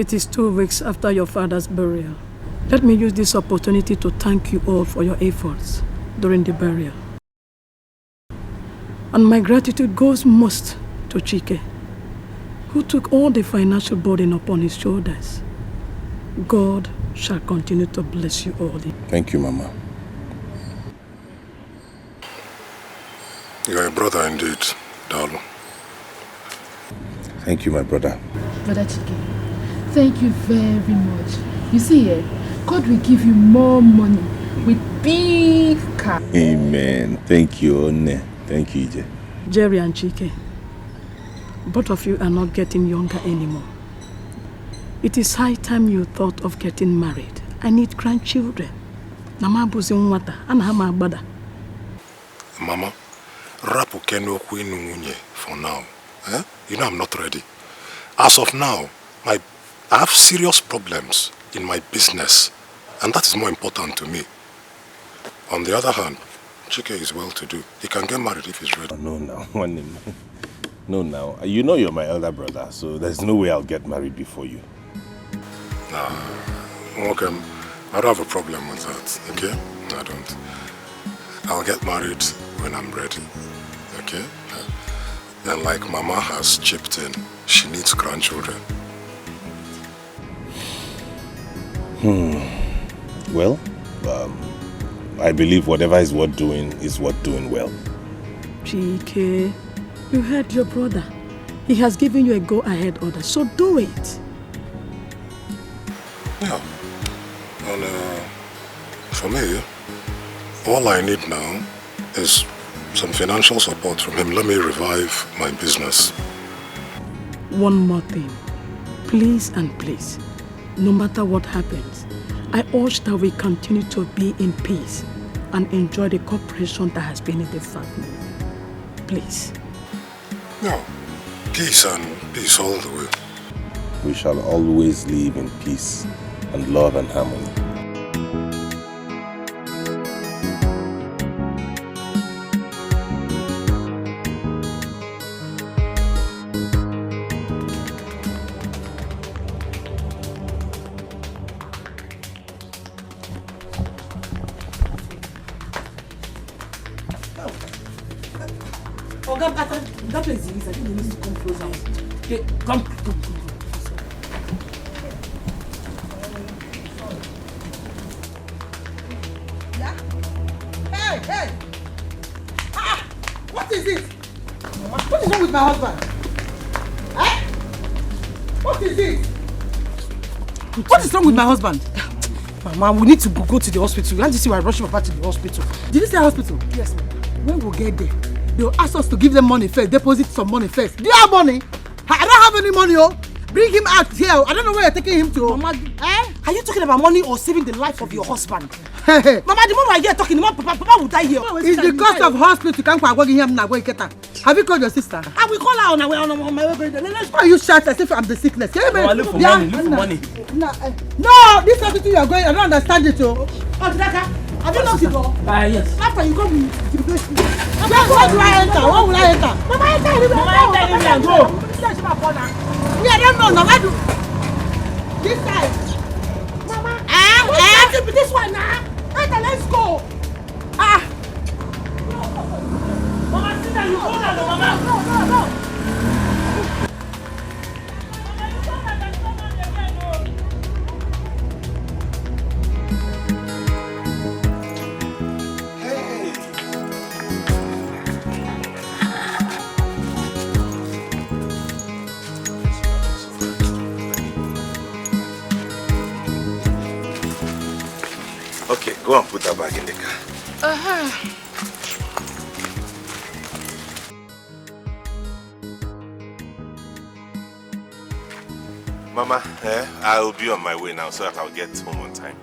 It is 2 weeks after your father's burial. Let me use this opportunity to thank you all for your efforts during the burial. And my gratitude goes most to Chike, who took all the financial burden upon his shoulders. God shall continue to bless you all. Thank you, Mama. You are a brother indeed, Dalu. Thank you, my brother. Brother Chike, thank you very much. You see, God will give you more money with big car. Amen. Thank you, One. Thank you, Ije. Jerry and Chike, both of you are not getting younger anymore. It is high time you thought of getting married. I need grandchildren. Mama buzi nwata, anahama agbada. Mama, rapu keno kwenu munye for now. You know I'm not ready. As of now, I have serious problems in my business, and that is more important to me. On the other hand, Chike is well-to-do. He can get married if he's ready. No, now. No, now. You know you're my elder brother, so there's no way I'll get married before you. Okay. I don't have a problem with that, okay? I don't. I'll get married when I'm ready, okay? And like Mama has chipped in, she needs grandchildren. Well, I believe whatever is worth doing is worth doing well. Chike, you heard your brother. He has given you a go-ahead order, so do it. Yeah. And for me, all I need now is some financial support from him. Let me revive my business. One more thing. Please and please, no matter what happens, I urge that we continue to be in peace and enjoy the cooperation that has been in the family. Please. No. Peace and peace all the way. We shall always live in peace and love and harmony. That place is, I think you need to come closer. Okay, come. Yeah? Hey! What is it? What is wrong with my husband? What is it? What is wrong with my husband? Mama, we need to go to the hospital. Can't you see we're rushing Papa to the hospital? Did you say hospital? Yes, ma'am. When we get there, they'll ask us to give them money first, deposit some money first. Do you have money? I don't have any money, oh. Bring him out here. I don't know where you're taking him to. Mama, are you talking about money or saving the life of your husband? Mama, the moment I hear talking, the more Papa will die here. It's the cost of hospital to come for him now. Have you called your sister? I will call her on my way. Why are you shout as if I'm the sickness? Look for money. No, this hospital you are going, I don't understand it, oh. Dikeh, have you locked the door? Yes. After you come, where do I enter? Where will I enter? Mama, enter and go. Me, I don't know. Now, why do this side? Mama, this one now. Enter, let's go. Mama, sit down. You go down, Mama. No. Okay, go and put that bag in the car. Mama, I'll be on my way now so that I'll get home on time.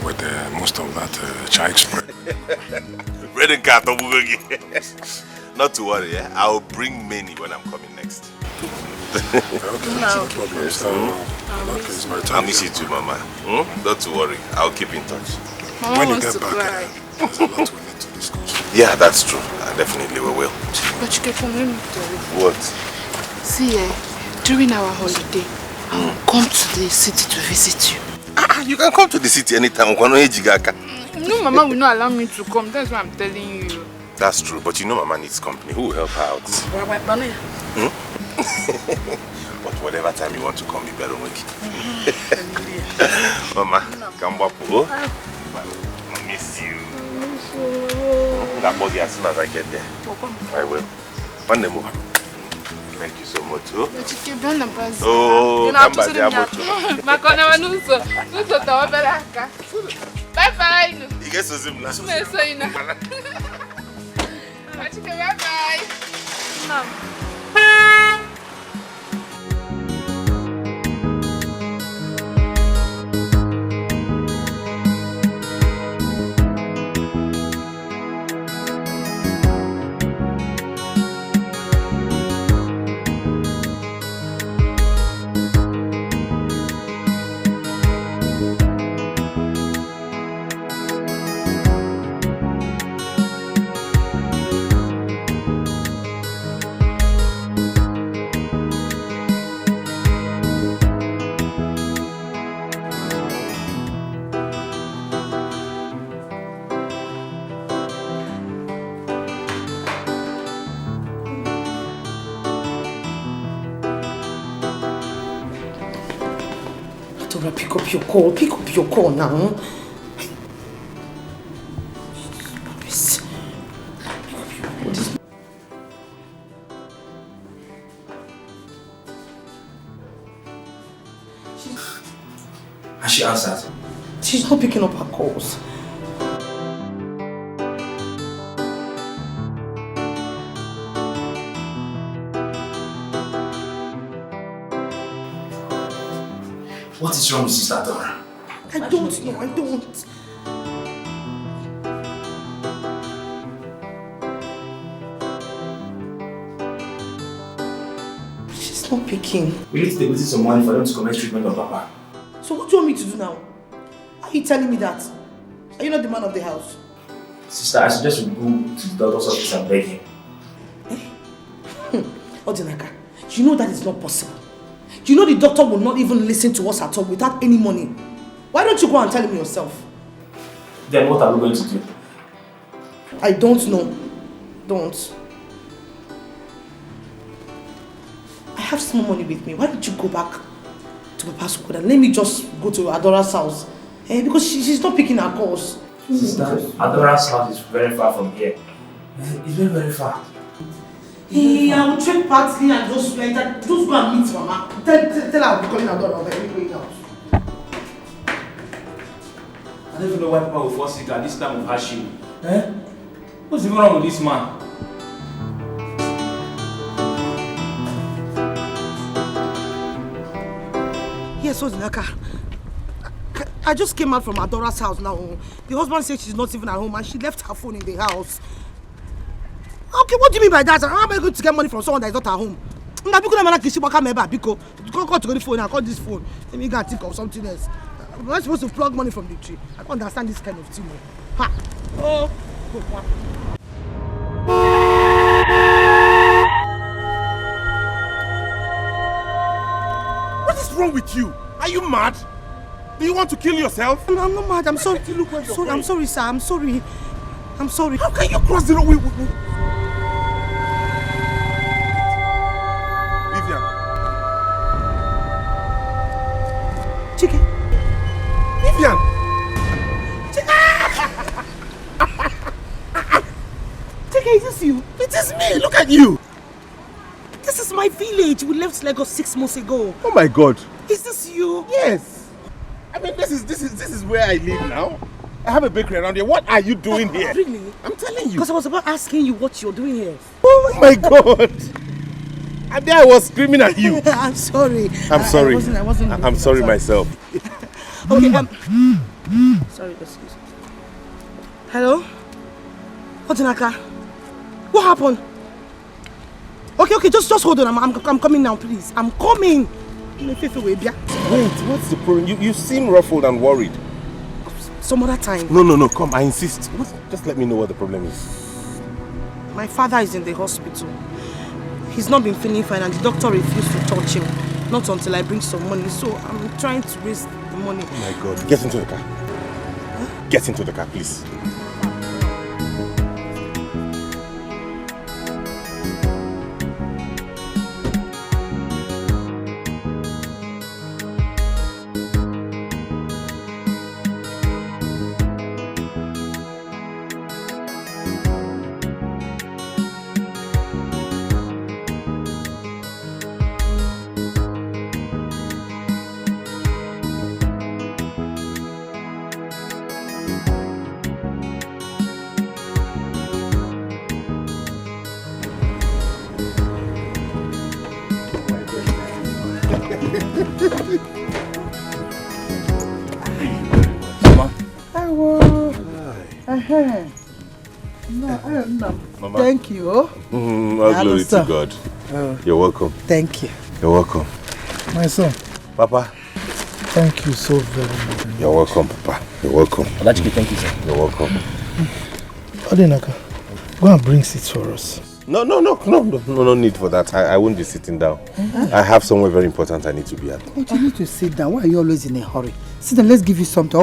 With most of that child spread. Bread and cat. Not to worry, I'll bring many when I'm coming next. Okay, no problem. So, I'll miss you too, Mama. Not to worry, I'll keep in touch. When you get back, there's a lot we need to discuss. Yeah, that's true. Definitely we will. But you can let me tell you. What? See, during our holiday, I will come to the city to visit you. You can come to the city anytime. No, Mama will not allow me to come. That's why I'm telling you. That's true, but you know Mama needs company. Who will help her out? But whatever time you want to come, you better wake. Mama, come back. I miss you. That body as soon as I get there. I will. One day more. Thank you so much. Oh, come back there. Bye bye. You get some last. Bye bye. Mom. Pick up your call now. Has she answered? She's not picking up her calls. What is wrong with Sister Dora? I don't know, I don't. She's not picking. We need to deposit some money for them to commence treatment on Papa. So what do you want me to do now? Are you telling me that? Are you not the man of the house? Sister, I suggest we go to the doctor's office and beg him. Odinaka, you know that is not possible. You know the doctor will not even listen to us at all without any money. Why don't you go and tell him yourself? Then what are we going to do? I don't know. Don't. I have small money with me. Why don't you go back to Papa's school and let me just go to Adora's house? Because she's not picking her calls. Sister, Adora's house is very far from here. It's very, very far. I will trek partly and just go and meet Mama. Tell her I'll be calling Adora over every house. I don't even know why Papa will fall sick at this time of hardship. What's even wrong with this man? Yes, Ozinaka. I just came out from Adora's house now. The husband said she's not even at home and she left her phone in the house. Okay, what do you mean by that? How am I going to get money from someone that is not at home? I'm not going to call to the phone and call this phone. Let me go and think of something else. I'm not supposed to plug money from the tree. I can't understand this kind of thing. Ha! Oh! What is wrong with you? Are you mad? Do you want to kill yourself? No, I'm not mad. I'm sorry. I'm sorry, sir. I'm sorry. I'm sorry. How can you cross the road? Vivian. Chike. Vivian. Chike, is this you? It is me. Look at you. This is my village. We left Lagos 6 months ago. Oh my God. Is this you? Yes. I mean, this is where I live now. I have a bakery around here. What are you doing here? Really? I'm telling you. Because I was about asking you what you're doing here. Oh my God. And there I was screaming at you. I'm sorry. I'm sorry. I wasn't I'm sorry myself. Okay, sorry, excuse me. Hello? Otinaka? What happened? Okay, just hold on. I'm coming now, please. I'm coming. Wait, what's the problem? You seem ruffled and worried. Some other time. No, come, I insist. Just let me know what the problem is. My father is in the hospital. He's not been feeling fine and the doctor refused to touch him. Not until I bring some money. So I'm trying to raise the money. Oh my God. Get into the car. Get into the car, please. Mama. Thank you. All glory to God. You're welcome. Thank you. You're welcome. My son. Papa. Thank you so very much. You're welcome, Papa. You're welcome. Alachiki, thank you, sir. You're welcome. Odinaka, go and bring seats for us. No need for that. I won't be sitting down. I have somewhere very important I need to be at. But you need to sit down. Why are you always in a hurry? Sit down, let's give you something.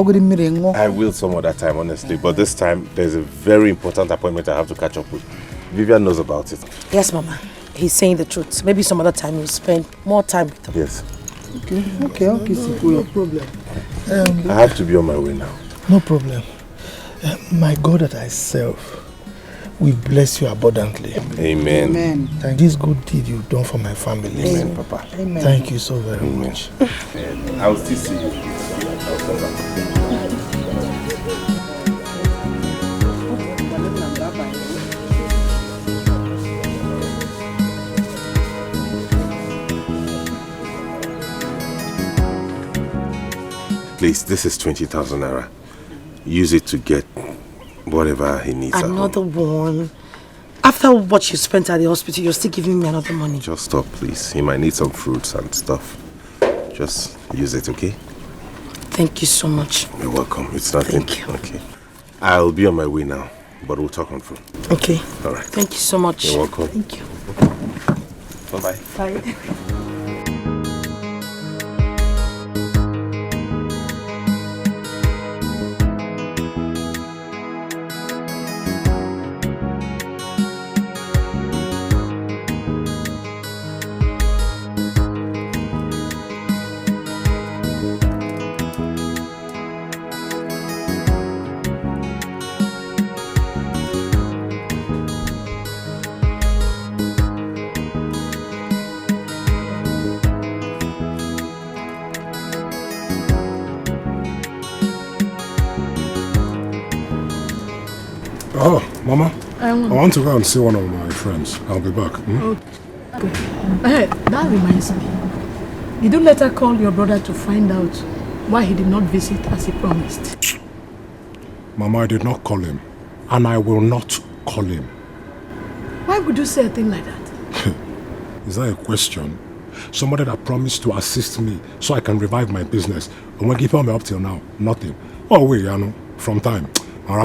I will some other time, honestly. But this time, there's a very important appointment I have to catch up with. Vivian knows about it. Yes, Mama. He's saying the truth. Maybe some other time you'll spend more time with him. Yes. Okay, no problem. I have to be on my way now. No problem. My God that I serve, we bless you abundantly. Amen. Amen. Thank this good deed you've done for my family. Amen, Papa. Amen. Thank you so very much. I will still see you. I'll come back. Please, this is 20,000 naira. Use it to get whatever he needs. Another one. After what you spent at the hospital, you're still giving me another money. Just stop, please. He might need some fruits and stuff. Just use it, okay? Thank you so much. You're welcome. It's nothing. Thank you. Okay. I'll be on my way now, but we'll talk on phone. Okay. All right. Thank you so much. You're welcome. Thank you. Bye-bye. Bye. Oh, Mama, I want to go and see one of my friends. I'll be back. Okay. Hey, that reminds me. Did you later call your brother to find out why he did not visit as he promised? Mama, I did not call him. And I will not call him. Why would you say a thing like that? Is that a question? Somebody that promised to assist me so I can revive my business. And when keep on me up till now, nothing. Oh, wait, from time. Jerry,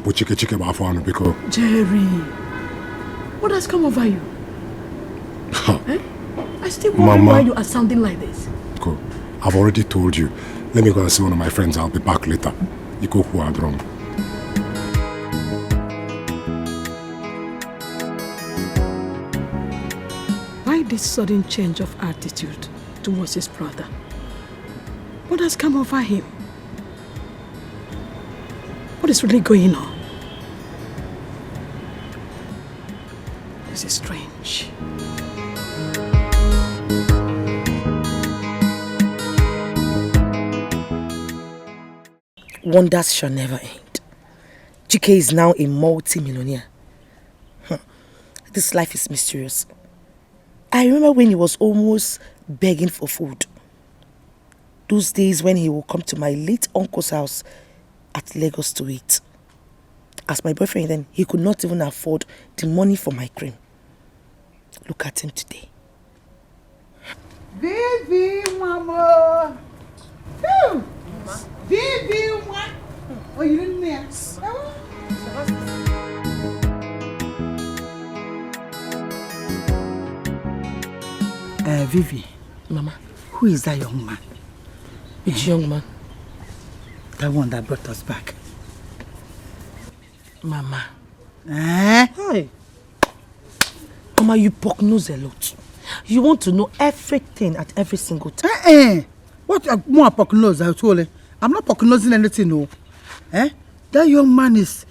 what has come over you? Eh? I still wonder Mama, why you are sounding like this. Go. I've already told you. Let me go and see one of my friends. I'll be back later. You go who are wrong. Why this sudden change of attitude towards his brother? What has come over him? What is really going on? This is strange. Wonders shall never end. Dikeh is now a multi-millionaire. This life is mysterious. I remember when he was almost begging for food. Those days when he would come to my late uncle's house at Lagos to eat. As my boyfriend then, he could not even afford the money for my cream. Look at him today. Vivi, mama! Woo! Vivi, what? Oh, you didn't miss. Vivi. Mama. Who is that young man? Which young man? The one that brought us back. Mama. Hi. Mama, you poke nose a lot. You want to know everything at every single time. What more poke nose? I told you. I'm not poke nosing anything, no. That young man is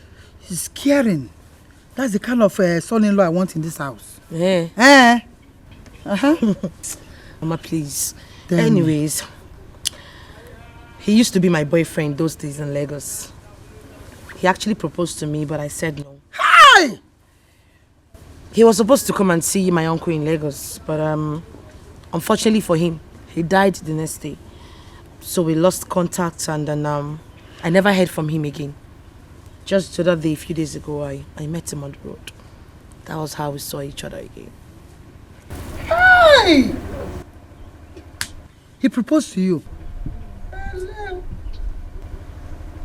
caring. That's the kind of son-in-law I want in this house. Mama, please. Anyways, he used to be my boyfriend those days in Lagos. He actually proposed to me, but I said no. Hi! He was supposed to come and see my uncle in Lagos, but unfortunately for him, he died the next day. So we lost contact, and then I never heard from him again. Just the other day, a few days ago, I met him on the road. That was how we saw each other again. Hi! He proposed to you.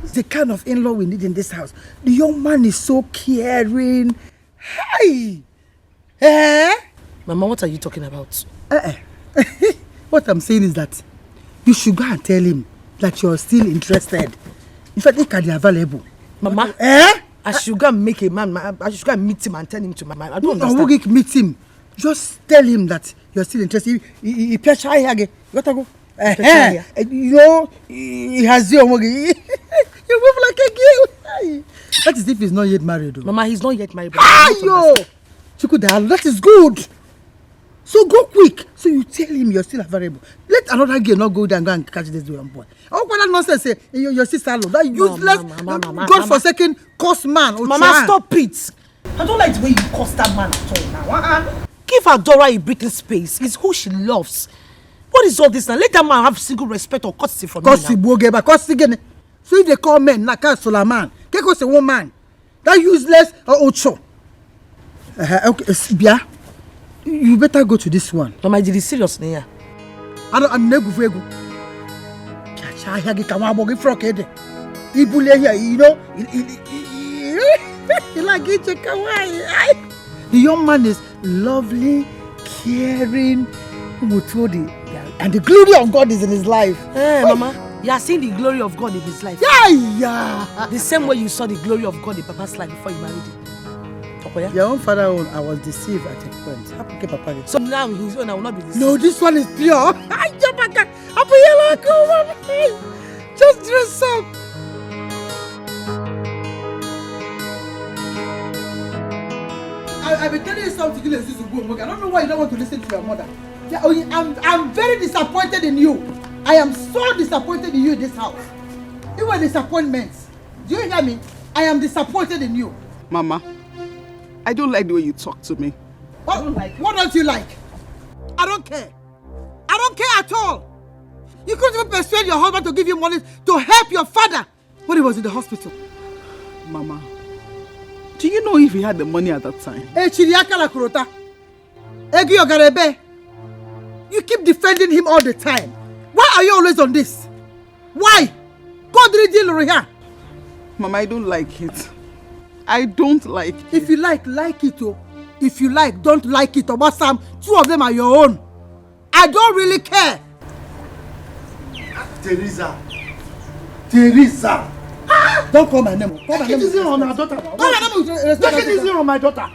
It's the kind of in-law we need in this house. The young man is so caring. Hi! Mama, what are you talking about? What I'm saying is that you should go and tell him that you're still interested. In fact, he can be available. Mama, I should go and make a man. I should go and meet him and tell him to my mind. I don't understand. I will meet him. Just tell him that you're still interested. He pressure you again. You gotta go. You know, he has your money. You move like a girl. That is if he's not yet married, though. Mama, he's not yet married. That is good. So go quick. So you tell him you're still available. Let another girl not go there and go and catch this young boy. Oh, what that nonsense say? Your sister-in-law, that useless, God-forsaken cursed man. Mama, stop it. I don't like the way you curse that man at all now. Give Adora a breathing space. It's who she loves. What is all this now? Let that man have single respect or courtesy from me now. So if they call men, Naka Solaman, Keko say woman. That useless Ocho. Okay, Bia, you better go to this one. Mama, did you seriously here? I'm never going to the young man is lovely, caring, and the glory of God is in his life. Mama, you are seeing the glory of God in his life. Yeah. The same way you saw the glory of God in Papa's life before you married him. Your own father, I was deceived at a point. So now his own, I will not be deceived. No, this one is pure. Just dress up. I've been telling you something. I don't know why you don't want to listen to your mother. I'm very disappointed in you. I am so disappointed in you in this house. You were disappointments. Do you hear me? I am disappointed in you. Mama, I don't like the way you talk to me. What don't you like? I don't care. I don't care at all. You couldn't even persuade your husband to give you money to help your father when he was in the hospital. Mama, do you know if he had the money at that time? You keep defending him all the time. Why are you always on this? Why? God did deal with her. Mama, I don't like it. I don't like it. If you like it. Oh. If you don't like it. About Sam, two of them are your own. I don't really care. Teresa. Don't call my name. Take it easy on our daughter. Take it easy on my daughter.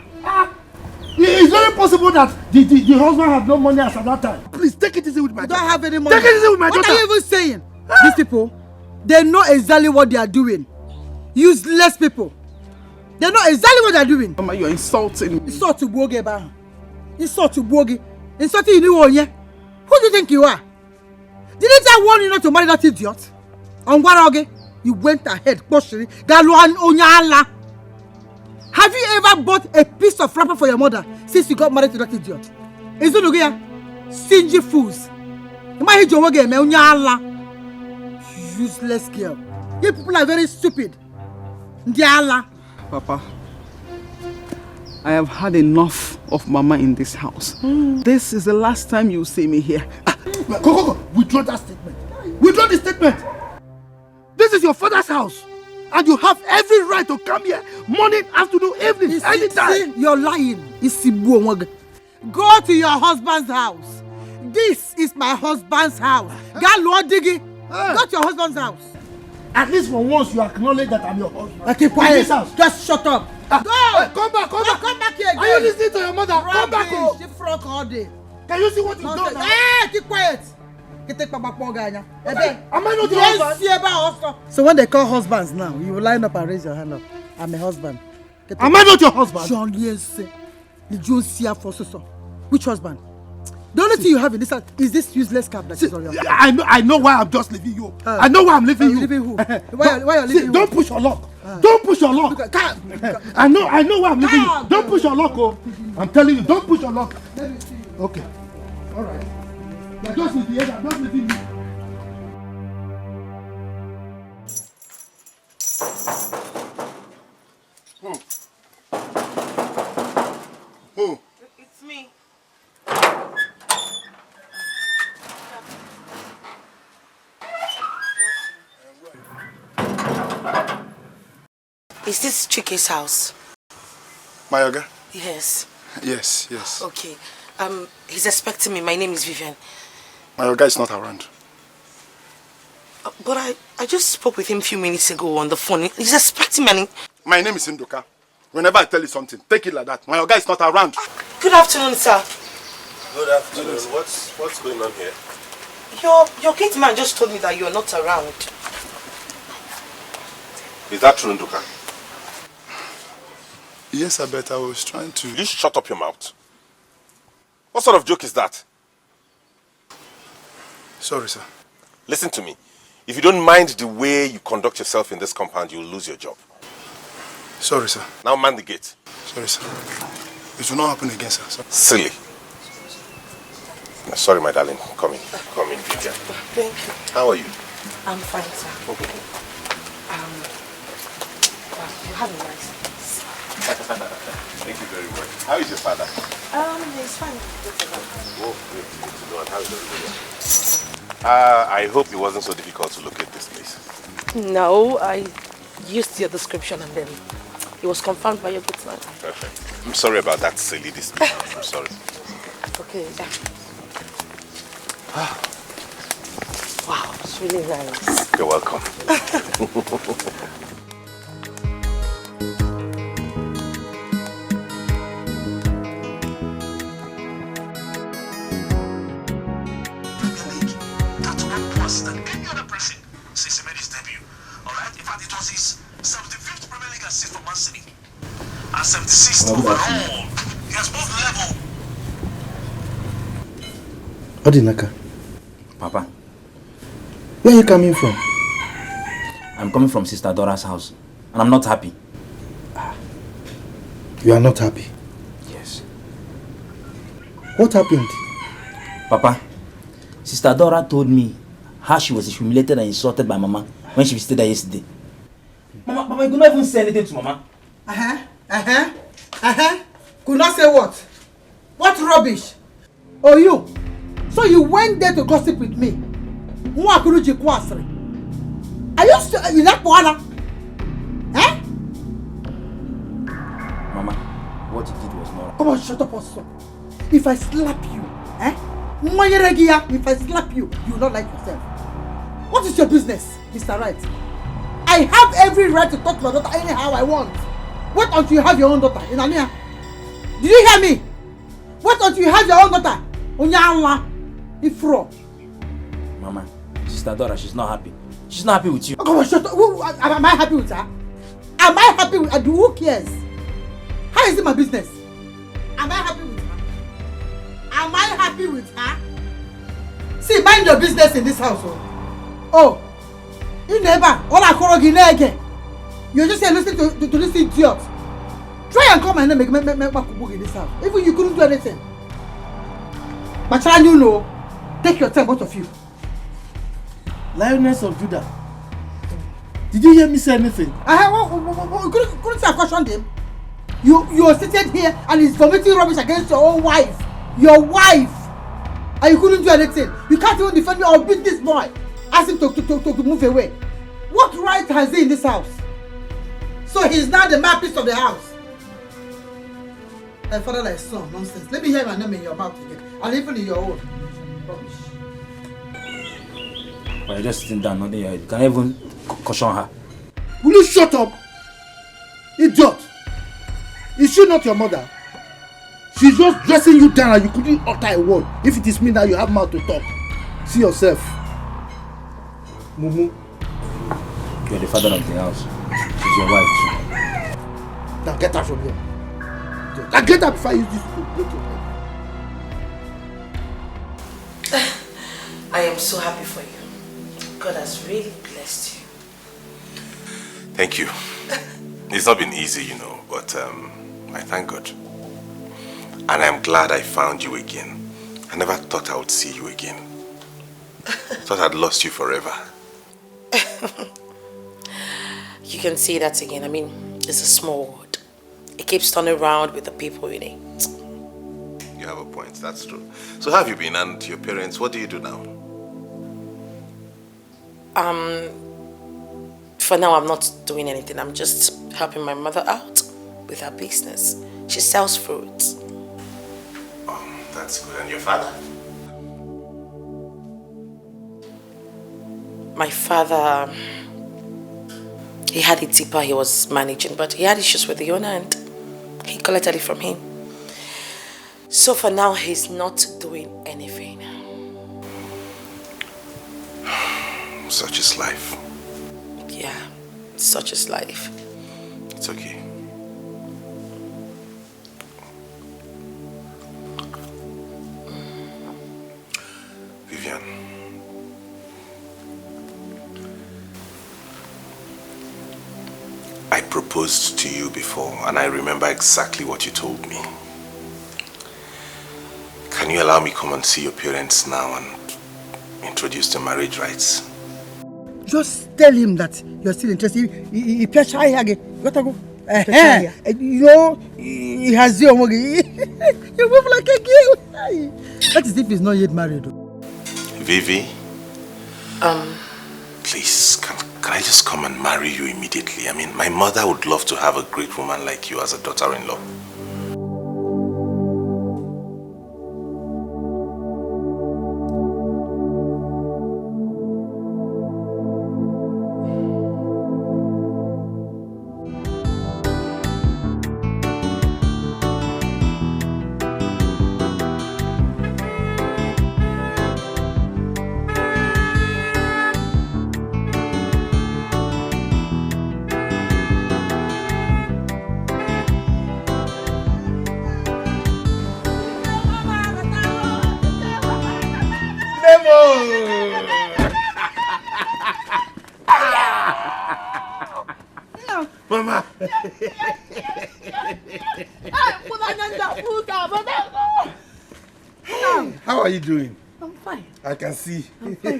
It's very possible that the husband had no money as at that time. Please take it easy with my daughter. Don't have any money. Take it easy with my daughter. What are you even saying? These people, they know exactly what they are doing. Useless people. They know exactly what they are doing. Mama, you're insulting me. Insult to Boge, ba. Insult to Boge. Insulting you, Who do you think you are? Didn't I warn you not to marry that idiot? On Waroge, you went ahead, Boshiri, Galuan Onyala. Have you ever bought a piece of wrapper for your mother since you got married to that idiot? Is it okay? Stingy fools. Useless girl. You people are very stupid. Papa, I have had enough of Mama in this house. This is the last time you see me here. Go. Withdraw that statement. Withdraw the statement. This is your father's house. And you have every right to come here morning, afternoon, evening, anytime. You're lying. Go to your husband's house. This is my husband's house. Go to your husband's house. At least for once you acknowledge that I'm your husband. Okay, quiet. House. Just shut up. Go! Come back here again. Are you listening to your mother? Come back home. She frog all day. Can you see what you've done now? Hey, keep quiet. Am I not your husband? So when they call husbands now, you will line up and raise your hand up. I'm a husband. Am I not your husband? Which husband? The only thing you have in this house is this useless cap that is on your head. I know why I'm just leaving you. I know why I'm leaving you. Leaving who? Why you're leaving who? Don't push your luck. Don't push your luck. I know why I'm leaving you. Don't push your luck, oh. I'm telling you, don't push your luck. Okay. All right. You're just with the edge. I'm not leaving you. Who? It's me. Is this Chike's house? My Oga? Yes. Yes. Okay. He's expecting me. My name is Vivian. My Oga is not around. But I just spoke with him a few minutes ago on the phone. He's expecting me. My name is Ndoka. Whenever I tell you something, take it like that. My Oga is not around. Good afternoon, sir. Good afternoon. What's going on here? Your gate man just told me that you're not around. Is that true, Ndoka? Yes, I bet I was trying to... You shut up your mouth. What sort of joke is that? Sorry, sir. Listen to me. If you don't mind the way you conduct yourself in this compound, you'll lose your job. Sorry, sir. Now man the gate. Sorry, sir. It will not happen again, sir. Silly. Sorry, my darling. Come in, Vivian. Thank you. How are you? I'm fine, sir. Okay. You have a nice day. Thank you very much. How is your father? He's fine. Oh, great. Good to know. And how is everybody? I hope it wasn't so difficult to locate this place. No, I used your description and then it was confirmed by your good man. Perfect. I'm sorry about that silly display. I'm sorry. Okay. Wow, it's really nice. You're welcome. Than any other person since he made his debut. Alright? In fact, it was his 75th Premier League assist for Man City. And 76th overall. He has both level. Odinaka. Papa. Where are you coming from? I'm coming from Sister Dora's house. And I'm not happy. You are not happy? Yes. What happened? Papa, Sister Dora told me how she was humiliated and insulted by Mama when she visited her yesterday. Mama, you could not even say anything to Mama. Could not say what? What rubbish? Oh, you? So you went there to gossip with me? Are you still in that one? Mama, what you did was not... Come on, shut up also. If I slap you, if I slap you, you will not like yourself. What is your business, Mr. Right? I have every right to talk to my daughter anyhow I want. Wait until you have your own daughter. Did you hear me? Wait until you have your own daughter. Mama, Sister Dora, she's not happy. She's not happy with you. Come on, shut up. Am I happy with her? Am I happy with her? Who cares? How is it my business? Am I happy with her? Am I happy with her? See, mind your business in this house. Oh, you never. All I call you again. You're just here listening to this idiot. Try and come and make in this house. Even you couldn't do anything. But you know, take your time, both of you. Lioness of Judah. Did you hear me say anything? Couldn't I caution him? You are sitting here and he's committing rubbish against your own wife. Your wife! And you couldn't do anything. You can't even defend me or beat this boy. Ask him to move away. What right has he in this house? So he's now the mouthpiece of the house. And father like son, nonsense. Let me hear my name in your mouth again. And even in your own. Rubbish. But you're just sitting down, nothing. You can even caution her. Will you shut up? Idiot! Is she not your mother? She's just dressing you down and you couldn't utter a word. If it is me now, you have mouth to talk. See yourself. Mumu. You're the father of the house. She's your wife too. Now get her from here. Now get her before I use this to break your head. I am so happy for you. God has really blessed you. Thank you. It's not been easy, you know, but I thank God. And I'm glad I found you again. I never thought I would see you again. I thought I'd lost you forever. You can see that again. I mean, it's a small world. It keeps turning around with the people in it. You have a point, that's true. So how have you been, and your parents, what do you do now? For now, I'm not doing anything. I'm just helping my mother out with her business. She sells fruits. Oh, that's good. And your father? My father, he had a tipper he was managing, but he had issues with the owner and he collected it from him. So for now, he's not doing anything. Such is life. Yeah, such is life. It's okay. Vivian. I proposed to you before, and I remember exactly what you told me. Can you allow me to come and see your parents now and introduce the marriage rights? Just tell him that you're still interested. He shy again. Got to go. You know, he has your money. You move like a girl. That is if he's not yet married. Vivi? Please, can I just come and marry you immediately? I mean, my mother would love to have a great woman like you as a daughter-in-law. Mama! How are you doing? I'm fine. I can see. I'm fine.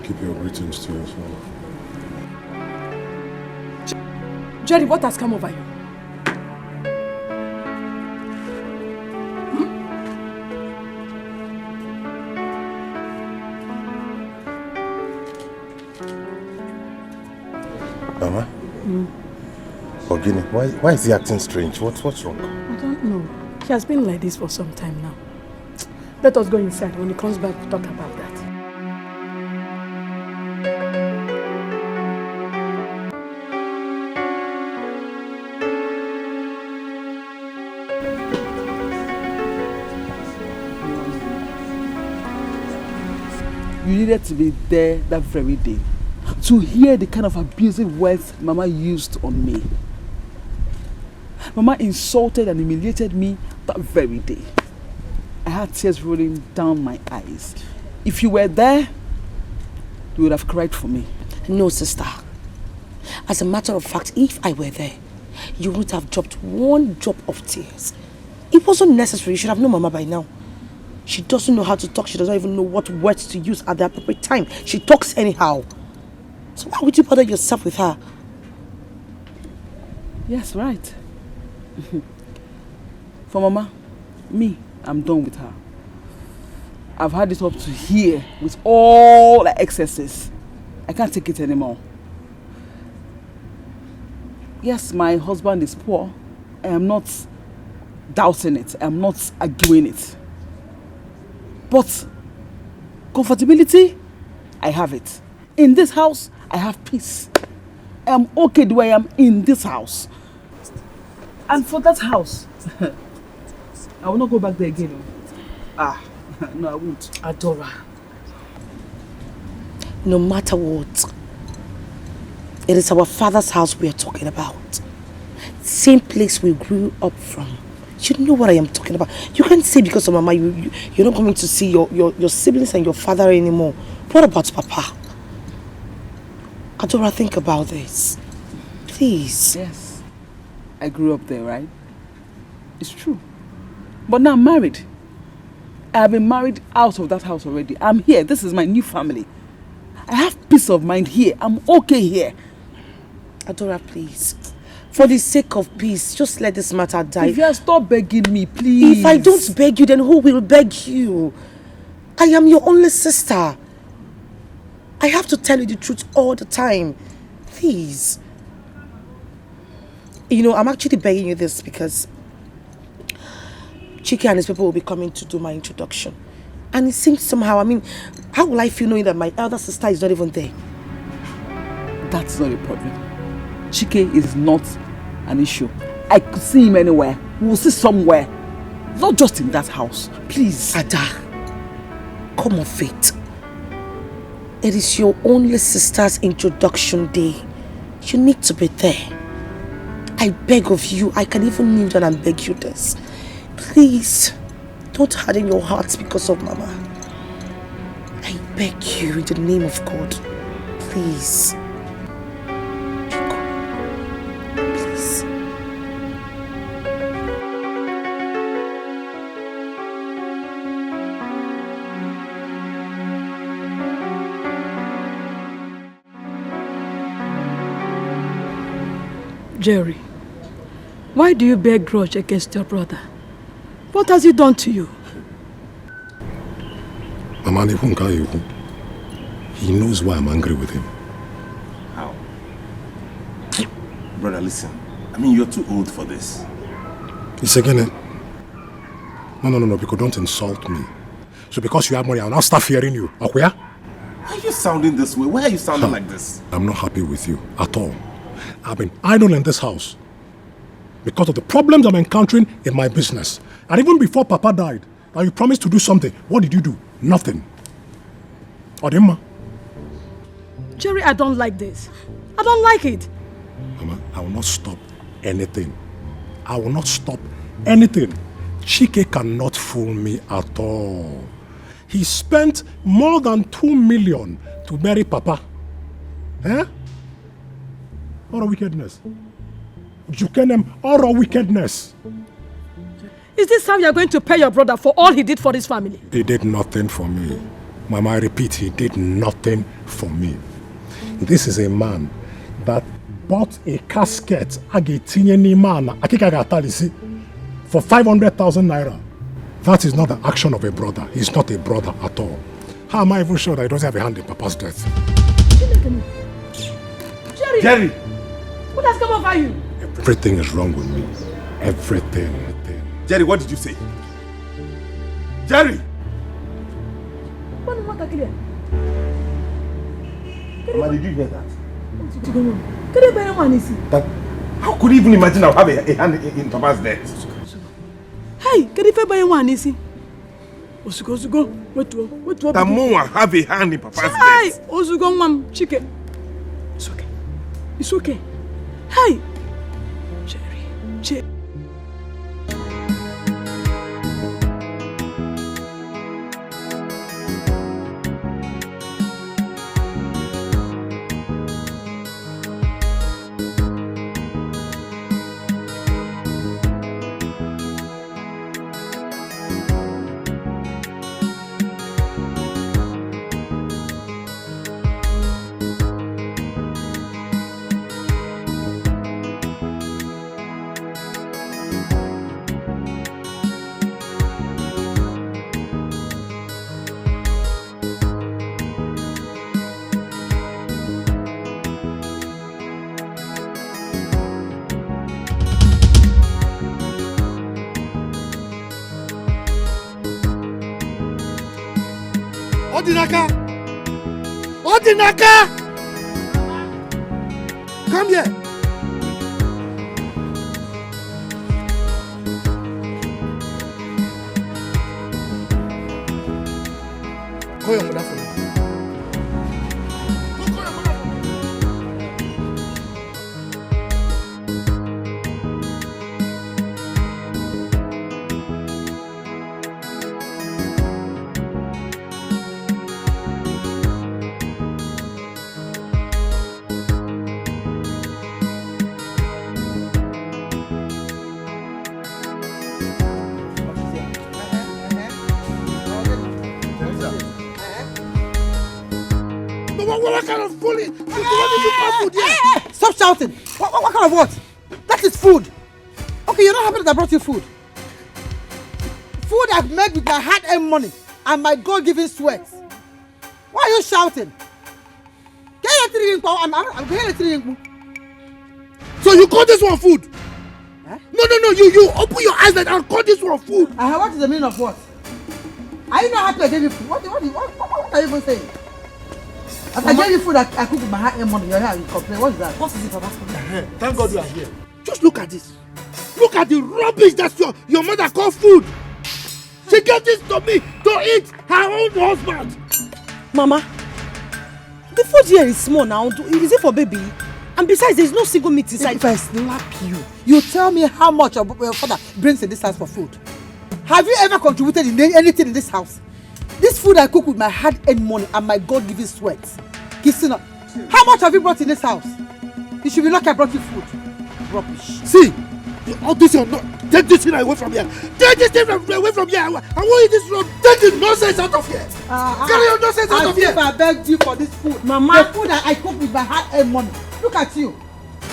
Keep your greetings to yourself. Jerry, what has come over you? Mama? Ogini, why is he acting strange? What's wrong? I don't know. He has been like this for some time now. Let us go inside. When he comes back, we'll talk about that. You needed to be there that very day to hear the kind of abusive words Mama used on me. Mama insulted and humiliated me that very day. I had tears rolling down my eyes. If you were there, you would have cried for me. No, sister. As a matter of fact, if I were there, you wouldn't have dropped one drop of tears. It wasn't necessary. You should have known Mama by now. She doesn't know how to talk. She doesn't even know what words to use at the appropriate time. She talks anyhow. So why would you bother yourself with her? Yes, right. For Mama, me, I'm done with her. I've had it up to here with all the excesses. I can't take it anymore. Yes, my husband is poor, I am not doubting it. I am not arguing it. But comfortability, I have it. In this house, I have peace. I am okay the way I am in this house. And for that house, I will not go back there again. No, I won't. Adora, no matter what, it is our father's house we are talking about. Same place we grew up from. You know what I am talking about. You can't say because of Mama you're not coming to see your siblings and your father anymore. What about Papa? Adora, think about this. Please. Yes. I grew up there, right? It's true. But now I'm married. I have been married out of that house already. I'm here. This is my new family. I have peace of mind here. I'm okay here. Adora, please. For the sake of peace, just let this matter die. If you stop begging me, please. If I don't beg you, then who will beg you? I am your only sister. I have to tell you the truth all the time. Please. You know, I'm actually begging you this because Chike and his people will be coming to do my introduction. And it seems somehow, I mean, how will I feel knowing that my elder sister is not even there? That's not a problem. Chike is not an issue. I could see him anywhere. We'll see somewhere. Not just in that house. Please. Ada, come off it. It is your only sister's introduction day. You need to be there. I beg of you. I can even kneel down and beg you this. Please, don't harden your hearts because of Mama. I beg you in the name of God. Please. Please. Jerry, why do you bear grudge against your brother? What has he done to you? Mama, he knows why I'm angry with him. How? Brother, listen. I mean, you're too old for this. It's again. No, because don't insult me. So because you have money, I'll now start fearing you. Okay? Why are you sounding this way? Why are you sounding like this? I'm not happy with you at all. I've been idle in this house because of the problems I'm encountering in my business. And even before Papa died, now you promised to do something. What did you do? Nothing. Odimma. Jerry, I don't like this. I don't like it. Mama, I will not stop anything. I will not stop anything. Chike cannot fool me at all. He spent more than 2 million to bury Papa. Eh? All wickedness. Jukenem, all wickedness. Is this how you're going to pay your brother for all he did for this family? He did nothing for me. Mama, I repeat, he did nothing for me. This is a man that bought a casket for 500,000 naira. That is not the action of a brother. He's not a brother at all. How am I even sure that he doesn't have a hand in Papa's death? Jerry! What has come over you? Everything is wrong with me. Everything. Jerry, what did you say? Jerry! Mama, did you hear that? That how could you even imagine I'll have a hand in Papa's death? Hey, can you buy one easy? Osugo, what? Tamoa have a hand in Papa's death. Hey, Osugo, mom, Chike. It's okay. It's okay. Hey, Jerry. Odinaka! Odinaka! Come here! Call your mother for me. Go call your mother for me. What kind of bully? What did you call food here? Hey! Stop shouting! What kind of what? That is food. Okay, you're not happy that I brought you food. Food I've made with my hard-earned money and my God-given sweat. Why are you shouting? I'm hearing. So you call this one food? Huh? No. You open your eyes and call this one food. What is the meaning of what? Are you not happy I gave you food? What are you even saying? If I gave you food I cook with my hard-earned money, you're here and you complain. What is that? What is it, Papa? Thank God you are here. Just look at this. Look at the rubbish that your mother called food. She gave this to me to eat her own husband. Mama, the food here is small now. Is it for baby? And besides, there is no single meat inside. If I slap you tell me how much your father brings in this house for food. Have you ever contributed in anything in this house? This food I cook with my hard-earned money and my God-given sweat. Kisina, how much have you brought in this house? You should be lucky I brought you food. Rubbish. See, all this is not. Take this thing away from here. Take this thing away from here. I want you this road. Take the nonsense out of here. Carry your nonsense out of here. I begged you for this food. Mama. The food that I cook with my hard-earned money. Look at you.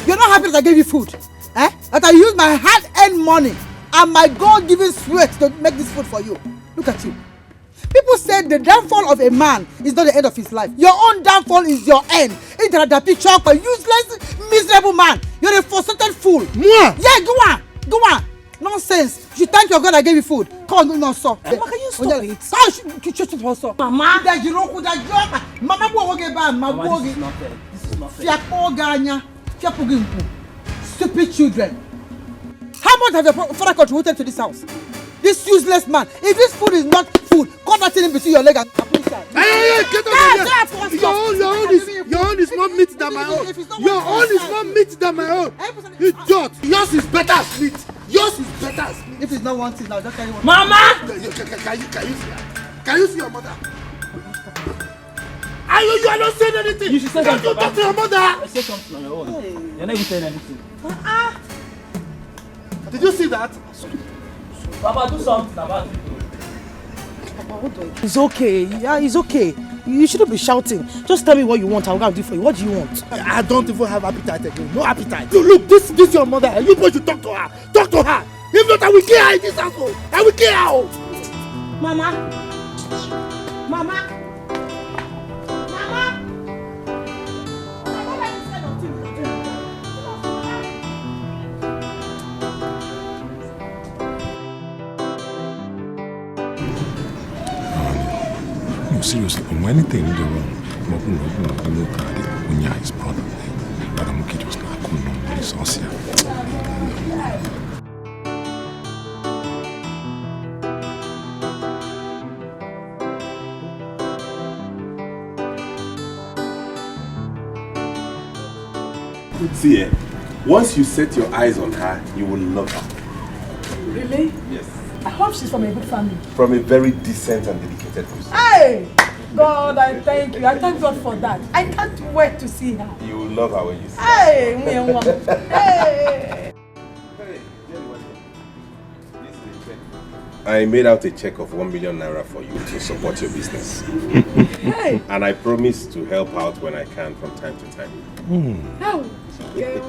You're not happy that I gave you food. That I used my hard-earned money and my God-given sweat to make this food for you. Look at you. People said the downfall of a man is not the end of his life. Your own downfall is your end. Interadapi chalk, a useless, miserable man. You're a frustrated fool. Moi? Yeah, go on. Nonsense. You should thank your God I gave you food. Come on, no, sir. Mama, can you stop it? Mama. Mama, This is not fair. Stupid children. How much have your father contributed to this house? This useless man. If this food is not food, cut that thing in between your leg and put it inside. Hey, get out of here! Your own is more meat than my own. Your own is more meat than my own. Idiot! Yours is better as meat. Yours is better as meat. If it's not one thing now, just carry one. Mama! Can you see your mother? You are not saying anything. You should say something. Talk to your mother. I say something on your own. Hey. You're not even saying anything. Did you see that? Papa, do something about it. It's okay. Yeah, it's okay. You shouldn't be shouting. Just tell me what you want. I'll go and do for you. What do you want? I don't even have appetite again. No appetite. Look, this is your mother. You boys should talk to her. Talk to her. If not, I will kill her in this household. I will kill her. Mama. No, seriously, when anything in the wrong, Unya is brother. But I'm okay, just like it's awesome. See, once you set your eyes on her, you will love her. Really? Yes. I hope she's from a good family. From a very decent and dedicated person. Hey! God, I thank you. I thank God for that. I can't wait to see her. You will love her when you see her. Hey, me and one. Hey! I made out a check of 1 million naira for you to support your business. Hey! And I promise to help out when I can from time to time. Oh, qué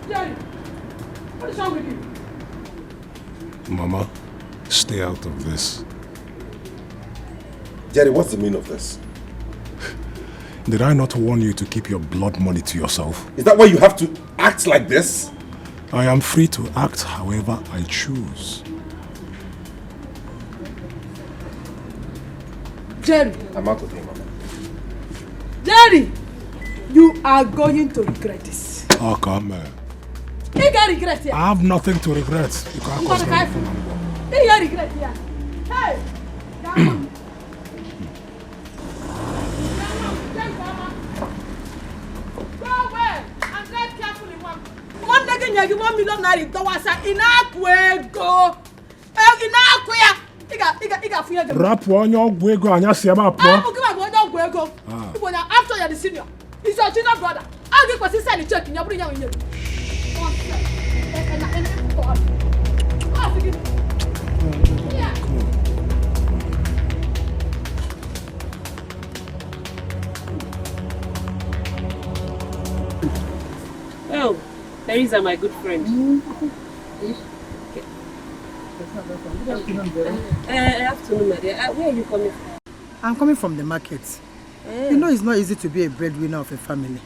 Jerry, what is wrong with you? Mama, stay out of this. Jerry, what's the meaning of this? Did I not warn you to keep your blood money to yourself? Is that why you have to act like this? I am free to act however I choose. Jerry. I'm out of here, Mama. Jerry! You are going to regret this. Oh, come on. You can regret here. I have nothing to regret. You can't cause me. You can regret here. Hey! Come on. Go away and drive carefully, Mom. One day you $1 million go. Rap on your wig on your Siaba. After you're the senior, it's your junior brother. I'll give us a check in your bring out in you. Oh, Teresa, my good friend. Afternoon, my dear. Where are you coming from? I'm coming from the market. You know it's not easy to be a breadwinner of a family.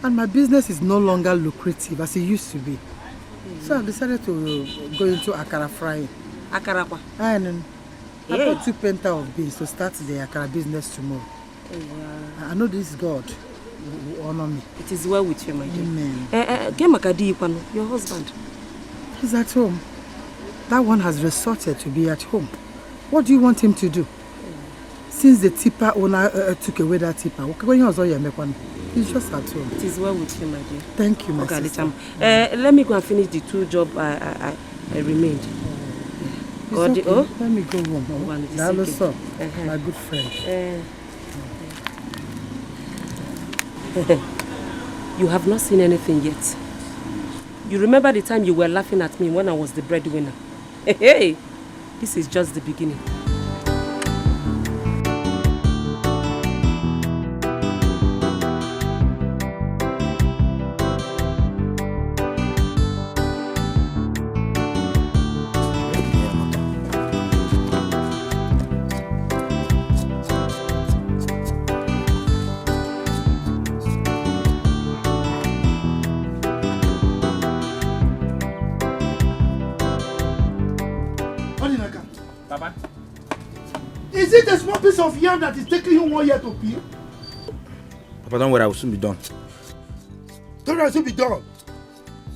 And my business is no longer lucrative as it used to be. So I decided to go into akara frying. Akara kwa? And I bought 2 penta of beans to start the akara business tomorrow. I know this God will honor me. It is well with you, my dear. Amen. Your husband? He's at home. That one has resorted to be at home. What do you want him to do? Since the tipper owner took away that tipper, he's just at home. It is well with you, my dear. Thank you, my sister. Let me go and finish the 2 jobs I remained. Okay. Let me go home. My good friend. You have not seen anything yet. You remember the time you were laughing at me when I was the breadwinner? Hey, this is just the beginning. Is it a small piece of yam that is taking you 1 year to peel? Papa, don't worry, I will soon be done. Don't worry, soon be done.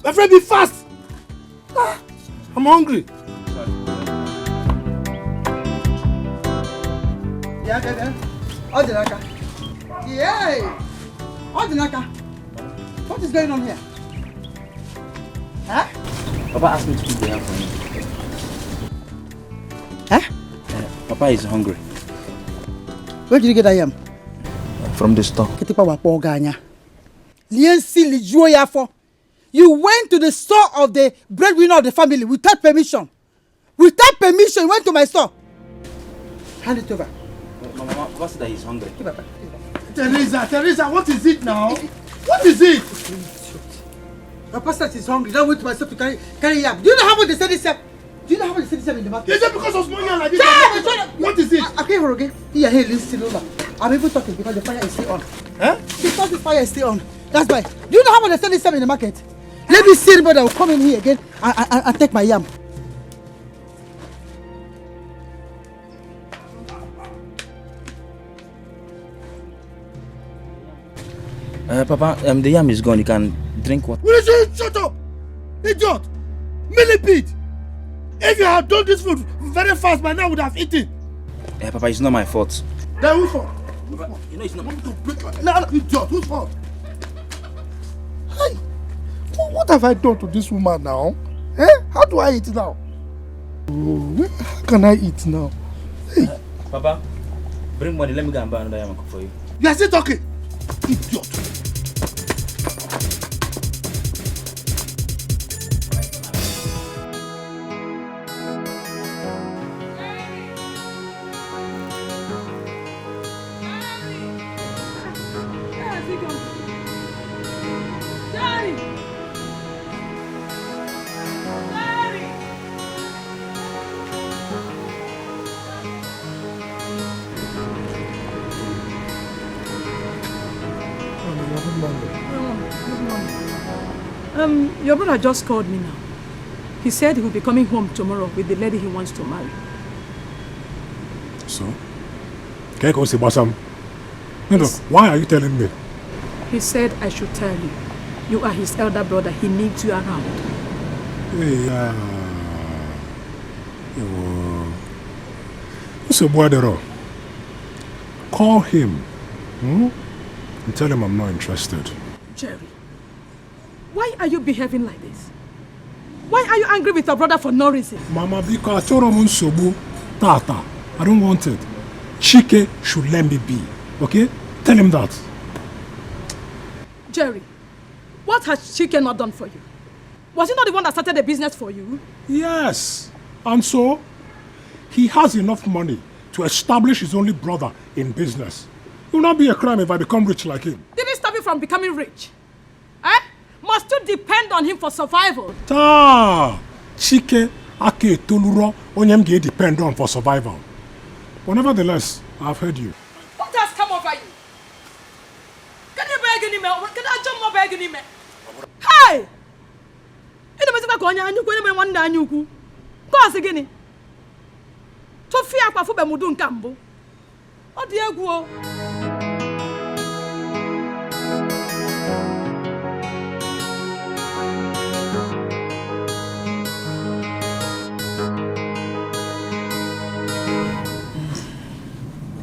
My friend, be fast. I'm hungry. Yeah. Odinaka. Yay! Odinaka. What is going on here? Huh? Papa asked me to keep the yam for him. Huh? Papa is hungry. Where did you get that yam? From the store. You went to the store of the breadwinner of the family without permission. Without permission, you went to my store. Hand it over. Mama, Papa said that he's hungry. Teresa, what is it now? What is it? Papa said he's hungry. Now went to my store to carry yam. Do you know how much they said this yam? Do you know how much they said this in the market? Is it because of small yam like this? What is it? Okay, okay. Here, listen over. I'm even talking because the fire is still on. Huh? Because the fire is still on. That's why. Do you know how much they sell this yam in the market? Let me see anybody that will come in here again and take my yam. Papa, the yam is gone. You can drink water. Will you shut up? Idiot! Millipede! If you had done this food very fast, by now I would have eaten. Papa, it's not my fault. Then whose fault? Papa, you know it's not. No, idiot, whose fault? Hey, what have I done to this woman now? Eh? How do I eat now? Oh, how can I eat now? Hey. Papa, bring money. Let me go and buy another yam for you. You are still talking? Idiot. Your brother just called me now. He said he will be coming home tomorrow with the lady he wants to marry. So? Can you go see Basam? No, why are you telling me? He said I should tell you. You are his elder brother. He needs you around. Hey, what's a boy? Call him. And tell him I'm not interested. Jerry, why are you behaving like this? Why are you angry with your brother for no reason? Mama, because Tata, I don't want it. Chike should let me be. Okay? Tell him that. Jerry, what has Chike not done for you? Was he not the one that started the business for you? Yes. And so, he has enough money to establish his only brother in business. It will not be a crime if I become rich like him. Did he stop you from becoming rich? Eh? Must you depend on him for survival? Chike ake toluro onyem ge depend on for survival. But nevertheless, I've heard you. What has come over you? Can you beg any more? Can I jump more beg any more? Hey! Ina mezika konya anyu ko ina wanda anyu ku. Ko asegini. To fi akwa fu be mudu nkambo. O di egwu o.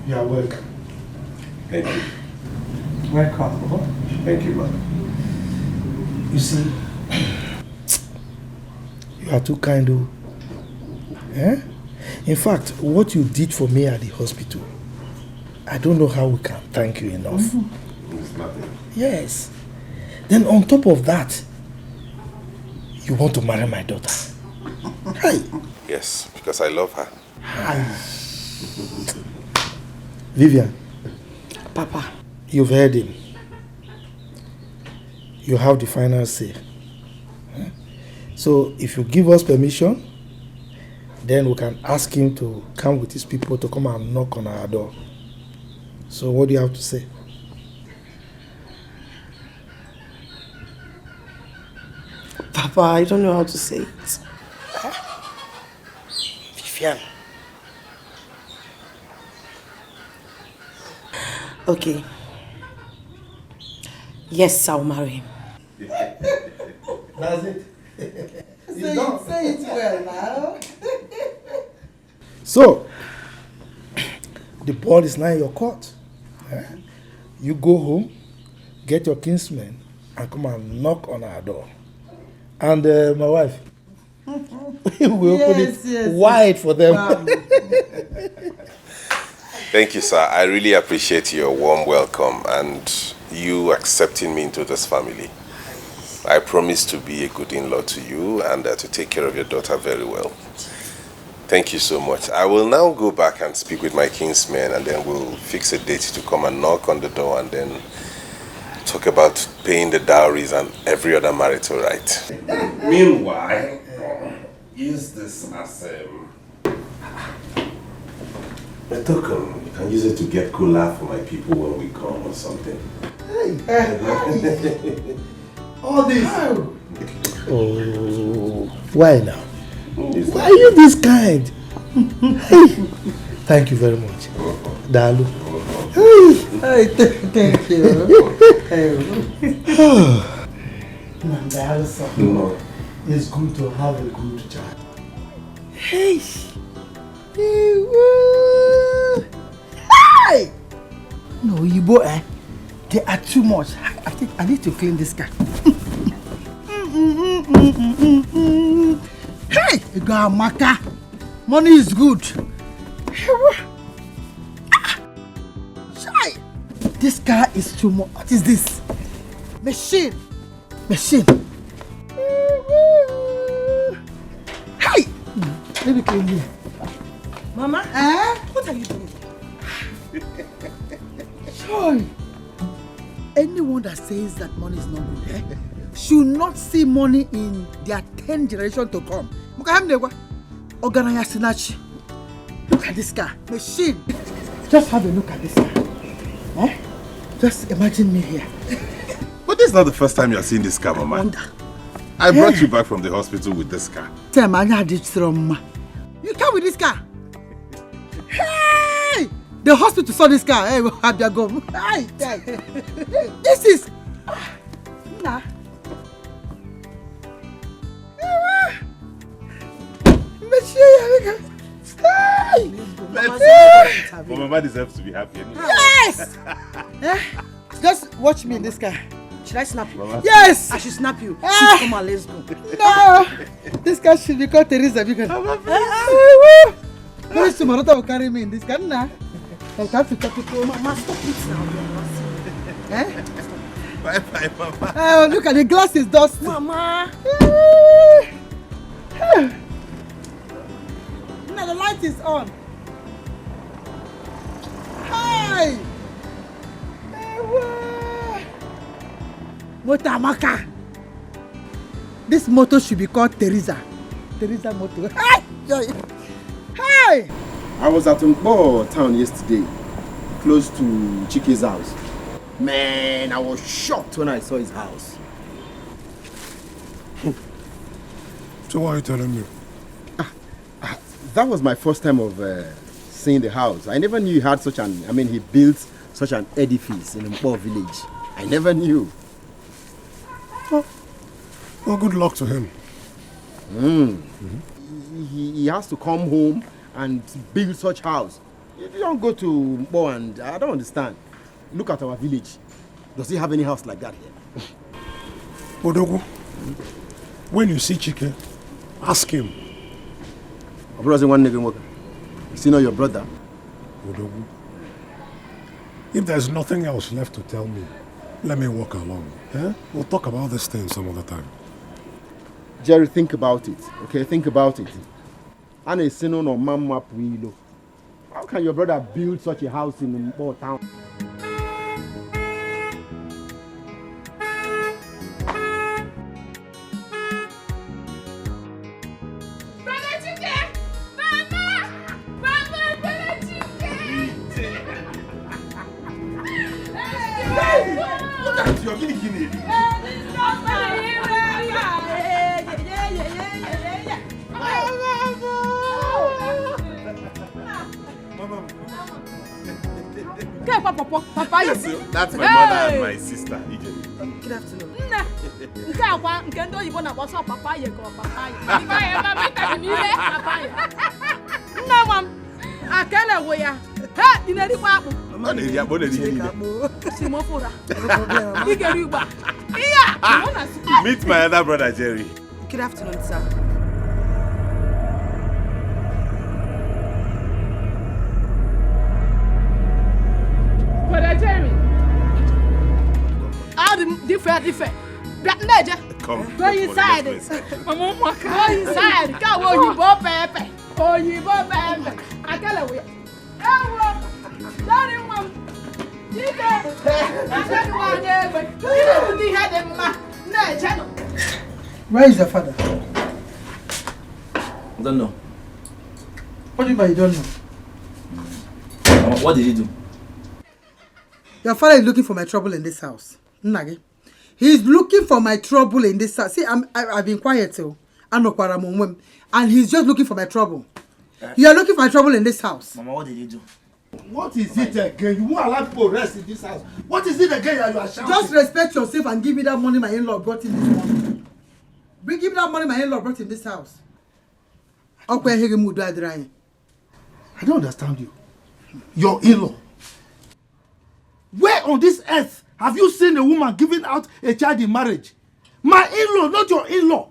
You are welcome. Thank you. Welcome. Thank you, man. You see, you are too kind, oh. Eh? In fact, what you did for me at the hospital, I don't know how we can thank you enough. It's nothing. Yes. Then on top of that, you want to marry my daughter. Hey. Yes, because I love her. Hi. Vivian. Papa. You've heard him. You have the final say. So if you give us permission, then we can ask him to come with his people to come and knock on our door. So what do you have to say? Papa, I don't know how to say it. Vivian. Okay. Yes, I'll marry him. That's it. Say it well now. So, the ball is now in your court. You go home, get your kinsmen, and come and knock on our door. And my wife, we will open it wide for them. Wow. Thank you, sir. I really appreciate your warm welcome and you accepting me into this family. I promise to be a good in-law to you and to take care of your daughter very well. Thank you so much. I will now go back and speak with my kinsmen and then we'll fix a date to come and knock on the door and then talk about paying the dowries and every other marital right. Meanwhile, use this as a token. You can use it to get cooler for my people when we come or something. Hey. All this. Oh, why now? Why are you this kind? Hey. Thank you very much. Dalu. Hey, thank you. No. It's good to have a good child. Hey. Hey! No, you boy, they are too much. I think I need to clean this guy. Hey, Maka, money is good. This car is too much. What is this? Machine. Hey, let me clean you. Mama, what are you doing? Sorry. Anyone that says that money is not good, should not see money in their 10th generation to come. Look at this car, machine. Just have a look at this car. Just imagine me here. But this is not the first time you're seeing this car, Mama. I brought you back from the hospital with this car. Tell me, you come with this car? Hey! The hospital saw this car. Hey, have you go? Hey, this is... Nah. Mama deserves to be happy anyway. Yes! Just watch me in this car. Should I snap you? Mama. Yes! I should snap you. Come on, let's go. No! This car should be called Teresa because... Very soon, Marota will carry me in this car. Nah. I have to talk to you. Mama, stop it now. Eh? Bye, Mama. Oh, look at the glass is dusty. Mama! Now the light is on. Hi! Motamaka. This motor should be called Teresa. Teresa motor. Hi! Hi! I was at Nkbo town yesterday, close to Chike's house. Man, I was shocked when I saw his house. So why are you telling me? That was my first time of seeing the house. I never knew he had such an, he built such an edifice in Nkbo village. I never knew. Well, good luck to him. He has to come home and build such house. You don't go to Nkbo and I don't understand. Look at our village. Does he have any house like that here? Odogu, when you see Chike, ask him. You see not your brother? Odogu, if there's nothing else left to tell me, let me walk along. Yeah? We'll talk about this thing some other time. Jerry, think about it. Okay, think about it. And a sin on map we. How can your brother build such a house in Nkbo town? Papa, that's my mother and my sister, Ije. Good afternoon. Meet my other brother, Jerry. Good afternoon, sir. Brother Jerry. Different. Come. Go inside. Go inside. Go Oyibo Pepe. Oyibo Pepe. Akelewe. Ewo. Daddy mom. Where is your father? I don't know. What do you mean you don't know? What did he do? Your father is looking for my trouble in this house. Nage. He's looking for my trouble in this house. See, I've been quiet too. And he's just looking for my trouble. You are looking for my trouble in this house. Mama, what did he do? What is it again? You won't allow people rest in this house. What is it again that you are shouting? Just respect yourself and give me that money my in-law brought in this morning. Give me that money my in-law brought in this house. I don't understand you. Your in-law. Where on this earth have you seen a woman giving out a child in marriage? My in-law, not your in-law.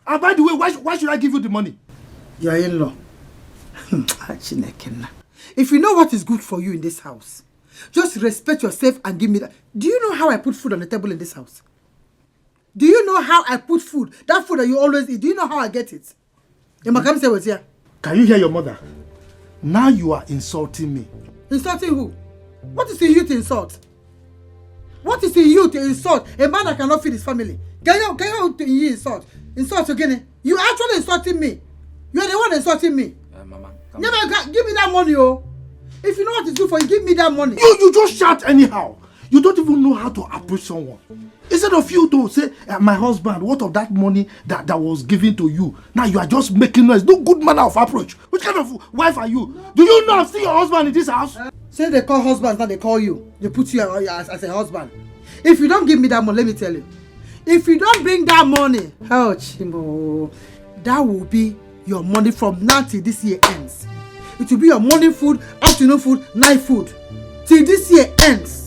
And by the way, why should I give you the money? Your in-law. If you know what is good for you in this house, just respect yourself and give me that. Do you know how I put food on the table in this house? Do you know how I put food? That food that you always eat, do you know how I get it? Can you hear your mother? Now you are insulting me. Insulting who? What is the you to insult? What is the you to insult? A man that cannot feed his family. Can you insult? Insult again? You actually insulting me. You are the one insulting me. Mama, give me that money, oh. If you know what to do for you, give me that money. You just shout anyhow. You don't even know how to approach someone. Instead of you to say, my husband, what of that money that was given to you? Now you are just making noise. No good manner of approach. Which kind of wife are you? Do you know I've seen your husband in this house? Say they call husbands, now they call you. They put you as a husband. If you don't give me that money, let me tell you. If you don't bring that money, oh Chimo, that will be your money from now till this year ends. It will be your morning food, afternoon food, night food. Till this year ends.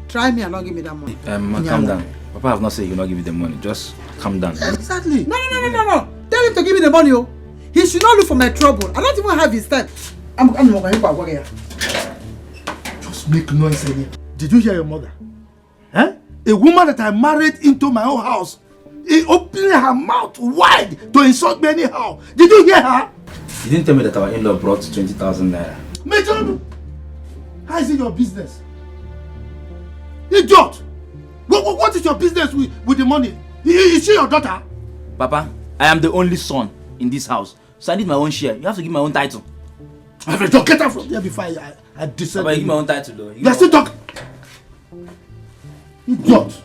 Try me and not give me that money. Calm down. Papa have not said he will not give you the money. Just calm down. Exactly. No. Tell him to give me the money, oh. He should not look for my trouble. I don't even have his time. I'm not going to here. Just make noise here. Did you hear your mother? Huh? A woman that I married into my own house, opening her mouth wide to insult me anyhow. Did you hear her? You didn't tell me that our in-law brought 20,000 naira. Major, how is it your business? Idiot! What is your business with the money? Is she your daughter? Papa, I am the only son in this house, so I need my own share. You have to give my own title. Don't get out from there before I descend. Papa, you give my own title though. You are still talking. Idiot!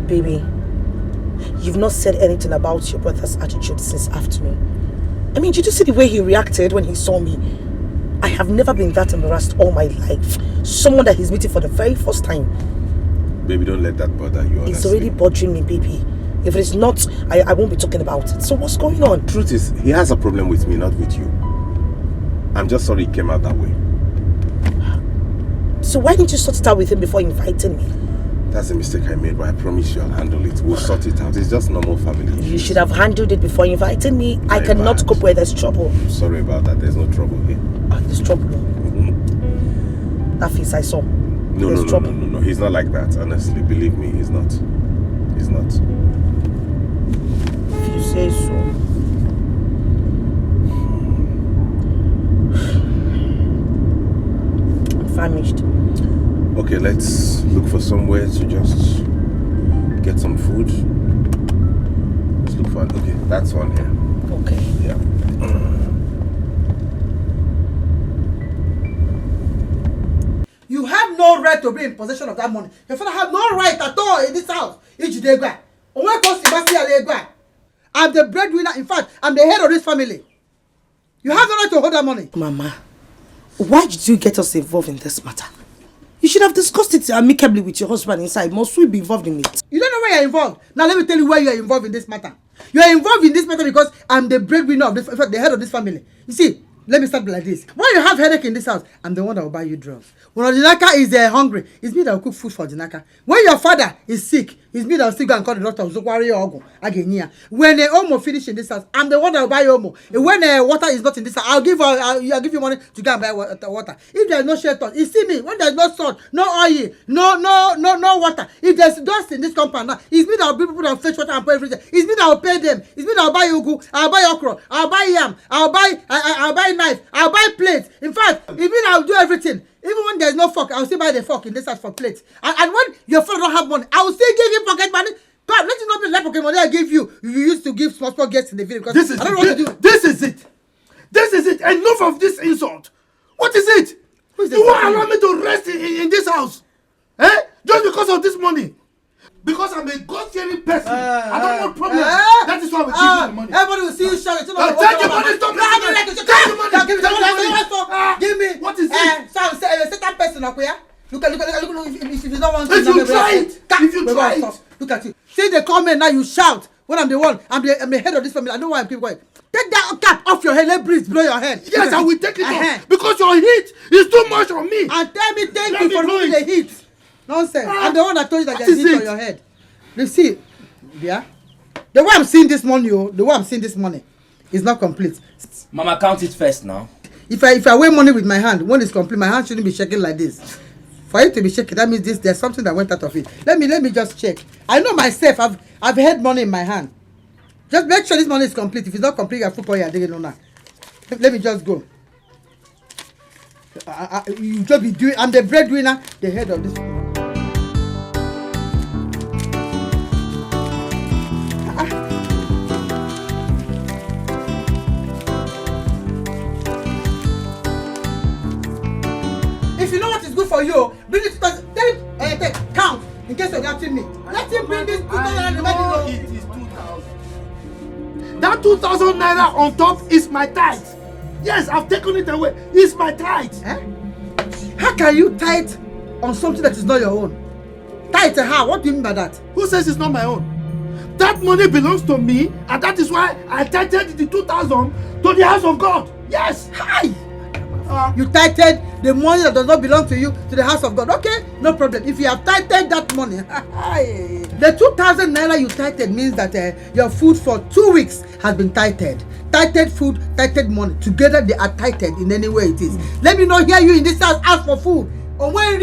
Baby, you've not said anything about your brother's attitude since afternoon. I mean, did you see the way he reacted when he saw me? I have never been that embarrassed all my life. Someone that he's meeting for the very first time. Baby, don't let that bother you, honestly. It's already bothering me, baby. If it's not, I won't be talking about it. So what's going on? Truth is, he has a problem with me, not with you. I'm just sorry it came out that way. So why didn't you sort it out with him before inviting me? That's a mistake I made, but I promise you I'll handle it. We'll sort it out. It's just normal family issues. You should have handled it before inviting me. I cannot cope where there's trouble. Sorry about that. There's no trouble here. There's trouble. That face I saw. No. He's not like that. Honestly, believe me, he's not. He's not. If you say so. I'm famished. Okay, let's look for somewhere to just get some food. Let's look for okay, that's one here. Okay. Yeah. You have no right to be in possession of that money. Your father had no right at all in this house. I'm the breadwinner. In fact, I'm the head of this family. You have no right to hold that money. Mama, why did you get us involved in this matter? You should have discussed it amicably with your husband inside. Must we be involved in it? You don't know where you're involved. Now let me tell you why you're involved in this matter. You're involved in this matter because I'm the breadwinner of this, the head of this family. You see, let me start like this. When you have headache in this house, I'm the one that will buy you drugs. When Odinaka is hungry, it's me that will cook food for Odinaka. When your father is sick, it's me that will still go and call the doctor. When Omo finish in this house, I'm the one that will buy Omo. When water is not in this house, I'll give you money to go and buy water. If there's no shelter, you see me. When there's no salt, no oil, no water. If there's dust in this compound now, it's me that will bring people that fetch water and put everything. It's me that will pay them. It's me that will buy ugu, I'll buy okra, I'll buy yam, I'll buy knife, I'll buy plates. In fact, it means I'll do everything. Even when there's no fork, I'll still buy the fork in this house for plates. And when your father don't have money, I will still give you pocket money. God, let it not be like pocket money I give you. You used to give small guests in the village. Because I don't know what to do. This is it. This is it. Enough of this insult. What is it? You won't allow me to rest in this house. Eh? Just because of this money. Because I'm a God-fearing person. I don't want problems. That is why we give you the money. Everybody will see you shout. Take your money. Stop listening. Take your money. Give me. What is it? So a certain person up here. Look. If you don't want to. If you try it. If you try it. Look at you. See the comment now. You shout when I'm the one. I'm the head of this family. I know why I'm keeping quiet. Take that cap off your head. Let breeze blow your head. Yes, I will take it off. Because your heat is too much on me. And tell me thank you for removing the heat. Nonsense. I'm the one that told you that there's heat on your head. You see, yeah? The way I'm seeing this money, is not complete. Mama, count it first now. If I weigh money with my hand, when it's complete, my hand shouldn't be shaking like this. For it to be shaking, that means there's something that went out of it. Let me just check. I know myself, I've had money in my hand. Just make sure this money is complete. If it's not complete, I put on your digging on that. Let me just go. You just be doing. I'm the breadwinner, the head of this. If you know what is good for you, bring it to us. Count in case you're doubting me. Let him bring this 2,000 naira. It is 2,000. That 2,000 naira on top is my tithe. Yes, I've taken it away. It's my tithe. How can you tithe on something that is not your own? Tithe how? What do you mean by that? Who says it's not my own? That money belongs to me, and that is why I tithed the 2,000 to the house of God. Yes. Hi. You tithed the money that does not belong to you to the house of God. Okay, no problem. If you have tithed that money, the 2,000 naira you tithed means that your food for 2 weeks has been tithed. Tithed food, tithed money. Together they are tithed in any way it is. Let me not hear you in this house ask for food. On when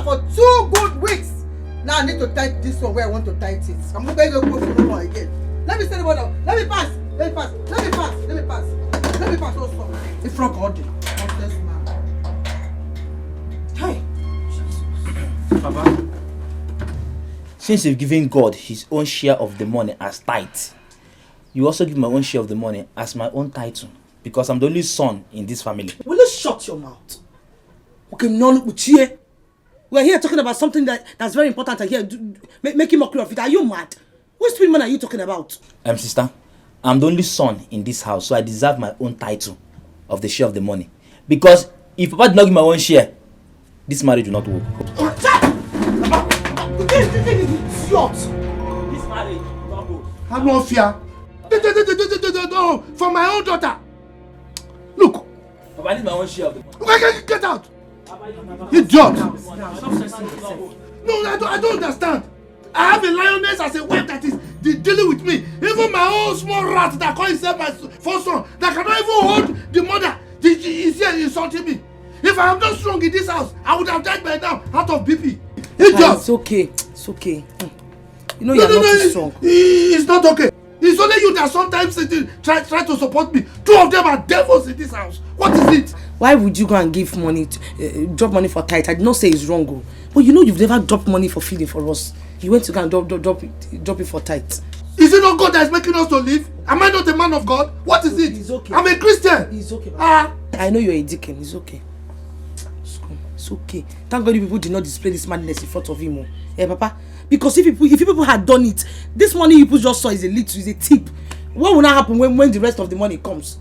for 2 good weeks. Now I need to tithe this one where I want to tithe it. I'm not going to go for no more again. Let me say the word out. Let me pass. Let me pass. Let me pass. Let me pass. Let me pass also. It's from God. Hey. Papa. Since you've given God his own share of the money as tithe, you also give my own share of the money as my own title, because I'm the only son in this family. Will you shut your mouth? Okay, we're here talking about something that's very important here. Making mockery of it. Are you mad? Which stupid man are you talking about? Sister, I'm the only son in this house, so I deserve my own title of the share of the money. Because if Papa did not give my own share, this marriage will not work. This marriage will not work. I'm not fear. No, for my own daughter. Look. Papa, I need my own share of the money. Get out. Idiot. No, I don't understand. I have a lioness as a wife that is dealing with me. Even my own small rat that calls himself my first son, that cannot even hold the mother, is here insulting me. If I am not strong in this house, I would have died by now out of BP. It's okay. It's okay. You know you're not strong. It's not okay. It's only you that sometimes try to support me. 2 of them are devils in this house. What is it? Why would you go and give money, drop money for tithe? I did not say it's wrong. But you know you've never dropped money for feeding for us. You went to go and drop it for tithe. Is it not God that is making us to live? Am I not a man of God? What is it? It's okay. I'm a Christian. It's okay. I know you're a deacon. It's okay. It's okay. Thank God you people did not display this madness in front of him. Papa? Because if you people had done it, this money you people just saw is a tip. What will not happen when the rest of the money comes?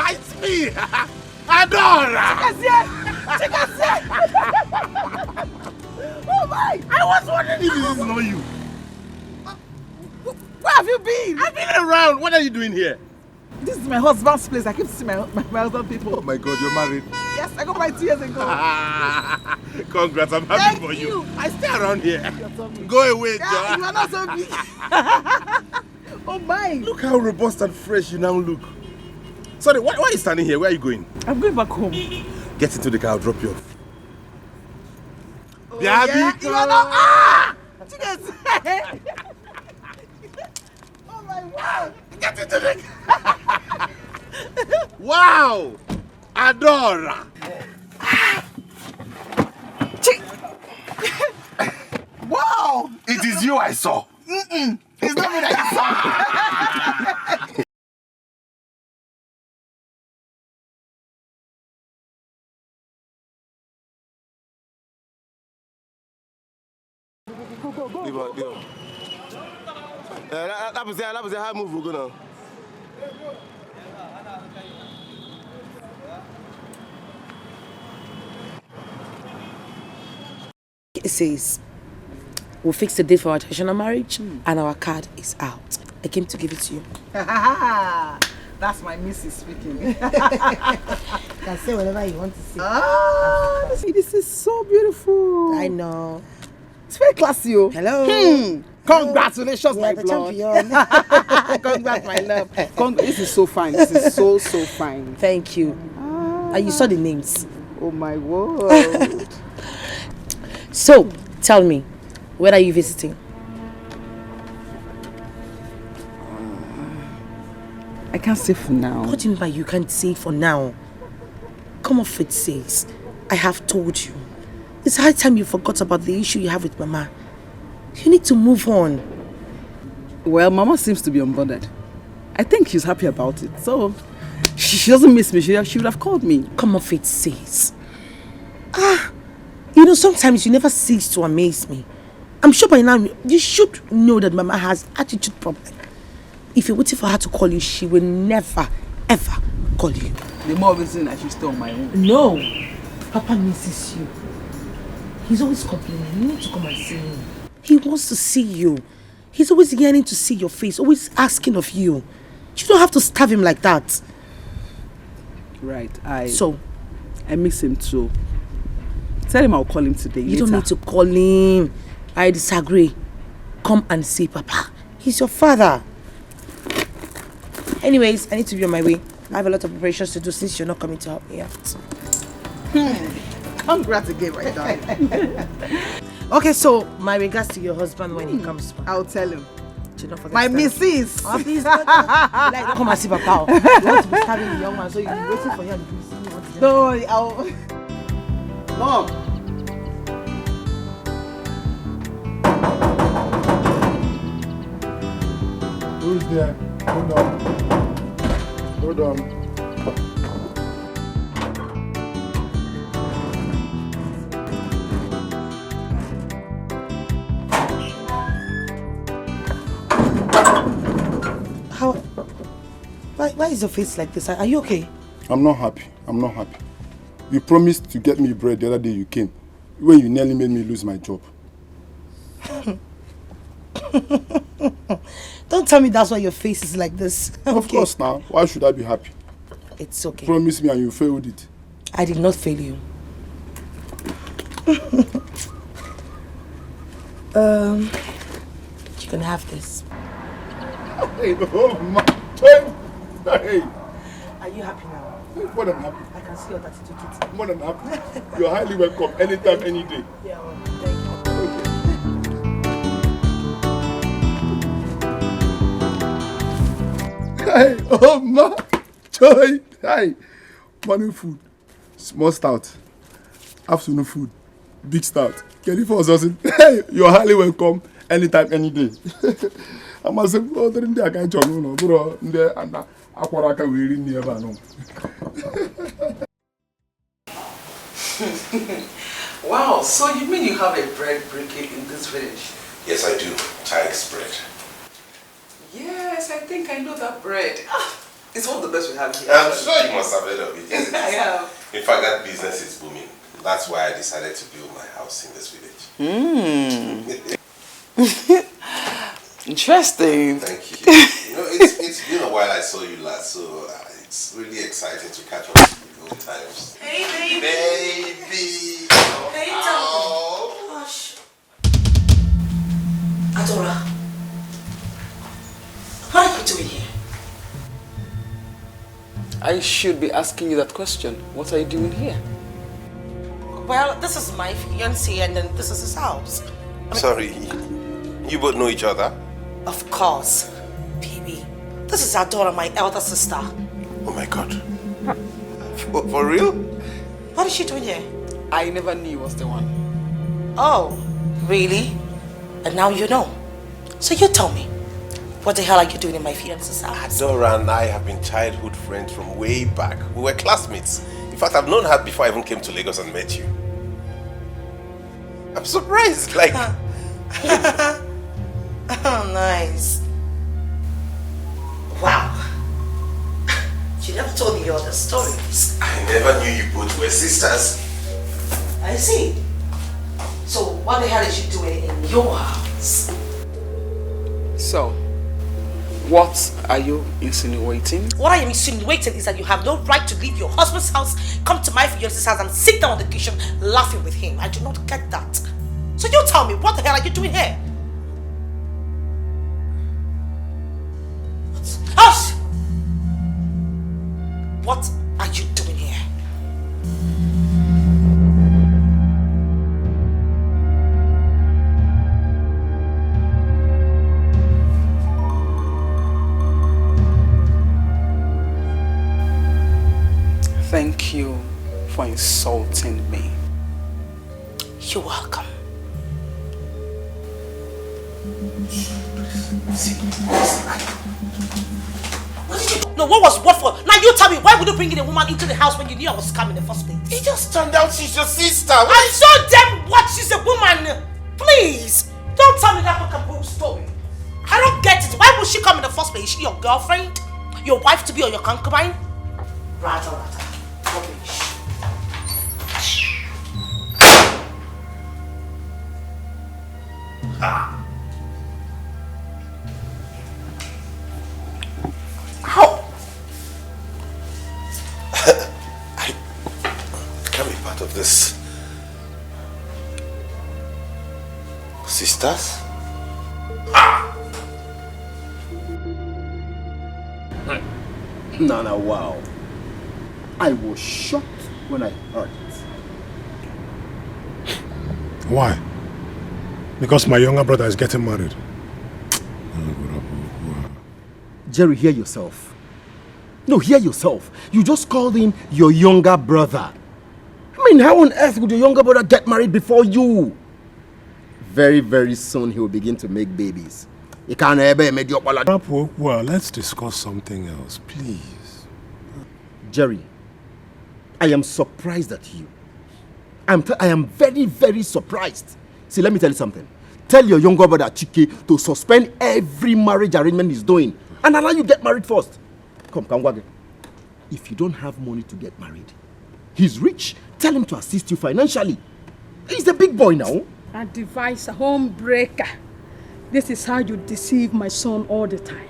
It's me! Adora! Oh my! I was wondering if this is not you. Where have you been? I've been around. What are you doing here? This is my husband's place. I keep seeing my husband people. Oh my God, you're married? Yes, I got married 2 years ago. Congrats, I'm happy for you. I stay around here. Go away, John. You are not so big. Oh my! Look how robust and fresh you now look. Sorry, why are you standing here? Where are you going? I'm going back home. Get into the car, I'll drop you off. Oh, yeah? You are not. Oh my God! Get into the car. Wow! Adora! Wow! It is you I saw. It's not me that you saw. That was a high move we're gonna. It says we'll fix the date for our traditional marriage and our card is out. I came to give it to you. That's my missus speaking. You can say whatever you want to say. This is so beautiful. I know. It's very classy. Hello. Congratulations, my blood. Congrats, my love. This is so fine. This is so fine. Thank you. And you saw the names. Oh my word. So, tell me, where are you visiting? I can't say for now. What do you mean by you can't say for now? Come off it, says. I have told you. It's high time you forgot about the issue you have with Mama. You need to move on. Well, Mama seems to be unbothered. I think she's happy about it. So, she doesn't miss me. She would have called me. Come off it, says. You know, sometimes you never cease to amaze me. I'm sure by now you should know that Mama has attitude problem. If you're waiting for her to call you, she will never, ever call you. The more reason I should stay on my own. No. Papa misses you. He's always complaining. You need to come and see him. He wants to see you. He's always yearning to see your face, always asking of you. You don't have to starve him like that. Right. I miss him too. Tell him I'll call him today. You don't need to call him. I disagree. Come and see Papa. He's your father. Anyways, I need to be on my way. I have a lot of preparations to do since you're not coming to help me out. Congrats again, my darling. Okay, so my regards to your husband when he comes back. I'll tell him. Don't forget My missus. Oh, please, don't come and see Papa. You want to be starving the young man, so you'll be waiting for him. Don't worry, I'll... Mom! Who's there? Hold on. Hold on. Why is your face like this? Are you okay? I'm not happy. I'm not happy. You promised to get me bread the other day you came, when you nearly made me lose my job. Don't tell me that's why your face is like this. Okay. Of course now. Why should I be happy? It's okay. Promise me and you failed it. I did not fail you. You can have this. Hey, oh my. Hey. Are you happy now? More than happy. I can see your attitude. More than happy. You're highly welcome anytime, any day. Yeah, well, thank you. Hey, oh my. Joy. Hey. Morning food. Small stout. Afternoon food. Big stout. Can you force us in? Hey, you're highly welcome anytime, any day. I must say, oh, I can't tell you, bro. Wow, so you mean you have a bread brigade in this village? Yes, I do. Dike's bread. Yes, I think I know that bread. It's one of the best we have here. I'm sure you must have heard of it. Yes, I have. In fact, that business is booming. That's why I decided to build my house in this village. Interesting. Thank you. You know, it's been a while I saw you last, so it's really exciting to catch up with the old times. Hey, baby. Baby. Hey, oh. Gosh. Adora. What are you doing here? I should be asking you that question. What are you doing here? Well, this is my fiancé and then this is his house. Sorry, you both know each other? Of course. Baby, this is Adora, my elder sister. Oh my God. For real? What is she doing here? I never knew he was the one. Oh, really? And now you know. So you tell me, what the hell are you doing in my fiancé's house? Adora and I have been childhood friends from way back. We were classmates. In fact, I've known her before I even came to Lagos and met you. I'm surprised. Like, Oh, nice. Wow. You never told me your other stories. I never knew you both were sisters. I see. So what the hell is she doing in your house? So, what are you insinuating? What I am insinuating is that you have no right to leave your husband's house, come to my fiance's house and sit down on the kitchen laughing with him. I do not get that. So you tell me, what the hell are you doing here? Hush! What are you doing here? Thank you for insulting me. You're welcome. What did you do? No, what was what for? Now you tell me, why would you bring in a woman into the house when you knew I was coming in the first place? It just turned out she's your sister. I showed them what, she's a woman. Please, don't tell me that fucking story. I don't get it. Why would she come in the first place? Is she your girlfriend? Your wife to be or your concubine? Rata. Rubbish. How? I can't be part of this. Sisters? Nana, wow. I was shocked when I heard it. Why? Because my younger brother is getting married. Jerry, hear yourself. No, hear yourself. You just called him your younger brother. I mean, how on earth would your younger brother get married before you? Very, very soon he will begin to make babies. He can't ever make your... Well, let's discuss something else, please. Jerry, I am surprised at you. I am very, very surprised. See, let me tell you something. Tell your younger brother Chike to suspend every marriage arrangement he's doing and allow you get married first. Come, Wage. If you don't have money to get married, he's rich. Tell him to assist you financially. He's a big boy now. A device, a home breaker. This is how you deceive my son all the time.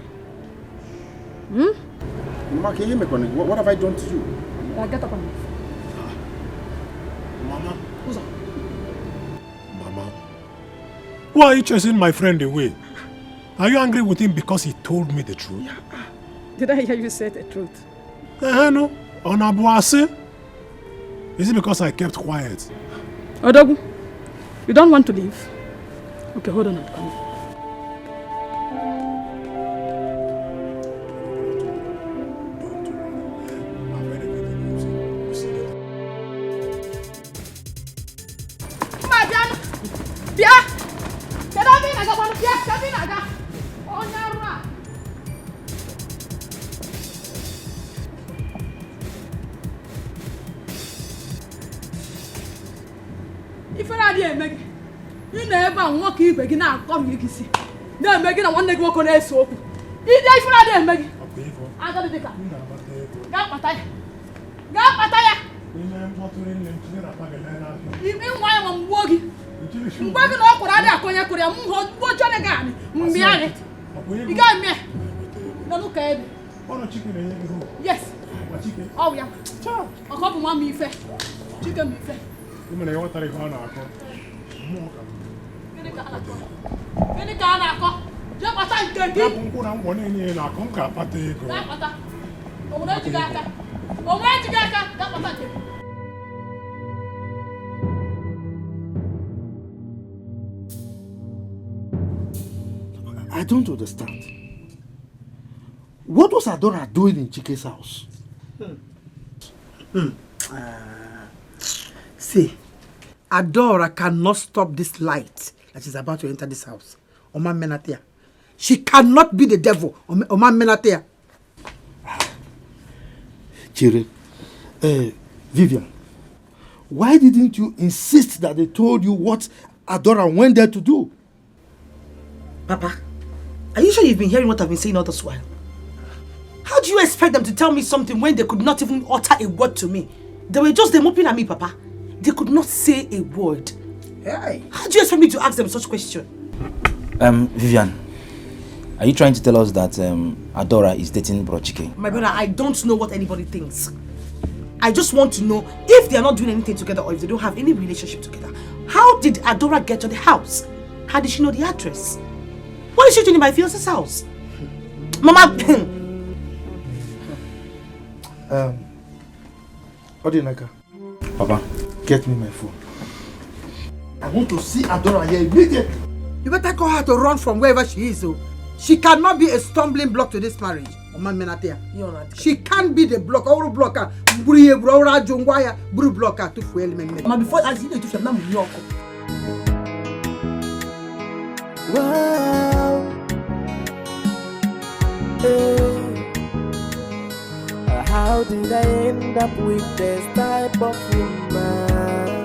Mama, can you make one? What have I done to you? Get up on me. Mama. Who's up? Mama. Why are you chasing my friend away? Are you angry with him because he told me the truth? Yeah. Did I hear you say the truth? No. On Abuase. Is it because I kept quiet? Odogu, you don't want to leave? Okay, hold on, I'm coming. No, Megan, I want to go on a soap. If I for Megan, I got the car. Got Pataya. Even while I'm walking. I'm walking up for other Korea, what John again? You got me. No, look at it. Yes. Oh, yeah. A couple of me fair. Chicken me fair. You may want to go. Ini kan aku. Dia pasang kaki. Aku nak buat ini nak kau kah patah itu. Tak patah. Orang juga kan. Tak patah. I don't understand. What was Adora doing in Chike's house? See, Adora cannot stop this light that is about to enter this house. Oma Menatea. She cannot be the devil. Oma Menatea. Chire, Vivian, why didn't you insist that they told you what Adora went there to do? Papa, are you sure you've been hearing what I've been saying all this while? How do you expect them to tell me something when they could not even utter a word to me? They were just moping at me, Papa. They could not say a word. Hey. How do you expect me to ask them such question? Vivian, are you trying to tell us that Adora is dating Bro Chike? My brother, I don't know what anybody thinks. I just want to know if they are not doing anything together or if they don't have any relationship together. How did Adora get to the house? How did she know the address? What is she doing in my fiance's house? Mama! Odinaka. Papa. Get me my phone. I want to see Adora here immediately. You better call her to run from wherever she is. Oh. She cannot be a stumbling block to this marriage. She can't be the block. Our blocker. Blocker to fuel me. Before I see the two from New Wow. How did I end up with this type of woman?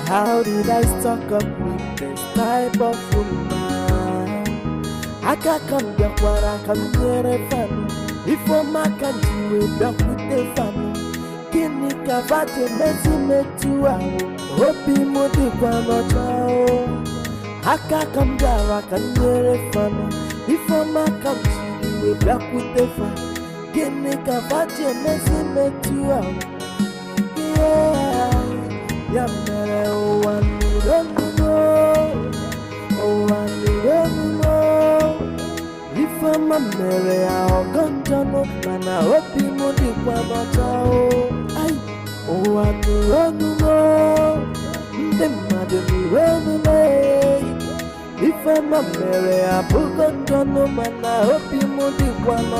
How did I stock up with this type of woman? I can't come back where I come near a fan. If my country will back with the fan. Kini kavate mezi metua. Hopi modi kwa mochao. I can't come back where I come near a fan. If my country will back with the fan. Kini kavate mezi metua. Yeah. Yamere oh one don't know. Oh one don't know. If I'm a mere I'll gonjano, man I hope you know the one oh one don't know. The mother run away. If I'm a mere I'll gonjano, man I hope you know the one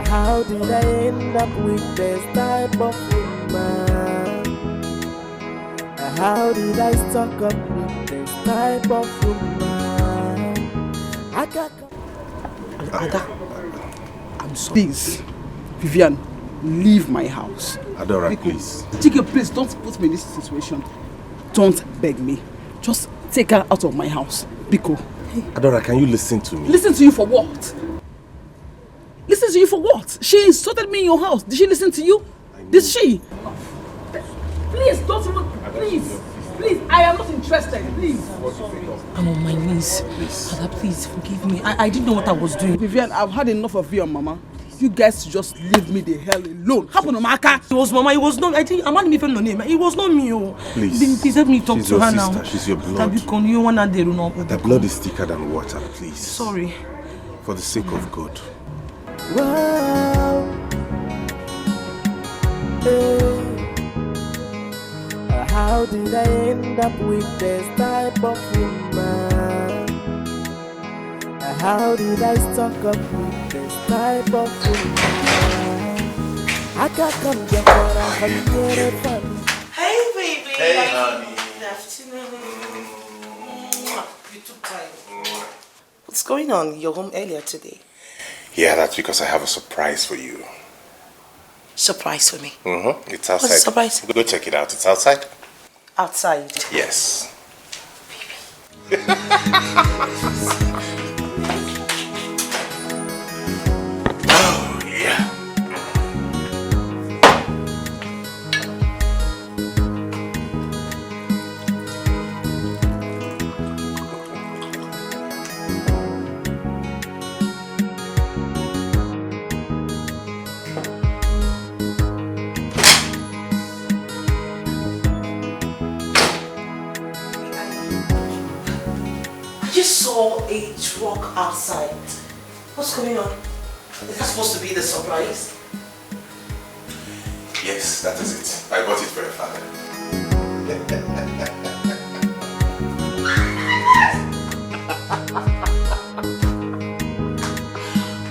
how did I end up with this type of woman? How did I stock up with this type of woman? I got. I'm sorry. Please, Vivian, leave my house. Adora, please. Dikeh, please don't put me in this situation. Don't beg me. Just take her out of my house. Biko. Adora, can you listen to me? Listen to you for what? Listen to you for what? She insulted me in your house. Did she listen to you? Did she? Please, don't even... Please. Please, I am not interested. Please. I'm on my knees. Father, please forgive me. I didn't know what I was doing. Vivian, I've had enough of you and Mama. You guys just leave me the hell alone. Happen to Maka. It was Mama. It was not... I think... I'm not even no name. It was not me. Oh. Please help me talk to her now. She's your blood. The blood is thicker than water, please. Sorry. For the sake of God. Wow. How did I end up with this type of woman? How did I stock up with this type of woman? I can't come back when I can get it fun. Hey, baby. Hey, honey. Good afternoon. You took time. What's going on? You're home earlier today. Yeah, that's because I have a surprise for you. Surprise for me? Mm-hmm. It's outside. What's a surprise? Go check it out. It's outside. Outside? Yes. Oh, yeah. Saw a truck outside. What's going on? Is that supposed to be the surprise? Yes, that is it. I bought it for your father.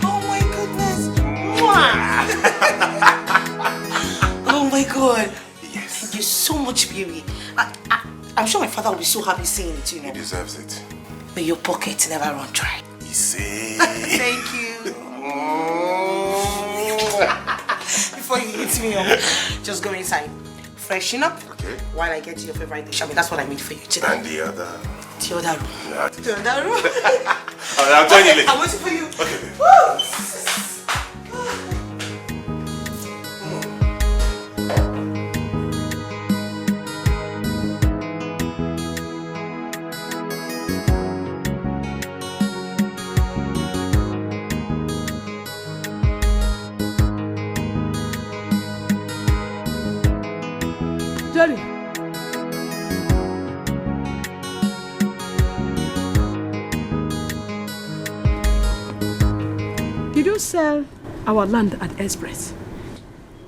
Oh my goodness! Oh my God! Yes. Thank you so much, baby. I'm sure my father will be so happy seeing it, you know. He deserves it. May your pocket never run dry. Easy. Thank you. Before you hit me up, just go inside. Freshen up. Okay. While I get to your favorite dish. I mean, that's what I made for you today. And the other. the other room. Yeah. The other room. I'll join you later. I'm waiting for you. Okay. Jerry. Did you sell our land at Express?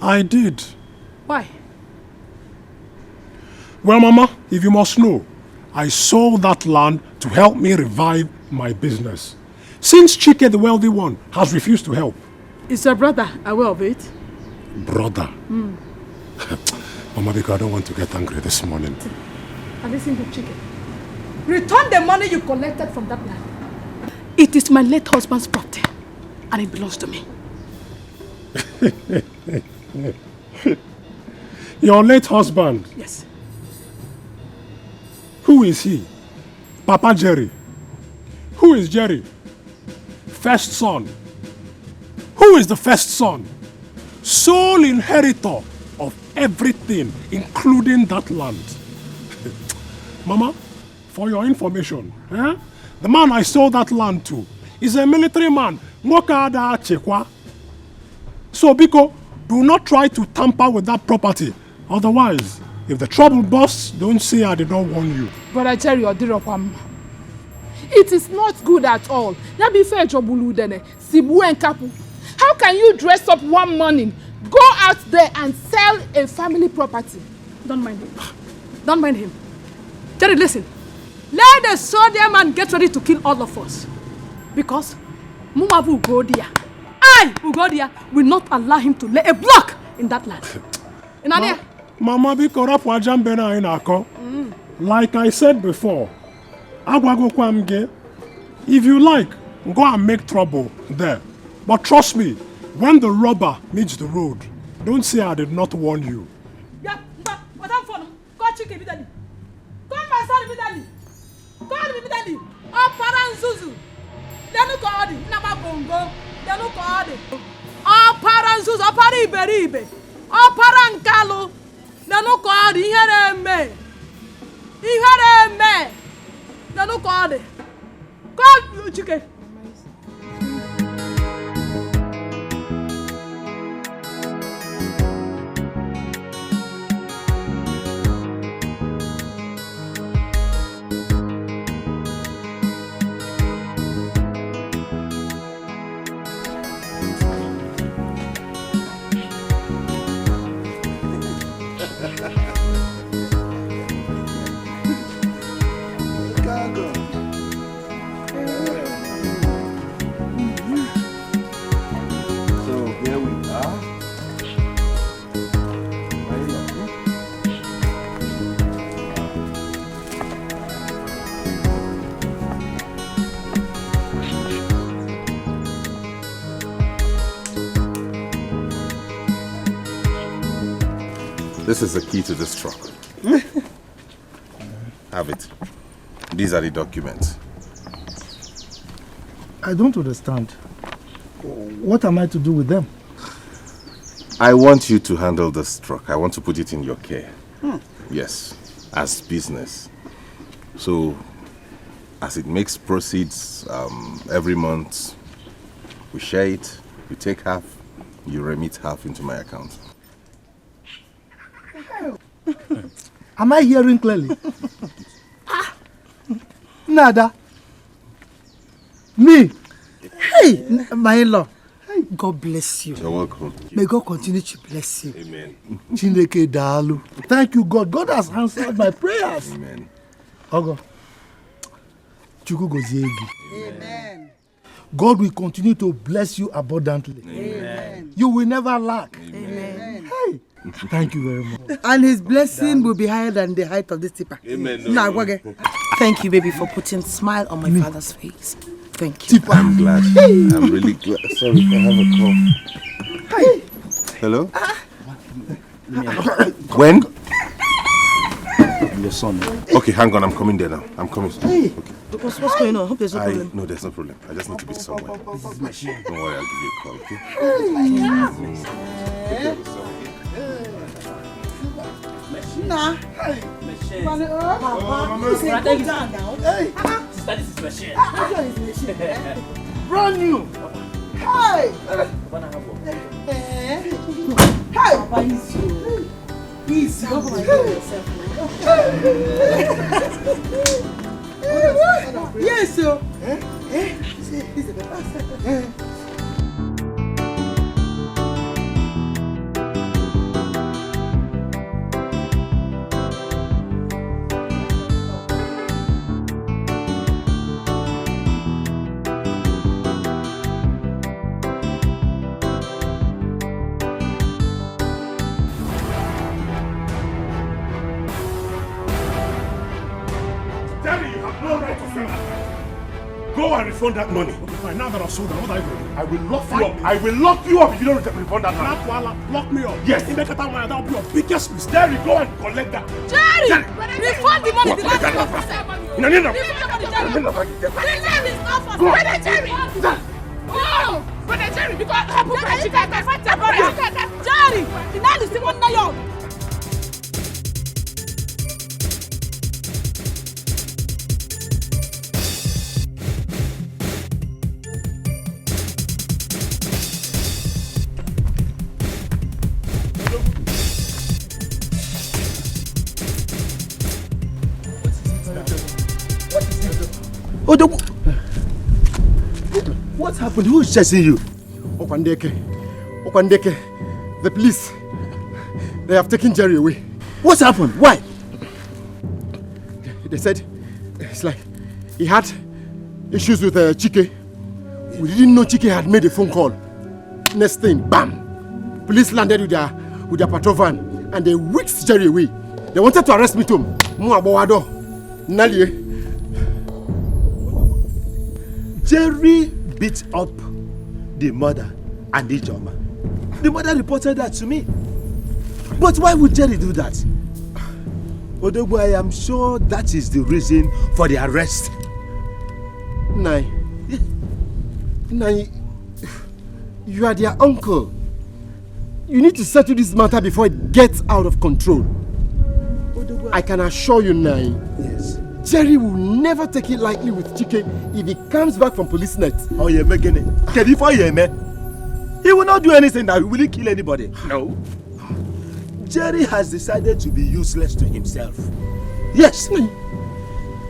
I did. Why? Well, Mama, if you must know, I sold that land to help me revive my business. Since Chike, the wealthy one, has refused to help. Is your brother aware of it? Brother? Mama, because I don't want to get angry this morning. And listen to Chike. Return the money you collected from that land. It is my late husband's property, and it belongs to me. Your late husband? Yes. Who is he? Papa Jerry. Who is Jerry? First son. Who is the first son? Sole inheritor of everything, including that land. Mama, for your information, the man I sold that land to is a military man. So, Biko, do not try to tamper with that property. Otherwise, if the trouble bursts, don't say I did not warn you. Brother Jerry Odirokwam, it is not good at all. How can you dress up one morning, go out there and sell a family property? Don't mind him. Don't mind him. Jerry, listen. Let the soldier man get ready to kill all of us. Because Mumabu Ugodia, Ugodia, will not allow him to lay a block in that land. Mama, like I said before, if you like, go and make trouble there. But trust me, when the rubber meets the road, don't say I did not warn you. Yeah, but Madam Fono, go check immediately. Go my son immediately. Go immediately. Oh, Paranzuzu. Denu Kodi, Nama Bongo, Denu Kodi. Oh, Paranzuzu, oh, Pariberibe. Oh, Parankalo. Denu Kodi, here me. Here me. Denu Kodi. Go, Chike. This is the key to this truck. Have it. These are the documents. I don't understand. What am I to do with them? I want you to handle this truck. I want to put it in your care. Yes, as business. So, as it makes proceeds every month, we share it, we take half, you remit half into my account. Am I hearing clearly? Nada. Me. Hey, my in-law. God bless you. You're welcome. May God continue to bless you. Amen. Chineke Dalu. Thank you, God. God has answered my prayers. Amen. Ogo. Chuku goziegi. Amen. God will continue to bless you abundantly. Amen. You will never lack. Amen. Hey. Thank you very much. And his blessing will be higher than the height of this tipper. Amen. Thank you, baby, for putting a smile on my father's face. Thank you. I'm glad. I'm really glad. Sorry, I have a call. Hey. Hello? When? your son. Okay, hang on. I'm coming there now. I'm coming. Hey, okay. what's going on? I hope there's no problem. No, there's no problem. I just need to be somewhere. Don't worry, I'll give you a call, okay? Nah. Papa, you say go down now. Hey. Sister, this is machine. This is machine. Brand new. Hey. Hey, Papa, easy. Easy. Go for yourself. Yes, sir. This is the best. Go and refund that money. Okay, fine. Now that I've sold them, what are you going to do? I will lock you up. I will lock you up if you don't refund that money. Lock me up. Yes. That will be your biggest mistake. Jerry, go and collect that. Jerry! Refund the money. No. Brother Jerry! Oh! Brother Jerry, because I put my chicken at the front. Jerry! The man is the one now. What happened? Who is chasing you? Okwandeke, the police. They have taken Jerry away. What happened? Why? They said it's like he had issues with Chike. We didn't know Chike had made a phone call. Next thing, bam! Police landed with their patrol van and they whisked Jerry away. They wanted to arrest me too. Nalie. Jerry beat up the mother and the Ijoma. The mother reported that to me. But why would Jerry do that? Odogwu, I am sure that is the reason for the arrest. Nai, you are their uncle. You need to settle this matter before it gets out of control. Odogwu, I can assure you, Nai. Yes. Jerry will never take it lightly with Chike if he comes back from police net. Oh, you're making it. He will not do anything that will kill anybody. No. Jerry has decided to be useless to himself. Yes.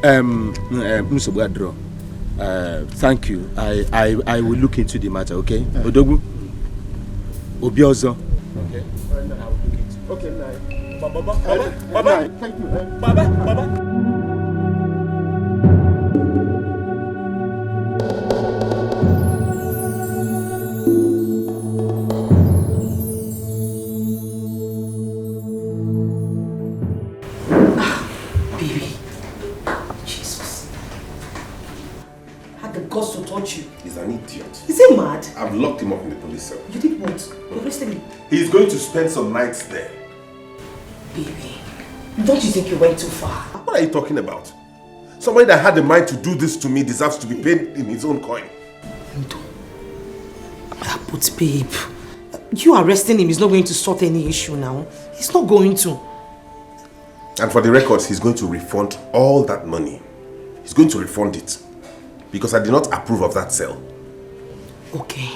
Mr. Bwadro, thank you. I will look into the matter, okay? Odogwu, Obiozo. Okay. I will look into it. Okay, Baba. Thank you. Baba. He's an idiot. Is he mad? I've locked him up in the police cell. You did what? You arrested him? He's going to spend some nights there. Baby, don't you think you went too far? What are you talking about? Somebody that had the mind to do this to me deserves to be paid in his own coin. But babe, you arresting him is not going to sort any issue now. He's not going to. And for the records, he's going to refund all that money. He's going to refund it. Because I did not approve of that sale. Okay,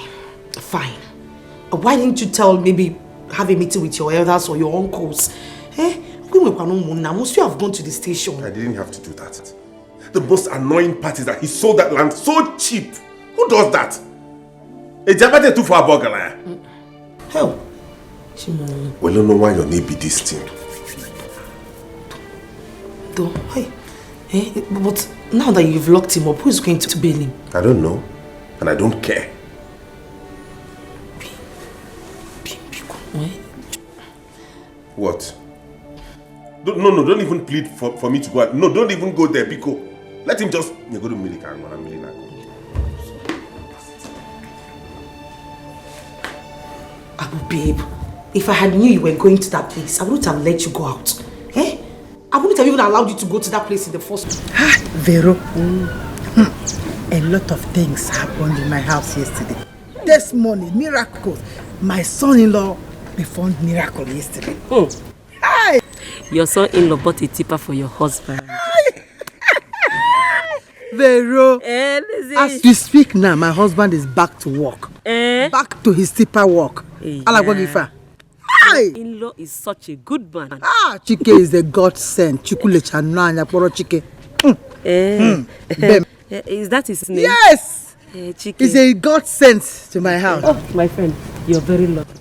fine. Why didn't you maybe have a meeting with your elders or your uncles? Must you have gone to the station? I didn't have to do that. The most annoying part is that he sold that land so cheap. Who does that? A Jabate too far burger. Hell. Well, I don't know why your name be this thing. But now that you've locked him up, who is going to bail him? I don't know. And I don't care. What? No, don't even plead for me to go out. No, don't even go there, Biko. Let him just go to Milika. Abu, babe, if I had knew you were going to that place, I wouldn't have let you go out. Eh? I wouldn't have even allowed you to go to that place in the first place. Vero, a lot of things happened in my house yesterday. This morning, miracles. My son-in-law performed miracle yesterday. Hi! Your son-in-law bought a tipper for your husband. Vero, as we speak now, my husband is back to work. Back to his tipper work. Your in-law is such a good man. Chike is the God sent. Chikulechananya poro Chike. Is that his name? Yes! Chike. He's a God sent to my house. Oh, my friend, you're very lucky.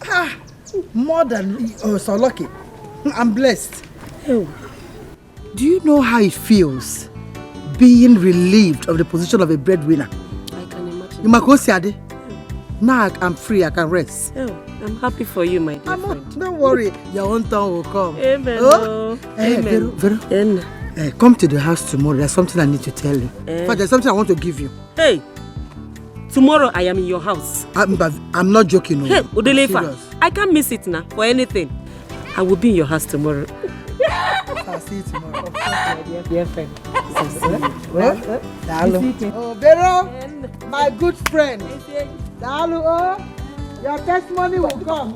More than so lucky. I'm blessed. Oh. Do you know how it feels being relieved of the position of a breadwinner? I can imagine. You Makosiade. Now I'm free, I can rest. Oh, I'm happy for you, my dear friend. Don't worry, your own turn will come. Amen. Amen. Vero, come to the house tomorrow. There's something I need to tell you. In fact, there's something I want to give you. Hey, tomorrow I am in your house. But I'm not joking. Hey, Udelefa, I can't miss it now for anything. I will be in your house tomorrow. I'll see you tomorrow. Dear friend. Oh, Vero, my good friend. Dalu, your testimony will come.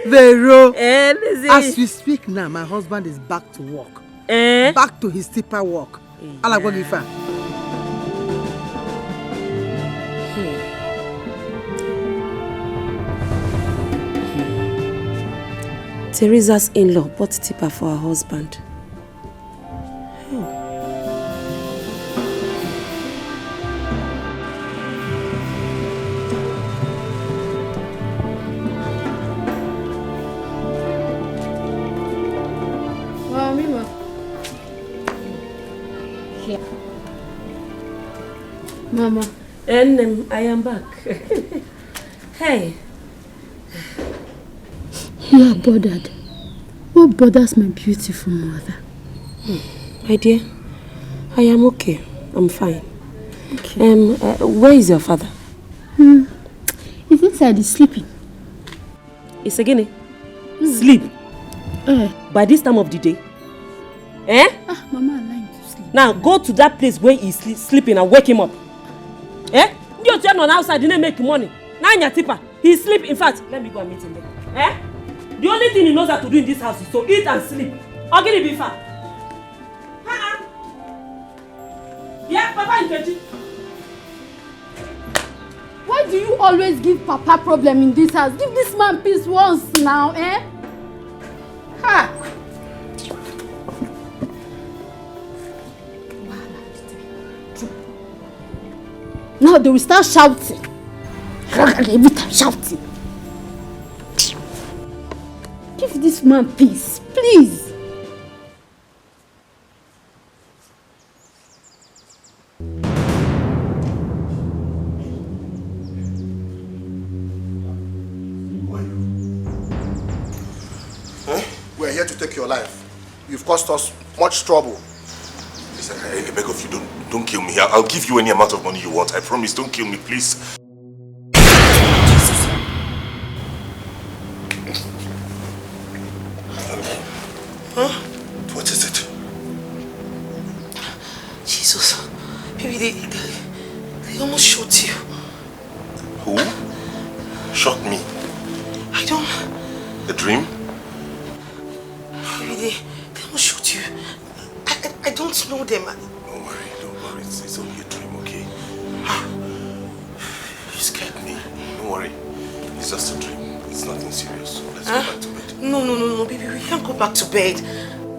Vero, as we speak now, my husband is back to work. Back to his tipper work. Teresa's in-law bought tipper for her husband. Mama. And I am back. Hey. You are bothered. What bothers my beautiful mother? My dear, I am okay. I'm fine. Okay. Where is your father? He's inside. He's sleeping. It's again. Sleep. By this time of the day. Mama, I'm lying to sleep. Now go to that place where he's sleeping and wake him up. You turn on outside, didn't make money. Now in your tipper, he's sleeping. In fact, let me go and meet him there. The only thing he knows how to do in this house is to eat and sleep. I'll get it before. Yeah, Papa in Kechi. Why do you always give Papa problem in this house? Give this man peace once now, Now they will start shouting. Every time shouting. Give this man peace, please. We're here to take your life. You've caused us much trouble. Listen, I beg of you, don't kill me. I'll give you any amount of money you want. I promise, don't kill me, please. What is it? Jesus. Baby, they almost shot you. Who? Shot me? I don't... A dream? Baby, they almost shot you. I don't know them. Don't worry. It's only a dream, okay? You scared me. Don't worry. It's just a dream. It's nothing serious. Let's go back to bed. No, baby, we can't go back to bed.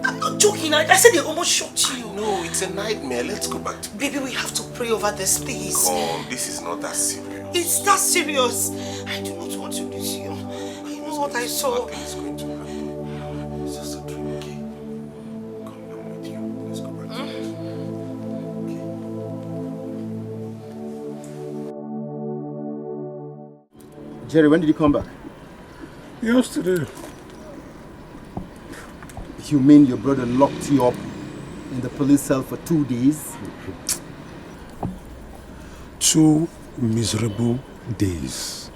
I'm not joking. I said they almost shot you. No, it's a nightmare. Let's go back to bed. Baby, we have to pray over this, please. Come on, this is not that serious. It's that serious. I do not want to lose you. I know what I saw. Nothing is going to happen. It's just a dream, okay? Come, I'm with you. Let's go back to bed. Jerry, when did you come back? Yesterday. You mean your brother locked you up in the police cell for 2 days? 2 miserable days.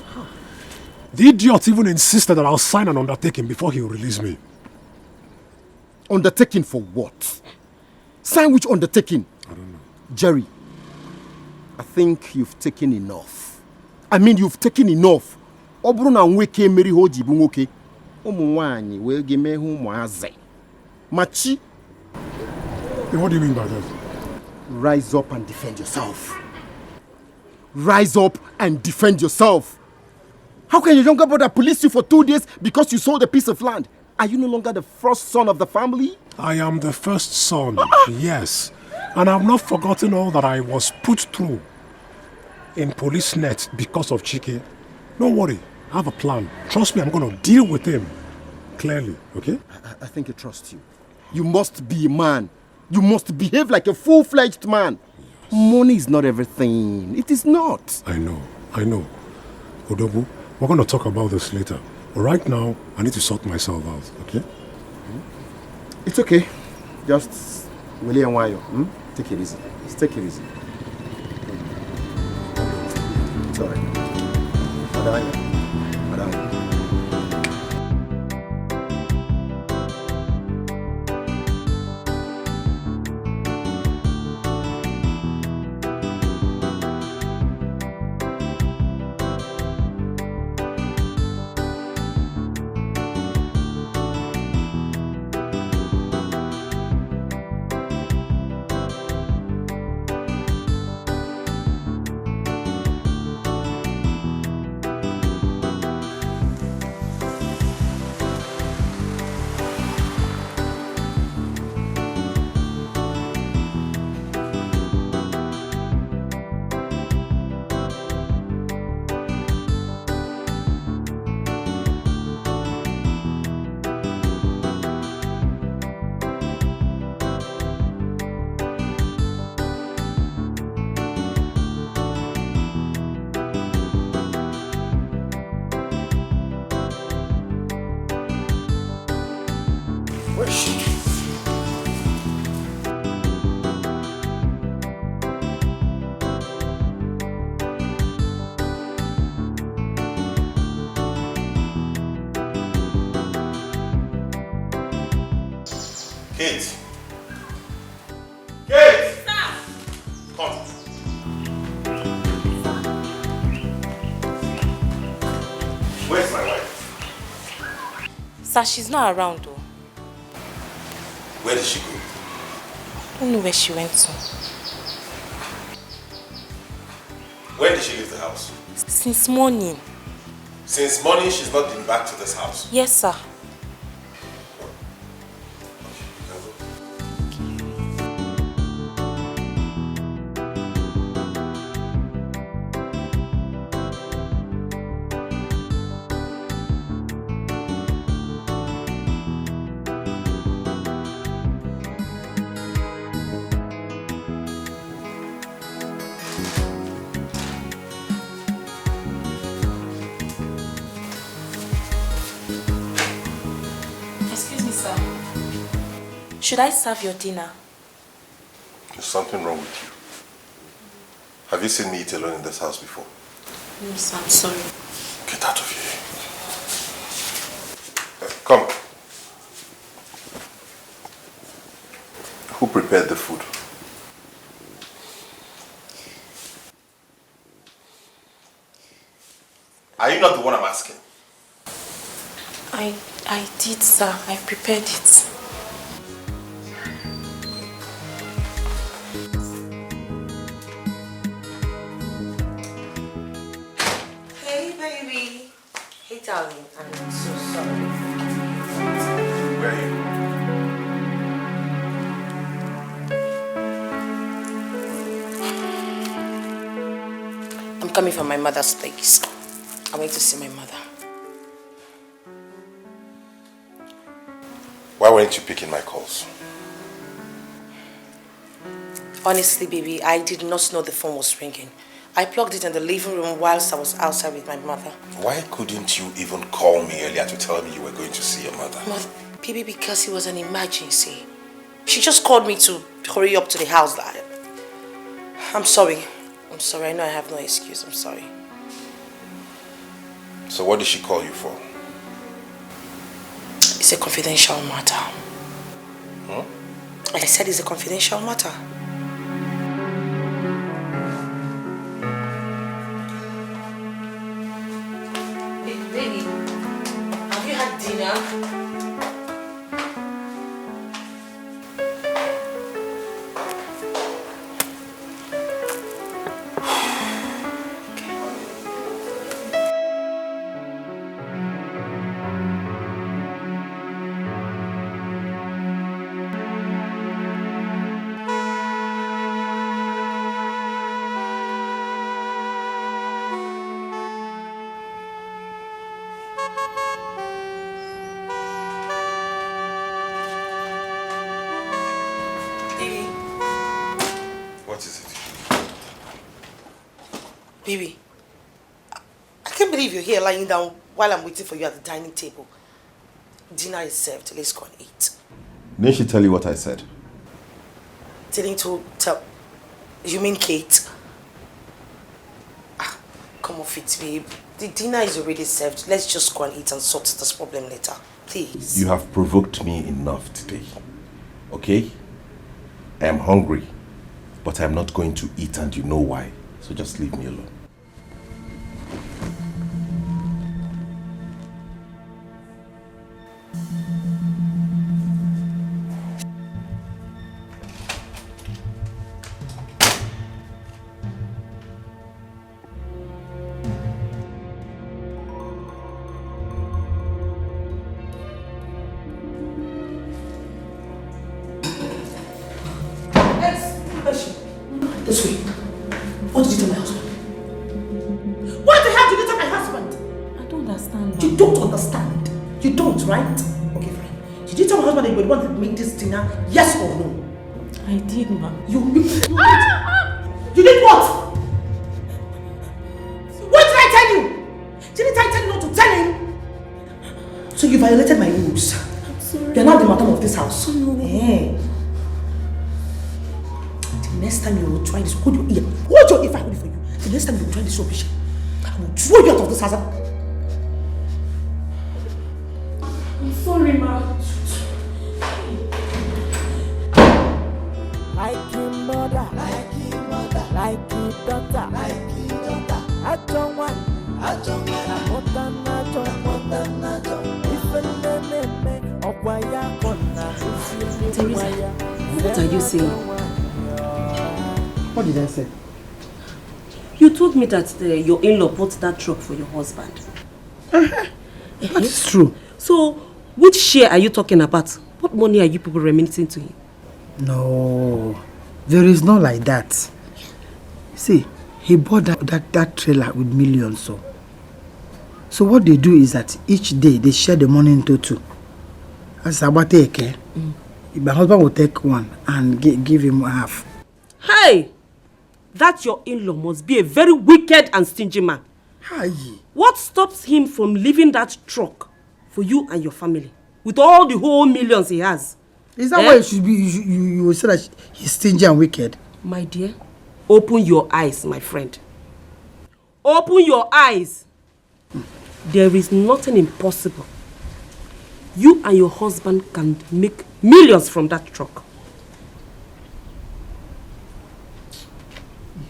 The idiot even insisted that I'll sign an undertaking before he'll release me. Undertaking for what? Sign which undertaking? I don't know. Jerry, I think you've taken enough. I mean, you've taken enough. Obruna nweke meri hoji bu nwoke. Umu nwanyi we geme hu muaze. Machi. What do you mean by that? Rise up and defend yourself. Rise up and defend yourself. How can your younger brother police you for 2 days because you sold a piece of land? Are you no longer the first son of the family? I am the first son, yes. And I've not forgotten all that I was put through in police net because of Chike. Don't worry, I have a plan. Trust me, I'm going to deal with him clearly, okay? I think I trust you. You must be a man. You must behave like a full-fledged man. Yes. Money is not everything. It is not. I know. Odogu, we're going to talk about this later. But right now, I need to sort myself out, okay? It's okay. Just Willie and Wayo. Take it easy. Just take it easy. It's all right. Madam. Kate! Kate! Sir! Come. Where's my wife? Sir, she's not around though. Where did she go? I don't know where she went to. When did she leave the house? Since morning. Since morning, she's not been back to this house? Yes, sir. Should I serve your dinner? There's something wrong with you. Have you seen me eat alone in this house before? No, sir, I'm sorry. Get out of here. Come. Who prepared the food? Are you not the one I'm asking? I did, sir. I prepared it. Darling, I'm so sorry. Where are you? I'm coming from my mother's place. I went to see my mother. Why weren't you picking my calls? Honestly, baby, I did not know the phone was ringing. I plugged it in the living room whilst I was outside with my mother. Why couldn't you even call me earlier to tell me you were going to see your mother? Baby, because it was an emergency. She just called me to hurry up to the house. I'm sorry. I know I have no excuse. I'm sorry. So what did she call you for? It's a confidential matter. Huh? I said it's a confidential matter. Hey, baby, have you had dinner? Baby, I can't believe you're here lying down while I'm waiting for you at the dining table. Dinner is served. Let's go and eat. Didn't she tell you what I said? Telling to tell. You mean Kate? Ah, come off it, babe. The dinner is already served. Let's just go and eat and sort this problem later. Please. You have provoked me enough today. Okay? I am hungry, but I'm not going to eat, and you know why. So just leave me alone. This way. What did you tell my husband? What the hell did you tell my husband? I don't understand. You don't understand. You don't, right? Okay, fine. Did you tell my husband that you would want to make this dinner? Yes or no? I did, ma. You did what? What did I tell you? Didn't I tell you not to tell him? So you violated my rules. I'm sorry. You're not the madam of this house. No. Hey. Next time you will try this, hold your ear. Hold your ear if I hold it for you. The next time you will try this rubbish, I will throw you out of this house. I'm sorry, ma. Like your mother, like your daughter, I don't want, more than I don't. Even the of why I Teresa, what are you saying? What did I say? You told me that your in-law bought that truck for your husband. That is true. So, which share are you talking about? What money are you people remitting to him? No, there is no like that. See, he bought that trailer with millions. So what they do is that each day they share the money into two. As about take, my husband will take one and give him half. Hey! That your in-law must be a very wicked and stingy man. Hi. What stops him from leaving that truck for you and your family with all the whole millions he has? Is that why it should be? You will say that he's stingy and wicked? My dear, open your eyes, my friend. Open your eyes. There is nothing impossible. You and your husband can make millions from that truck.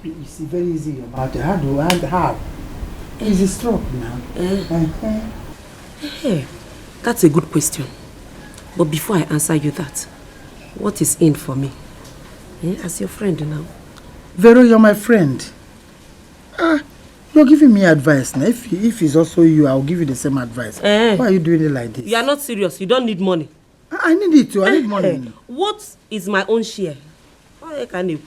You see, very easy about it. How? Easy stroke now. Hey, that's a good question. But before I answer you that, what is in for me? As your friend now. Vero, you're my friend. You're giving me advice now. If it's also you, I'll give you the same advice. Why are you doing it like this? You are not serious. You don't need money. I need it too. I need money. What is my own share? How can you?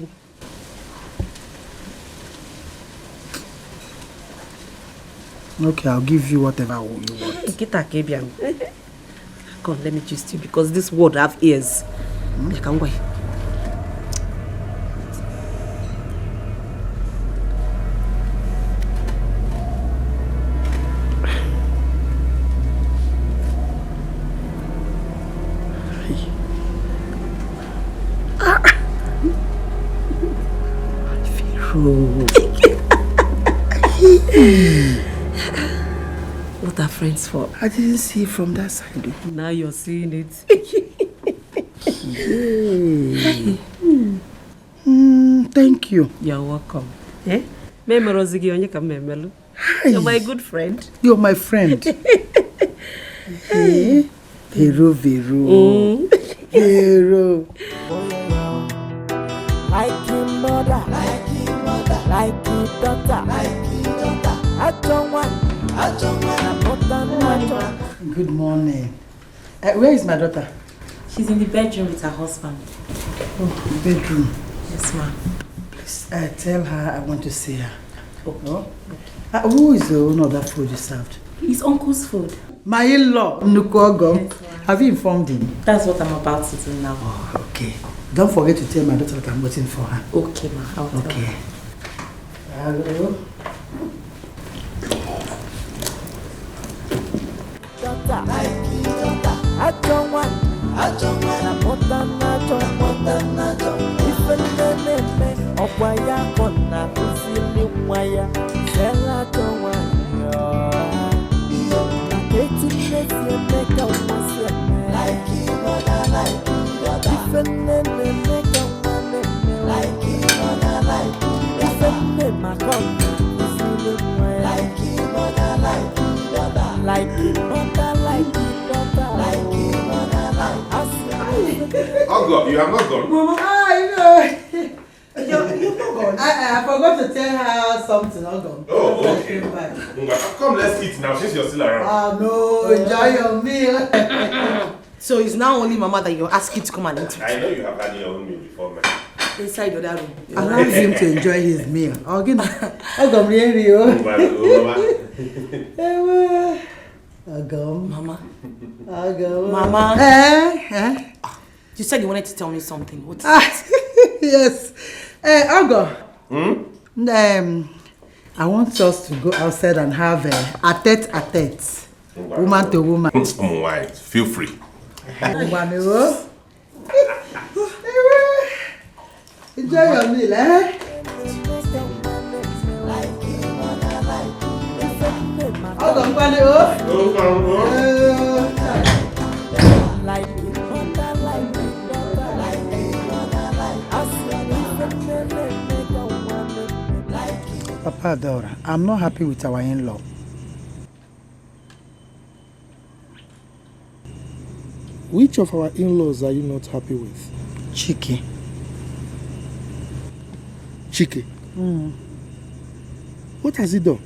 Okay, I'll give you whatever you want. Come on, let me just you because this word have ears. I can't wait. what are friends for? I didn't see it from that side. Now you're seeing it. Thank you. You're welcome. Eh? You're my good friend. You're my friend. Hero. Hero. Like your mother, like your mother, like your daughter, like your daughter. I don't want. Good morning. Where is my daughter? She's in the bedroom with her husband. Oh, bedroom. Yes, ma'am. Please tell her I want to see her. Okay. Who is the owner of that food you served? His uncle's food. My in-law, Nukogo. Yes, have you informed him? That's what I'm about to do now. Oh, okay. Don't forget to tell my daughter that I'm waiting for her. Okay, ma. I'll tell her. Hello. I don't want. Oh God, you have not gone. Mama, you're not gone. I forgot to tell her something. I'm gone. Oh, okay. Come, let's eat now since you're still around. Oh no, enjoy your meal. So it's now only Mama that you're asking to come and eat. I know you have had your own meal before, man. Inside your other room. Allow him to enjoy his meal. Again, Mama. Mama. You said you wanted to tell me something. What is it? Yes. Ogo. I want us to go outside and have a tete-a-tete. Woman to woman. Why? Feel free. Enjoy your meal, eh? Papa Adora, I'm not happy with our in-law. Which of our in-laws are you not happy with? Chike. Chike? What has he done?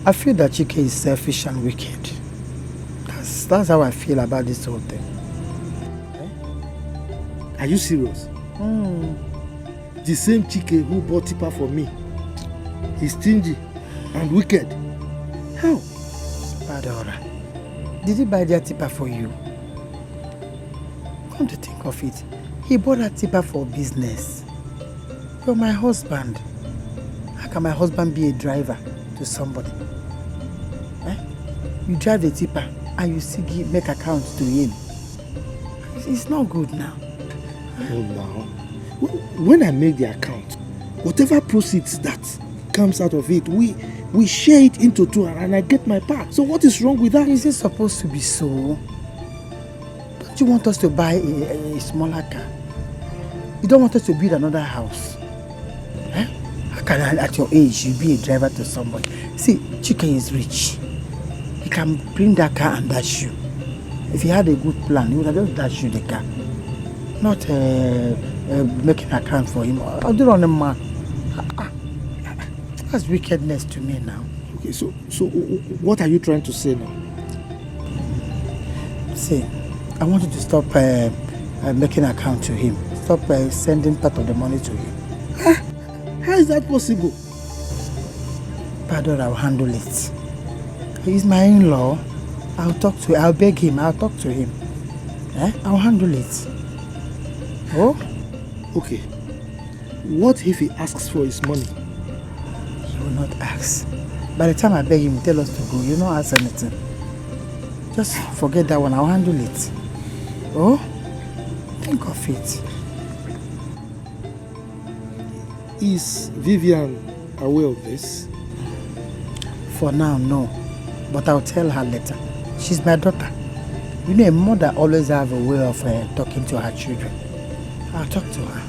I feel that Chike is selfish and wicked. That's how I feel about this whole thing. Are you serious? The same Chike who bought Tipa for me. He's stingy and wicked. How? Adora, did he buy that Tipa for you? Come to think of it, he bought that Tipa for business. You're my husband. How can my husband be a driver to somebody? You drive the Tipa and you still make accounts to him. It's not good now. Oh, now. When I make the account, whatever proceeds that comes out of it, we share it into two and I get my part. So what is wrong with that? Is it supposed to be so? Don't you want us to buy a smaller car? You don't want us to build another house? How can I, at your age, you be a driver to somebody? See, Chike is rich. He can bring that car and dash you. If he had a good plan, he would have just dashed you the car. Not making an account for him. I'll do it on a man. That's wickedness to me now. Okay, so what are you trying to say now? See, I want you to stop making an account to him. Stop sending part of the money to him. How is that possible? Pardon, I'll handle it. He's my in-law. I'll beg him, I'll talk to him. I'll handle it. Oh? Okay. What if he asks for his money? He will not ask. By the time I beg him, tell us to go, you don't ask anything. Just forget that one, I'll handle it. Oh? Think of it. Is Vivian aware of this? For now, no. But I'll tell her later. She's my daughter. You know, a mother always have a way of talking to her children. I'll talk to her.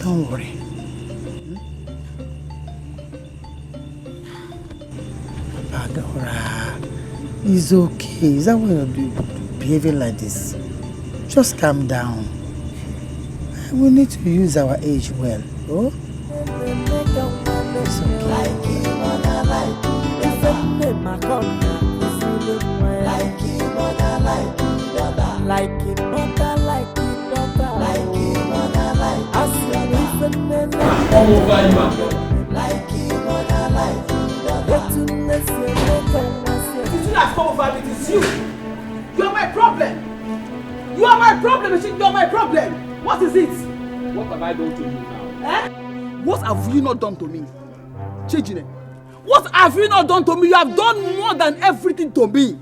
Don't worry. Adora, it's okay. Is that why you're behaving like this? Just calm down. We need to use our age well. Oh? It's It is you. You're my problem. You are my problem. You're my problem. What is it? What have I done to you now? Eh? What have you not done to me? Chijine, what have you not done to me? You have done more than everything to me.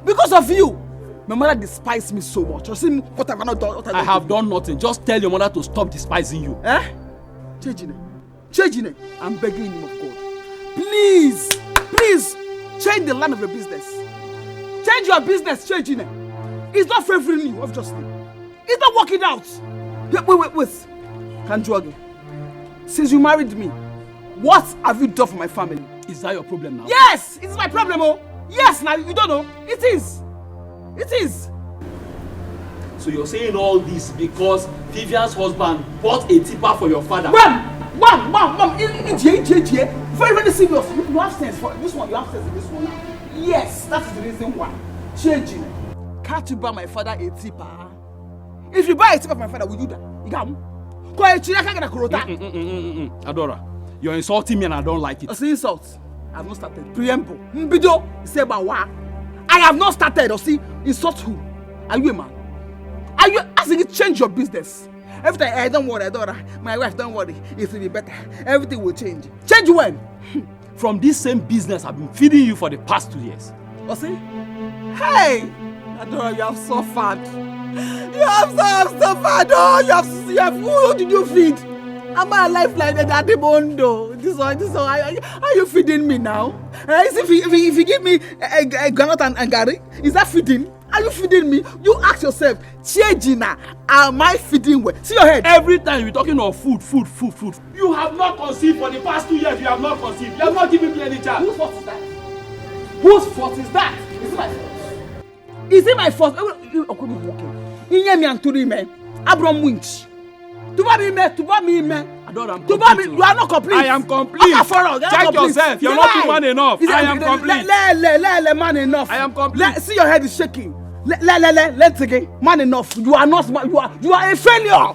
Because of you, my mother despises me so much. You see, what have I not done? I have done nothing. Just tell your mother to stop despising you. Eh? Chijine, I'm begging you of God. Please, change the line of your business. Change your business, Chijine. It's not favoring you, obviously. It's not working out. Wait. Kanjuage, since you married me, what have you done for my family? Is that your problem now? Yes, it's my problem, oh. Yes, now you don't know. It is. So you're saying all this because Vivian's husband bought a tipper for your father? Mom! Very, very serious. You have sense for this one. You have sense in this one now. Yes, that is the reason why. Changing. Can't you buy my father a tipper? If you buy a tipper for my father, will you die? You got him? Adora, you're insulting me and I don't like it. It's an insult. I have not started. Preamble. Mbido, say about what? I have not started. Or see, insult who? Are you a man? Are you asking you to change your business? Every time, I don't worry, Adora. My wife, don't worry. It will be better. Everything will change. Change when? From this same business I've been feeding you for the past 2 years. Oh, see? Hey! Adora, you have suffered. You have suffered. Oh, you have. Who did you feed? Am I alive like that at the Bondo? This one. Are you feeding me now? If you give me a granite and Gary, is that feeding? Are you feeding me? You ask yourself, Chejina, am I feeding well? See your head. Every time you're talking of food. You have not conceived for the past 2 years. You have not conceived. You have not given me any chance. Whose fault is that? Whose fault is that? Is it my fault? Is it my fault? Inyemi anturi me. Abram winch. Tuba me. Adora, I'm complete. You are not complete. I am complete. Check yourself. You're not man enough. I am complete. Man enough. I am complete. See your head is shaking. Let's again. Man enough. You are not smart. You are a failure.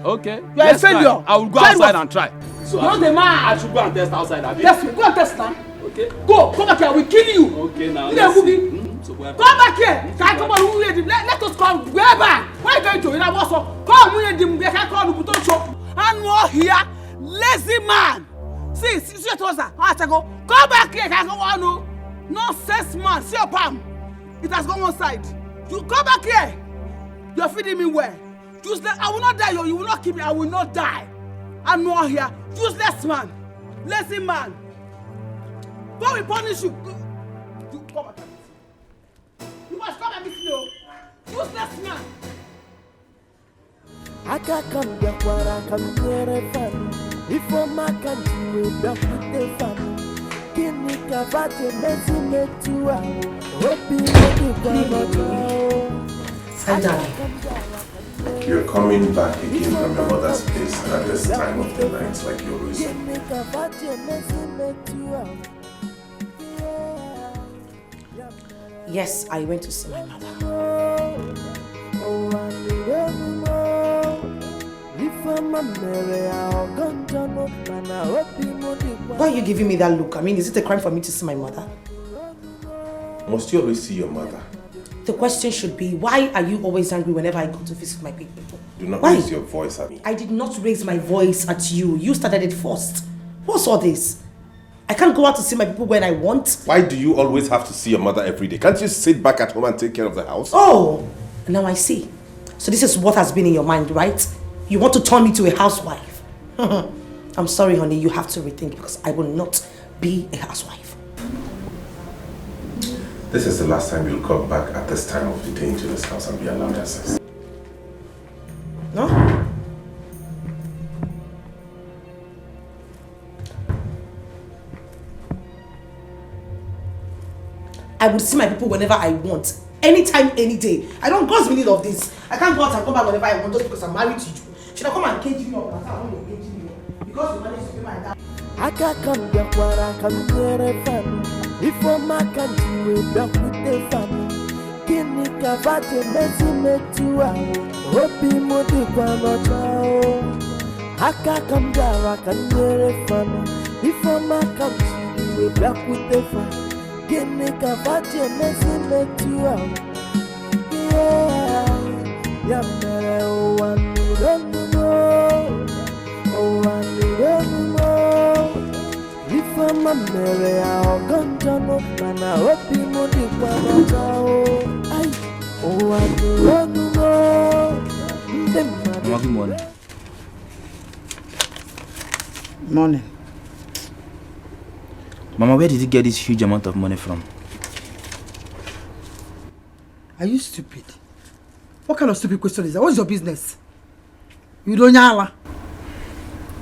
Okay. You are a failure. I will go outside and try. So not the man. I should go and test outside. Test me. Go and test now. Okay. Go. Come back here. I will kill you. Okay now. Come back here. Come on. Let us come. Wherever. Where are you going to? You know what? Come. We need them. They can't call you. Don't show. And more here. Lazy man. See your trouser. Come back here. Come on. Nonsense man. See your palm. It has gone one side. You come back here. You're feeding me well. Useless. I will not die. You will not kill me. I will not die. I'm not here. Useless man. Lazy man. God will punish you. You come back. You must come and meet me. Useless man. Aka come ya kwara kamere fan. Ifo makanti we dokute fan. Kini kavaje mezi metua. Hi, darling. You're coming back again from your mother's place at this time of the night like you always do. Yes, I went to see my mother. Why are you giving me that look? I mean, is it a crime for me to see my mother? Must you always see your mother? The question should be, why are you always angry whenever I go to visit my people? Do not raise your voice at me. I did not raise my voice at you. You started it first. What's all this? I can't go out to see my people when I want. Why do you always have to see your mother every day? Can't you sit back at home and take care of the house? Oh, now I see. So this is what has been in your mind, right? You want to turn me to a housewife. I'm sorry, honey, you have to rethink because I will not be a housewife. This is the last time you'll come back at this time of the day into this house and be allowed access. No? I would see my people whenever I want. Anytime, any day. I don't cause meaning of this. I can't go out and come back whenever I want just because I'm married to you. Should I come and cage you up? That's how I want to cage you up. Because you managed to be my dad. I can't come back where I come near a family. If I'm a country, we're back with the family. Kini kavate mezi metua. Hopi modi kwa nochao. I can't come back, I come near a family. If I'm a country, we're back with the family. Kini kavate mezi metua. Yeah, mere oh one don't know. Oh one don't know. If I'm a mere I'll gonjano, man I hope you know the one. Ay, oh one don't know. Mama, good morning. Morning. Mama, where did you get this huge amount of money from? Are you stupid? What kind of stupid question is that? What's your business? You don't know. What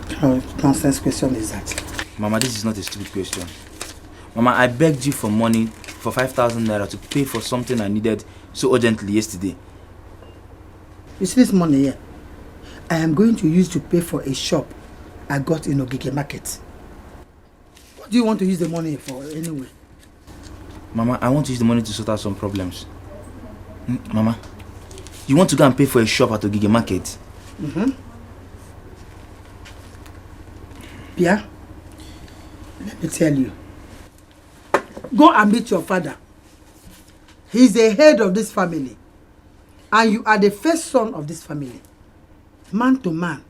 kind of nonsense question is that? Mama, this is not a stupid question. Mama, I begged you for money for 5,000 naira to pay for something I needed so urgently yesterday. You see this money here? I am going to use to pay for a shop I got in Dikeh market. What do you want to use the money for anyway? Mama, I want to use the money to sort out some problems. Mama, you want to go and pay for a shop at Dikeh market? Mm-hmm. Pia, let me tell you. Go and meet your father. He's the head of this family. And you are the first son of this family. Man to man.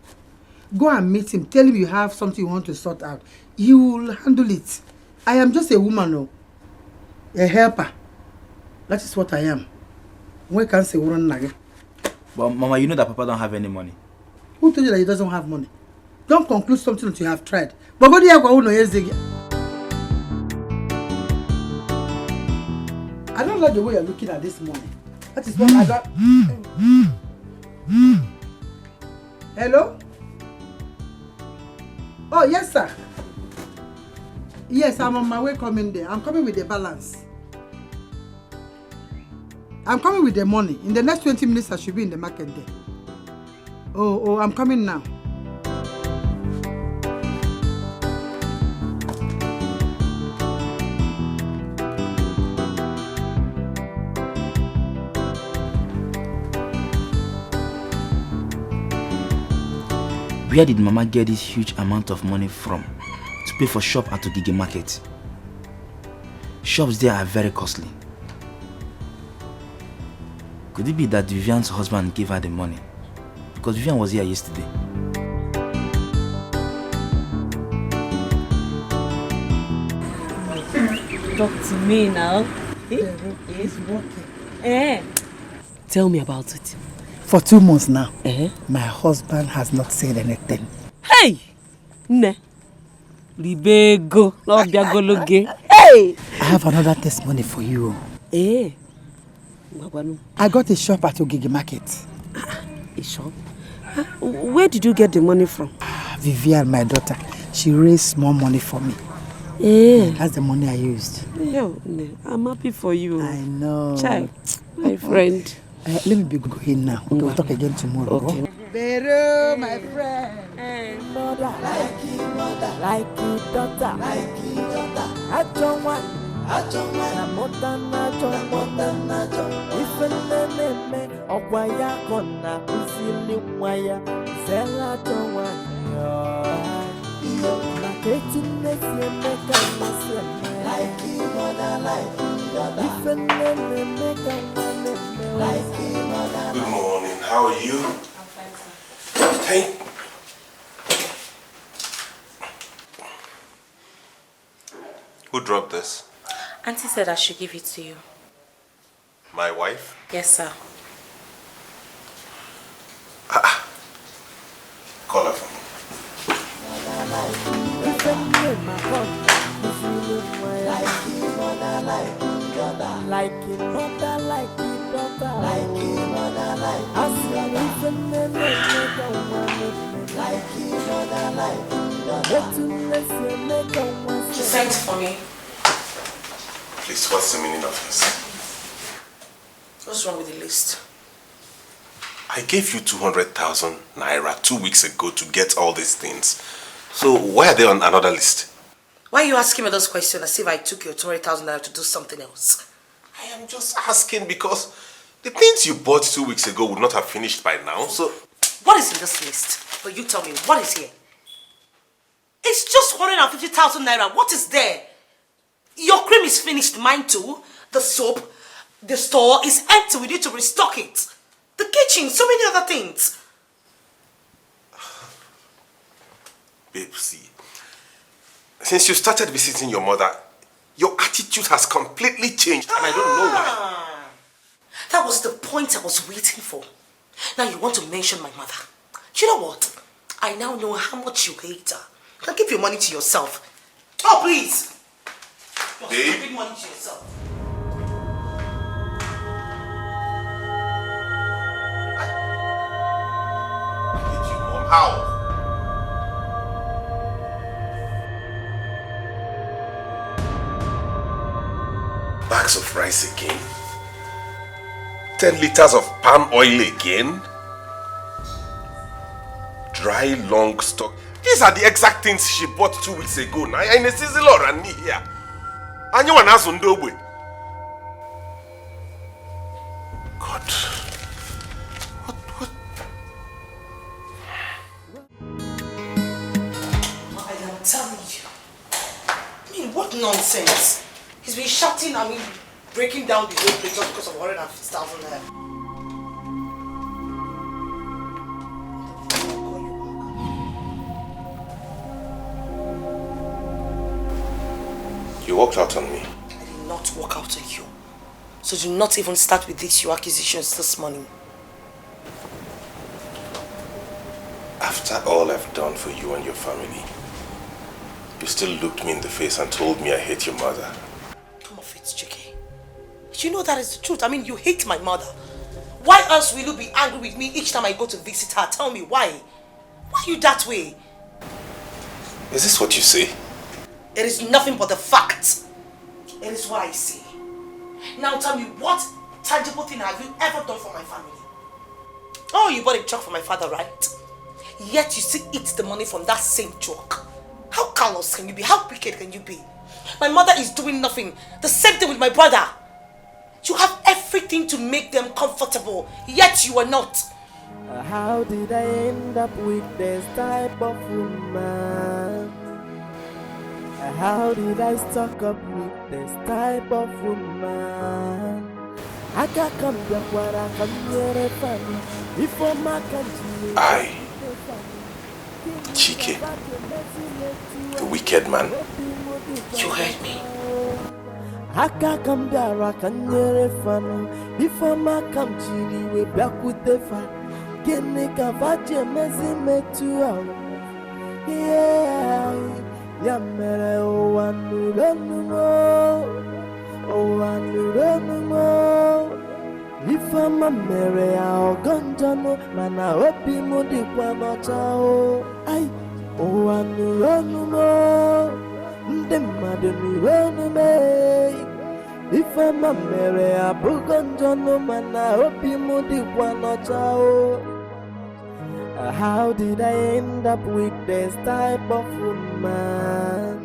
Go and meet him. Tell him you have something you want to sort out. He will handle it. I am just a woman, no. A helper. That is what I am. Why can't say woman nage? But Mama, you know that Papa don't have any money. Who told you that he doesn't have money? Don't conclude something that you have tried. But go there, go no yezegi. I don't like the way you're looking at this money. That is what I got. Hello? Oh, yes, sir. Yes, I'm on my way coming there. I'm coming with the balance. I'm coming with the money. In the next 20 minutes, I should be in the market there. Oh, I'm coming now. Where did Mama get this huge amount of money from to pay for shop at Dikeh market? Shops there are very costly. Could it be that Vivian's husband gave her the money? Because Vivian was here yesterday. Talk to me now. It's working. Tell me about it. For 2 months now, my husband has not said anything. Hey! Ne. Libego. Hey! I have another testimony for you. I got a shop at Dikeh market. A shop? Where did you get the money from? Vivian, my daughter, she raised more money for me. That's the money I used. Yo, I'm happy for you. I know. Child, my friend. Let me be going now. Okay, we'll talk again tomorrow. Okay. Vero, my friend. Mother, like you, daughter, like you, daughter. I don't want. If a name, Okwaya Kona, Kusili Waya, Zella don't want like you, mother, like you, daughter. If a name, like you, mother. Good morning, how are you? I'm fine, sir. Hey. Who dropped this? Auntie said I should give it to you. My wife? Yes, sir. Call her for me. like it mother, like it daughter, like it mother, like it like it mother, like it Sent for me. Please, what's the meaning of this? What's wrong with the list? I gave you 200,000 naira 2 weeks ago to get all these things. So why are they on another list? Why are you asking me those questions as if I took your 200,000 naira to do something else? I am just asking because the things you bought 2 weeks ago would not have finished by now, so... What is in this list? But you tell me, what is here? It's just 150,000 naira. What is there? Your cream is finished, mine too. The soap, the store is empty. We need to restock it. The kitchen, so many other things. Babe, see. Since you started visiting your mother, your attitude has completely changed and I don't know why. That was the point I was waiting for. Now you want to mention my mother. You know what? I now know how much you hate her. Now give your money to yourself. Oh, please. Just give money to yourself. How? Bags of rice again? 10 liters of palm oil again? Dry long stock. These are the exact things she bought 2 weeks ago. Now in a season or an here. And you want us on double. God. I'm telling you. I mean, what nonsense. He's been shouting at me, breaking down the whole place just because of 150,000 naira. You walked out on me. I did not walk out on you. So do not even start with these your accusations this morning. After all I've done for you and your family, you still looked me in the face and told me I hate your mother. Come off it, Dikeh. You know that is the truth. I mean, you hate my mother. Why else will you be angry with me each time I go to visit her? Tell me why. Why are you that way? Is this what you say? It is nothing but the fact. It is what I say. Now tell me, what tangible thing have you ever done for my family? Oh, you bought a truck for my father, right? Yet you still eat the money from that same truck. How callous can you be? How wicked can you be? My mother is doing nothing. The same thing with my brother. You have everything to make them comfortable, yet you are not. How did I end up with this type of woman? How did I stuck up with this type of woman? I can't come back where I come here a family before my country. Dikeh, the wicked man. You heard me. I can't come there, I can hear a family before my country. We back with the fire. Get me cavache, messy me too out. Yeah. Yamere o anuronumo Ifama mere ya ogonjano mana obi mu dikwa nocha o ai o anuronumo nde mmadu nuronume Ifama mere ya bugonjano mana obi mu dikwa nocha o. How did I end up with this type of woman?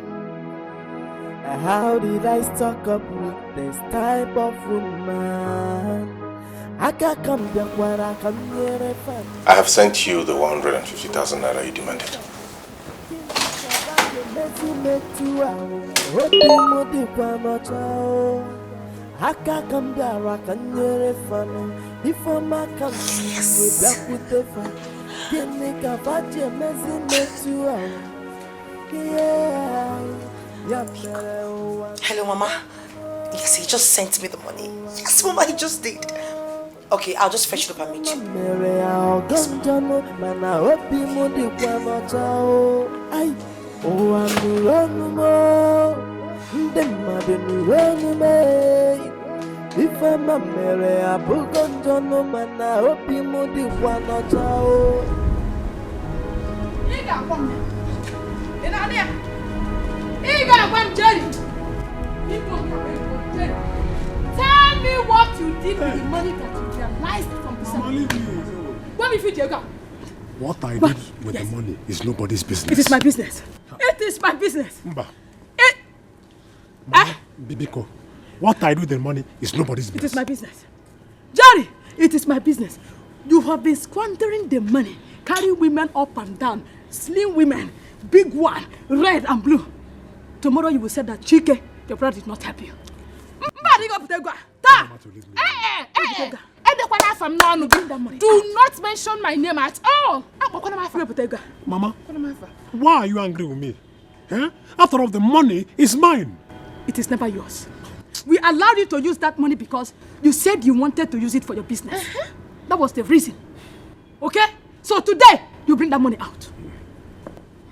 How did I stock up with this type of woman? I can't come back where I come here a family. I have sent you the 150,000 naira you demanded. I can't come there, I can hear a family before my country. We back with the fire. Hello, Mama. Yes, he just sent me the money. Yes, Mama, he just did. Okay, I'll just fetch it up and meet you. Yes, Ife mamere abugo njono mana obi mu dikwa n'ọcha o. Ị ga-agwa m. Ị na-anị ya? Ị ga-agwa m, Jerry. Tell me what you did with the money that you realized from the sale. What if you did? What I did with the money is nobody's business. It is my business. It is my business. Mba. Bibiko, what I do with the money is nobody's business. It is my business. Jerry, it is my business. You have been squandering the money, carrying women up and down, slim women, big one, red and blue. Tomorrow you will say that Chike, your brother, did not help you. Do not mention my name at all. Mama, why are you angry with me? Eh? After all, the money is mine. It is never yours. We allowed you to use that money because you said you wanted to use it for your business. That was the reason. Okay? So today, you bring that money out.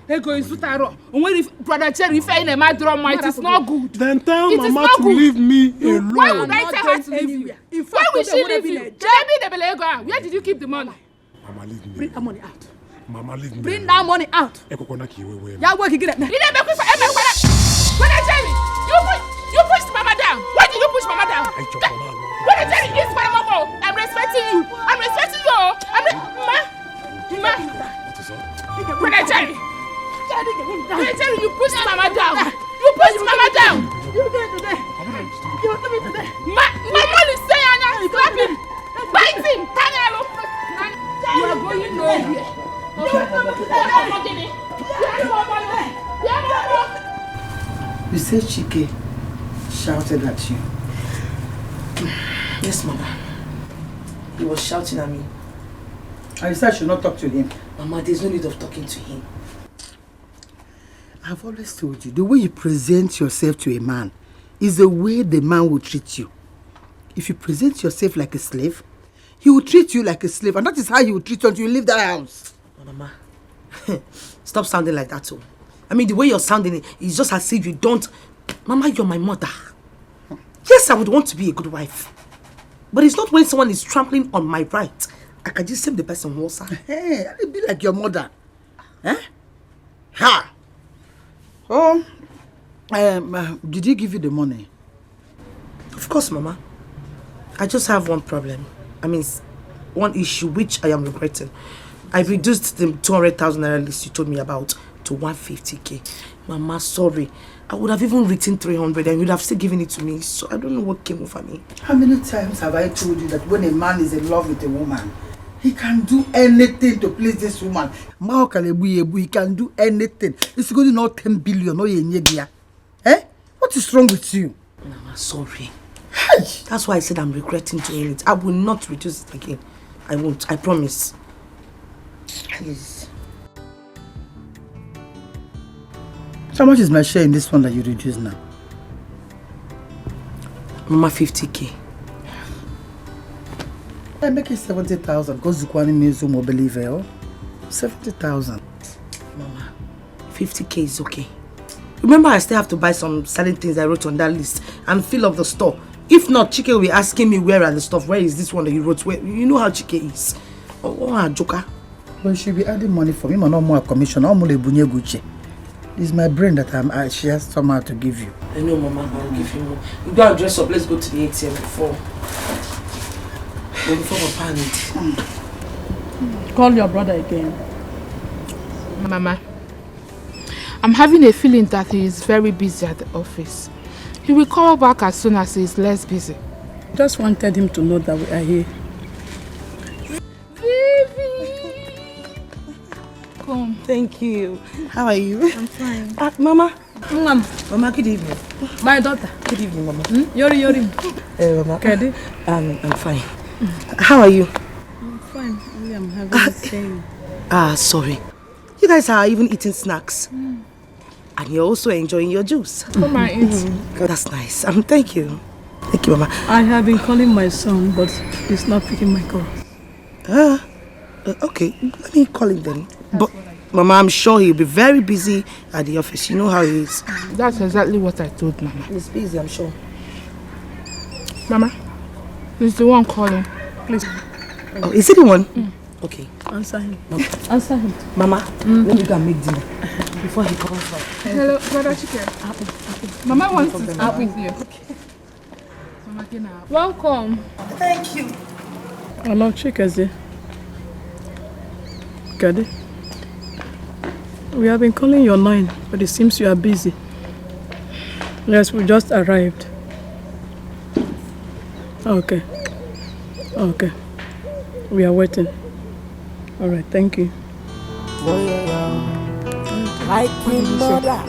Ego is Sutaro. When brother Cherry fell in my drum, it is not good. Then tell Mama to leave me alone. Why would I tell her to leave you? Why will she leave you? Where did you keep the money? Mama, leave me. Bring that money out. Mama, leave me. Bring that money out. Yeah, work again. You pushed Mama down. Why did you push Mama down? Brother Cherry is Mama. I'm respecting you. I'm respecting you. Brother Cherry. You pushed Mama down. You pushed Mama down. You do it today. You do it today. Mama is saying I'm slapping, biting, Tanyalo. You are going nowhere. You say Chike shouted at you? Yes, Mama. He was shouting at me. And you said I should not talk to him? Mama, there's no need of talking to him. I've always told you, the way you present yourself to a man is the way the man will treat you. If you present yourself like a slave, he will treat you like a slave, and that is how he will treat you until you leave that house. Mama, stop sounding like that too. I mean, the way you're sounding is just as if you don't... Mama, you're my mother. Yes, I would want to be a good wife. But it's not when someone is trampling on my right. I can just save the person who also. Hey, I'll be like your mother. Huh? Ha! Oh, did he give you the money? Of course, Mama. I just have one problem. I mean, one issue which I am regretting. I reduced the 200,000 naira list you told me about to 150k. Mama, sorry. I would have even written 300 and you'd have still given it to me. So I don't know what came over me. How many times have I told you that when a man is in love with a woman, he can do anything to please this woman? He can do anything. It's going to not 10 billion. Eh? What is wrong with you? Mama, sorry. Hey. That's why I said I'm regretting doing it. I will not reduce it again. I won't. I promise. Please. So how much is my share in this one that you reduce now? Mama, 50k. I make it 70,000 because Zukwani means you believe it. 70,000. Mama, 50k is okay. Remember, I still have to buy some certain things I wrote on that list and fill up the store. If not, Chike will be asking me where are the stuff. Where is this one that you wrote? Where, you know how Chike is. Oh, a joker. Well, she'll be adding money for me. I'm not more a commission. I'm only bunye gucci. It's my brain that she has somehow to give you. I know, Mama. I'll give you more. You go and dress up. Let's go to the ATM before Papa needs. Call your brother again. Mama, I'm having a feeling that he is very busy at the office. He will call back as soon as he is less busy. Just wanted him to know that we are here. Come. Thank you. How are you? I'm fine. Mama. Mama, good evening. My daughter. Good evening, Mama. Yori. Mama. Kedi? I'm fine. How are you? I'm fine. I'm having a pain. Sorry. You guys are even eating snacks. And you're also enjoying your juice. Come and eat. That's nice. Thank you. Thank you, Mama. I have been calling my son, but he's not picking my call. Okay. Let me call him then. But, Mama, I'm sure he'll be very busy at the office. You know how he is. That's exactly what I told Mama. He's busy, I'm sure. Mama, He's the one calling. Please. Oh, is he the one? Okay. Answer him. Answer him. Mama, let me go and make dinner before he comes back. Hello, brother Chicken. Mama wants to speak with you. Okay. Mama, welcome. Thank you. Hello, Chikazi. Gadi. We have been calling your line, but it seems you are busy. Yes, we just arrived. Okay. Okay. We are waiting. All right, thank you. Like a mother,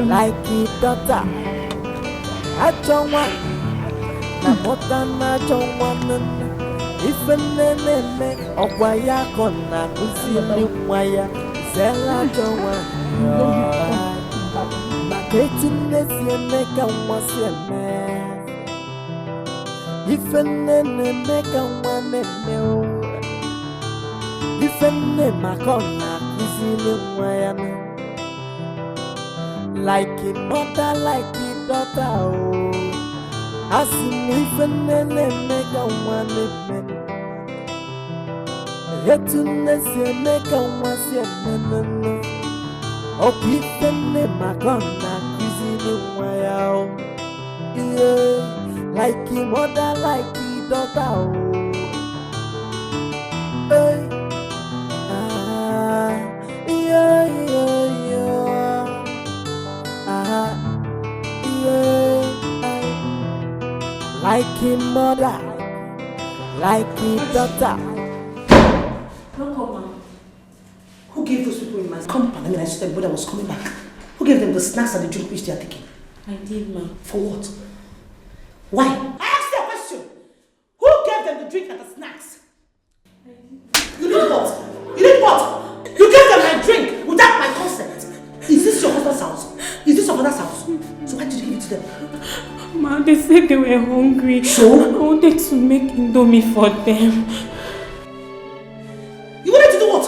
like a daughter. I don't want, I don't want. If a name of Waya Kona, Waya, Zella don't want. My greatness, you make a was a man. If a name make a one, if a name I call. Like a mother, like a daughter, oh. I see me and make a one yet to make a once a minute. Oh, people, name my gonna cuisine while. Yeah, like a mother, like a daughter, oh. Hey. Like a mother, like a daughter. No problem. Who gave those people in my compound? I mean, I saw them when I was coming back. Who gave them the snacks and the drink which they are taking? I did, ma'am. For what? Why? I asked you a question. Who gave them the drink and the snacks? You did what? You did what? You gave them my drink without my consent. Is this your husband's house? Is this your father's house? So why did you give it to them? Ma, they said they were hungry. So? I wanted to make Indomie for them. You wanted to do what?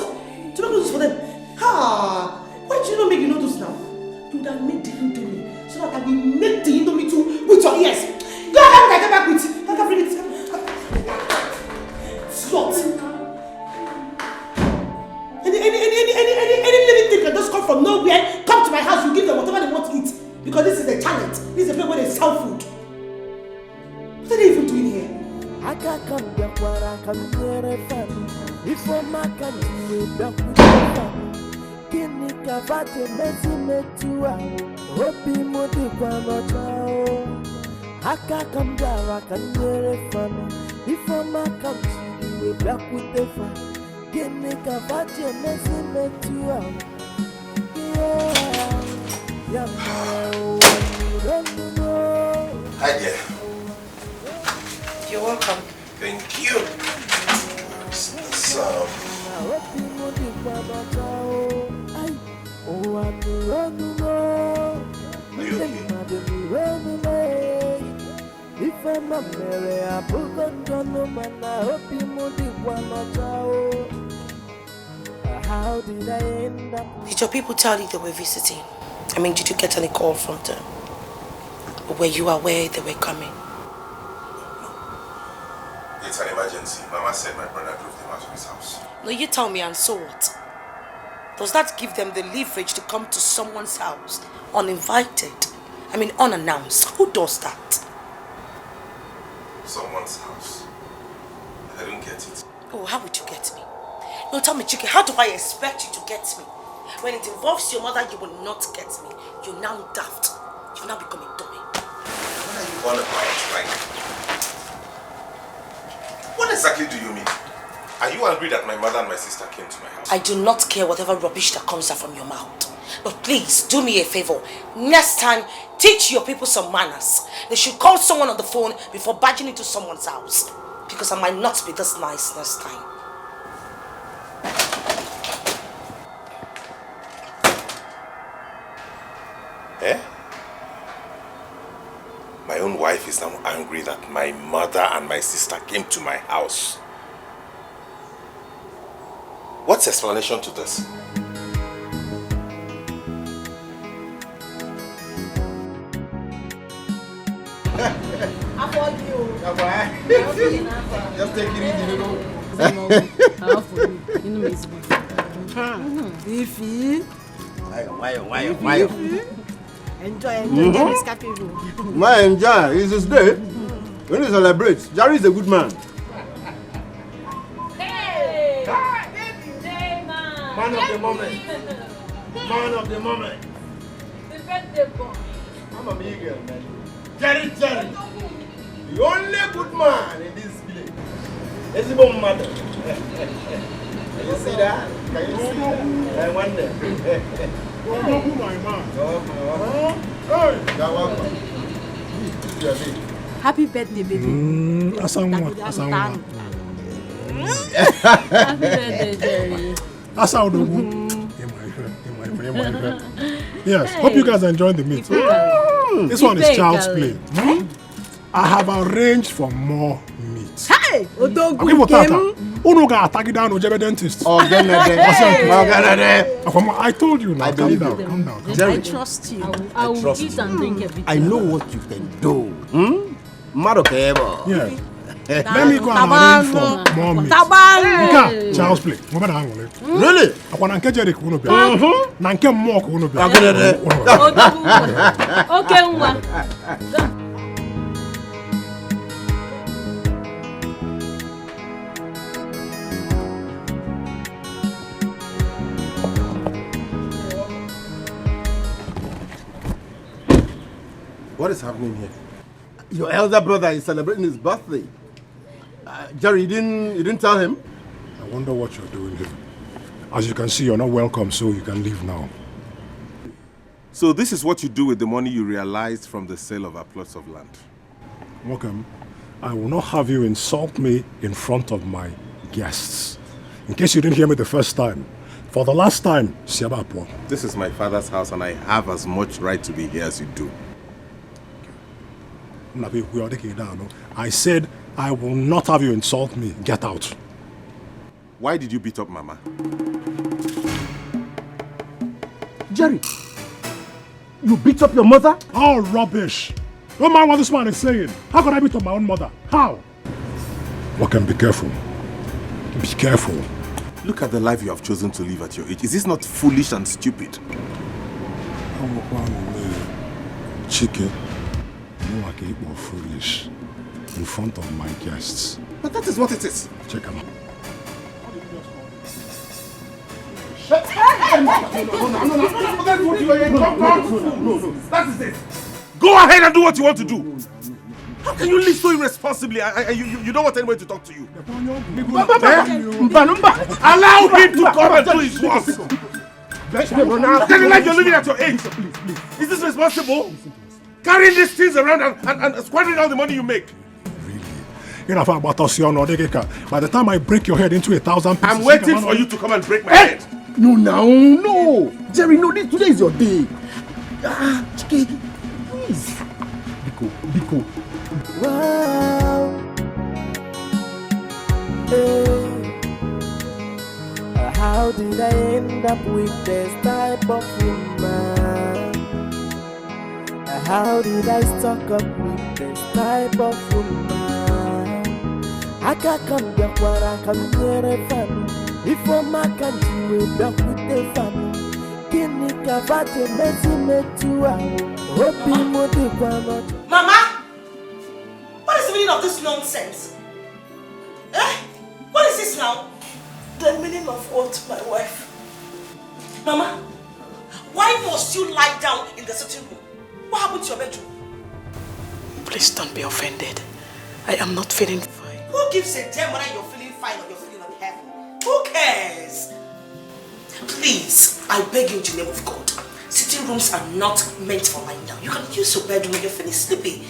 To make noodles for them? Ha! Why did you not make the noodles now? You would have made the Indomie so that I will make the Indomie too with your ears. Go ahead and get back with it. I can bring it. Slut. Any living thing can just come from nowhere, come to my house, you give them whatever they want to eat. Because this is a challenge. This is a place where they sell food. What are they even doing here? I can't come back where I can hear a family. If I'm not coming back with the family. Kini kavate mezi metua. Hopi modi kwa motao. I can't come back where I can hear a family. If I'm not coming back with the family. Kini kavate mezi metua. Yeah. Hi there. You're welcome. Thank you. So, are you okay? How did I end up? Did your people tell you they were visiting? I mean, did you get any call from them? Or were you aware they were coming? It's an emergency. Mama said my brother drove them out of his house. No, you tell me, and so what? Does that give them the leverage to come to someone's house uninvited? I mean, unannounced. Who does that? Someone's house. I don't get it. Oh, how would you get me? No, tell me, Chike, how do I expect you to get me? When it involves your mother, you will not get me. You're now daft. You've now become a dummy. What are you on about, like? What exactly do you mean? Are you angry that my mother and my sister came to my house? I do not care whatever rubbish that comes out from your mouth. But please, do me a favor. Next time, teach your people some manners. They should call someone on the phone before barging into someone's house. Because I might not be this nice next time. Eh? My own wife is now angry that my mother and my sister came to my house. What's the explanation to this? I forgive you. Just take it easy, you know. Ify. Why? Enjoy, My enjoy. It's his day. When he celebrates, Jerry is a good man. Hey! Man of the moment. Man of the moment. The birthday boy. I'm a big girl, man. Jerry. The only good man in this village. It's a bomb mother. Can you see that? Can you see that? I wonder. Oh, my man. Happy birthday, baby. Asangwa. Happy birthday, Jerry. Asaudogu. Yes, hope you guys are enjoying the meat. This one is child's play. I have arranged for more meat. Hey! Odogu Uno ga attack down Ojebe dentist. I told you now. Calm down. I trust you. I will eat and drink everything. I know what you can do. Yeah. Let me go and arrange for more meat. Nka, child's play. Really? Akwana nke Jerry kuno bia. Na nke mo kuno bia. Okay, nwa. What is happening here? Your elder brother is celebrating his birthday. Jerry, you didn't tell him? I wonder what you're doing here. As you can see, you're not welcome, so you can leave now. So this is what you do with the money you realized from the sale of our plots of land. Welcome. I will not have you insult me in front of my guests. In case you didn't hear me the first time, for the last time, Siabapo. This is my father's house and I have as much right to be here as you do. I said I will not have you insult me. Get out. Why did you beat up Mama? Jerry, you beat up your mother? Oh, rubbish. Don't mind what this man is saying. How could I beat up my own mother? How? Welcome, be careful. Be careful. Look at the life you have chosen to live at your age. Is this not foolish and stupid? Chike, you are foolish in front of my guests. But that is what it is. Check them out. No, that is it. Go ahead and do what you want to do. How can you live so irresponsibly? You don't want anybody to talk to you. Allow him to come and do his work. Tell me like you're living at your age. Is this responsible? Carrying these things around and squandering all the money you make. By the time I break your head into 1,000 pieces... I'm waiting for you to come and break my head. No. Jerry, no, today is your day. Chike, please. Biko. Wow. Hey. How did I end up with this type of woman? How did I stuck up with this type of woman? I can't come back where I come near a family. If I'm a country, we back with the family. Kini kavate mezi metua. Hopi modi kwano. Mama, what is the meaning of this nonsense? What is this now? The meaning of what, my wife? Mama, why must you lie down in the sitting room? What happened to your bedroom? Please don't be offended. I am not feeling fine. Who gives a damn whether you're feeling fine or you're feeling unhappy? Who cares? Please, I beg you in the name of God. Sitting rooms are not meant for lying down. You can use your bedroom when you're feeling sleepy.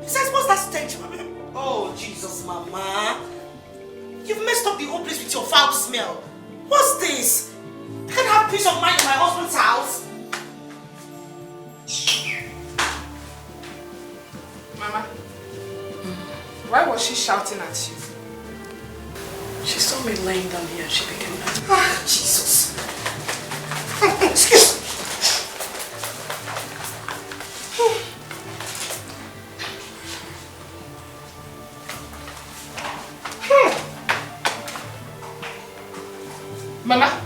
Besides, what's that stench? Oh, Jesus, Mama. You've messed up the whole place with your foul smell. What's this? I can't have peace of mind in my husband's house. Mama, why was she shouting at you? She saw me laying down here and she became angry. Ah, Jesus. Excuse me. Mama,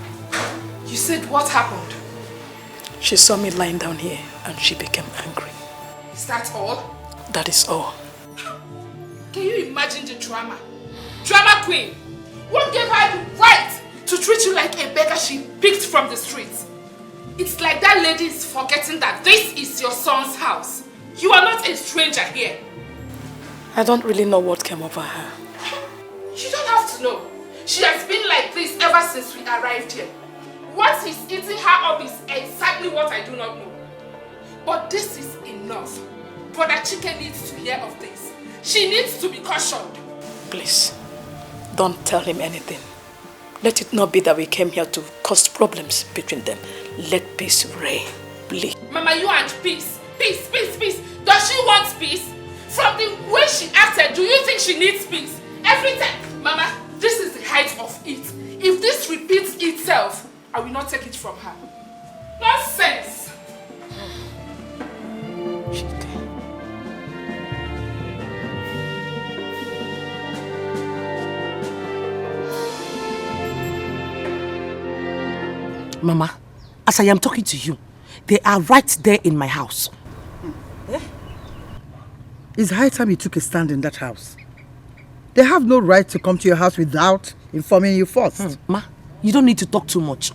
you said what happened? She saw me lying down here and she became angry. Is that all? That is all. Can you imagine the drama? Drama queen! What gave her the right to treat you like a beggar she picked from the streets? It's like that lady is forgetting that this is your son's house. You are not a stranger here. I don't really know what came over her. You don't have to know. She has been like this ever since we arrived here. What is eating her up is exactly what I do not know. But this is enough. Brother Chike needs to hear of this. She needs to be cautioned. Please, don't tell him anything. Let it not be that we came here to cause problems between them. Let peace reign, please. Mama, you and peace. Peace, peace, peace. Does she want peace? From the way she acted, do you think she needs peace? Every time. Mama, this is the height of it. If this repeats itself, I will not take it from her. Nonsense! Mama, as I am talking to you, they are right there in my house. It's high time you took a stand in that house. They have no right to come to your house without informing you first. Ma, you don't need to talk too much.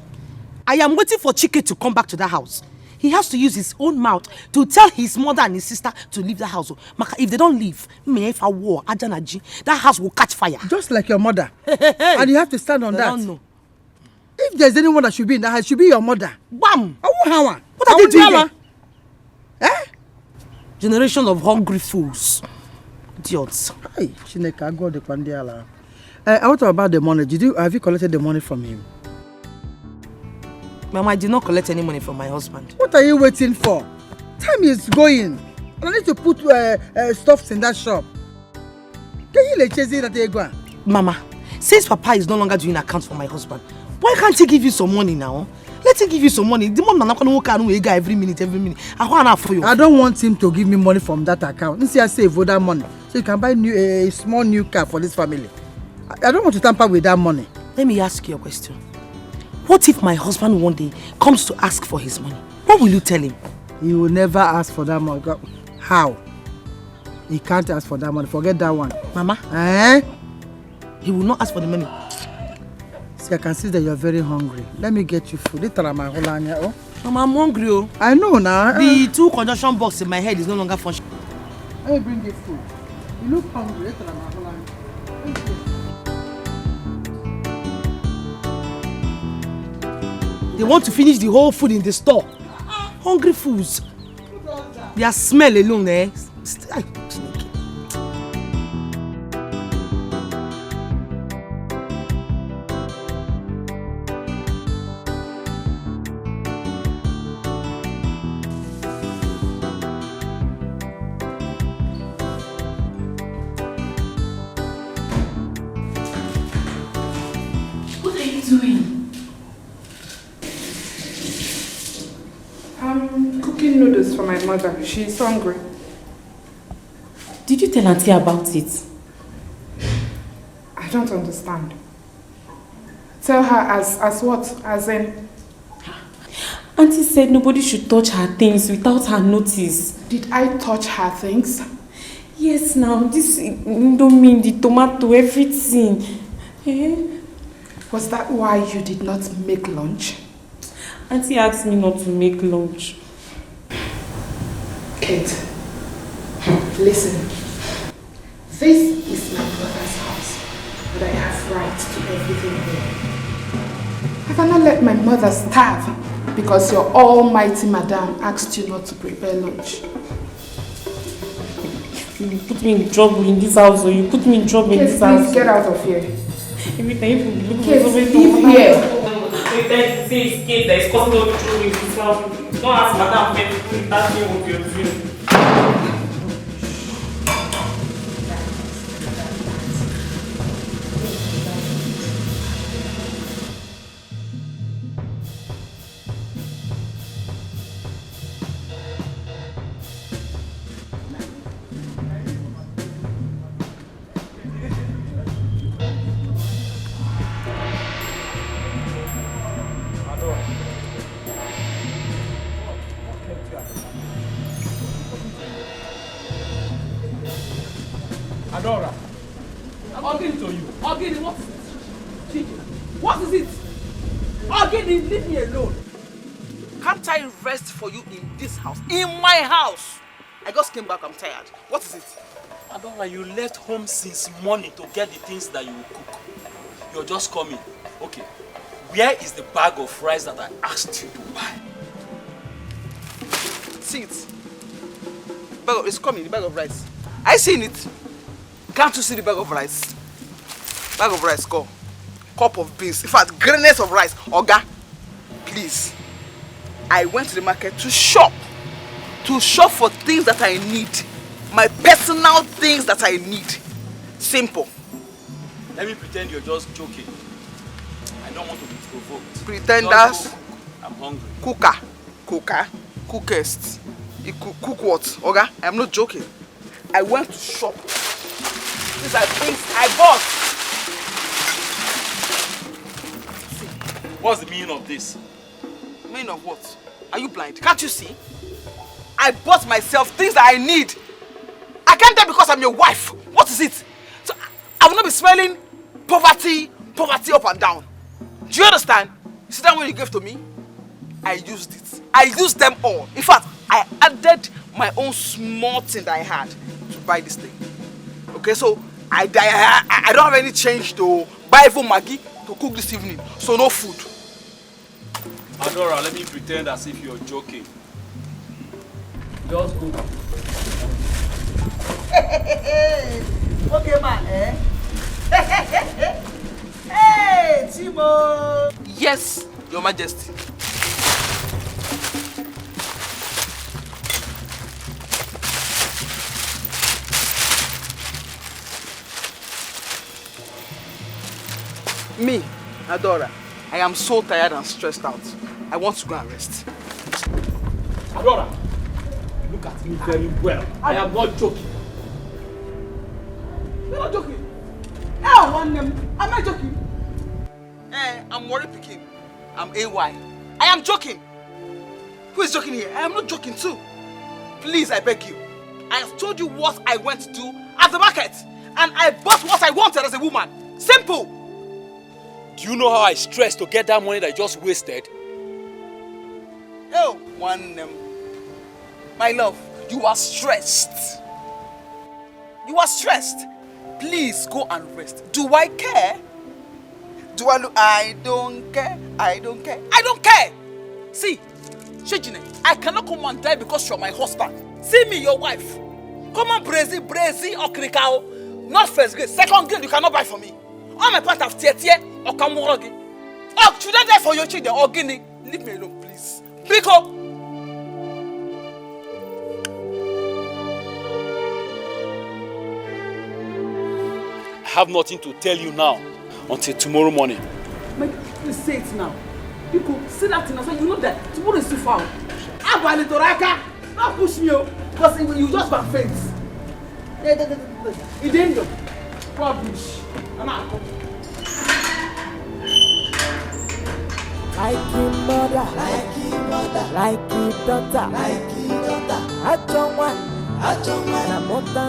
I am waiting for Chike to come back to the house. He has to use his own mouth to tell his mother and his sister to leave the house. Maka, if they don't leave, that house will catch fire. Just like your mother. And you have to stand on They that. don't know. If there's anyone that should be in that house, it should be your mother. Bam! What are they doing here? Generation of hungry fools. Idiots. Hey, Chineka, God the Pandiala. What about the money? Have you collected the money from him? Mama, I did not collect any money from my husband. What are you waiting for? Time is going. I need to put stuffs in that shop. Can you let Chezi that they go? Mama, since Papa is no longer doing accounts for my husband, why can't he give you some money now? Let him give you some money. The mom not going to work every minute. I want enough for you. I don't want him to give me money from that account. Since I save that money, so you can buy a small new car for this family. I don't want to tamper with that money. Let me ask you a question. What if my husband one day comes to ask for his money? What will you tell him? He will never ask for that money. How? He can't ask for that money. Forget that one. Mama? He will not ask for the money. See, I can see that you're very hungry. Let me get you food. Mama, I'm hungry. Oh. I know now. The two conjunction box in my head is no longer functioning. Let me bring you food. You look hungry. They want to finish the whole food in the store. Hungry fools. Their smell alone, eh? What are you doing? I'm cooking noodles for my mother. She's hungry. Did you tell Auntie about it? I don't understand. Tell her as what? As in? Auntie said nobody should touch her things without her notice. Did I touch her things? Yes, now this indomie, the tomato, everything. Was that why you did not make lunch? Auntie asked me not to make lunch. Kate, listen. This is my brother's house, but I have right to everything here. I cannot let my mother starve because your almighty madam asked you not to prepare lunch. You put me in trouble in this house, or you put me in trouble in this house. Please get out of here. Every time you look Kate, for leave here. Every time you say it's Kate that is causing all the trouble in this house, don't ask madam if that's what you're doing. Adora, I'm talking to you. Ogini, what is it? Chike, what is it? Ogini, leave me alone. Can't I rest for you in this house? In my house! I just came back, I'm tired. What is it? Adora, you left home since morning to get the things that you will cook. You're just coming. Okay. Where is the bag of rice that I asked you to buy? See it. It's coming, the bag of rice. I seen it. Can't you see the bag of rice? Bag of rice, go. Cup of beans. In fact, grains of rice. Oga, please. I went to the market to shop. To shop for things that I need. My personal things that I need. Simple. Let me pretend you're just joking. I don't want to be provoked. Pretenders. I'm hungry. Cooker. Cookest. You cook what? Oga, I'm not joking. I went to shop. These are things I bought. See. What's the meaning of this? Meaning of what? Are you blind? Can't you see? I bought myself things that I need. I can't die because I'm your wife. What is it? So I will not be smelling poverty up and down. Do you understand? You see that one you gave to me? I used it. I used them all. In fact, I added my own small thing that I had to buy this thing. Okay, so I don't have any change to buy even Maggi to cook this evening. So no food. Adora, let me pretend as if you're joking. Just go. Okay, man, eh? Hey, Timo! Yes, Your Majesty. Me, Adora, I am so tired and stressed out. I want to go and rest. Adora, look at me very well. I am not joking. You're not joking. Am I joking? I'm worried picking. I'm AY. I am joking. Who is joking here? I am not joking too. Please, I beg you. I have told you what I went to do at the market. And I bought what I wanted as a woman. Simple. Do you know how I stressed to get that money that I just wasted? Oh, my love, you are stressed. You are stressed. Please go and rest. Do I care? Do I look? I don't care. I don't care. I don't care. See, Shejine, I cannot come and die because you're my husband. See me, your wife. Come on, Brazy, Okrikao. Not first grade, second grade, you cannot buy for me. All my part of Tietie or Kamorogi. Oh, should I die for your children or Guinea? Leave me alone, please. Biko! I have nothing to tell you now until tomorrow morning. Please say it now. Biko, say that thing. You know that tomorrow is too far. Abali Toraka, don't push me, because you just got faint. It's dangerous. Rubbish. I'm out. Like your mother, like your mother, like your daughter, like your daughter. I don't want, na moda.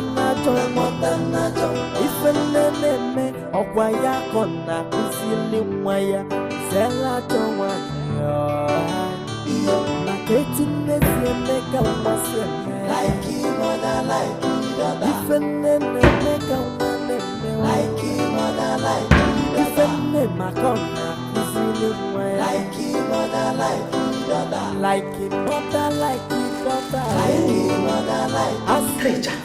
If a nene okwaya kona kusili mwaya, zela don't want yo. Na keti nezi meka waseme. Like your mother, like your daughter. If a nene meka wane, like your mother, like your daughter. If a nene makona. Like your mother, like your daughter. Like your mother, like your daughter. Like your mother, like your daughter.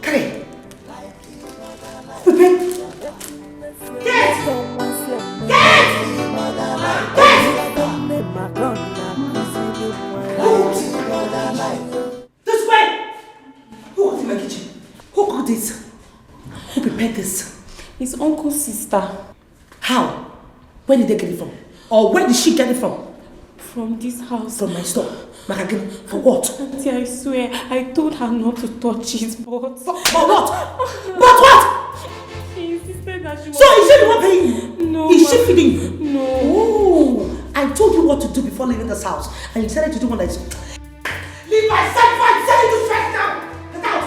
Kare. Pepe. Get. This way. Who was in my kitchen? Who cooked this? Who prepared this? His uncle's sister. How? Where did they get it from? Or where did she get it from? From this house. From my store. Makagin, for what? Auntie, I swear, I told her not to touch it, but... For what? But what? She insisted that she was... So is she the one paying you? No. Is she feeding you? No. Oh, I told you what to do before leaving this house. And you decided to do one that is... Leave my son, I'm telling you straight now! Get out!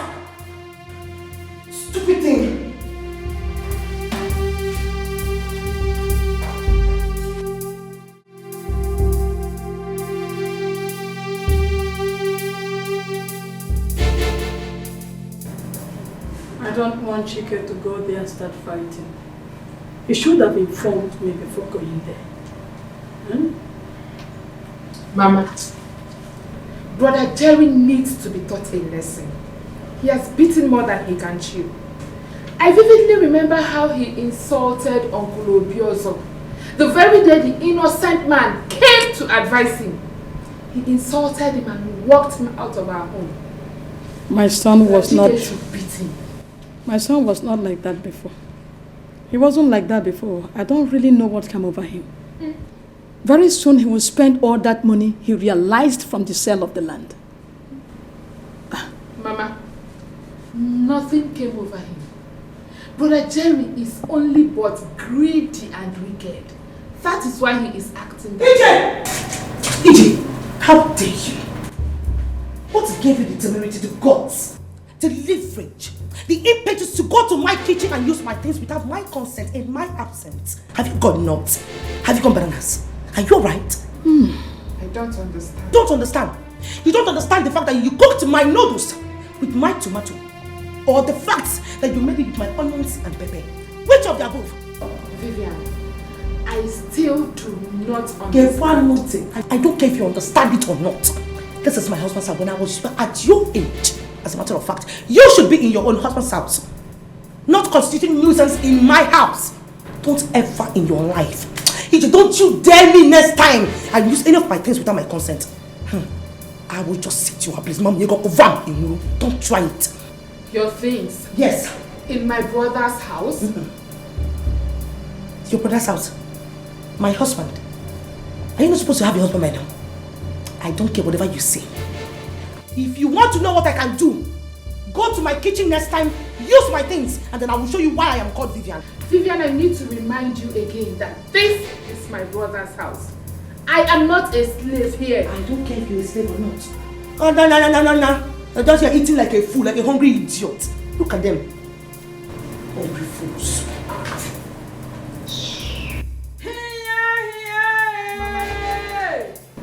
want Chike to go there and start fighting? He should have informed me before going there. Mama, Brother Jerry needs to be taught a lesson. He has beaten more than he can chew. I vividly remember how he insulted Uncle Obiozo. The very day the innocent man came to advise him, he insulted him and walked him out of our home. My son was not... should beat him. My son was not like that before. He wasn't like that before. I don't really know what came over him. Very soon he will spend all that money he realized from the sale of the land. Mama, nothing came over him. Brother Jerry is only but greedy and wicked. That is why he is acting that way. EJ, how dare you? What gave you the temerity, the guts, the leverage, the impetus to go to my kitchen and use my things without my consent in my absence? Have you gone nuts? Have you gone bananas? Are you alright? I don't understand. Don't understand? You don't understand the fact that you cooked my noodles with my tomato, or the fact that you made it with my onions and pepper. Which of the above? Vivian, I still do not understand. I don't care if you understand it or not. This is my husband's house when I was at your age. As a matter of fact, you should be in your own husband's house, not constituting nuisance in my house. Don't ever in your life. Don't you dare me next time and use any of my things without my consent. I will just sit you up, please. Mom, you go over in you. Don't try it. Your things? Yes. In my brother's house? Your brother's house? My husband? Are you not supposed to have a husband by now? I don't care whatever you say. If you want to know what I can do, go to my kitchen next time, use my things, and then I will show you why I am called Vivian. Vivian, I need to remind you again that this is my brother's house. I am not a slave here. I don't care if you're a slave or not. Oh, no. You're just here eating like a fool, like a hungry idiot. Look at them. Hungry fools.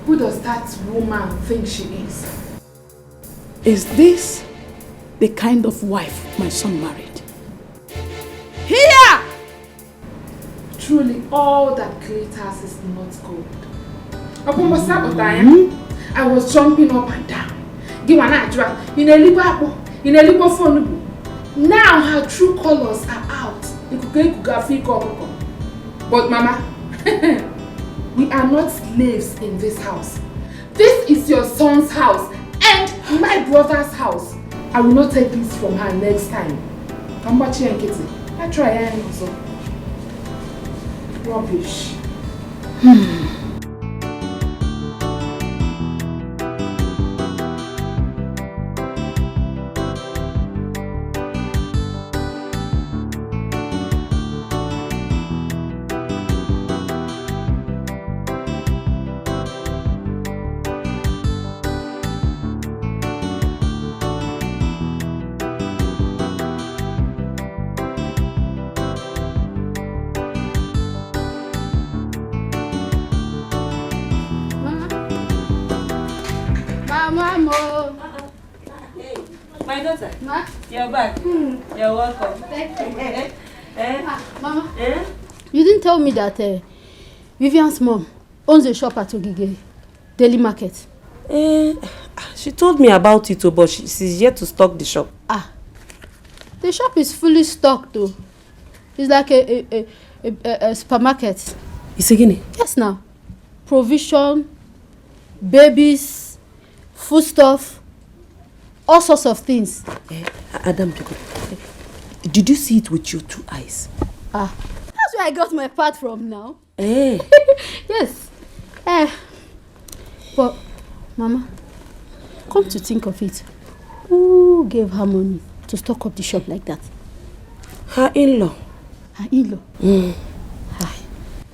Who does that woman think she is? Is this the kind of wife my son married? Here! Truly, all that glitters is not gold. I was jumping up and down. Now her true colors are out. But Mama, we are not slaves in this house. This is your son's house and my brother's house. I will not take this from her next time. Kambachi and Kitty. I try and also. Rubbish. My daughter, you're back. You're welcome. Thank you. Mama, you didn't tell me that Vivian's mom owns a shop at Ogige Daily Market. She told me about it, but she's yet to stock the shop. The shop is fully stocked though. It's like a supermarket. It's a guinea? Yes, now. Provision, babies, foodstuff, all sorts of things. Adam, did you see it with your two eyes? That's where I got my part from now. Yes. But, Mama, come to think of it, who gave her money to stock up the shop like that? Her in-law. Her in-law?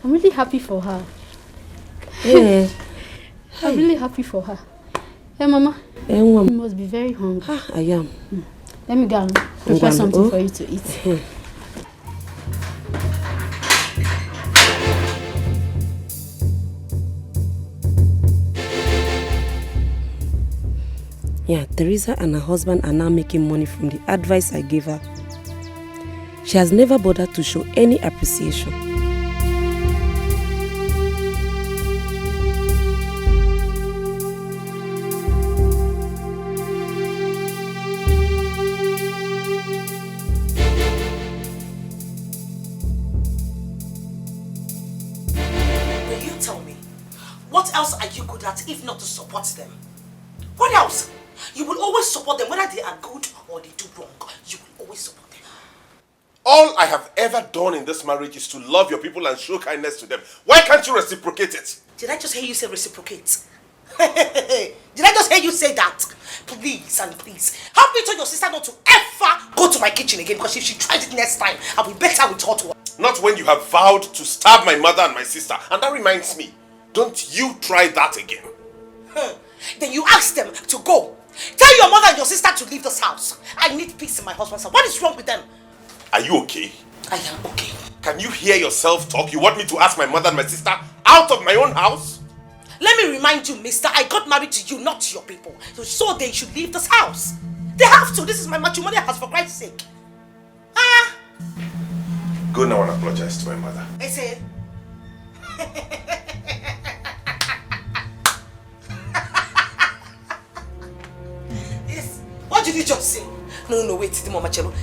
I'm really happy for her. I'm really happy for her. Hey, Mama. You must be very hungry. I am. Let me go and prepare something for you to eat. Yeah, Teresa and her husband are now making money from the advice I gave her She has never bothered to show any appreciation. Will you tell me, what else are you good at if not to support them? What else? You will always support them whether they are good or they do wrong. You will always support them. All I have ever done in this marriage is to love your people and show kindness to them. Why can't you reciprocate it? Did I just hear you say reciprocate? Did I just hear you say that? Please and please, help me tell your sister not to ever go to my kitchen again, because if she tries it next time, I'll be better with her to her. Not when you have vowed to stab my mother and my sister. And that reminds me, don't you try that again. Then you ask them to go. Tell your mother and your sister to leave this house. I need peace in my husband's house. What is wrong with them? Are you okay? I am okay. Can you hear yourself talk? You want me to ask my mother and my sister out of my own house? Let me remind you, mister, I got married to you, not to your people. So they should leave this house. They have to. This is my matrimonial house, for Christ's sake. Go now and apologize to my mother. I say. Yes. What did you just say? No, wait, Mama Chelo.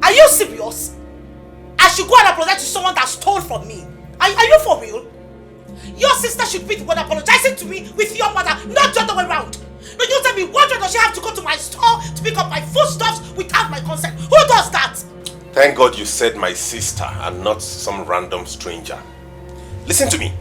Are you serious? I should go and apologize to someone that stole from me. Are you for real? Your sister should be the one apologizing to me with your mother, not the other way around. No, you tell me, what does she have to go to my store to pick up my foodstuffs without my consent? Who does that? Thank God you said my sister and not some random stranger. Listen to me.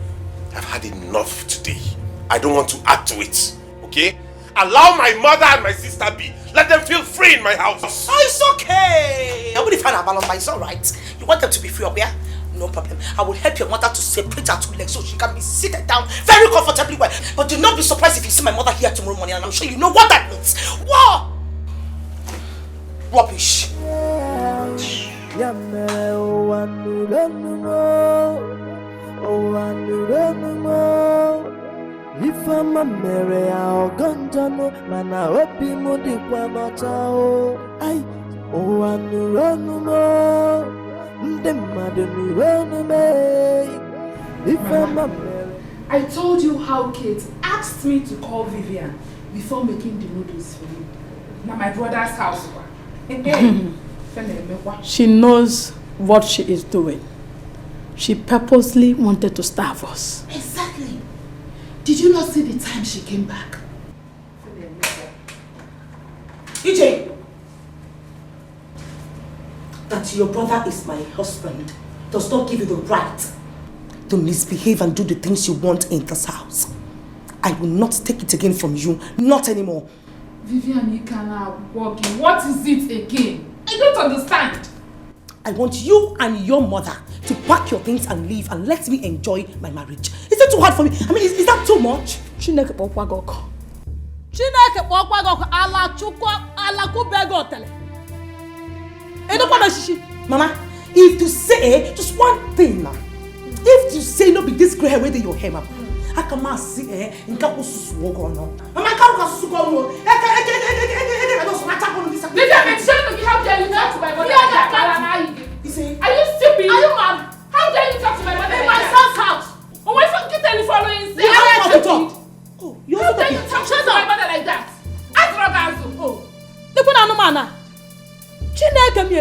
I've had enough today. I don't want to add to it. Okay? Allow my mother and my sister be. Let them feel free in my house. Oh, it's okay. I will find out about it's alright. You want them to be free up here? No problem. I will help your mother to separate her 2 legs so she can be seated down very comfortably well. But do not be surprised if you see my mother here tomorrow morning, and I'm sure you know what that means. What? Rubbish. If I'm a Mary, I'll gunjano, man, I hope you would be one or two. I, oh, I'm no more. The mother, if I'm a Mary. I told you how Kate asked me to call Vivian before making the noodles for you. Now, my brother's house. She knows what she is doing. She purposely wanted to starve us. Exactly. Did you not see the time she came back? EJ! That your brother is my husband does not give you the right to misbehave and do the things you want in this house. I will not take it again from you, not anymore. Vivian, you cannot walk in. What is it again? I don't understand. I want you and your mother to pack your things and leave and let me enjoy my marriage. Is it too hard for me? I mean, is that too much? Chineke pokwago. Chineke pokwago ala chukwa ala kubego tele. Mama, if you say just one thing now, if you say no be this grey hair where your hair, mama, I can see in Kapu Susugo no. Mama, Kapu Susugo no. How dare you talk to my mother? Are you stupid? Are you mad? How dare you talk to my mother in my son's house? Oh, why don't you tell me following? You have to talk. Oh, you how dare you talk to my mother like that? Ask Rogazu. Oh, look what I'm man. Chineke me.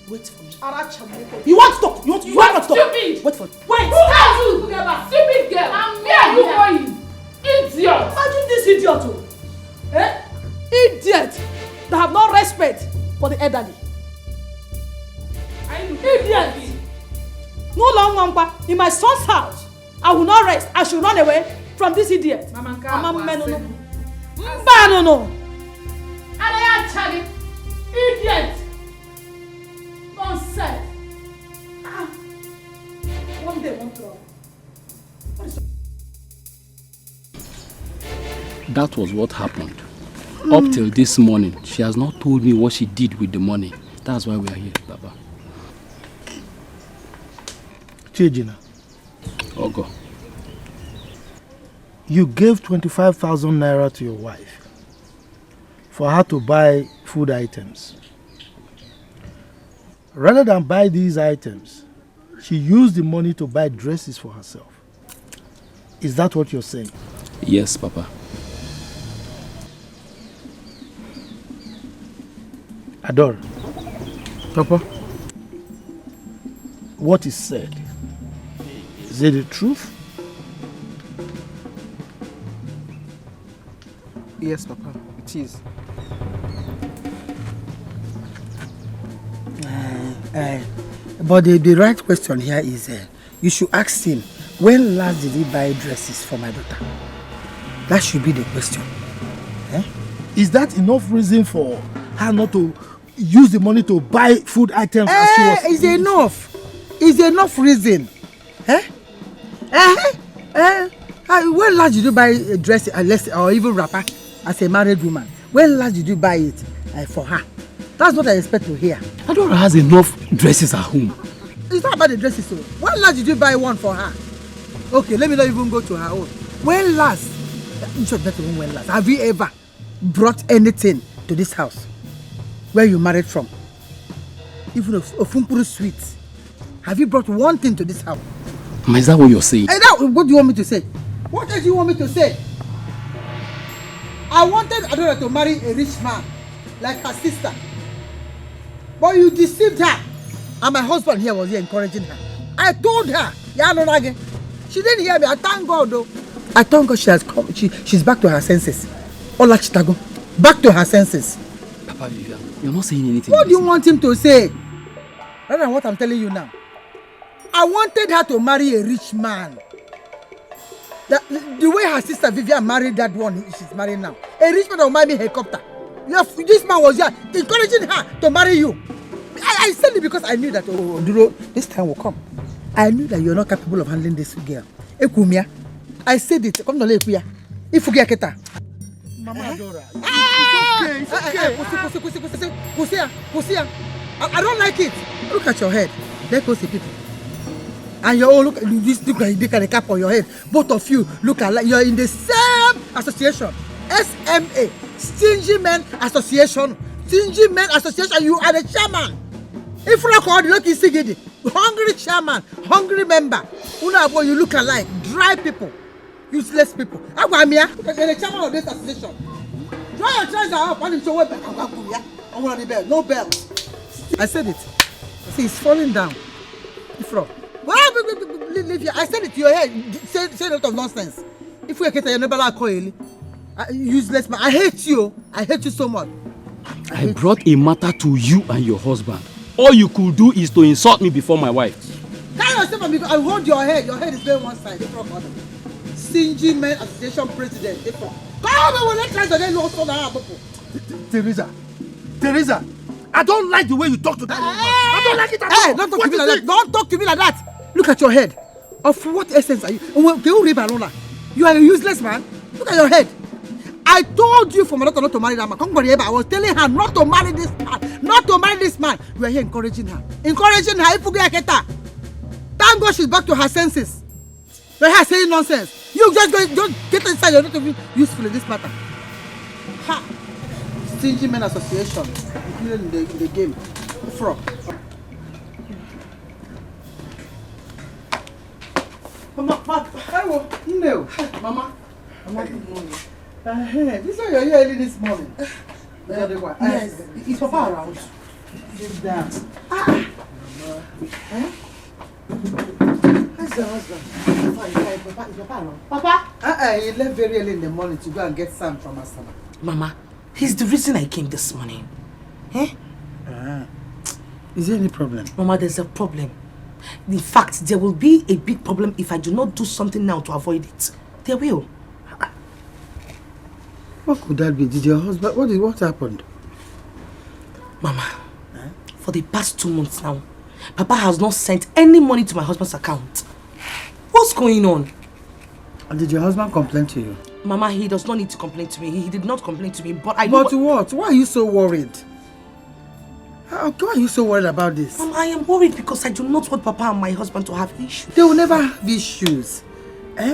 Wait for me. You want to talk? You want to talk? Stupid. Wait for me. Wait. Who has you together? Stupid girl. Where are you going? Idiot. Imagine this idiot. Idiot that have no respect for the elderly. Idiot. No longer in my son's house. I will not rest. I should run away from this idiot. Mama, no. Idiot. Nonsense. One day, one problem. That was what happened. Up till this morning, she has not told me what she did with the money. That's why we are here, Baba. Chijina. Ogo. You gave 25,000 naira to your wife for her to buy food items. Rather than buy these items, she used the money to buy dresses for herself. Is that what you're saying? Yes, Papa. Adore. Papa, what is said? Is it the truth? Yes, Papa, it is. But the right question here is, you should ask him, when last did he buy dresses for my daughter? That should be the question. Is that enough reason for her not to use the money to buy food items as she was? It's enough. It's enough reason. When last did you buy a dress or even wrapper as a married woman? When last did you buy it for her? That's what I expect to hear. Adora has enough dresses at home. It's not about the dresses. So. When last did you buy one for her? Okay, let me not even go to her own. When last? You should not even when last. Have you ever brought anything to this house where you married from? Even a fumpuru sweet. Have you brought one thing to this house? Ma, is that what you're saying? What do you want me to say? What else do you want me to say? I wanted Adora to marry a rich man like her sister. But you deceived her. And my husband here was here encouraging her. I told her. She didn't hear me. I thank God though. I thank God she has come. She's back to her senses. Ola Chitago. Back to her senses. Papa, you're not saying anything. What do you want him to say? Rather than what I'm telling you now. I wanted her to marry a rich man. The way her sister Vivian married that one she's marrying now. A rich man will marry me helicopter. This man was here encouraging her to marry you. I said it because I knew that Duro, this time will come. I knew that you're not capable of handling this girl. Ekumia. I said it. Come to Lekuya. Ifugia Keta. Mama Adora. It's okay. I don't like it. Look at your head. There goes the people. And you all look like the cap on your head. Both of you look alike. You're in the same association. SMA. Stingy Men Association. Stingy Men Association. You are the chairman. If you call the hungry chairman, hungry member. You look alike. Dry people. Useless people. You're the chairman of this association. Dry your trousers up and show up. No bell. I said it. See, it's falling down. I said it to your head. Say a lot of nonsense. If we get a never like useless man. I hate you. I hate you so much. I brought a matter to you and your husband. All you could do is to insult me before my wife. Carry yourself and I hold your head. Your head is going one side. Stingy Men Association President. Teresa, I don't like the way you talk to that woman. I don't like it at all. Don't talk to me like that. Don't talk to me like that. Look at your head. Of what essence are you? You are a useless man. Look at your head. I told you for my daughter not to marry that man. I was telling her not to marry this man. Not to marry this man. You are here encouraging her. Encouraging her. Thank God she's back to her senses. You're here saying nonsense. You just get inside. You're not even useful in this matter. Ha! Stingy Men Association. Including in the game. Frog. Mama, no. Mama, good morning. This is why you're here early this morning. Yes, it's Papa around. Sit down. How's your husband? Is Papa around? Papa? He left very early in the morning to go and get Sam from Asaba. Mama, he's the reason I came this morning. Is there any problem? Mama, there's a problem. In fact, there will be a big problem if I do not do something now to avoid it. There will. What could that be? Did your husband... What happened? Mama, for the past 2 months now, Papa has not sent any money to my husband's account. What's going on? And did your husband complain to you? Mama, he does not need to complain to me. He did not complain to me, but I know... But what? Why are you so worried? Why are you so worried about this? Mama, I am worried because I do not want Papa and my husband to have issues. They will never have issues.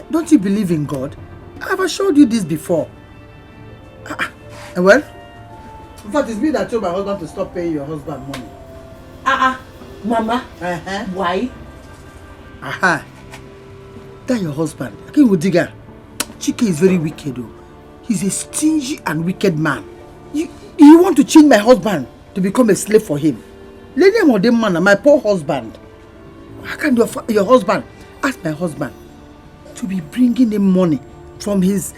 Don't you believe in God? I have assured you this before. Well, in fact, it's me that told my husband to stop paying your husband money. Mama, why? Aha. That your husband. Okay, Udiga. Chike is very wicked though. He's a stingy and wicked man. You want to change my husband to become a slave for him? Lady man, my poor husband. How can your husband ask my husband to be bringing him money from his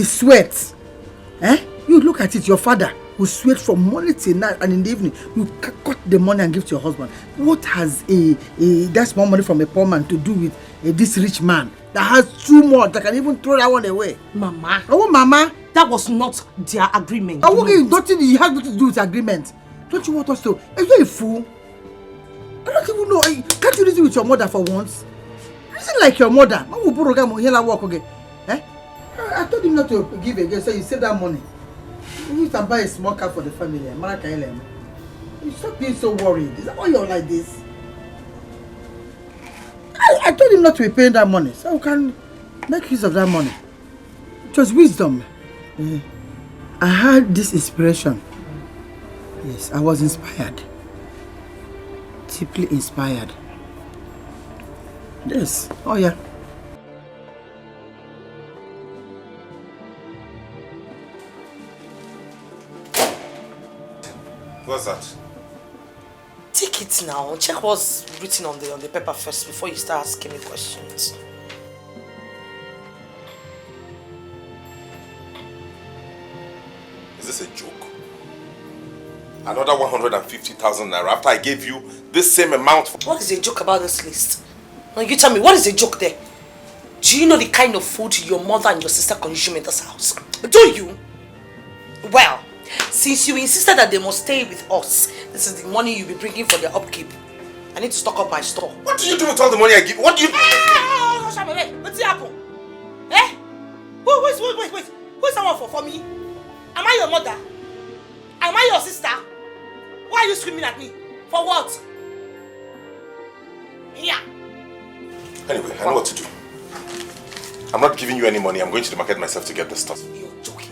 sweat? You look at it, your father who sweat from morning till night and in the evening, you cut the money and give to your husband. What has that small money from a poor man to do with this rich man that has too much that can even throw that one away? Mama. Oh, Mama. That was not their agreement. Oh, okay, nothing he has nothing to do with agreement. Don't you want us to? Are you a fool? I don't even know. Can't you reason with your mother for once? Reason like your mother. I told him not to give again, so you save that money. You can buy a small car for the family. You stop being so worried. Is that why you're like this? I told him not to be paying that money, so we can make use of that money. It was wisdom. I had this inspiration. Yes, I was inspired. Deeply inspired. Yes. Oh yeah. What's that? Take it now. Check what's written on the paper first before you start asking me questions. Is this a joke? Another 150,000 naira after I gave you this same amount. What is a joke about this list? Now you tell me, what is a joke there? Do you know the kind of food your mother and your sister consume in this house? Do you? Well, since you insisted that they must stay with us, this is the money you'll be bringing for their upkeep. I need to stock up my store. What do you do with all the money I give? What do you do? What's happened? Eh? Wait. Who is someone for me? Am I your mother? Am I your sister? Why are you screaming at me? For what? Here. Anyway, I know what to do. I'm not giving you any money. I'm going to the market myself to get the stuff. You're joking.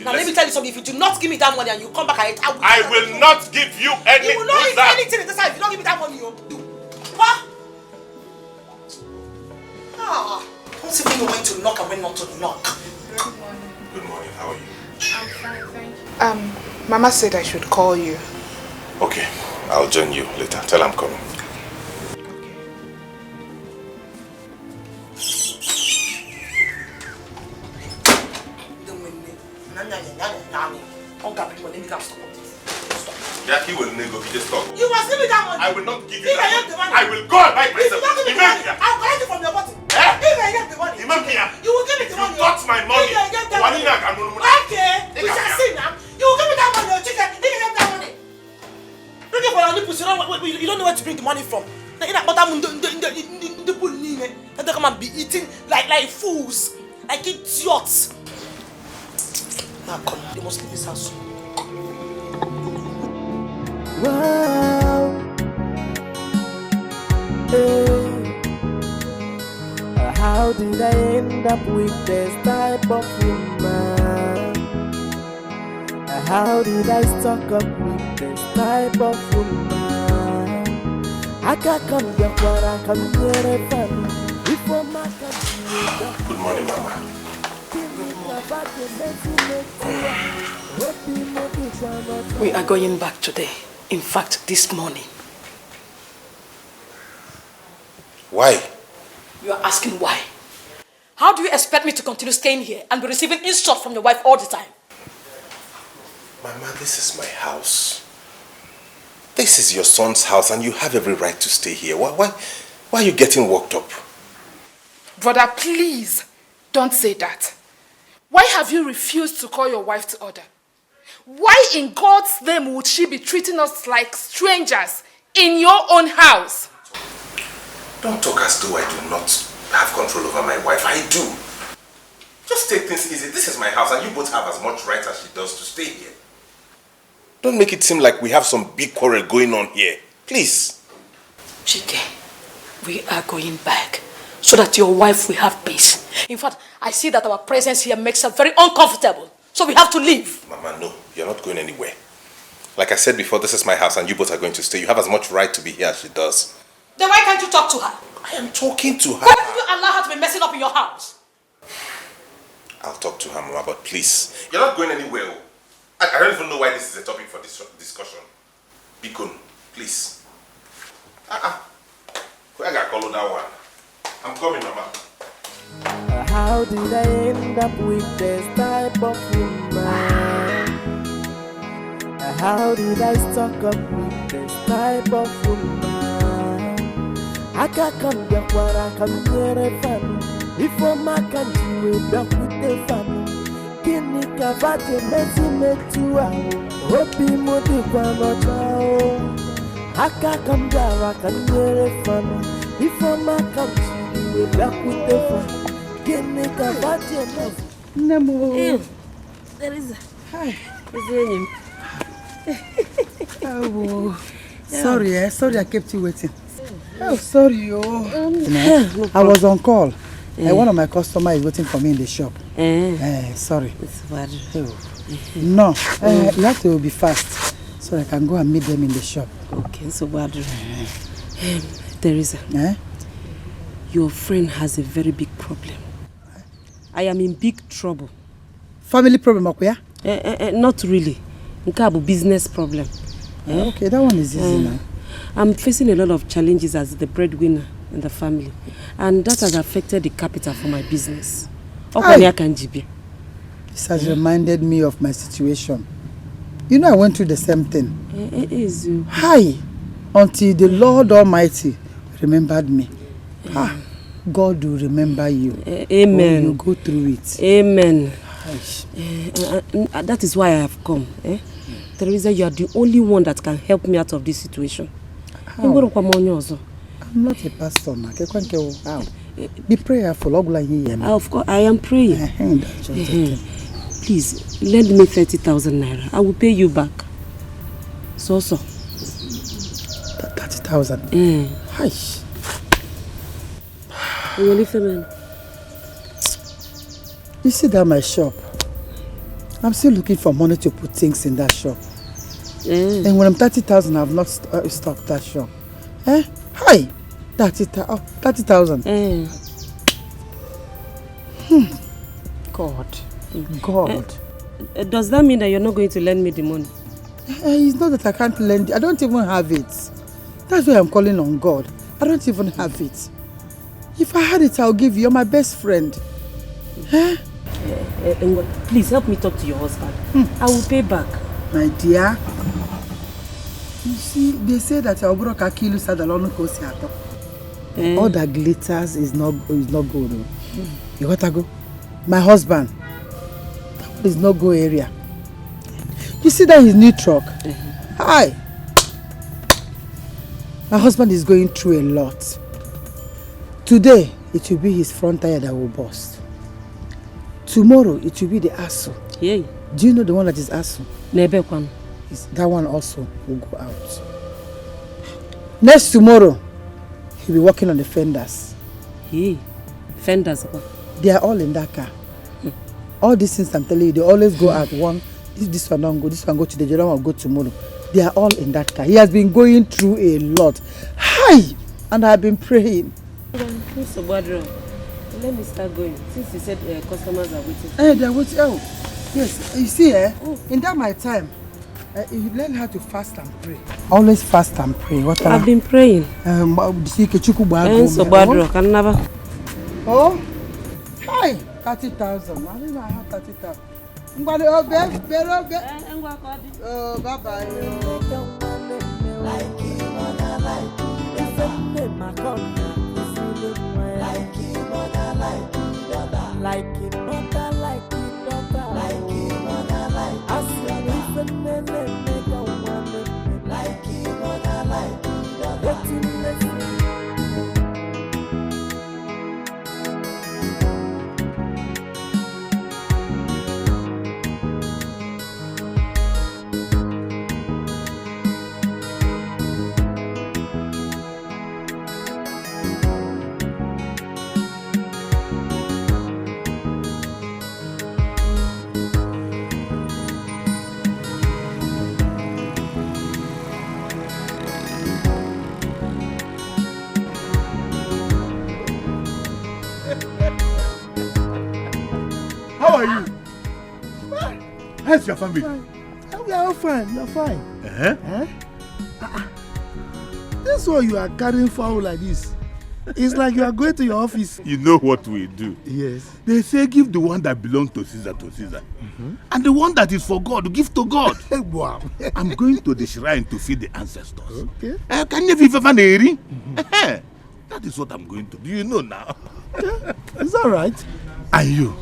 Now let me tell you something. If you do not give me that money and you come back and I will not give you any. You will not eat anything in this house if you don't give me that money. What? Don't even know when to knock and when not to knock. Good morning. How are you? I'm fine, thank you. Mama said I should call you. Okay, I'll join you later. Tell her I'm coming. Jackie will nego. He just talk. You must give me that money. I will not give you that money. I will go and buy it myself. If you don't give me the money, I'll collect it from your body. If I get the money, you will give me the money. You got my money. Okay, we shall see now. You will give me that money, chicken. If you get that money. Looking for your nipples, you don't know where to bring the money from. They come and be eating like fools, like idiots. Now come, they must leave this house. Wow. Hey. How did I end up with this type of woman? How did I stock up with this type of woman? I can't come here for I come here before my Good morning, Mama. We are going back today. In fact, this morning. Why? You are asking why? How do you expect me to continue staying here and be receiving insults from your wife all the time? Mama, this is my house. This is your son's house and you have every right to stay here. Why are you getting worked up? Brother, please don't say that. Why have you refused to call your wife to order? Why in God's name would she be treating us like strangers in your own house? Don't talk as though I do not have control over my wife. I do. Just take things easy. This is my house and you both have as much right as she does to stay here. Don't make it seem like we have some big quarrel going on here. Please. Chike, we are going back so that your wife will have peace. In fact, I see that our presence here makes her very uncomfortable. So we have to leave. Mama, no. You're not going anywhere. Like I said before, this is my house and you both are going to stay. You have as much right to be here as she does. Then why can't you talk to her? I am talking to her. Why did you allow her to be messing up in your house? I'll talk to her, Mama, but please. You're not going anywhere. I don't even know why this is a topic for this discussion. Bikun, please. Where I got call that one? I'm coming, Mama. How did I end up with this type of woman? How did I stuck up with this type of woman? I can't come back where I come near a family. If I'm a country, we're back with the family. Kini kavate mesi metua Hopi modi kwa mochao Haka kamjara kanyere fana Ifama kamchiri webla kutefa Kini kavate mesi Nemo There is Hi Is him? Oh, sorry, sorry I kept you waiting. Oh, sorry, I was on call. One of my customers is waiting for me in the shop. Sorry. It's bad. No, you have to be fast so I can go and meet them in the shop. Okay, so bad. Teresa, your friend has a very big problem. I am in big trouble. Family problem, okay? Not really. Nkabu business problem. Okay, that one is easy now. I'm facing a lot of challenges as the breadwinner in the family, and that has affected the capital for my business. This has reminded me of my situation. You know, I went through the same thing. Hi, until the Lord Almighty remembered me. God will remember you. Amen. You go through it. Amen. That is why I have come. Teresa, you are the only one that can help me out of this situation. I'm not a pastor, ma. Be prayerful. Of course, I am praying. Please, lend me 30,000 naira. I will pay you back. So. 30,000? Hi. You see that my shop? I'm still looking for money to put things in that shop. And when I'm 30,000, I've not stocked that shop. Hi! 30,000. God. Does that mean that you're not going to lend me the money? It's not that I can't lend it. I don't even have it. That's why I'm calling on God. I don't even have it. If I had it, I'll give you. You're my best friend. Please help me talk to your husband. I will pay back. My dear, you see, they say that all that glitters is not good. You gotta go. My husband, that is no go area. You see that his new truck? Hi. My husband is going through a lot. Today, it will be his front tire that will burst. Tomorrow, it will be the axle. Yeah. Do you know the one that is axle? Nebekwan. That one also will go out. Next tomorrow, he'll be working on the fenders. Hey, fenders? They are all in that car. All these things I'm telling you, they always go out. One, this one don't go, this one go today, the other one will go tomorrow. They are all in that car. He has been going through a lot. Hi! And I've been praying. Let me start going. Since you said customers are waiting. They're waiting. Oh, yes. You see, in that my time, you learn how to fast and pray. Always fast and pray. I've been praying. Oh, hi, 30,000. I don't know I have 30,000. Oh, bye-bye. Like it, mother, like it, daughter. Like it, mother, like it, daughter. Like it, mother, like it, daughter. How are you? How's your family? We are all fine. You are fine. This one you are carrying foul like this. It's like you are going to your office. You know what we do? Yes. They say give the one that belongs to Caesar. And the one that is for God, give to God. Wow. I'm going to the shrine to feed the ancestors. Okay. Can you vive an eri? That is what I'm going to do. You know now. Yeah, it's all right. And you,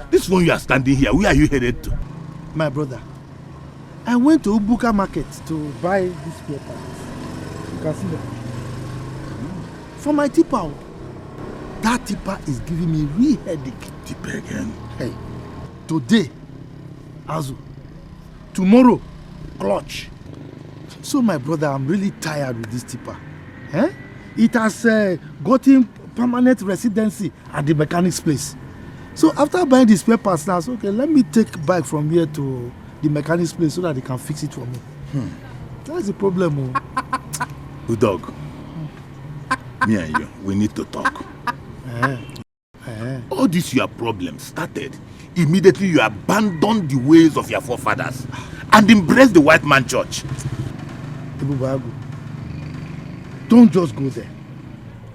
this one you are standing here, where are you headed to? My brother, I went to Ubuka market to buy this paper. You can see that. For my tipper. That tipper is giving me real headache. Tipper again? Hey, today, Azu. Tomorrow, clutch. So my brother, I'm really tired with this tipper. It has gotten permanent residency at the mechanic's place. So after buying these papers now, so, okay, let me take bike from here to the mechanic's place so that they can fix it for me. That's the problem. Good dog. Me and you, we need to talk. All these your problems started immediately you abandoned the ways of your forefathers and embraced the white man church. Ibubagu, don't just go there.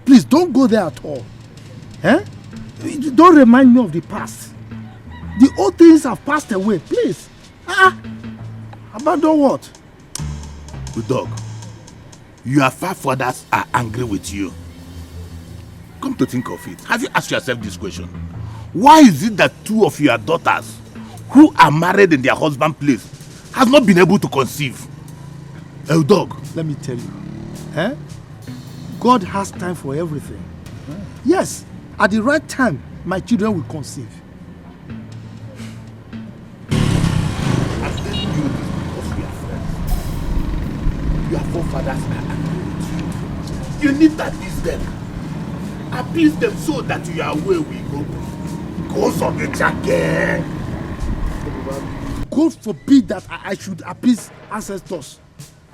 Please don't go there at all. Don't remind me of the past. The old things have passed away. Please. Abandon what? Good dog. Your forefathers are angry with you. Come to think of it, have you asked yourself this question? Why is it that two of your daughters who are married in their husband's place have not been able to conceive? Oh dog, let me tell you. God has time for everything. Yes, at the right time, my children will conceive. I'm telling you this because we are friends. Your forefathers are angry with you. You need to appease them. Appease them so that you are where we go. Goes on the jacket. God forbid that I should appease ancestors.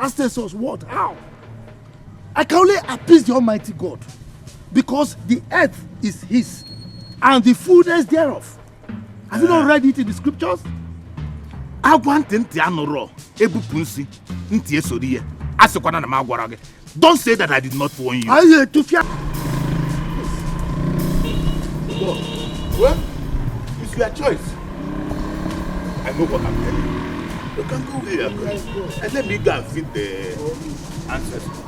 Ancestors what? How? I can only appease the Almighty God because the earth is His and the fullness thereof. Have you not read it in the scriptures? Don't say that I did not warn you. Well, it's your choice. I know what I'm telling you. You can go here, and let me go and feed the ancestors.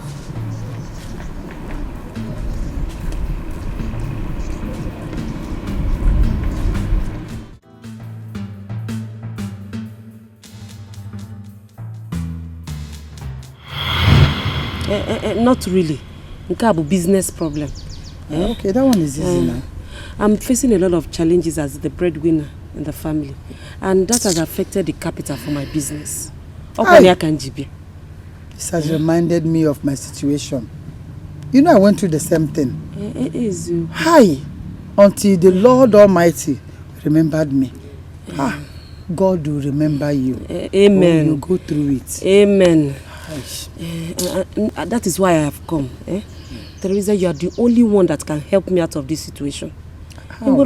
Not really. It's a business problem. Okay, that one is easy now. I'm facing a lot of challenges as the breadwinner in the family, and that has affected the capital for my business. This has reminded me of my situation. You know, I went through the same thing. Hi, until the Lord Almighty remembered me. God will remember you. Amen. You go through it. Amen. That is why I have come. Teresa, you are the only one that can help me out of this situation. How? I'm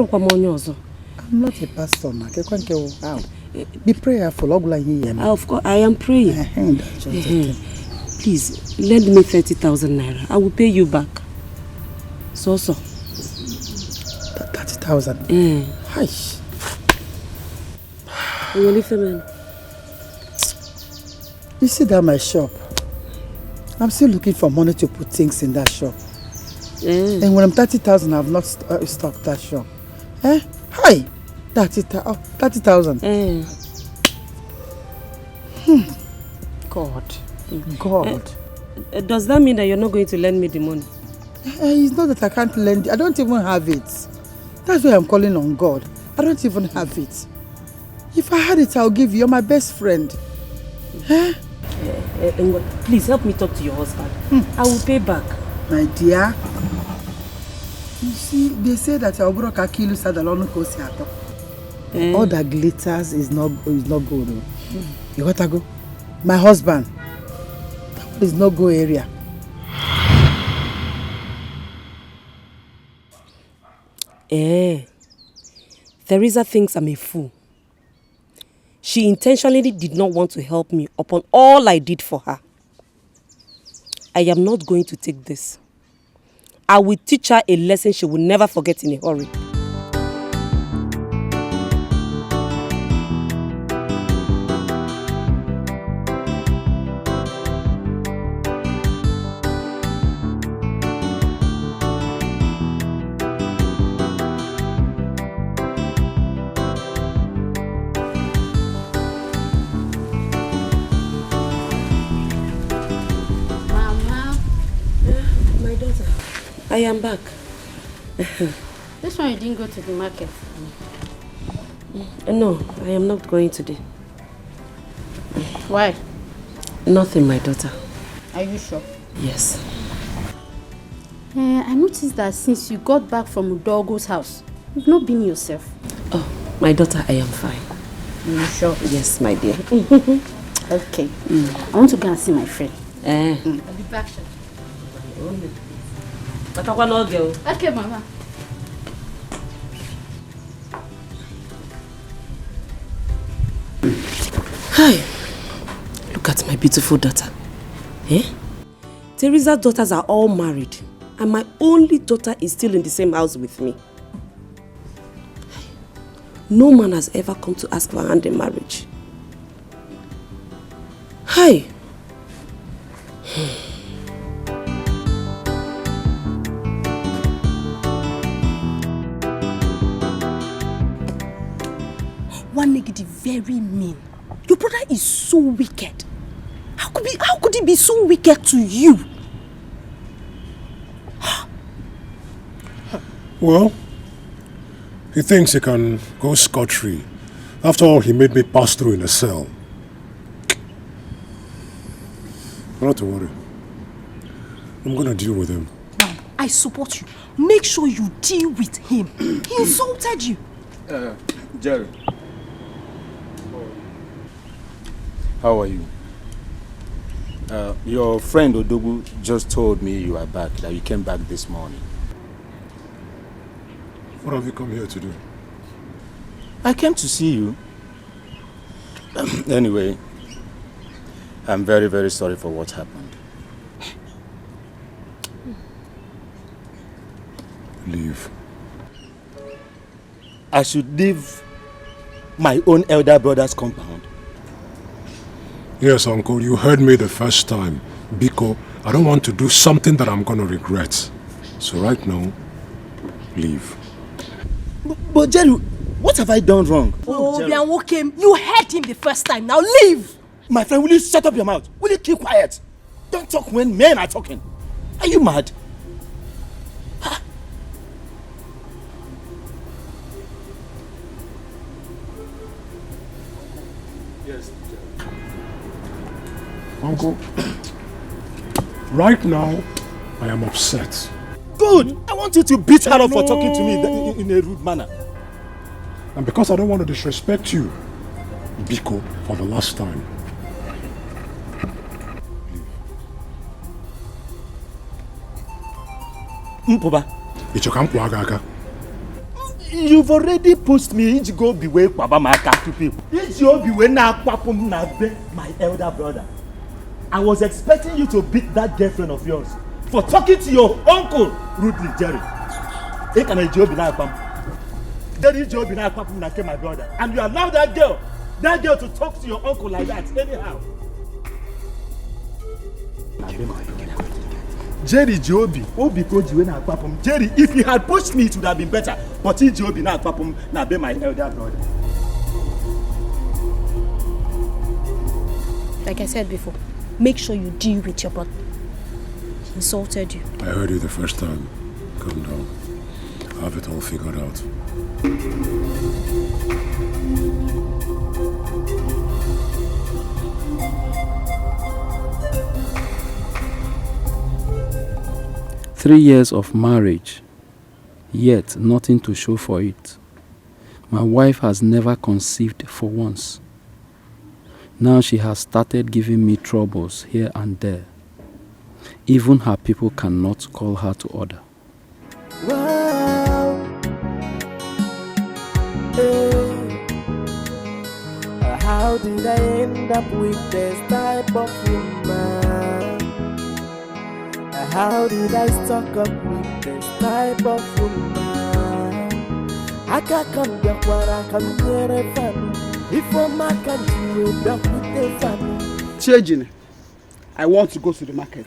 not a pastor, ma. How? Be prayerful. Of course, I am praying. Please, lend me 30,000 naira. I will pay you back. So. 30,000? Hi. You see that my shop? I'm still looking for money to put things in that shop. And when I'm 30,000, I've not stocked that shop. Hi! 30,000. God. Does that mean that you're not going to lend me the money? It's not that I can't lend it. I don't even have it. That's why I'm calling on God. I don't even have it. If I had it, I'll give you. You're my best friend. Please help me talk to your husband. I will pay back. My dear, you see, they say that all that glitters is not good. You gotta go. My husband, that is no go area. Teresa thinks I'm a fool. She intentionally did not want to help me upon all I did for her. I am not going to take this. I will teach her a lesson she will never forget in a hurry. I am back. This one you didn't go to the market? No, I am not going today. Why? Nothing, my daughter. Are you sure? Yes. I noticed that since you got back from Udogo's house, you've not been yourself. Oh, my daughter, I am fine. You sure? Yes, my dear. Okay. I want to go and see my friend. I'll be back. Okay, Mama. Hi. Look at my beautiful daughter. Teresa's daughters are all married, and my only daughter is still in the same house with me. No man has ever come to ask for her hand in marriage. Hi. One negative, very mean. Your brother is so wicked. How could he be so wicked to you? Well, he thinks he can go scot-free. After all, he made me pass through in a cell. Not to worry. I'm gonna deal with him. Mom, I support you. Make sure you deal with him. He insulted you. Jerry. How are you? Your friend Odogu just told me you are back, that you came back this morning. What have you come here to do? I came to see you. Anyway, I'm very, very sorry for what happened. Leave. I should leave my own elder brother's compound. Yes, Uncle, you heard me the first time. Biko, I don't want to do something that I'm going to regret. So right now, leave. But Jerry, what have I done wrong? Oh, Bianwo came. You heard him the first time. Now leave. My friend, will you shut up your mouth? Will you keep quiet? Don't talk when men are talking. Are you mad? Huh? Yes, Uncle, right now, I am upset. Good! I want you to beat her up for talking to me in a rude manner. And because I don't want to disrespect you, Biko, for the last time. Mpoba. Ichokampu. You've already pushed me to go beway Kwabamaka to people. My elder brother. I was expecting you to beat that girlfriend of yours for talking to your uncle rudely, Jerry. My brother. And you allow that girl to talk to your uncle like that anyhow. Jerry Jobi, Jerry, if he had pushed me, it would have been better. But he Jobi now papum na be my elder brother. Like I said before, make sure you deal with your brother. He insulted you. I heard you the first time. Calm down. I have it all figured out. Three years of marriage, yet nothing to show for it. My wife has never conceived for once. Now she has started giving me troubles here and there. Even her people cannot call her to order. Wow, How did I end up with this type of woman? How did I stuck up with this type of woman? I can't come back where I come near a family. If I'm not coming to back with the family. Changing. I want to go to the market.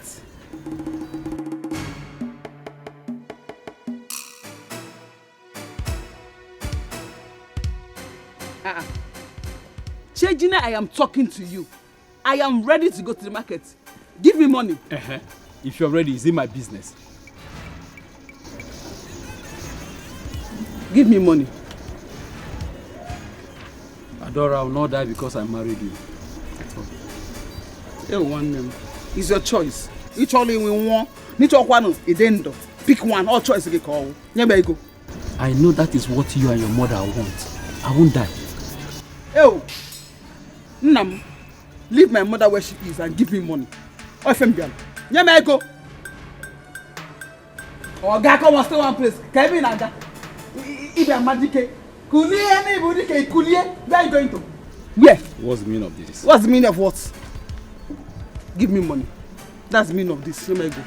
Changing, I am talking to you. I am ready to go to the market. Give me money. If you're ready, is it my business? Give me money. Adora, I will not die because I married you. It's your choice. Each only we want. Each one is end. Pick one. All choice you call. Go. I know that is what you and your mother want. I won't die. Oh, Nam, leave my mother where she is and give me money. Or if I'm go. Oh, God, come on, stay one place. Can you be if you're magic, where are you going to? Where? What's the meaning of this? What's the meaning of what? Give me money. That's the meaning of this. Let me go.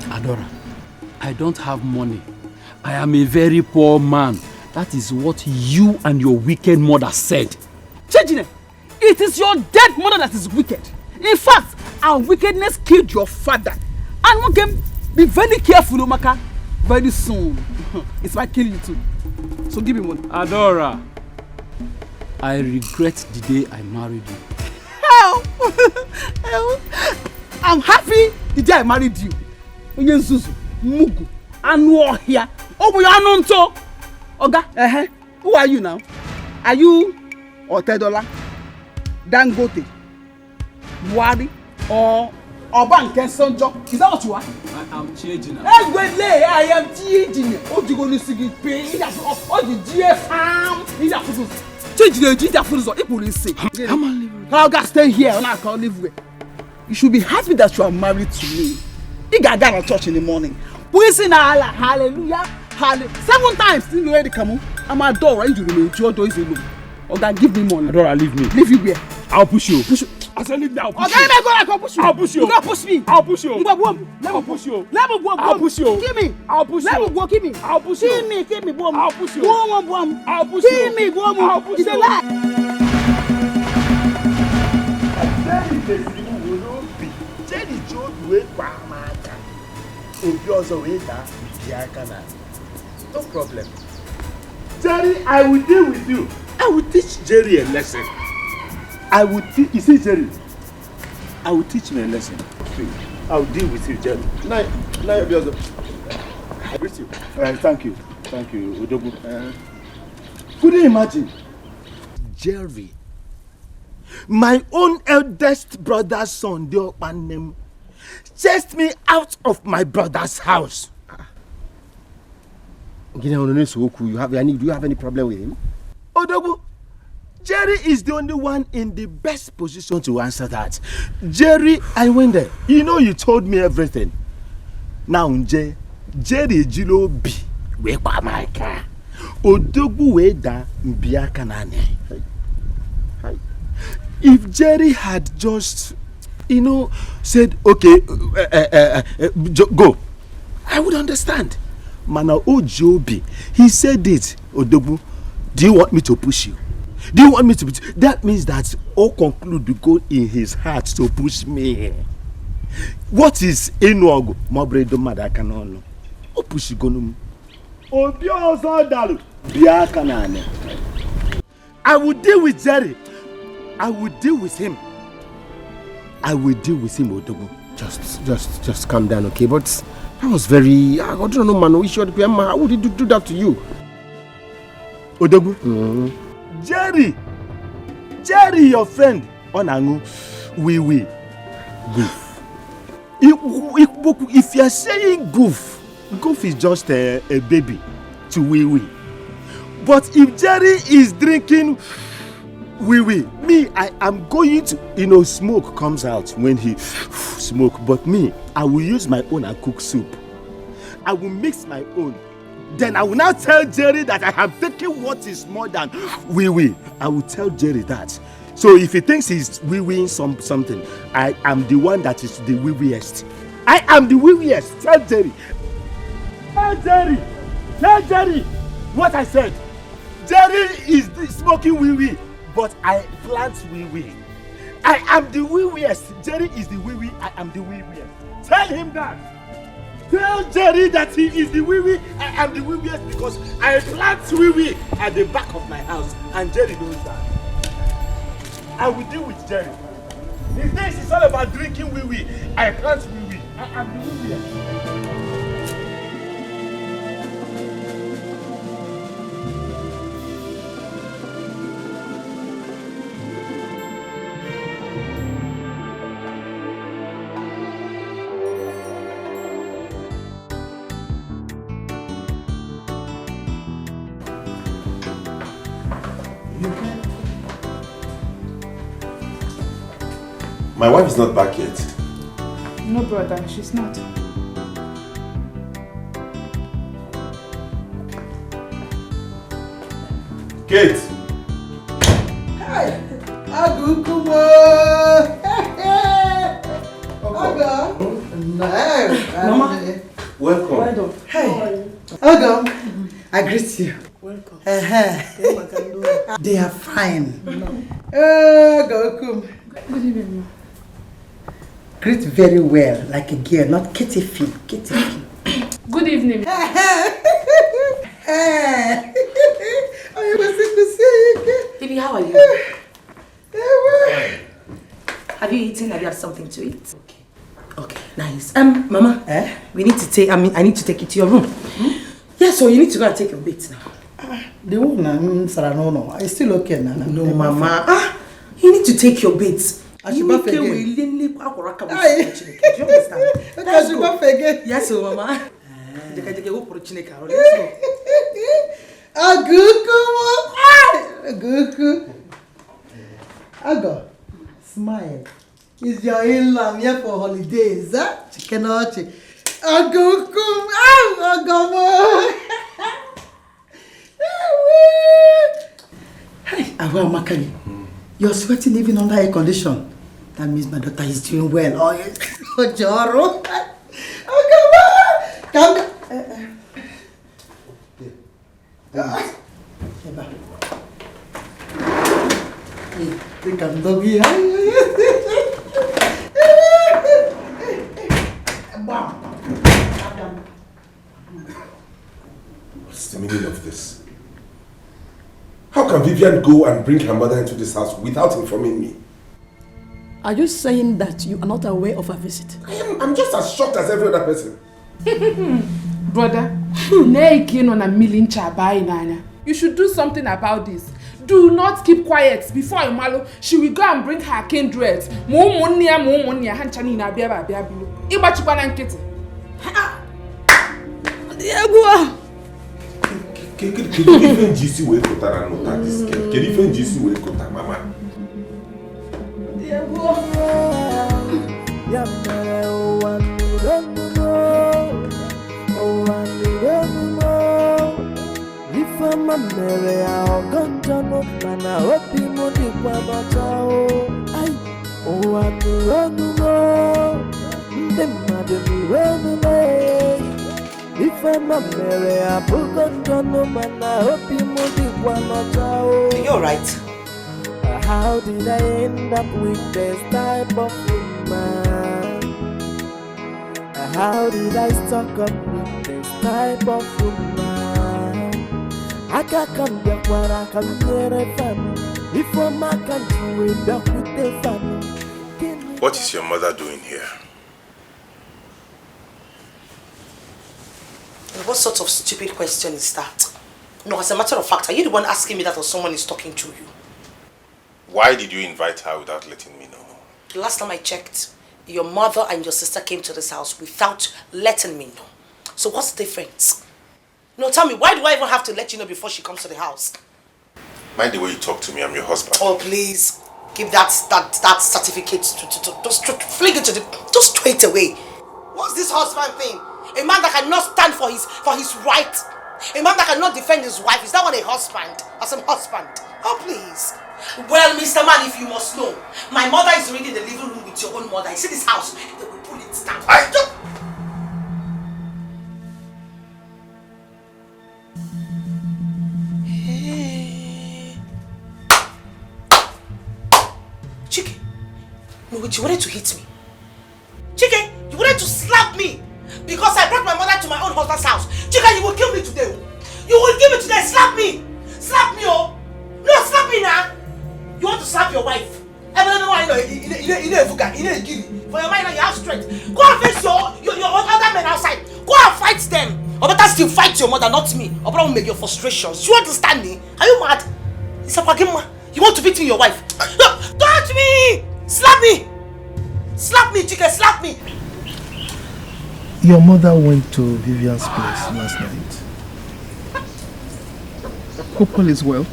Adora, I don't have money. I am a very poor man. That is what you and your wicked mother said. Chejine, it is your dead mother that is wicked. In fact, our wickedness killed your father. And we can be very careful, Omaka. Very soon, it might kill you too. So give me money. Adora, I regret the day I married you. Hell! I'm happy the day I married you. Onyenzuzu, Mugu, Anu here. Oh, we are known to. Oga, who are you now? Are you Otedola, Dangote, Buhari, or Obanke Sonjo? Is that what you are? I am changing now. I am changing. Oh, you going to see it pay? Oh, the GFM. These are photos. Change the photos. It will say. Come on, Oga, stay here. I can't live with. You should be happy that you are married to me. You got down at church in the morning. We sing hallelujah, hallelujah. 7 times. Still you ready come on? I'm a door right to the your door is alone. Oga, give me money. Adora, leave me. Leave you where? I'll push you. Push you. I said leave me. I'll push you. Okay, let me go. I can push you. I'll push you. You don't push me. I'll push you. Let me push you. Let me go. I'll push you. Give me. I'll push you. Let me go. Give me. I'll push you. Give me. Boom. I'll push you. Boom. I'll push you. Give me. Boom. I'll push you. It's a lie. Jenny Joe wait for my no problem. Jerry, I will deal with you. I will teach Jerry a lesson. I will teach. You see, Jerry, I will teach him a lesson. I will deal with you, Jerry. Now, I greet you. Thank you, Odogu. Could you imagine, Jerry, my own eldest brother's son, the open name, chased me out of my brother's house. Do you have any problem with him? Odogu, Jerry is the only one in the best position to answer that. Jerry, I went there. You told me everything. Now, Jerry Jilo B. Wake up my car. Odogu Weda Mbiakanane. If Jerry had just, said, okay, go, I would understand. Mana Ojobi, he said it. Odogu, do you want me to push you? Do you want me to push you? That means that all conclude to go in his heart to push me. What is Enuogo? Mobredo Madakanono. O push gonum. I will deal with Jerry. I will deal with him. Odogu. Just calm down, okay? But I was very, I don't know, man. How would he do that to you? Odogu? Jerry, your friend, Onangu, we. Goof. If you're saying goof is just a baby to we. But if Jerry is drinking me, I am going to, smoke comes out when he smoke. But me, I will use my own and cook soup. I will mix my own, then I will now tell Jerry that I have taken what is more than wee-wee. I will tell Jerry that. So if he thinks he's wee-weeing something, I am the one that is the wee-weeest. I am the wee-weeest. Tell Jerry. Tell Jerry. Tell Jerry what I said. Jerry is smoking wee-wee, but I plant wee-wee. I am the wee-weeest. Jerry is the wee-wee. I am the wee-weeest. Tell him that. Tell Jerry that he is the wee-wee. I am the wee-weeest because I plant wee-wee at the back of my house, and Jerry knows that. I will deal with Jerry. He thinks it's all about drinking wee-wee. I plant wee-wee. I am the wee-weeest. My wife is not back yet. No, brother, she's not. Kate! Hey! Agukumo! Aga! No! Mama! Welcome. Well done. Hey! Aga! I greet you. Welcome. They are fine. Agukum. Good evening, ma. Greet very well, like a girl, not kitty feet. Kitty feet. Good evening. Baby, how are you? Have you eaten? Have you had something to eat? Okay, nice. Mama, we need to take. I need to take you to your room. Yeah, so you need to go and take your bath now. The one, Sarah, no, it's still okay now. No, Mama. You need to take your bath. I should bath again. Do you understand? I should bath again. Yes, so Mama. Let's go. Aguku. Ago, smile. Is your in-law here for holidays? Chicken Aguku. Agomo. Hey, Awa Makani. You're sweating even under air condition. That means my daughter is doing well. Oh, yes. Oh, Joro. Oh, come on. Come doggy. What's the meaning of this? How can Vivian go and bring her mother into this house without informing me? Are you saying that you are not aware of her visit? I'm just as shocked as every other person. Brother, you should do something about this. Do not keep quiet before Imalo. She will go and bring her kindred. Mama mere agonjano mana obi mo di kwabata o ai o anu no ndemade mi renu le ife mama mere agonjano mana obi mo di kwabata o. You're right. How did I end up with this type of woman? How did I stuck up with this type of woman? I can't come back when I come near a family. Before my country, we back with the family. What is your mother doing here? What sort of stupid question is that? No, as a matter of fact, are you the one asking me that or someone is talking to you? Why did you invite her without letting me know? The last time I checked, your mother and your sister came to this house without letting me know. So what's the difference? No, tell me, why do I even have to let you know before she comes to the house? Mind the way you talk to me, I'm your husband. Oh, please. Give that certificate just fling it to the... Just throw it away. What's this husband thing? A man that cannot stand for his right. A man that cannot defend his wife, is that one a husband? As a husband? Oh, please. Well, Mr. Man, if you must know, my mother is already in the living room with your own mother. You see this house? They will pull it down. Chike, no, wait, you wanted to hit me. Chike, you wanted to slap me because I brought my mother to my own husband's house. Chike, you will kill me today. You will kill me today. Slap me. Slap me, oh. No, slap me now. You want to slap your wife. For your mind, you have strength. Go and face your other men outside. Go and fight them. Or better still, fight your mother, not me. Or probably make your frustrations. You understand me? Are you mad? You want to beat me, your wife? No, touch me! Slap me! Slap me, Chike, slap me! Your mother went to Vivian's place last night. Hope all is well.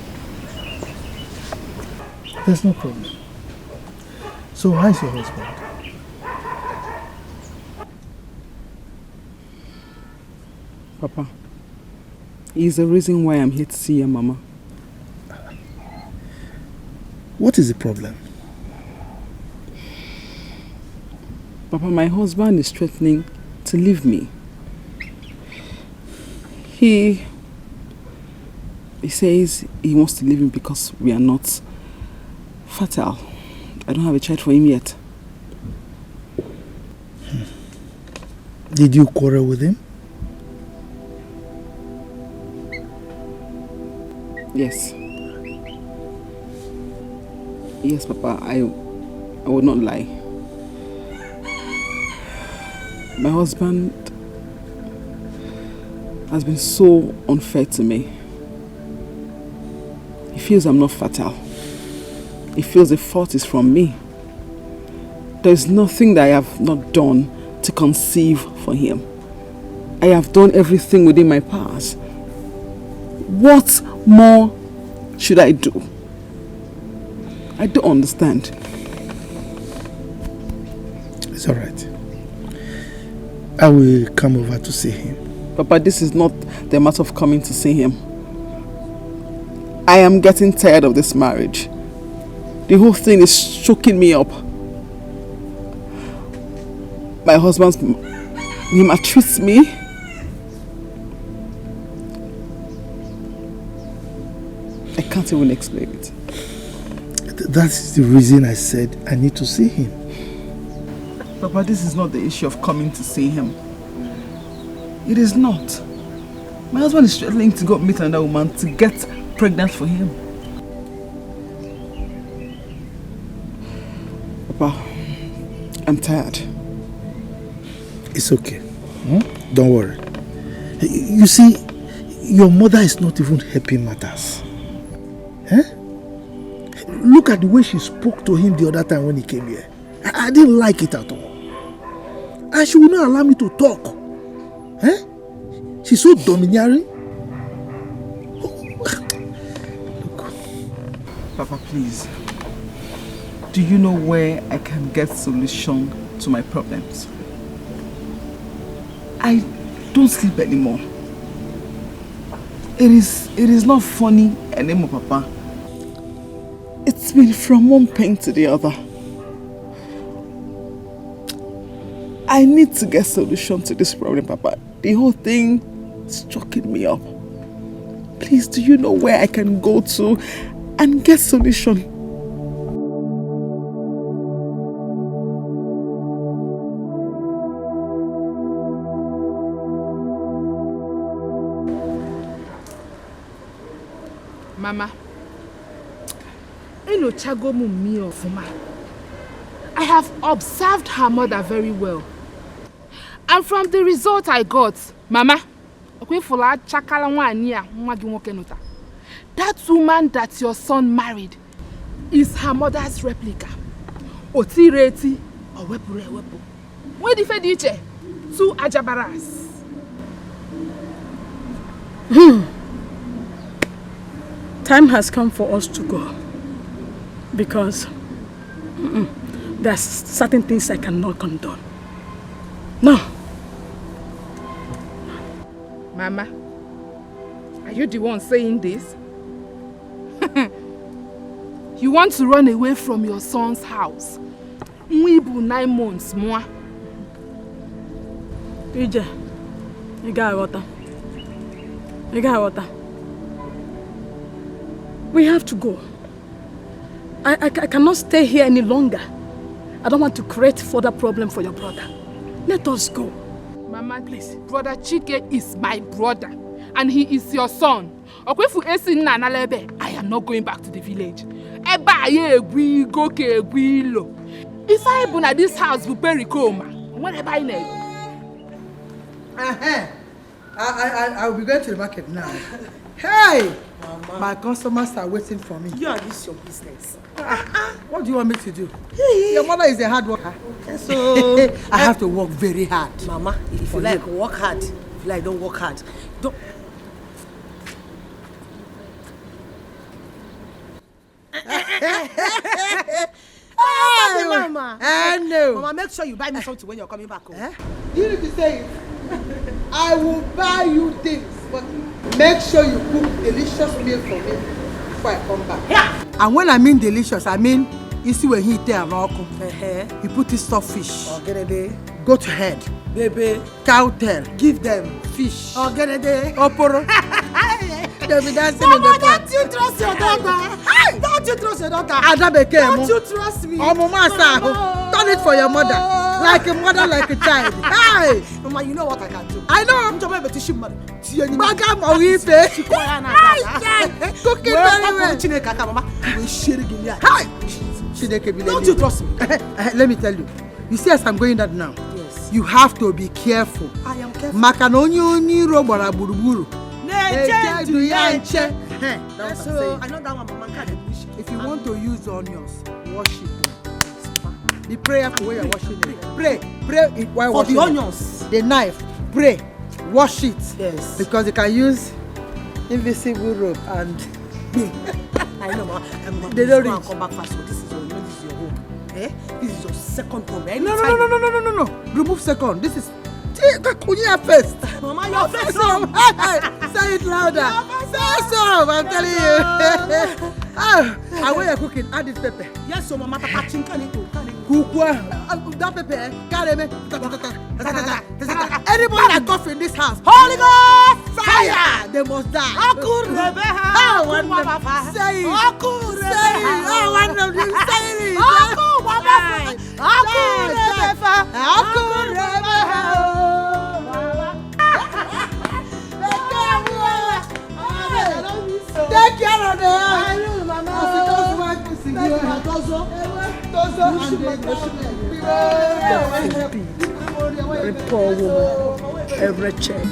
There's no problem. So how's your husband? Papa, he's the reason why I'm here to see your mama. What is the problem? Papa, my husband is threatening to leave me. He says he wants to leave me because we are not fertile. I don't have a child for him yet. Did you quarrel with him? Yes. Yes, Papa, I would not lie. My husband has been so unfair to me. He feels I'm not fertile. He feels the fault is from me. There's nothing that I have not done to conceive for him. I have done everything within my powers. What more should I do? I don't understand. It's alright. I will come over to see him. Papa, this is not the matter of coming to see him. I am getting tired of this marriage. The whole thing is choking me up. My husband, he maltreats me. I can't even explain it. That's the reason I said I need to see him. Papa, this is not the issue of coming to see him. It is not. My husband is struggling to go meet another woman to get pregnant for him. Papa, I'm tired. It's okay. Don't worry. You see, your mother is not even helping matters. Look at the way she spoke to him the other time when he came here. I didn't like it at all. And she would not allow me to talk. She's so domineering. Look, Papa, please. Do you know where I can get solution to my problems? I don't sleep anymore. It is not funny anymore, Papa. It's been from one pain to the other. I need to get solution to this problem, Papa. The whole thing is choking me up. Please, do you know where I can go to and get solution? Mama, I have observed her mother very well. And from the result I got, Mama, that woman that your son married is her mother's replica. Otireti or wepu. Where the fediche? Two ajabaras. Time has come for us to go. Because there's certain things I cannot condone. No. Mama, you the one saying this? You want to run away from your son's house? Mwibu 9 months more. Ije, you got water. You got water. We have to go. I cannot stay here any longer. I don't want to create further problem for your brother. Let us go. Mama, please. Brother Chike is my brother. And he is your son. I am not going back to the village. If I am at this house, will pay coma. Whatever I know. I will be going to the market now. Hey! Mama. My customers are waiting for me. You are this your business. What do you want me to do? Your mother is a hard worker. So I have to work very hard. Mama, if you like, work hard. If you like, don't work hard. Don't. Mama. No. Mama, make sure you buy me something when you're coming back home. You need to say it. I will buy you things, but make sure you cook delicious meal for me before I come back. Yeah. And when I mean delicious, I mean you see when he eat and you put this stuffed fish. Goat head. Baby. Cow tail. Give them fish. Oporo. They'll be dancing in the park. Don't you trust your daughter? Don't you trust your daughter? Don't you trust me? Turn it for your mother. Like a mother, like a child. Hey! Mama, you know what I can do. I know. I'm talking about the ship, man. Bagam or we pay. Cooking very well. Don't you trust me? Let me tell you. You see, as I'm going that now, yes. You have to be careful. I am careful. Makanoni robara buruburu. So I know that one, Mama. If you want to use onions, wash it. Be prayerful when you're washing it. Pray while for washing the onions. The knife. Pray. Wash it. Yes. Because you can use invisible rope and. I know, Mama. They don't reach. Come back fast. So this is your home. Eh? This is your second home. No. Remove second. This is. First. Mama, your first home. Say it louder. First home, I'm telling you. And when you're cooking, add this pepper. Yes, so Mama, Papa Chinkani. That pepper, carry me. Anybody that cough in this house, Holy Ghost, fire! They must die. Say it. Take care of them. I know, Mama. Very poor woman, a wretched.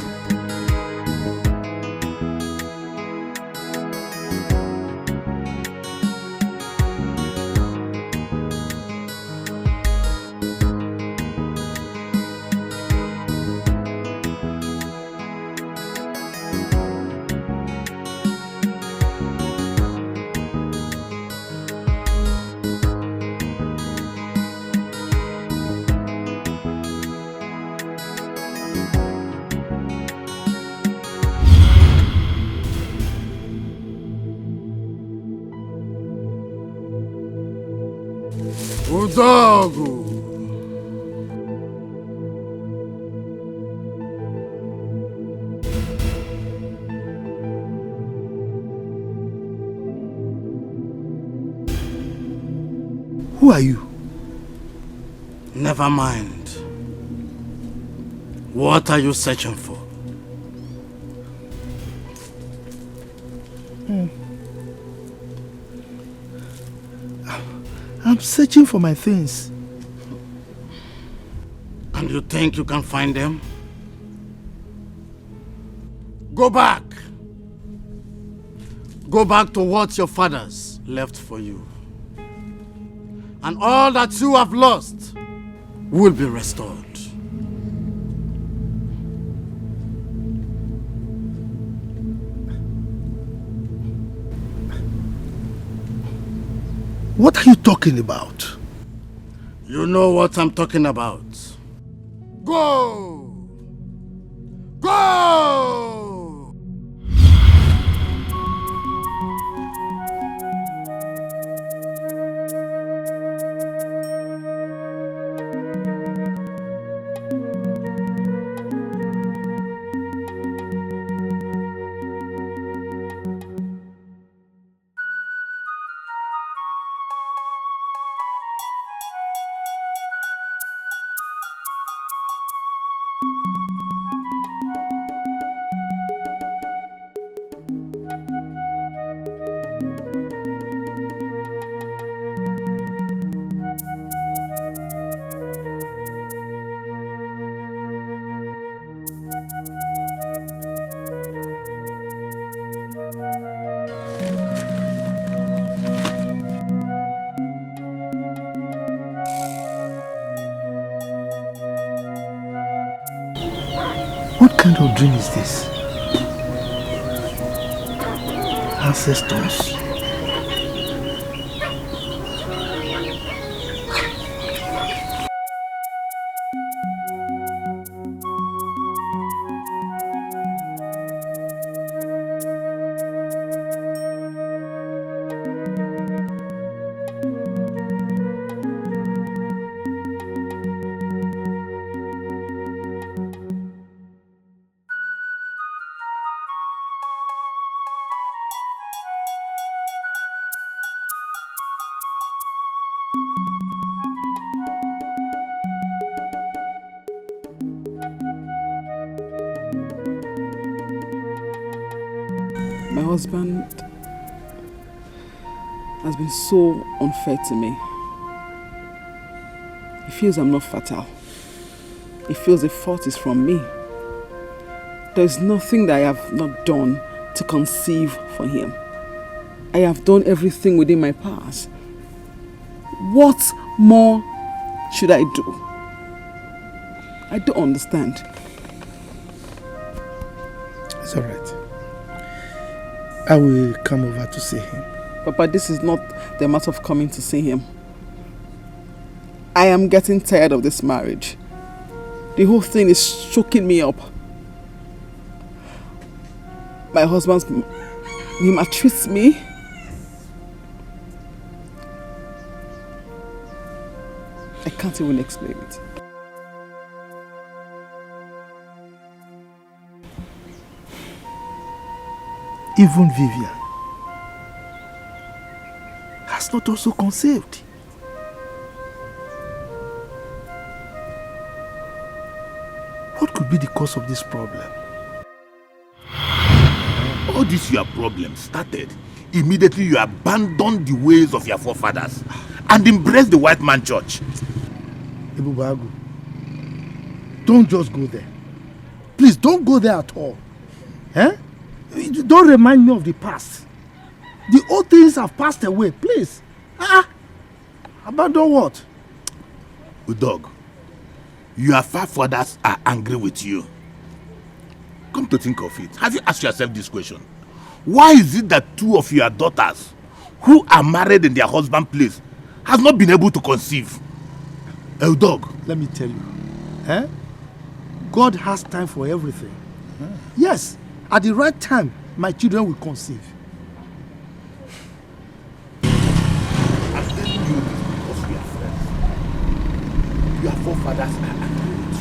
Udogo. Who are you? Never mind. What are you searching for? I'm searching for my things. And you think you can find them? Go back. Go back to what your fathers left for you. And all that you have lost will be restored. What are you talking about? You know what I'm talking about. Go! Go! What kind of dream is this? Ancestors. My husband has been so unfair to me. He feels I'm not fertile. He feels the fault is from me. There's nothing that I have not done to conceive for him. I have done everything within my powers. What more should I do? I don't understand. It's all right. I will come over to see him. Papa, this is not the matter of coming to see him. I am getting tired of this marriage. The whole thing is choking me up. My husband, he maltreats me. I can't even explain it. Even Vivian has not also conceived. What could be the cause of this problem? All this your problem started immediately you abandoned the ways of your forefathers and embraced the white man church. Ibubagu, don't just go there. Please don't go there at all. Eh? Don't remind me of the past. The old things have passed away, please. Abandon what? Udog, your forefathers are angry with you. Come to think of it, have you asked yourself this question? Why is it that two of your daughters who are married in their husband's place have not been able to conceive? Udog, let me tell you, God has time for everything. Yes, at the right time, my children will conceive. I'm telling you this because we are friends. Your forefathers are angry with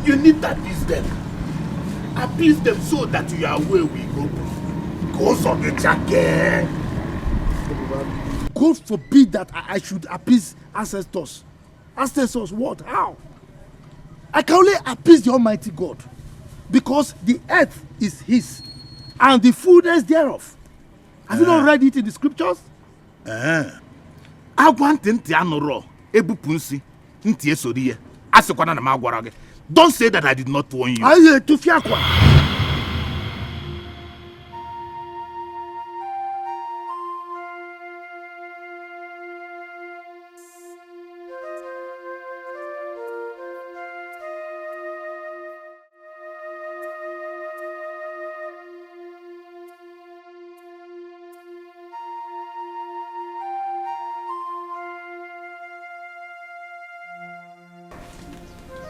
you. You need to appease them. Appease them so that your way will goes on the jacket. God forbid that I should appease ancestors. Ancestors what? How? I can only appease the Almighty God because the earth is His and the fullness thereof. Have you not read it in the scriptures? Don't say that I did not warn you.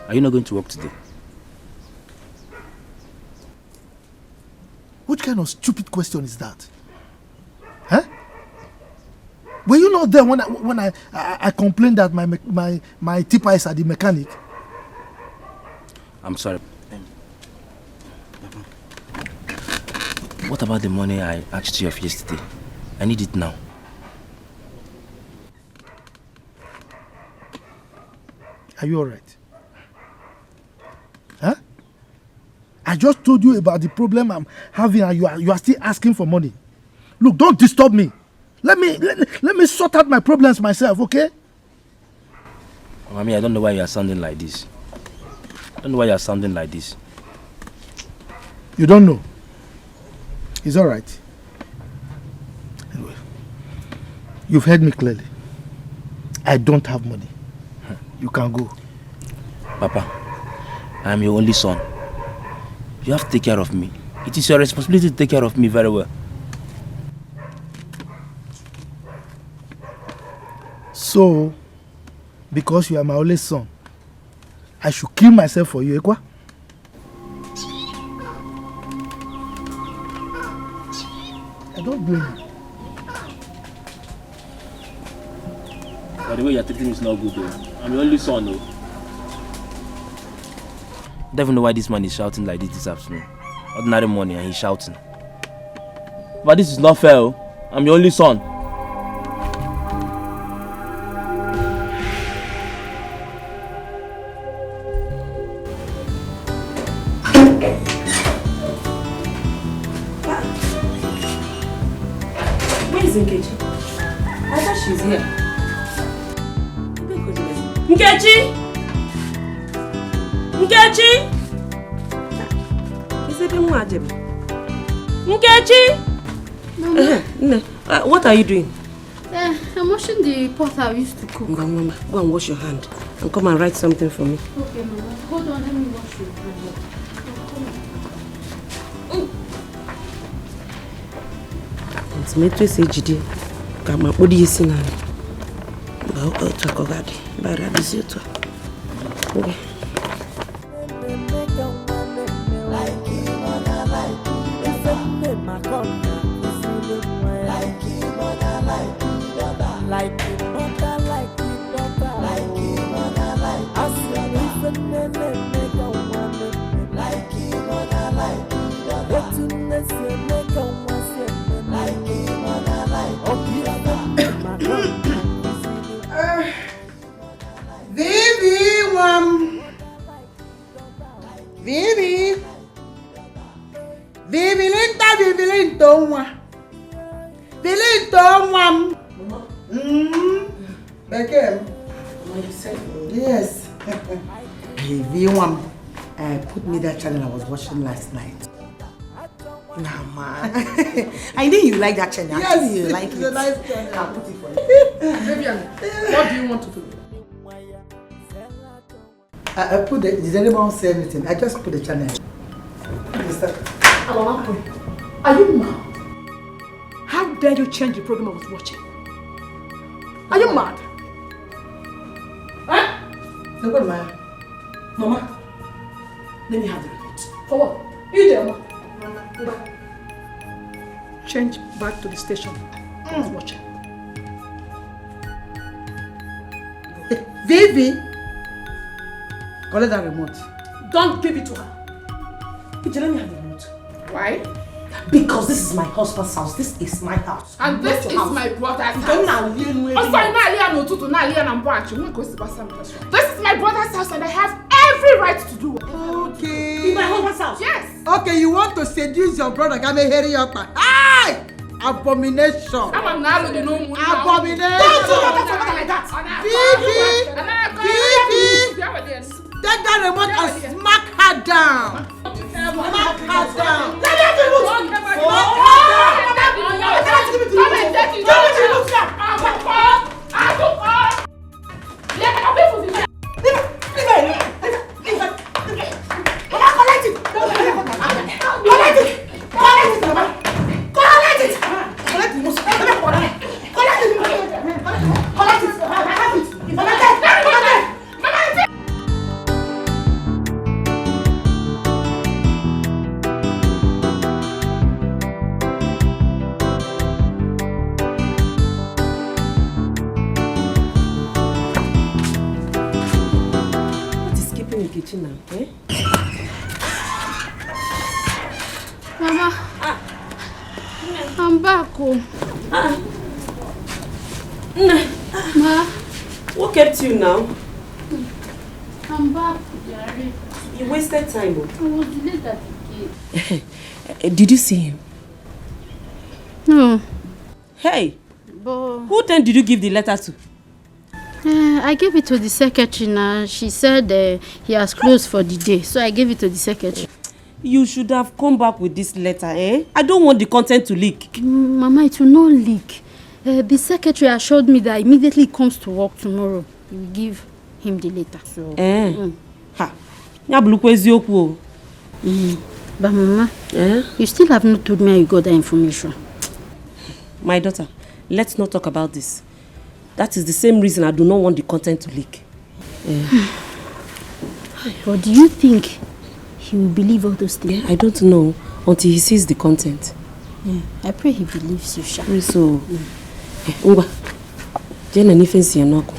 Are you not going to work today? What kind of stupid question is that? Huh? Were you not there when I complained that my tipper is at the mechanic? I'm sorry. What about the money I asked you of yesterday? I need it now. Are you alright? Huh? I just told you about the problem I'm having and you are still asking for money. Look, don't disturb me. Let me sort out my problems myself, okay? Mommy, I don't know why you are sounding like this. I don't know why you are sounding like this. You don't know? It's alright. Anyway, you've heard me clearly. I don't have money. You can go. Papa, I am your only son. You have to take care of me. It is your responsibility to take care of me very well. So, because you are my only son, I should kill myself for you, Ekwa? I don't blame you. But the way you're treating me is not good though. I'm your only son though. I don't even know why this man is shouting like this afternoon. Ordinary morning and he's shouting. But this is not fair. Oh. I'm your only son. Where is Nkechi? I thought she's here. Nkechi! Nkechi! Is it Nkechi? What are you doing? I'm washing the pot I used to cook. Go and wash your hand and come and write something for me. Okay, Mama. Hold on, let me wash your hand. Ultimately, say Jide, come up. What do you see now? Go out to Kogadi. Bara Bisiuto. Okay. Yes. Put me that channel I was watching last night. Nah, man. I knew you like that channel. Yes, you like it's it. a nice channel. I'll put it for you. Vivian, what do you want to do? I put the, did anyone say anything? I just put the channel. Are you mad? How dare you change the program I was watching? Are you mad? Huh? Look at my Mama, let me have the remote. For what? You there, Mama. Change back to the station I was watching. Vivi, collect that remote. Don't give it to her. Let me have the remote. Why? Because this is my husband's house. This is my house. And this is my brother's house. This is my brother's house and I have every right to do it. Okay. In my husband's house? Yes. Okay, you want to seduce your brother? Come and hurry up. Aye! Abomination. Abomination. Don't do that like that. Vivi! Take that remote and smack her down. Smack her down. Let me have the remote. Mama, I'm back. Ma, what kept you now? I'm back, Jerry. You wasted time. I was delayed at the gate. Did you see him? No. Hey, But who then did you give the letter to? I gave it to the secretary now. She said he has closed for the day, so I gave it to the secretary. You should have come back with this letter, eh? I don't want the content to leak. Mama, it will not leak. The secretary assured me that immediately he comes to work tomorrow, he will give him the letter. So, Ha. But Mama, you still have not told me how you got that information. My daughter, let's not talk about this. That is the same reason I do not want the content to leak. But do you think he will believe all those things? I don't know until he sees the content. I pray he believes you, Sha. So, Ngwa, Jane and Ifensi and Noko.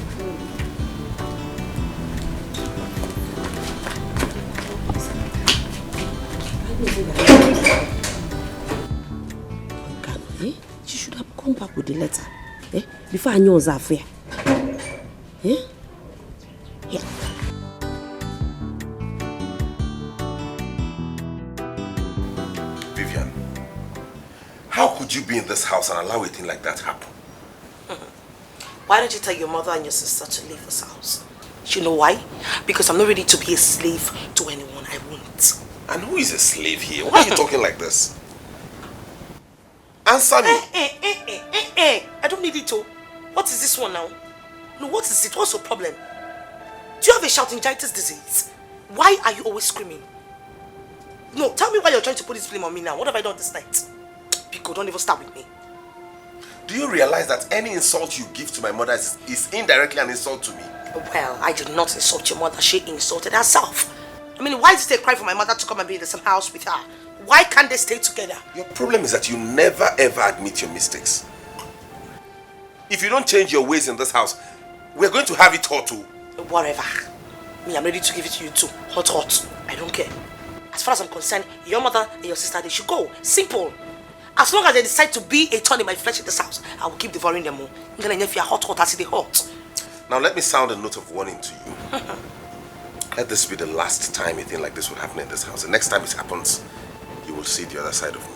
She should have come back with the letter. Before I knew it was affair. Yeah. Vivian, how could you be in this house and allow a thing like that happen? Why don't you tell your mother and your sister to leave this house? You know why? Because I'm not ready to be a slave to anyone I won't. And who is a slave here? Why are you talking like this? Answer me. I don't need it to. What is this one now? No, what is it? What's your problem? Do you have a shoutingitis disease? Why are you always screaming? No, tell me why you're trying to put this blame on me now. What have I done this night? Pico, don't even start with me. Do you realize that any insult you give to my mother is indirectly an insult to me? Well, I did not insult your mother. She insulted herself. I mean, why did it cry for my mother to come and be in the same house with her? Why can't they stay together? Your problem is that you never ever admit your mistakes. If you don't change your ways in this house, we're going to have it hot too. Whatever. Me, I'm ready to give it to you too. Hot, hot. I don't care. As far as I'm concerned, your mother and your sister, they should go. Simple. As long as they decide to be a thorn in my flesh in this house, I will keep devouring them all. I'm gonna if you're hot, hot, I see the hot. Now let me sound a note of warning to you. Let this be the last time anything like this will happen in this house. The next time it happens, you will see the other side of me.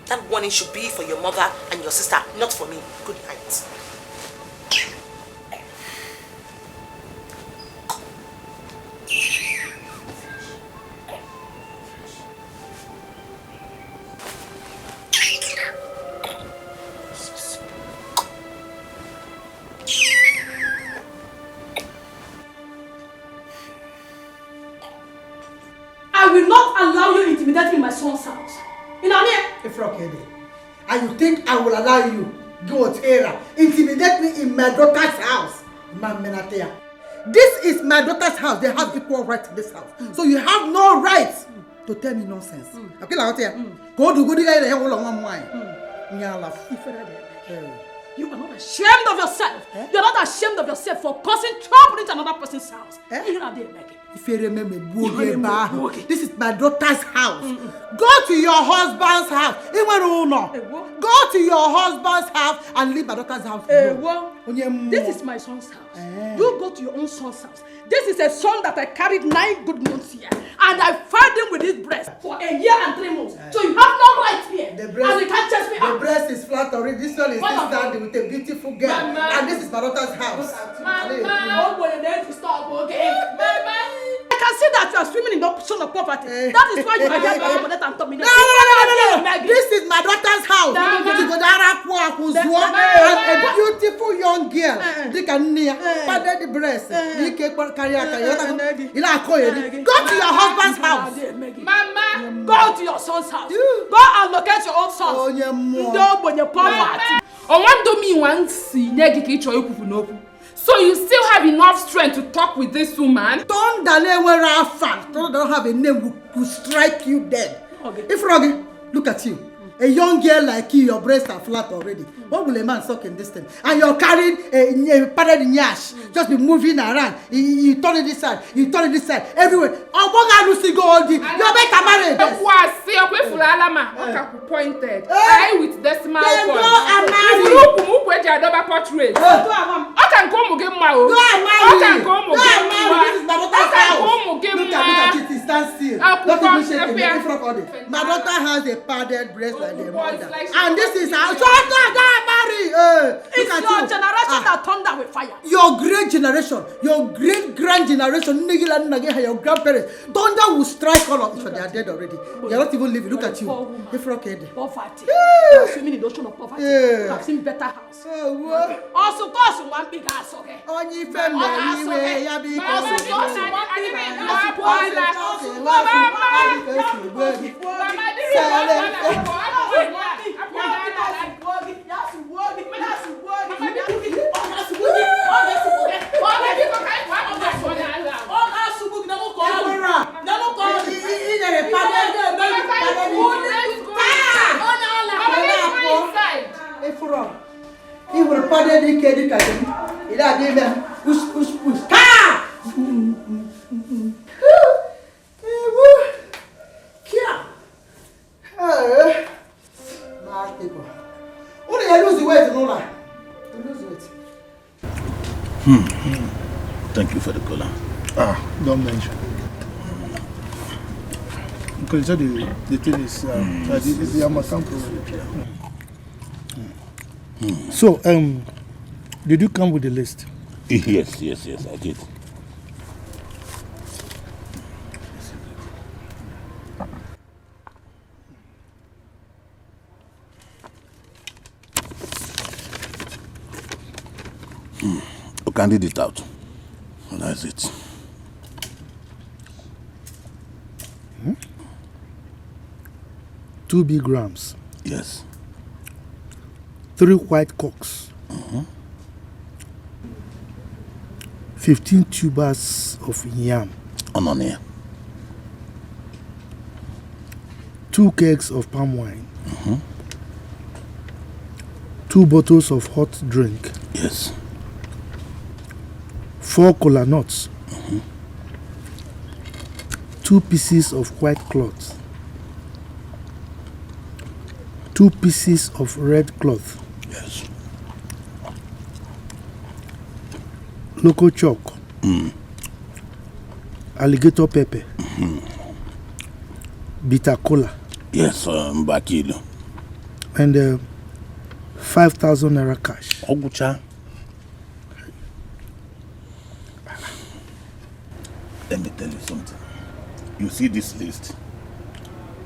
That warning should be for your mother and your sister, not for me. Good night. I will not allow you intimidate me in my son's house. You know what I mean? And you think I will allow you go here, intimidate me in my daughter's house? This is my daughter's house. They have equal right to this house. So you have no right to tell me nonsense. Okay, like go to good guy. You are not ashamed of yourself. You are not ashamed of yourself for causing trouble into another person's house. You know there, Maggie. If you remember, this is my daughter's house. Go to your husband's house. Go to your husband's house and leave my daughter's house. This is my son's house. You go to your own son's house. This is a son that I carried 9 good months here. And I fed him with his breast for 1 year and 3 months. So you have no right here. The breast, and you can't chase me the out. breast is flat already. This one is standing with a beautiful girl. Mama. And this is my daughter's house. I can see that you are swimming in the ocean of poverty. That is why you are here to accommodate and dominate. No. This is my daughter's house. And a beautiful young girl. They can paddle the breast. Go to your husband's house. Mama, go to your son's house. Go and locate your own son. When you're poverty. So you still have enough strength to talk with this woman? Don't have a name who strike you dead. If Rogi, look at you. A young girl like you, your breasts are flat already. What will a man suck in this thing? And you're carrying a padded nyash. Just be moving around. You turn it this side, you turn it this side, everywhere. You're better married. Pointed. I with decimal point. Go and marry. Portrait. Go and marry. This is my daughter's house. Look at it, stand still. Don't even shake it. In front of it. My daughter has a padded breast like their mother. And this is how marry. It's your generation that turned that with fire. Your great generation, your great-grand generation, your grandparents, thunder will strike all of you. They are dead already. They are not even living. Look at you. Poverty. You are swimming in the ocean of poverty. You have seen better house. Also, one big house, okay? He will pardon Dikeh. He will give them push. Ka! Bad people. Only you lose the weight, no lie. You lose the weight. Thank you for the color. Don't mention. Because the thing is, this is Amasan problem. So, did you come with the list? Yes, I did. You can read it out. That's it. 2 big rams. Yes. 3 white cocks. 15 tubers of yam. On here. 2 kegs of palm wine. 2 bottles of hot drink. Yes. 4 kola nuts. 2 pieces of white cloth. 2 pieces of red cloth. Yes. Local chalk. Alligator pepper. Bitter cola. Yes, Mbakilo. And 5,000 naira cash. Ogucha. Let me tell you something. You see this list?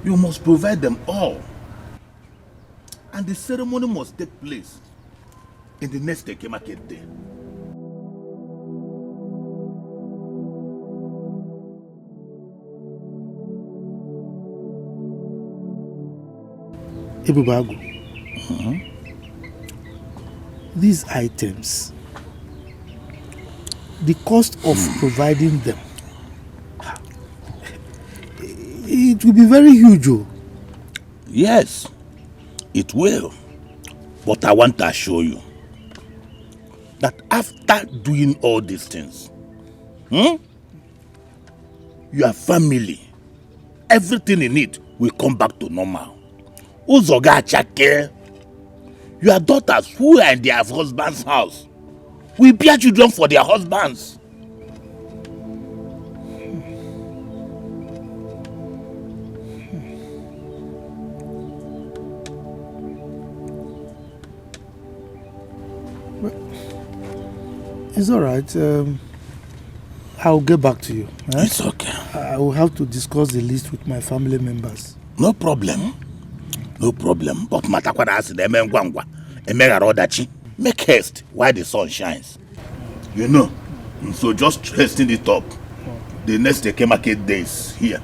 You must provide them all. And the ceremony must take place in the next Dikeh market day. Ibubagu. These items, the cost of providing them, it will be very huge. Yes, it will. But I want to assure you that after doing all these things, your family, everything in it will come back to normal. Uzoga Chake, your daughters who are in their husband's house will bear children for their husbands. It's all right. I'll get back to you. It's okay. I will have to discuss the list with my family members. No problem. No problem. But make haste while the sun shines. You know, so just hasten it up. The next Dikeh market days here.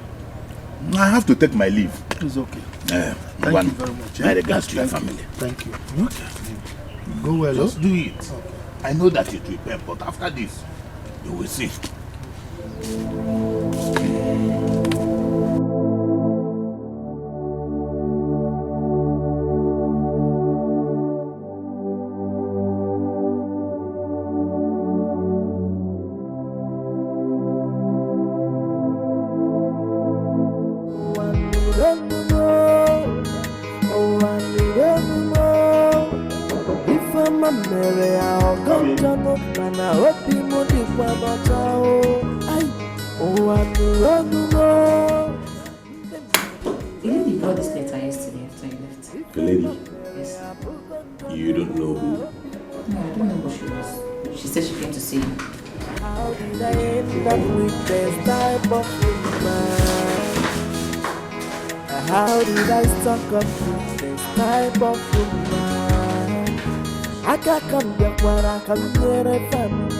I have to take my leave. It's okay. Thank you very much. My regards to your family. Thank you. Okay. Go well. Just do it. Okay. I know that it will pay, but after this, you will see. The lady brought this letter yesterday after you left. The lady? Yes. You don't know who? No, I don't know who she was. She said she came to see you. How did I end up with this type of woman? How did I stuck up with this type of woman? I can't come back when I come near a family.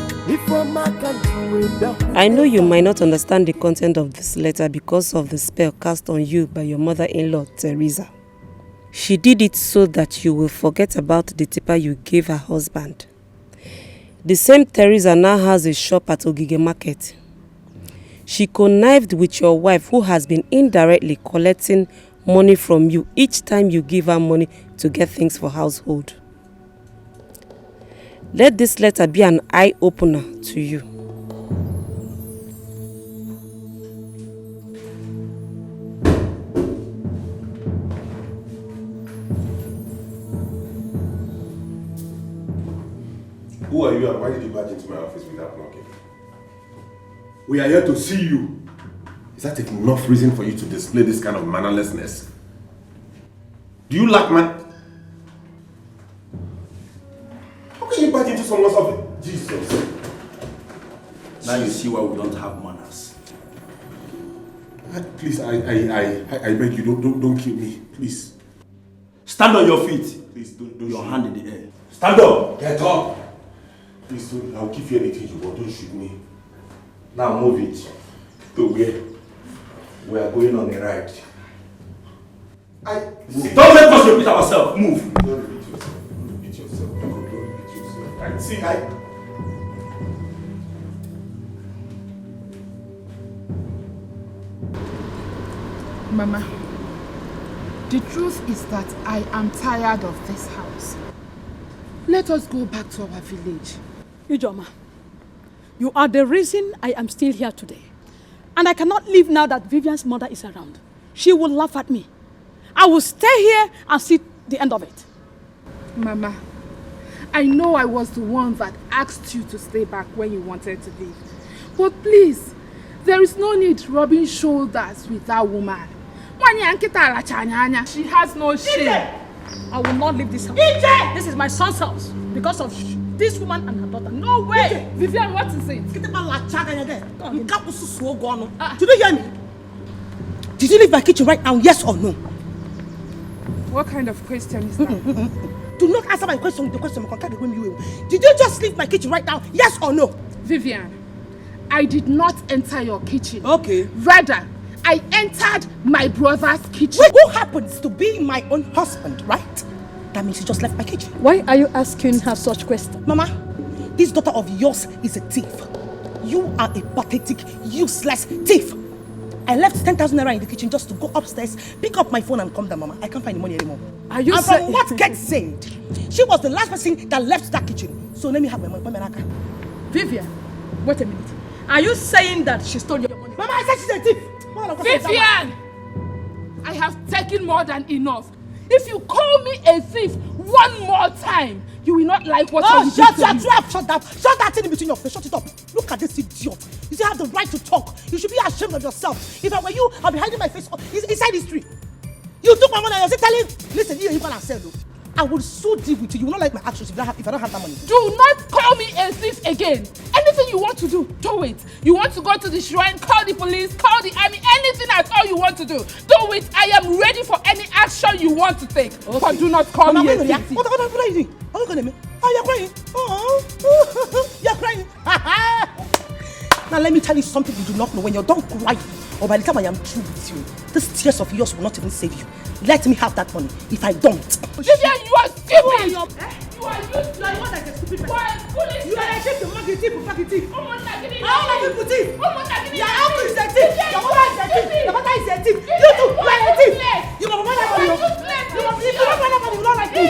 I know you might not understand the content of this letter because of the spell cast on you by your mother-in-law, Teresa. She did it so that you will forget about the tipper you gave her husband. The same Teresa now has a shop at Ogige Market. She connived with your wife, who has been indirectly collecting money from you each time you give her money to get things for household. Let this letter be an eye-opener to you. Who are you and why did you barge into my office without knocking? We are here to see you. Is that enough reason for you to display this kind of mannerlessness? Do you lack man? How can you barge into someone's office? Jesus. Now you see why we don't have manners. Please, I beg you, don't kill me, please. Stand on your feet. Please, don't your hand in the air. Stand up! Get up! Please, I'll give you anything you want, don't shoot me. Now move it. To where? We are going on a ride. Don't let us repeat ourselves. Move. Don't repeat yourself. Don't repeat yourself. Mama, the truth is that I am tired of this house. Let us go back to our village. Ijoma, you are the reason I am still here today. And I cannot leave now that Vivian's mother is around. She will laugh at me. I will stay here and see the end of it. Mama, I know I was the one that asked you to stay back when you wanted to leave. But please, there is no need rubbing shoulders with that woman. She has no shame. I will not leave this house. This is my son's house because of this woman and her daughter. No way! Vivian, what is it? Did you hear me? Did you leave my kitchen right now, yes or no? What kind of question is that? Do not answer my question with the question. Did you just leave my kitchen right now, yes or no? Vivian, I did not enter your kitchen. Okay. Rather, I entered my brother's kitchen. Wait, who happens to be my own husband, right? That means you just left my kitchen. Why are you asking her such questions? Mama, this daughter of yours is a thief. You are a pathetic, useless thief. I left 10,000 naira in the kitchen just to go upstairs, pick up my phone and come down, Mama. I can't find the money anymore. Are you and from what gets said, she was the last person that left that kitchen. So let me have my money. Vivian, wait a minute. Are you saying that she stole your money? Mama, I said she's a thief. Vivian! I have taken more than enough. If you call me a thief one more time, you will not like what I will do to you. Shut that thing in between your face. Shut it up. Look at this idiot. You still have the right to talk. You should be ashamed of yourself. If I were you, I'll be hiding my face inside this tree. You took my money and you're still telling, listen, you can sell. I will so deal with you. You will not like my actions if I don't have that money. Do not call me a thief again. Anything you want to do it. You want to go to the shrine, call the police, call the army, anything at all you want to do it. I am ready for any action you want to take. Okay. But do not call me a thief. What are you doing? Are you going to me? Oh, you're crying. Oh, you're crying. Now let me tell you something you do not know. When you're done crying, or by the time I am through with you, these tears of yours will not even save you. Let me have that money. If I don't, Vivian, you are stupid. You are useless. You are one that's a stupid person. You are a thief. You are a thief. How are you a thief? Your uncle is a thief. Your mother is a thief. Your mother is a thief. You too. You are a thief. You are money. If you don't want money, you don't like me.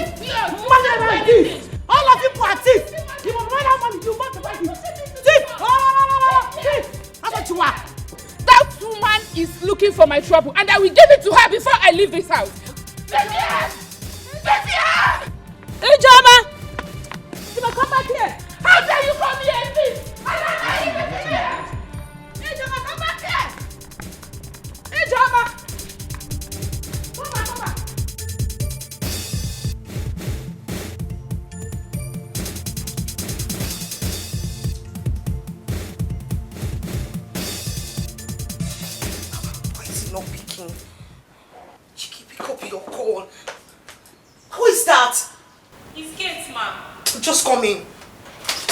Money is a thief. All of you are thieves. You want money, you want to buy it. Thief. Thief. That's what you are. That woman is looking for my trouble, and I will give it to her before I leave this house. Vivian! Vivian! Ijoma! Come back here! How dare you call me a thief? I don't know you, Vivian! Ijoma, come back here! Ijoma! Come back. Not picking. Chiki, pick up your call. Who is that? It's Kate, ma'am. Just come in.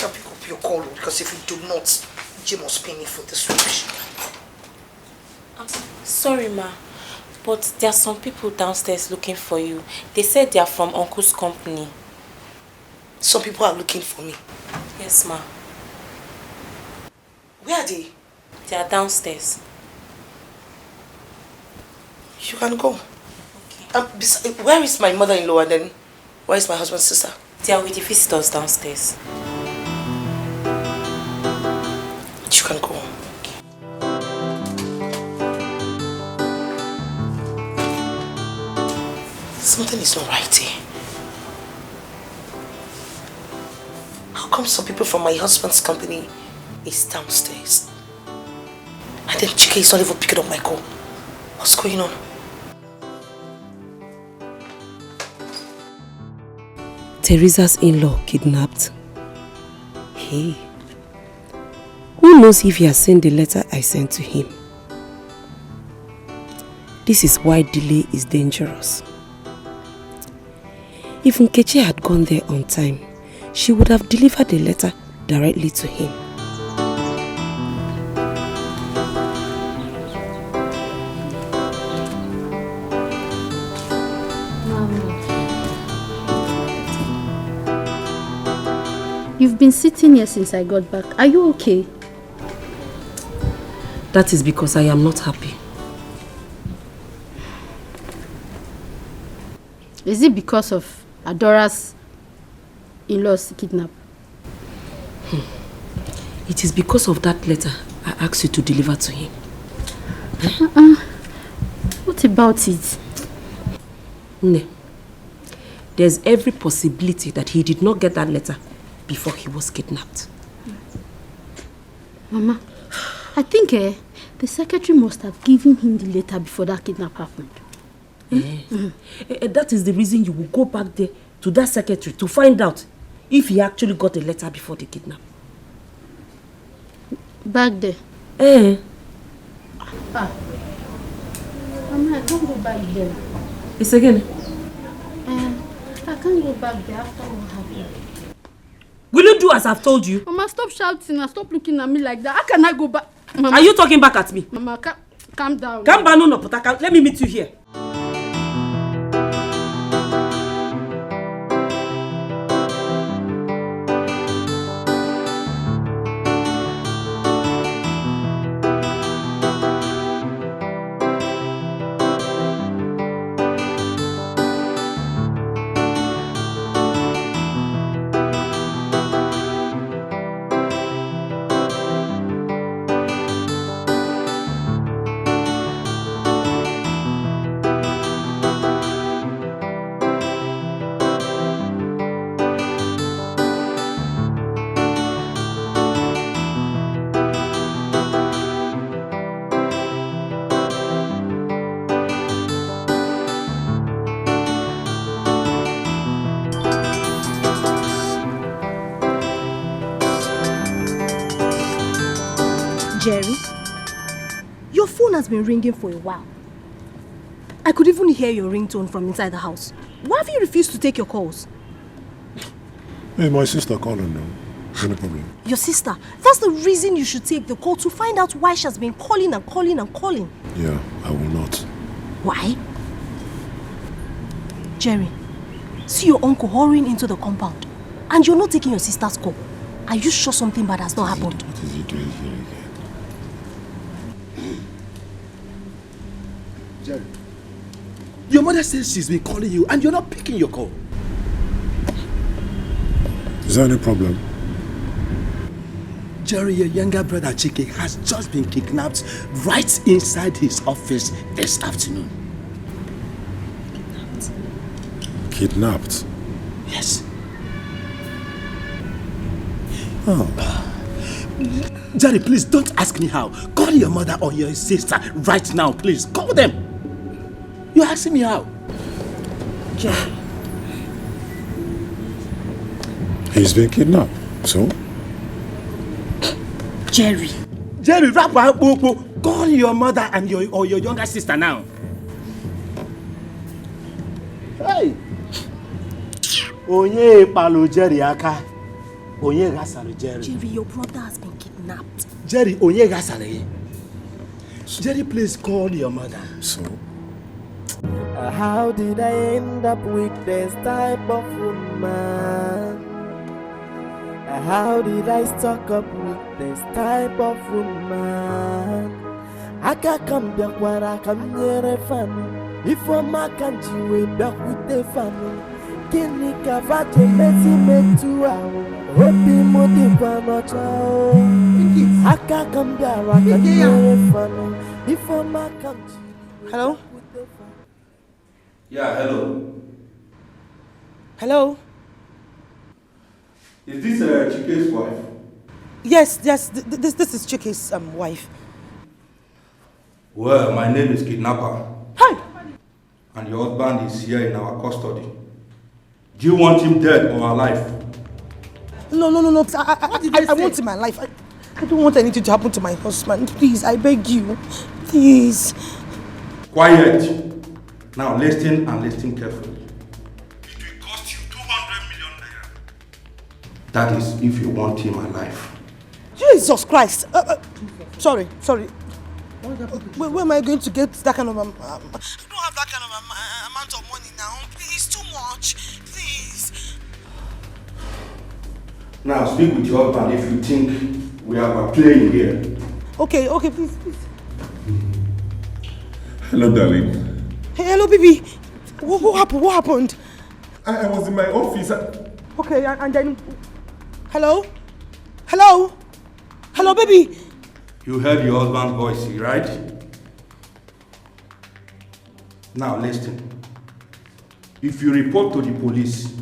better pick up your call because if you do not, Jim must pay me for this rubbish. I'm sorry, ma, but there are some people downstairs looking for you. They said they are from Uncle's company. Some people are looking for me? Yes, ma. Where are they? They are downstairs. You can go. Okay. Where is my mother-in-law and then where is my husband's sister? They are with the visitors downstairs. You can go. Something is not right here. How come some people from my husband's company is downstairs? And then Chike is not even picking up my call. What's going on? Teresa's in-law kidnapped. Hey. Who knows if he has seen the letter I sent to him? This is why delay is dangerous. If Nkechi had gone there on time, she would have delivered the letter directly to him. You've been sitting here since I got back. Are you okay? That is because I am not happy. Is it because of Adora's in-law's kidnap? It is because of that letter I asked you to deliver to him. What about it? Ne, there's every possibility that he did not get that letter before he was kidnapped. Mama, I think the secretary must have given him the letter before that kidnap happened. That is the reason you will go back there to that secretary to find out if he actually got the letter before the kidnap. Back there? Mama, I can't go back there. It's again? I can't go back there after what happened. Will you do as I've told you? Mama, stop shouting and stop looking at me like that. How can I go back? Mama. Are you talking back at me? Mama, calm down. Calm down, no, Potaka. Let me meet you here. Jerry, your phone has been ringing for a while. I could even hear your ringtone from inside the house. Why have you refused to take your calls? Hey, my sister calling now. No problem. Your sister? That's the reason you should take the call, to find out why she has been calling and calling and calling. Yeah, I will not. Why? Jerry, see your uncle hurrying into the compound and you're not taking your sister's call. Are you sure something bad has not happened? What is he doing here again? Jerry, your mother says she's been calling you and you're not picking your call. Is there any problem? Jerry, your younger brother Chike has just been kidnapped right inside his office this afternoon. Kidnapped? Yes. Oh. Jerry, please don't ask me how. Call your mother or your sister right now, please. Call them. You're asking me how. Jerry. He's been kidnapped, so? Jerry. Jerry, wrap up. Call your mother and your younger sister now. Hey. Onye palo Jerry aka. Onye gasare Jerry. Jerry, your brother has been kidnapped. Jerry, onye gasare. Jerry, please call your mother. So? How did I end up with this type of woman? How did I stuck up with this type of woman? I can't come back where I come near a family. If I'm a country way back with the family. Kini kavaje mesi metu ao. Opi modi kwa nocha. I can't come back where I come near a family. If I'm a country. Hello? Yeah, hello. Hello? Is this Chike's wife? Yes, this is Chike's wife. Well, my name is Kidnapper. Hi! And your husband is here in our custody. Do you want him dead or alive? No. I want him alive. I don't want anything to happen to my husband. Please, I beg you. Please. Quiet. Now listen and listen carefully. It will cost you 200 million naira. That is if you want him alive. Jesus Christ. Sorry. Where am I going to get that kind of... I don't have that kind of amount of money now. Please, too much. Please. Now speak with your husband if you think we are playing here. Okay, please. Hello, darling. Hey, hello, baby. What happened? I was in my office. Okay, and then... Hello, baby. You heard your husband's voice, right? Now listen. If you report to the police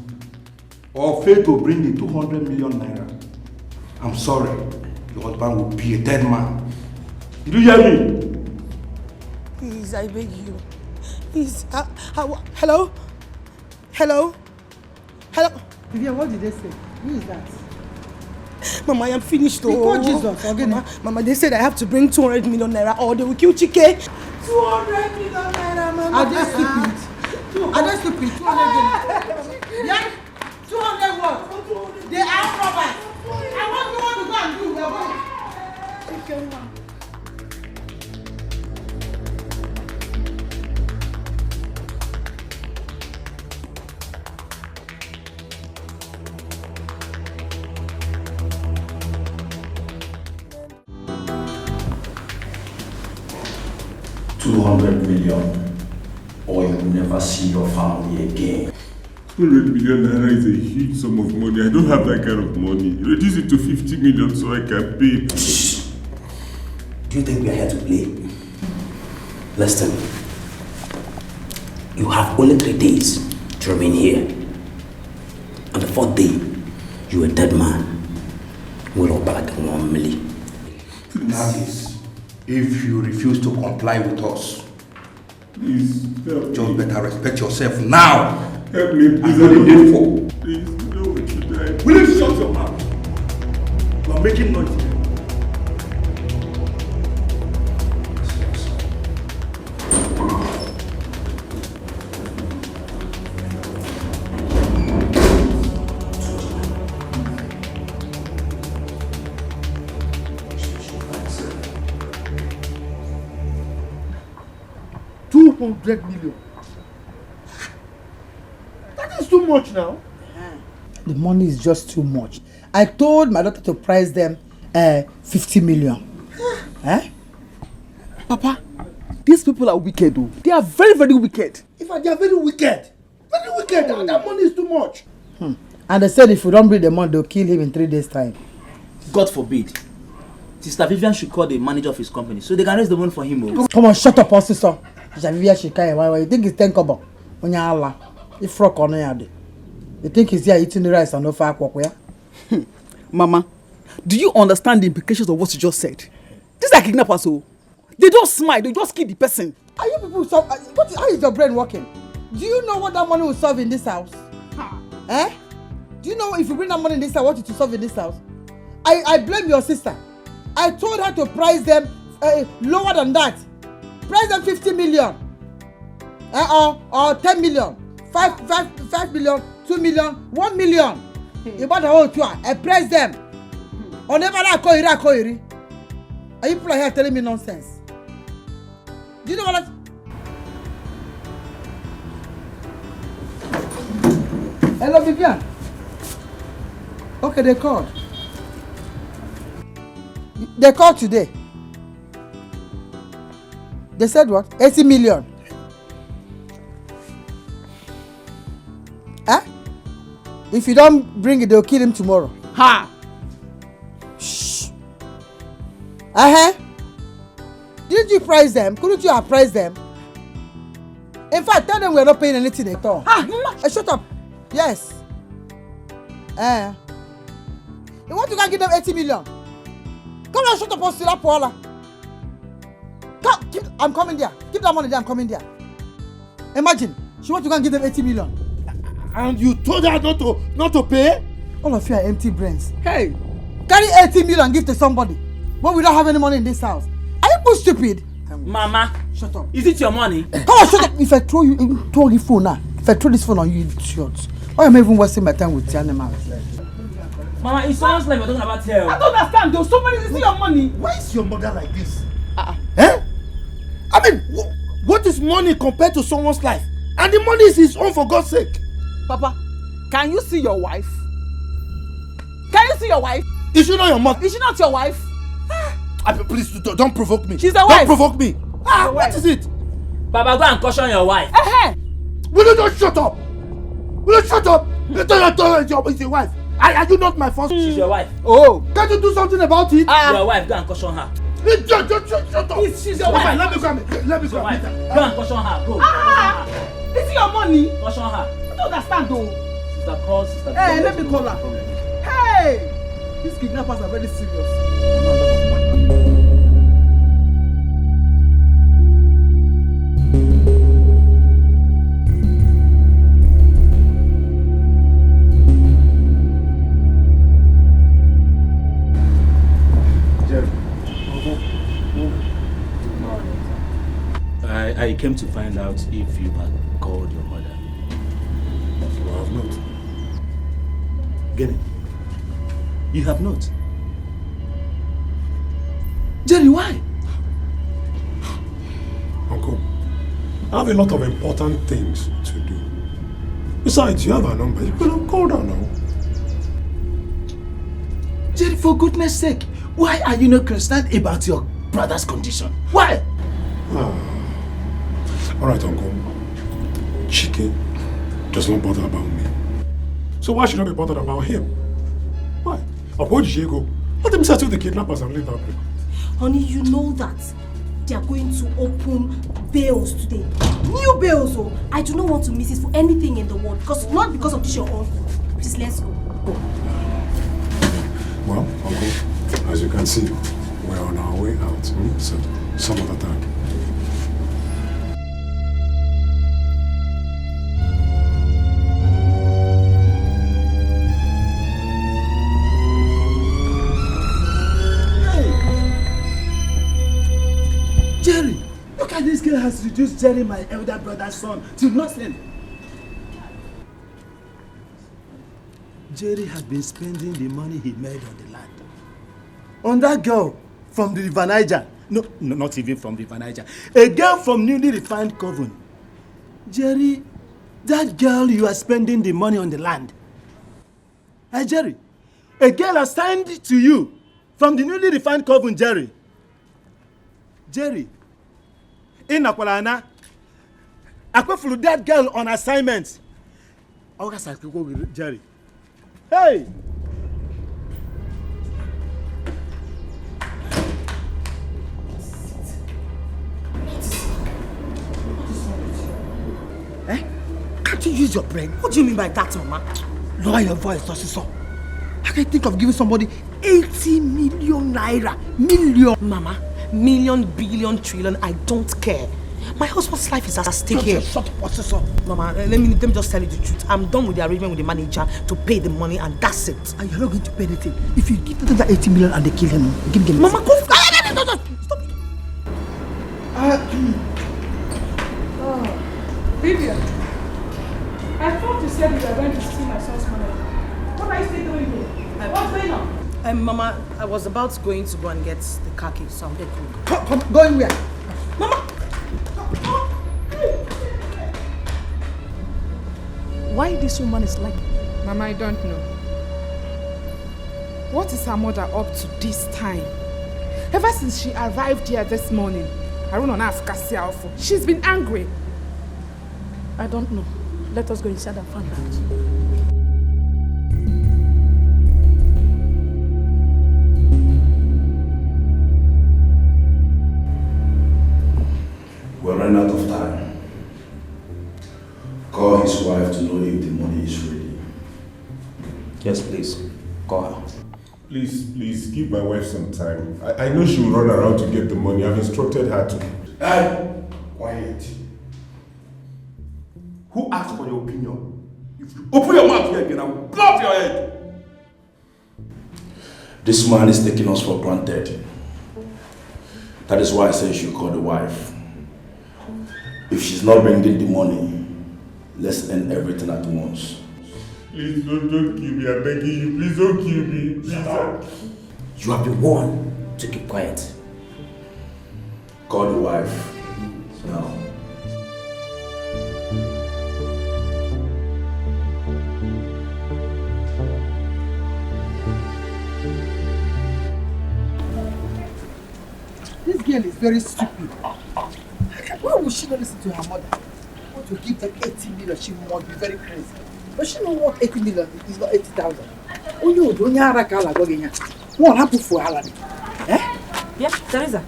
or fail to bring the 200 million naira, I'm sorry, your husband will be a dead man. Did you hear me? Please, I beg you. Please, hello? Vivian, what did they say? Who is that? Mama, I am finished. Because Jesus, again. Mama, they said I have to bring 200 million naira or they will kill Chike. 200 million naira, Mama. Are they stupid? 200 million. Yeah? 200 what? They are robbers. And what do you want to go and do? We are going. Chicken, Mama. $200 million, or you will never see your family again. 200 million naira is a huge sum of money. I don't have that kind of money. Reduce it to 50 million so I can pay. Do you think we are here to play? Listen, you have only 3 days to remain here. On the 4th day, you are a dead man. We're all back in 1 million. That is, if you refuse to comply with us. Please, help just me. better respect yourself now. Help me, please. What are you for? Please, you know what you did. Will you shut your mouth? You are making noise. $200 million. That is too much now. The money is just too much. I told my daughter to price them 50 million. Papa, these people are wicked though. They are very, very wicked. In fact, they are very wicked. Very wicked. That money is too much. And they said if we don't bring the money, they'll kill him in 3 days' time. God forbid. Sister Vivian should call the manager of his company so they can raise the money for him. Come on, shut up, sister. Sister Vivian Shikai, why you think it's 10 kobo? When you're Allah, if frog on your you think he's here eating the rice and no fire cook, yeah? Mama, do you understand the implications of what you just said? These are kidnappers, so they don't smile, they just kill the person. Are you people how is your brain working? Do you know what that money will solve in this house? Do you know if you bring that money in this house, what it will solve in this house? I blame your sister. I told her to price them lower than that. Price them 50 million. Or 10 million. 5 million, 2 million, 1 million. About the whole tour, I press them. On never Koiri. Are you people here telling me nonsense? Do you know what Hello, Vivian. Okay, they called. They called today. They said what? 80 million. Huh? If you don't bring it, they'll kill him tomorrow. Ha! Shh. Didn't you price them? Couldn't you have priced them? In fact, tell them we're not paying anything at all. Shut up. Yes. You want to go give them 80 million? Come on, shut up, Hostila Paula. Come, I'm coming there. Keep that money there, I'm coming there. Imagine, she wants to go and give them 80 million. And you told her not to pay? All of you are empty brains. Hey, carry 80 million and give to somebody. But we don't have any money in this house. Are you people stupid? Mama, shut up. Is it your money? Come on, shut up. If I throw your phone now, if I throw this phone on you, idiot. Why am I even wasting my time with the animals? Mama, it sounds like we're talking about hell. I don't understand. There's so many. Is it your money? Why is your mother like this? I mean, what is money compared to someone's life? And the money is his own, for God's sake. Papa, can you see your wife? Can you see your wife? Is she not your mother? Is she not your wife? Please don't provoke me. She's the wife. Don't provoke me. What is it? Baba, go and caution your wife. Will you just shut up? Will you shut up? You told her it's your wife. Are you not my first? She's your wife. Oh, can't you do something about it? Your wife, go and caution her. Just shut up. She's your wife. Let me come. Let me come. Go and caution her. Go. Is it your money? Caution her. I don't understand though. Sister Cross, Sister. Hey, let me call her. Hey, these kidnappers are very serious. I came to find out if you had called your mother. No, I have not. Get it? You have not? Jerry, why? Uncle, I have a lot of important things to do. Besides, you have her number. You could have called her now. Jerry, for goodness sake, why are you not concerned about your brother's condition? Why? Alright, Uncle. Chike does not bother about me. So why should I be bothered about him? Why? Where did she go? Let him settle the kidnappers and leave her place. Honey, you know that they are going to open bails today. New bails, oh. I do not want to miss it for anything in the world. Not because of this your uncle. Please, let's go. Well, Uncle, as you can see, we're on our way out. So, some other time. Jerry, look at this girl has reduced Jerry, my elder brother's son, to nothing. Jerry has been spending the money he made on the land. On that girl from the River Niger. No, not even from the River Niger. A girl from newly refined Coven. Jerry, that girl you are spending the money on the land. Hey, Jerry, a girl assigned to you from the newly refined Coven, Jerry. Jerry, in Aqualana, I flew that girl on assignment. Jerry. Hey! Can't you use your brain? What do you mean by that, Mama? Lower your voice, Tosiso. I can think of giving somebody 80 million naira. Million. Mama, million, billion, trillion, I don't care. My husband's life is at stake here. Shut up, Tosiso. Mama, let me just tell you the truth. I'm done with the arrangement with the manager to pay the money and that's it. And you're not going to pay anything. If you give them that 80 million and they kill him, give him. Mama, go. Stop. Vivian, I thought you said you were going to steal my son's money. What What are you still doing here? What's going on? Mama, I was about to go and get the car key, so I'm dead. Come, going where? Why this woman is like... Mama, I don't know. What is her mother up to this time? Ever since she arrived here this morning, she's been angry. I don't know. Let us go inside and find out. We're running out of time. Call his wife to know if the money is ready. Yes, please. Call her. Please, give my wife some time. I know she will run around to get the money. I've instructed her to. Hey! Quiet. Who asked for your opinion? If you open your mouth here again, I will blow up your head! This man is taking us for granted. That is why I say you should call the wife. If she's not bringing the money, let's end everything at once. Please don't kill me, I'm begging you. Please don't kill me. Please. You have been warned to keep quiet. Call the wife now. This girl is very stupid. Why would she not listen to her mother? Want to give them 80 million, she must be very crazy. But she don't want 80 million, it's not 80,000. Oh no, don't you have a car like what happened for her? Yeah, Teresa.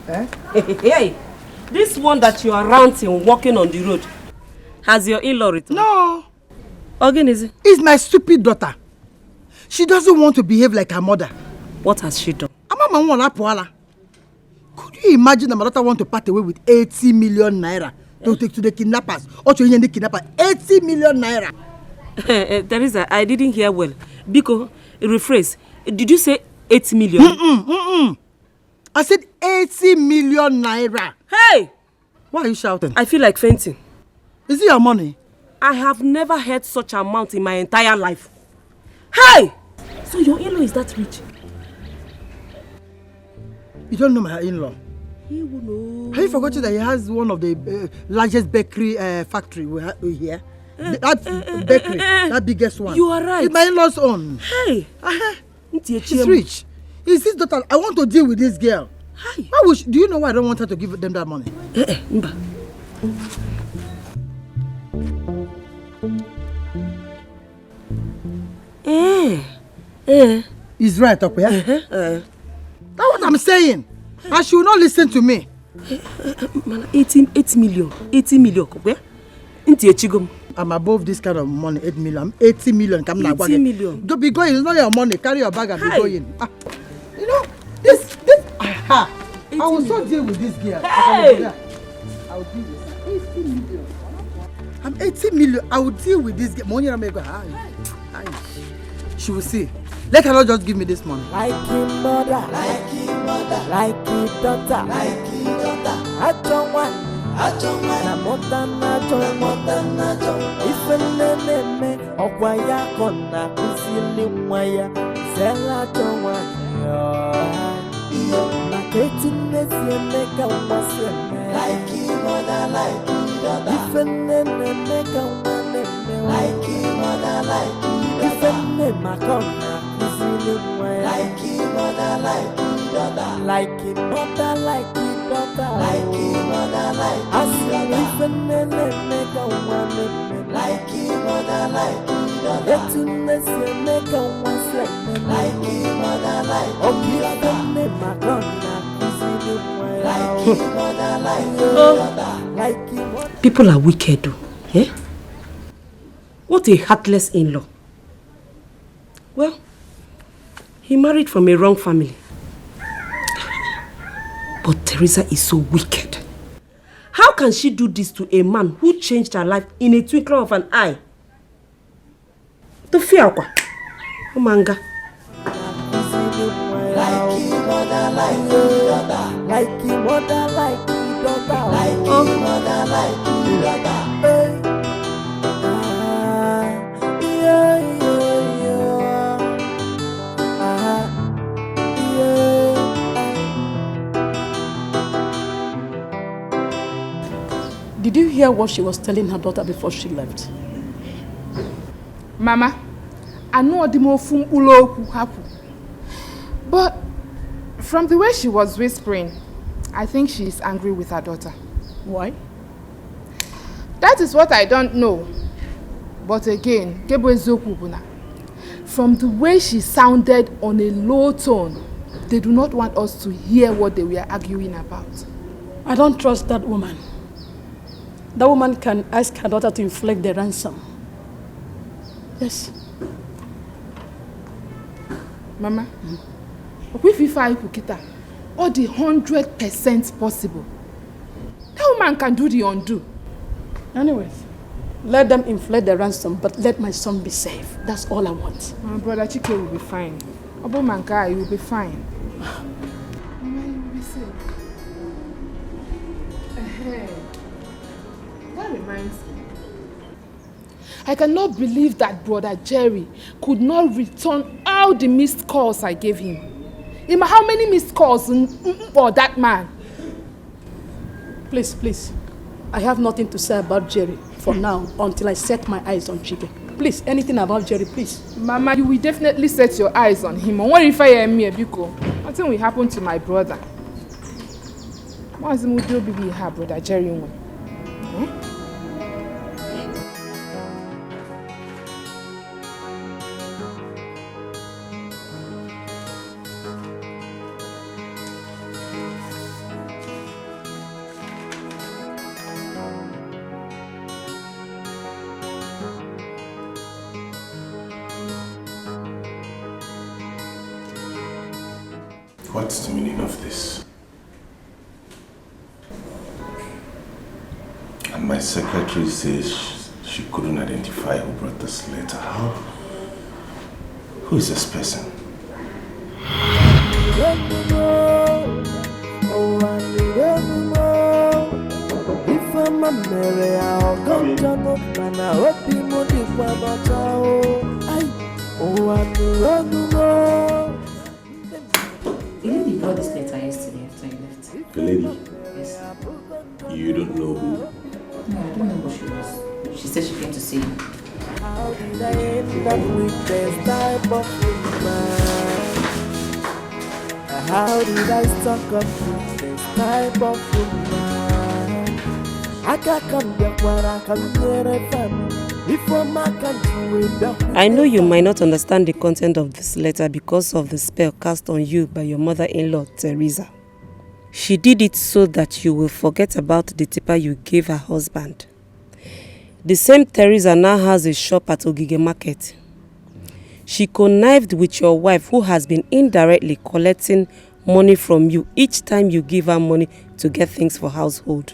Hey, this one that you are ranting, walking on the road, has your in-law returned? No. Again, is it? It's my stupid daughter. She doesn't want to behave like her mother. What has she done? Could you imagine that my daughter want to part away with 80 million naira to take to the kidnappers? Or to the kidnapper? 80 million naira. Teresa, I didn't hear well. Biko, rephrase. Did you say 80 million? I said 80 million naira. Hey! Why are you shouting? I feel like fainting. Is it your money? I have never heard such amount in my entire life. Hey! So your in-law is that rich? You don't know my in-law? He will know. Have you forgotten that he has one of the largest bakery factory we here? That bakery, that biggest one. You are right. It's my in-law's own. Hey! She's rich. Is this daughter? I want to deal with this girl. Hey. Why would do you know why I don't want her to give them that money? He's right up here. That's what I'm saying. And she will not listen to me. 80 million. I'm above this kind of money, 8 million. 80 million. 80 million. Don't be going. It's not your money. Carry your bag and be going. You know, this. I will so deal with this girl. Hey! I will deal with her. 80 million. I'm 80 million. I will deal with this girl. Money I'm going to go. She will see. Let her not just give me this money. Like your mother, like your mother, like your daughter, like your daughter. I don't want. Na motanajo. Ifenene okwaya kona kusili mwaya. Zela jowa yo. Na ketune siemeka umaseme. Like your mother, like your daughter. Ifenene meka umane. Like your mother, like your daughter. Ifenene makona. Like your mother, like your daughter. Like your mother, like your daughter. Like your mother, like your daughter. Like your mother, like your daughter. Like your mother, like your daughter. People are wicked, eh? What a heartless in-law. Well, he married from a wrong family. But Teresa is so wicked. How can she do this to a man who changed her life in a twinkling of an eye? To fear kwa. Umanga. Like your mother, like your daughter. Like your mother, like your daughter. Like your mother, like your daughter. hear what she was telling her daughter before she left. Mama, I know the more fumbulo happen. But from the way she was whispering, I think she is angry with her daughter. Why? That is what I don't know. But again, from the way she sounded on a low tone, they do not want us to hear what they were arguing about. I don't trust that woman. That woman can ask her daughter to inflict the ransom. Yes. Mama, if I could all the 100% possible, that woman can do the undo. Anyways, let them inflate the ransom, but let my son be safe. That's all I want. My brother Chike will be fine. Obo Manka, you will be fine. Mama, you will be safe. That reminds me. I cannot believe that brother Jerry could not return all the missed calls I gave him. How many missed calls for that man? Please, please. I have nothing to say about Jerry for now until I set my eyes on Chike. Please, anything about Jerry, please. Mama, you will definitely set your eyes on him. What if I am here, Biko? Nothing will happen to my brother. What's the mood be her brother Jerry? What's the meaning of this? And my secretary says she couldn't identify who brought this letter. Who is this person? If I'm a Mary, I'll come to know, man. I hope you know the The lady brought this letter yesterday after you left. The lady? Yes. You don't know who? No, I don't know who she was. She said she came to see you. How did I end up with this type of woman? How did I stuck up with this type of woman? I can't come back where I come near a family. I know you might not understand the content of this letter because of the spell cast on you by your mother-in-law, Teresa. She did it so that you will forget about the tipper you gave her husband. The same Teresa now has a shop at Ogige Market. She connived with your wife, who has been indirectly collecting money from you each time you give her money to get things for household.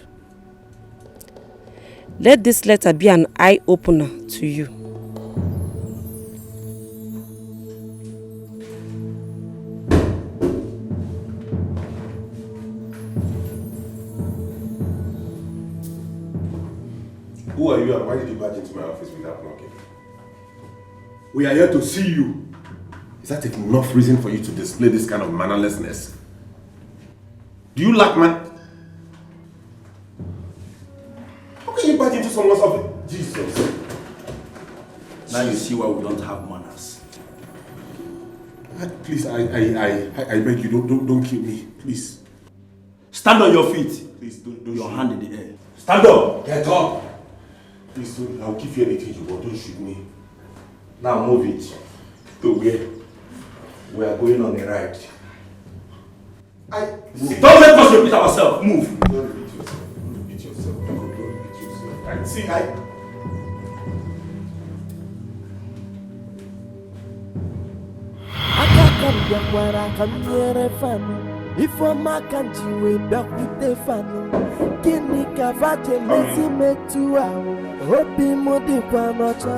Let this letter be an eye-opener to you. Who are you and why did you barge into my office without knocking? We are here to see you. Is that enough reason for you to display this kind of mannerlessness? Do you lack man? How can you barge into someone's office? Jesus. Now you see why we don't have manners. Please, I beg you, don't kill me, please. Stand on your feet. Please, don't your hand in the air. Stand up! Get up! Please, I'll give you anything you want, don't shoot me. Now move it. To where? We are going on a ride. Don't let us repeat ourselves. Move. Don't repeat yourself. Don't repeat yourself. Don't repeat yourself. I can't come back where I come near a family. If I'm a country way back with the family. Kini kavate mesi metua. Hopi modi kwa mocha.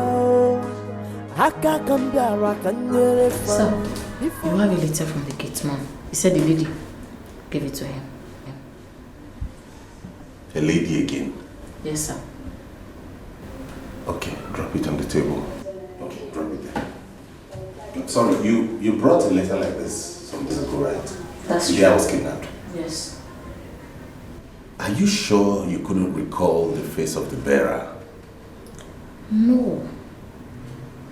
Haka kambara kanyere family. So, you have a letter from the gate man. He said the lady gave it to him. A lady again? Yes, sir. Okay, drop it on the table. Okay, drop it there. I'm sorry, you brought a letter like this some days ago, right? That's the true. day I was kidnapped. Yes. Are you sure you couldn't recall the face of the bearer? No.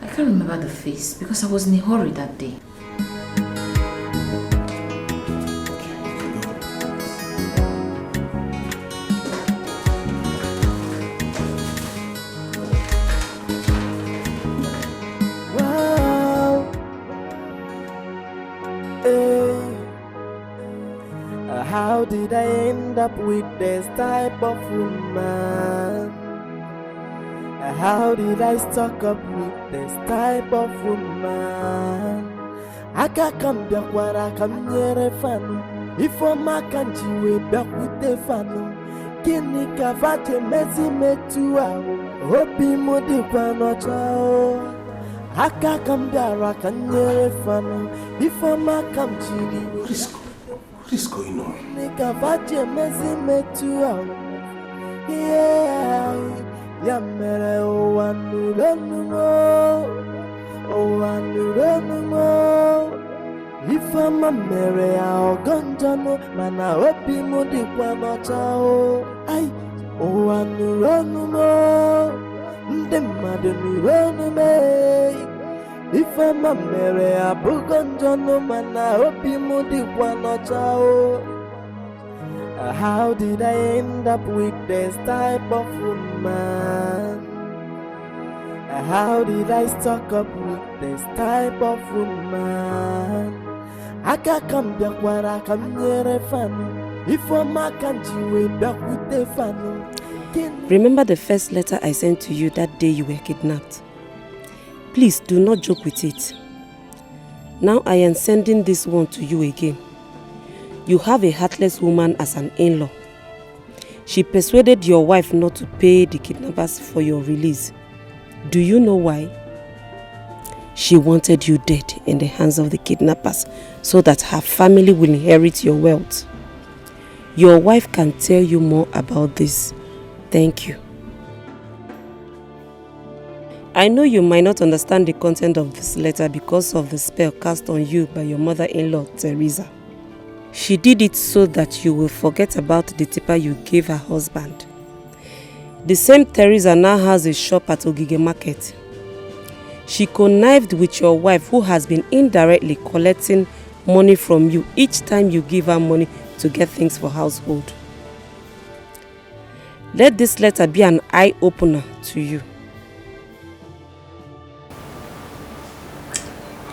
I can't remember the face because I was in a hurry that day. How did I end up with this type of woman? How did I stuck up with this type of woman? Aka come back where I come near a fan. If I can way back with the fan. Kini kavache mezi metua. Hopi modi kwa no chao. Aka come back I can near a fan. If I come chili. What is going on? Kavache mezi metua. Yeah. Yamere o anuronumo If I'm a mere a gonjano mana opi mudi kwa nochao Ay o anuronumo Nde madenuronume If I'm a mere a bugonjano mana opi mudi kwa nochao How did I end up with this type of woman? How did I stuck up with this type of woman? I can't come back where I come near a fan. If I'm a country way back with the fan. Remember the first letter I sent to you that day you were kidnapped? Please do not joke with it. Now I am sending this one to you again. You have a heartless woman as an in-law. She persuaded your wife not to pay the kidnappers for your release. Do you know why? She wanted you dead in the hands of the kidnappers so that her family will inherit your wealth. Your wife can tell you more about this. Thank you. I know you might not understand the content of this letter because of the spell cast on you by your mother-in-law, Teresa. She did it so that you will forget about the tipper you gave her husband. The same Teresa now has a shop at Ogige Market. She connived with your wife who has been indirectly collecting money from you each time you give her money to get things for household. Let this letter be an eye-opener to you.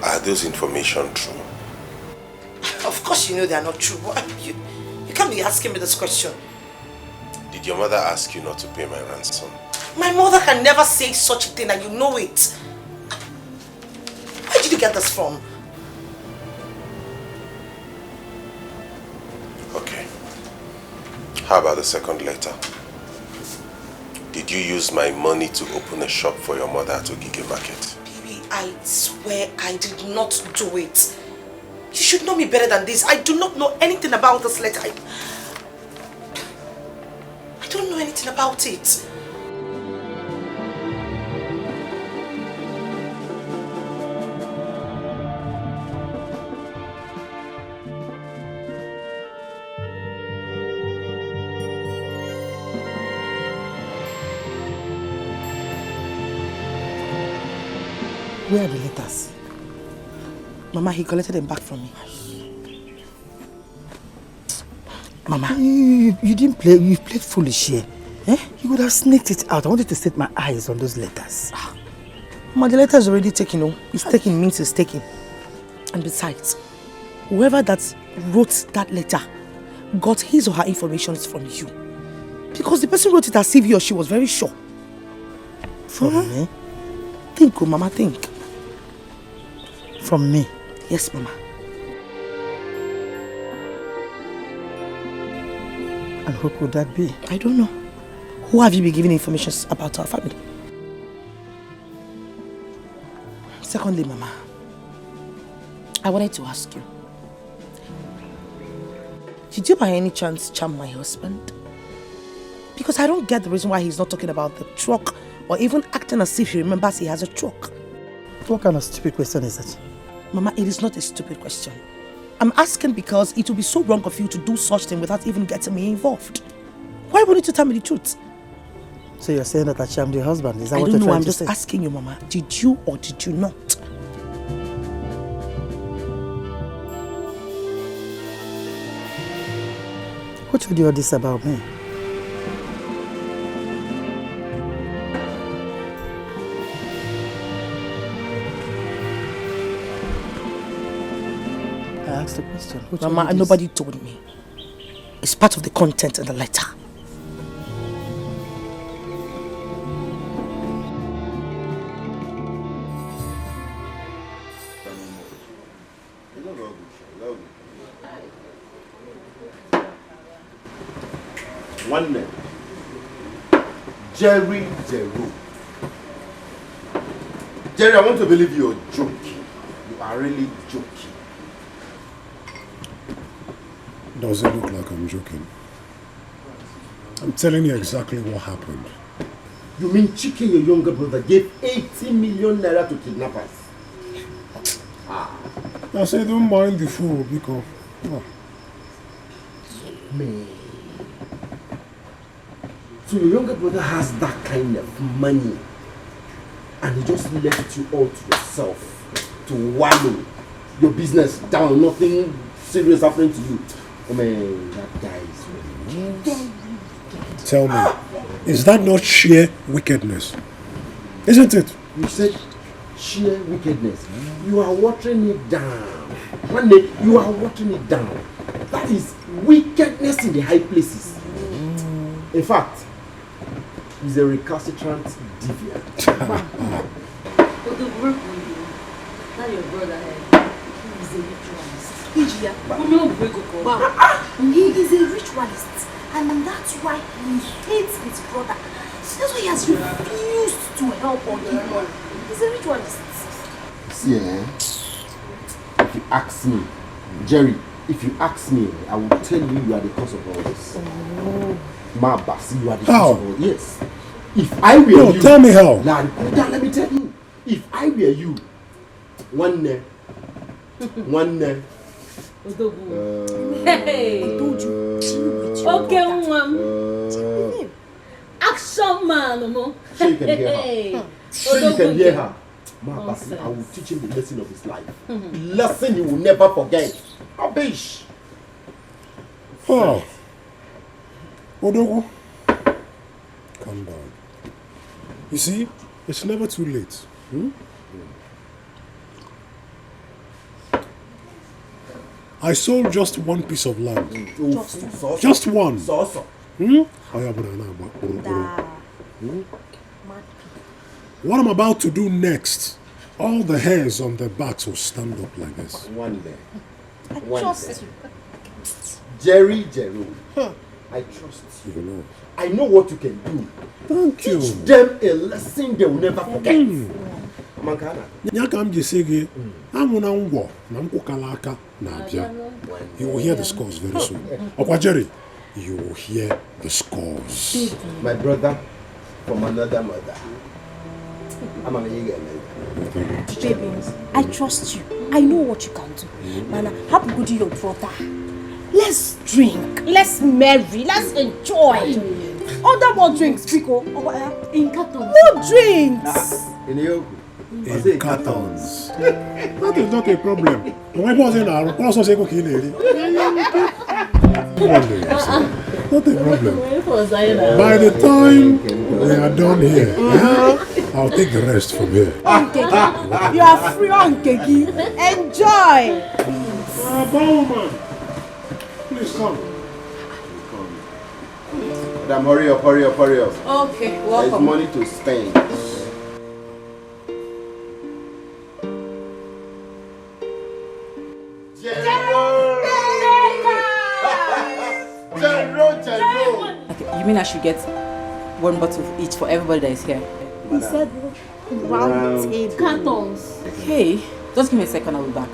Are those information true? Of course you know they are not true. You can't be asking me this question. Did your mother ask you not to pay my ransom? My mother can never say such a thing and you know it. Where did you get this from? Okay. How about the second letter? Did you use my money to open a shop for your mother at Ogige Market? Baby, I swear I did not do it. You should know me better than this. I do not know anything about this letter. I don't know anything about it. Where are the letters? Mama, he collected them back from me. Mama, you didn't play, you played foolish here. Eh? You would have sneaked it out. I wanted to set my eyes on those letters. Mama, the letter is already taken. Oh. It's taken means it's taken. And besides, whoever that wrote that letter got his or her information from you. Because the person wrote it as if he or she was very sure. From me? Think, oh, Mama, think. From me? Yes, Mama. And who could that be? I don't know. Who have you been giving information about our family? Secondly, Mama, I wanted to ask you, did you by any chance charm my husband? Because I don't get the reason why he's not talking about the truck or even acting as if he remembers he has a truck. What kind of stupid question is that? Mama, it is not a stupid question. I'm asking because it would be so wrong of you to do such thing without even getting me involved. Why wouldn't you tell me the truth? So you're saying that I charmed your husband? Is that what I don't you're know, trying I'm to just say? asking you, Mama. Did you or did you not? Who told you all this about me? I asked the question. Who told Mama, you this? nobody told me. It's part of the content in the letter. One name. Jerry Zero. Jerry, I want to believe you're joking. You are really joking. Does it look like I'm joking? I'm telling you exactly what happened. You mean Chike, your younger brother, gave 80 million naira to kidnappers? I say don't mind the fool because... Oh. Man. So your younger brother has that kind of money and he just left you all to yourself to wallow your business down, nothing serious happening to you. Oh man, that guy is really... Tell me, is that not sheer wickedness? Isn't it? You said sheer wickedness. You are watering it down. One day, you are watering it down. That is wickedness in the high places. In fact, he's a recalcitrant deviant. But the work we do, that your brother is a ritualist. He is a ritualist. And that's why he hates his brother. That's why he has refused to help or give money. He's a ritualist. See, if you ask me, Jerry, if you ask me, I will tell you are the cause of all this. Ma Basi, you are the cause of all this. Yes. If I were you... tell me how. Let me tell you. If I were you, one day, Hey! I told you. Okay, mom. Action man, no? So you can hear her. So you can hear her. Ma Basi, I will teach him the lesson of his life. Lesson he will never forget. Abish. Oh. Odogu. Calm down. You see, it's never too late. I sold just one piece of land. Just one. What I'm about to do next, all the hairs on their backs will stand up like this. One day. Jerry, I trust you. know. I know what you can do. Thank you. Teach them a lesson they will never forget. Mankana. Nyakam Jesege, Amuna Ngwo, Namkukalaka, Nabia. You will hear the scores very soon. Okwa Jerry, you will hear the scores. My brother from another mother. I'm an Igbo. Baby, I trust you. I know what you can do. Man, happy good to your brother. Let's drink, let's marry, let's enjoy. Other more drinks, Pico. In cartons. More drinks. In cartons. That is not a problem. My boss in our also say go kill it. Come on, ladies. Not a problem. By the time we are done here, I'll take the rest from here. You are free on Keki. Enjoy. Bowman, please come. Madam, hurry up. Okay, welcome. There's money to spend. Okay, you mean I should get one bottle each for everybody that is here? He said round table. Cartons. Okay, just give me a second, I'll be back.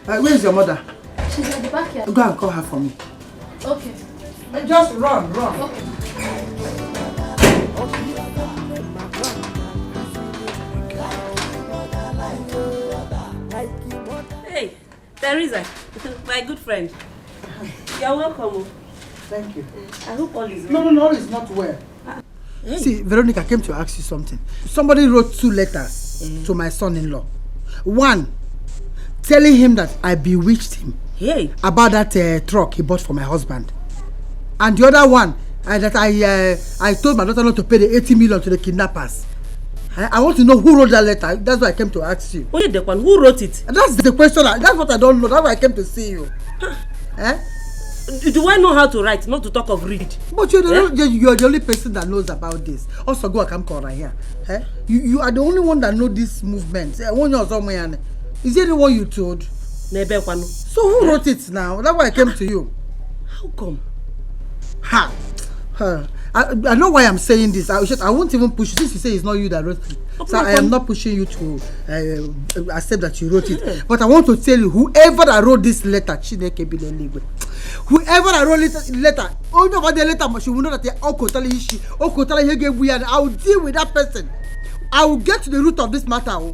Where is your mother? She's at the backyard. Go and call her for me. Okay. Just run. Okay. Hey, Teresa, my good friend. You're welcome. Thank you. I hope all is well. No, all is not well. Hey. See, Veronica, I came to ask you something. Somebody wrote 2 letters to my son-in-law. One, telling him that I bewitched him about that truck he bought for my husband. And the other one, that I told my daughter not to pay the 80 million to the kidnappers. I want to know who wrote that letter. That's why I came to ask you. Wait, the one who wrote it? That's the question. That's what I don't know. That's why I came to see you. Do I know how to write, not to talk of read? But you're the only person that knows about this. Also, go and come right here. You are the only one that knows this movement. Is it the one you told? So who wrote it now? That's why I came to you. How come? I know why I'm saying this. I won't even push you. Since you say it's not you that wrote it. So I am not pushing you to accept that you wrote it. But I want to tell you, whoever that wrote this letter, whoever that wrote this letter, only about the letter, she will know that they all I will deal with that person. I will get to the root of this matter.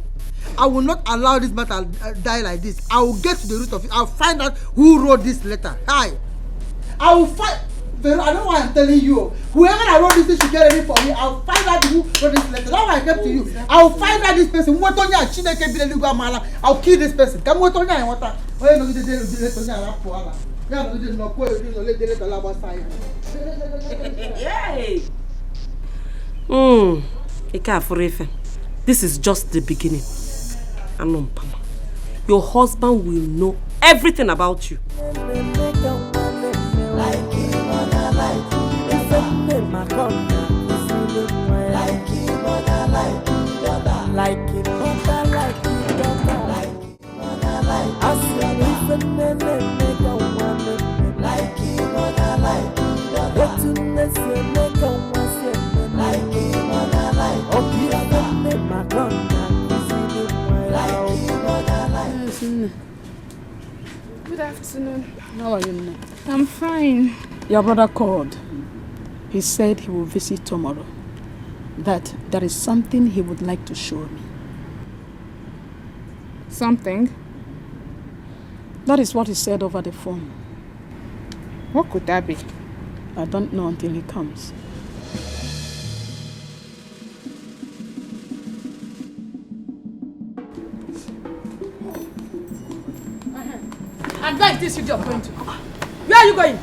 I will not allow this matter die like this. I will get to the root of it. I'll find out who wrote this letter. I will find. I know why I'm telling you. Whoever I wrote this thing should get ready for me. I'll find out who wrote this letter. That's why I came to you. I'll find out this person. I'll kill this person. Come what on ya water. Why no dey Yay. This is just the beginning. Your husband will know everything about you. Good afternoon. How are you now? I'm fine. Your brother called. He said he will visit tomorrow. That there is something he would like to show me. Something? That is what he said over the phone. What could that be? I don't know until he comes. And where is this idiot going to? Where are you going?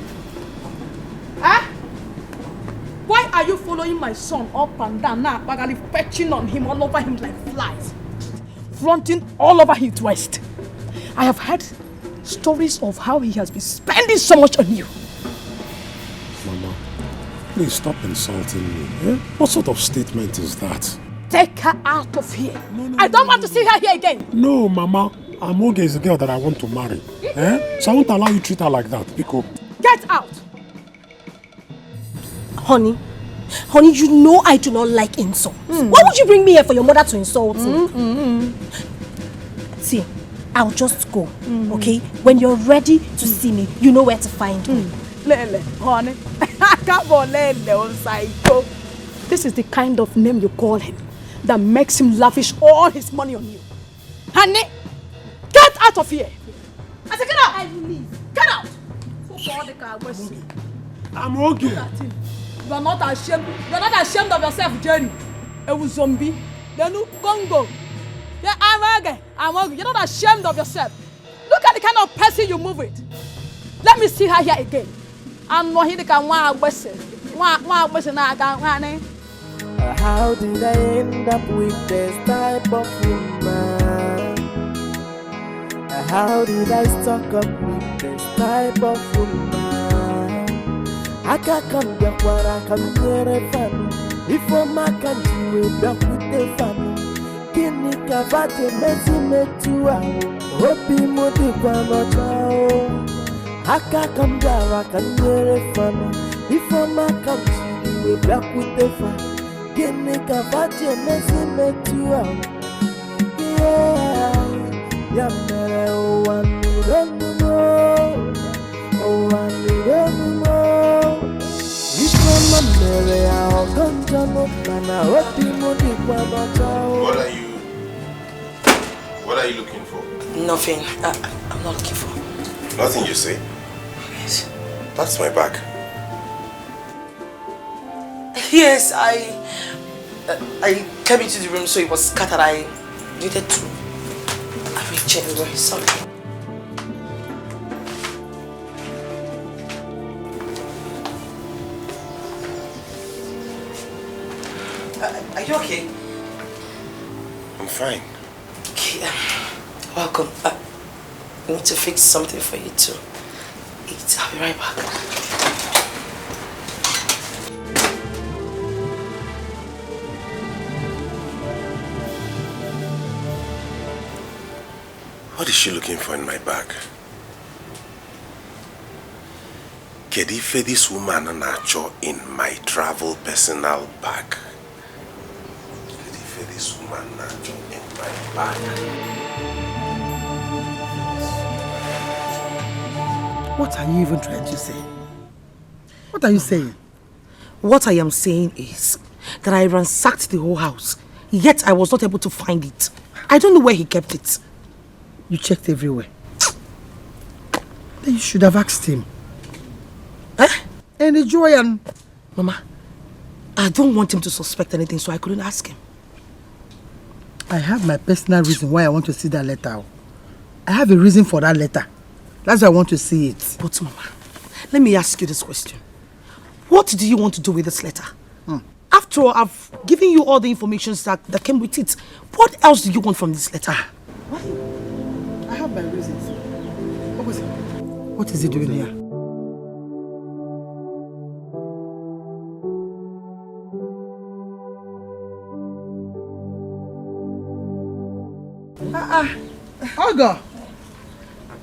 Why are you following my son up and down now, bagally fetching on him all over him like flies? Flaunting all over his waist. I have heard stories of how he has been spending so much on you. Mama, please stop insulting me. What sort of statement is that? Take her out of here. I don't want to see her here again. No, Mama. Amoge is a girl that I want to marry. So I won't allow you to treat her like that. Pico. Get out! Honey, you know I do not like insults. Why would you bring me here for your mother to insult me? See, I'll just go, okay? When you're ready to see me, you know where to find me. Lele, honey. Come on, Lele, psycho. This is the kind of name you call him that makes him lavish all his money on you. Honey, get out of here. I said, get out. I will leave. Get out. I'm okay. You are not ashamed. You are not ashamed of yourself, Jerry. A zombie. The new Congo. Yeah, I'm okay. You're not ashamed of yourself. Look at the kind of person you move with. Let me see her here again. I'm not here to come. How did I end up with this type of woman? How did I stuck up with this type of woman? I can't come back where I come near a family. If I'm a country, we back with the family. Kini kavate mezi metua. Hopi modi kwa mochao. I can't come back where I come near a family. If I'm a country, we back with the family. Kini kavate mezi metua. Yeah. What are you looking for? Nothing. I'm not looking for. Nothing, you say? Yes. That's my bag. Yes, I came into the room so it was scattered. I needed to arrange everywhere. Sorry. Are you okay? I'm fine. Okay, welcome. I need to fix something for you to eat. I'll be right back. What is she looking for in my bag? Kedife this woman nacho in my travel personal bag. Kedife this woman nacho in my bag. What are you even trying to say? What are you saying? What I am saying is that I ransacked the whole house, yet I was not able to find it. I don't know where he kept it. You checked everywhere. Then you should have asked him. And enjoy and... Mama, I don't want him to suspect anything, so I couldn't ask him. I have my personal reason why I want to see that letter. I have a reason for that letter. That's why I want to see it. But Mama, let me ask you this question. What do you want to do with this letter? After all, I've given you all the information that came with it. What else do you want from this letter? What? I have my reasons. What was it? What is he doing here? Ogo.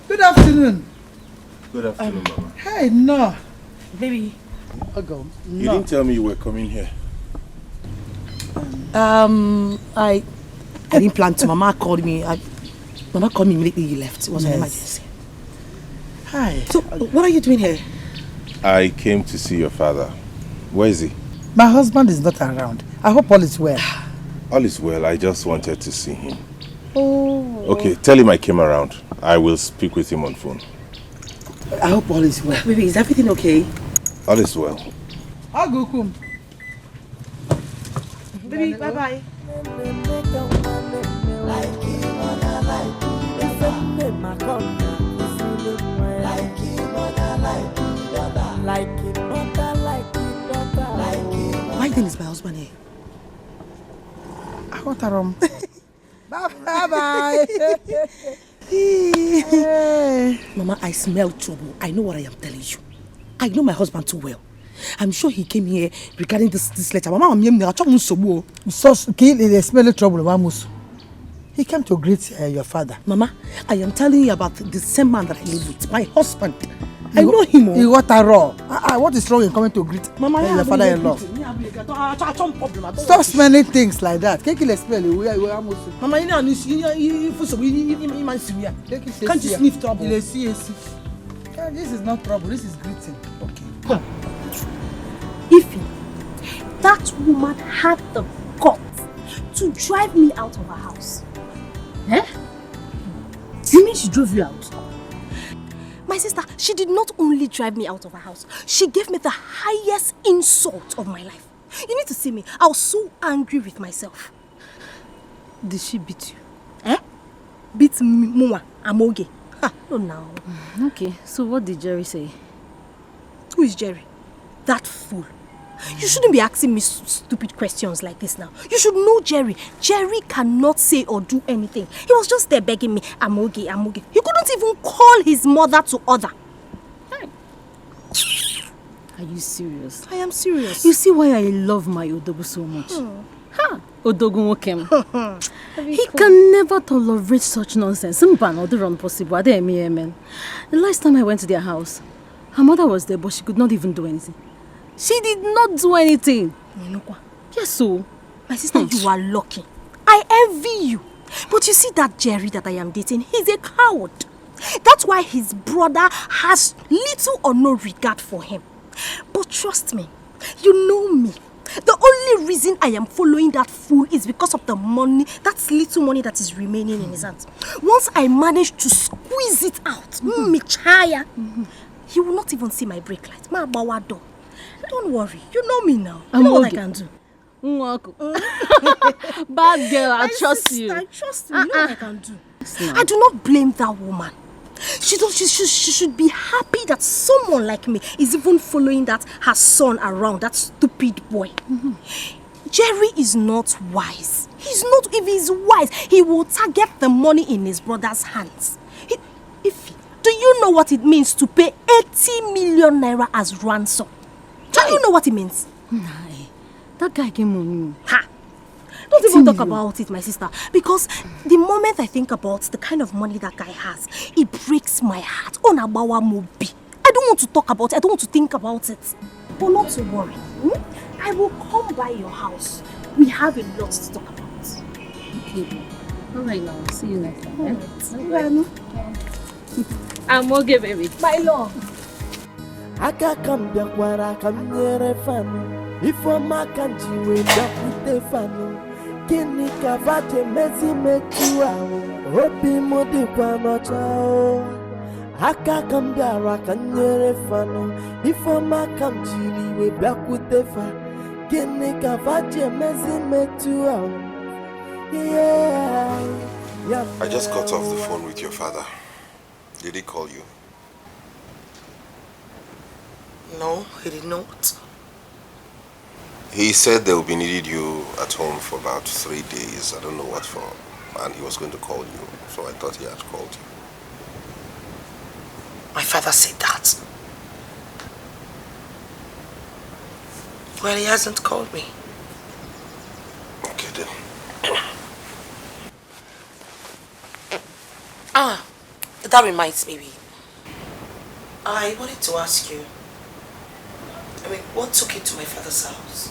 Good afternoon. Good afternoon, Mama. Hey, no. Baby. Ogo, no. You didn't tell me you were coming here. I didn't plan to. Mama called me. Mama called me immediately you left. It was an emergency. Hi. So, what are you doing here? I came to see your father. Where is he? My husband is not around. I hope all is well. All is well. I just wanted to see him. Oh. Okay, tell him I came around. I will speak with him on phone. I hope all is well. Baby, is everything okay? All is well. I'll go home. Baby, bye-bye. Why then is my husband here? I got a room. Bye-bye. Mama, I smell trouble. I know what I am telling you. I know my husband too well. I'm sure he came here regarding this letter. Mama, I'm here. So, he smell trouble, Mamus. He came to greet your father. Mama, I am telling you about the same man that I live with, my husband. I know him. He got a raw. What is wrong in coming to greet Mama, your father-in-law? Stop smelling things like that. Can't you smell it? Mama, can't you sniff trouble? This is not trouble. This is greeting. Okay. Ify, that woman had the guts to drive me out of her house. Eh? You mean she drove you out? My sister, she did not only drive me out of her house, she gave me the highest insult of my life. You need to see me. I was so angry with myself. Did she beat you? Eh? Beat me, Mwa, Amoge. Oh, no. Okay, so what did Jerry say? Who is Jerry? That fool. You shouldn't be asking me stupid questions like this now. You should know Jerry. Jerry cannot say or do anything. He was just there begging me, Amoge, Amoge. He couldn't even call his mother to order. Are you serious? I am serious. You see why I love my Odogu so much? Odogu Wokem. He can never tolerate such nonsense. The last time I went to their house, her mother was there, but she could not even do anything. She did not do anything. Yes, so. My sister, you are lucky. I envy you. But you see that Jerry that I am dating, he's a coward. That's why his brother has little or no regard for him. But trust me, you know me. The only reason I am following that fool is because of the money, that little money that is remaining in his hands. Once I manage to squeeze it out, he will not even see my brake light. Don't worry, you know me now. You know what I can do. Bad girl, I trust you. I trust you. You know what I can do. I do not blame that woman. She should be happy that someone like me is even following that her son around, that stupid boy. Jerry is not wise. If he's wise, he will target the money in his brother's hands. Do you know what it means to pay 80 million naira as ransom? Do you know what it means? That guy came on you. Don't even talk about it, my sister. Because the moment I think about the kind of money that guy has, it breaks my heart. I don't want to talk about it. I don't want to think about it. But not to worry. I will come by your house. We have a lot to talk about. Okay. Alright now. See you next time. Alright. I'm okay, baby. My love. Aka kambia kwara kamnyere fano. Ifoma kanjiwe dakute fano. Kini kavate mezi metua. Obi modi kwa nochao. Aka kambia rakanyere fano. Ifoma kanjiwe dakute fano. Kini kavate mezi metua. Yeah. I just got off the phone with your father. Did he call you? No, he did not. He said they will be needing you at home for about 3 days. I don't know what for. And he was going to call you. So I thought he had called you. My father said that. Well, he hasn't called me. Okay then. That reminds me. I wanted to ask you. What took you to my father's house?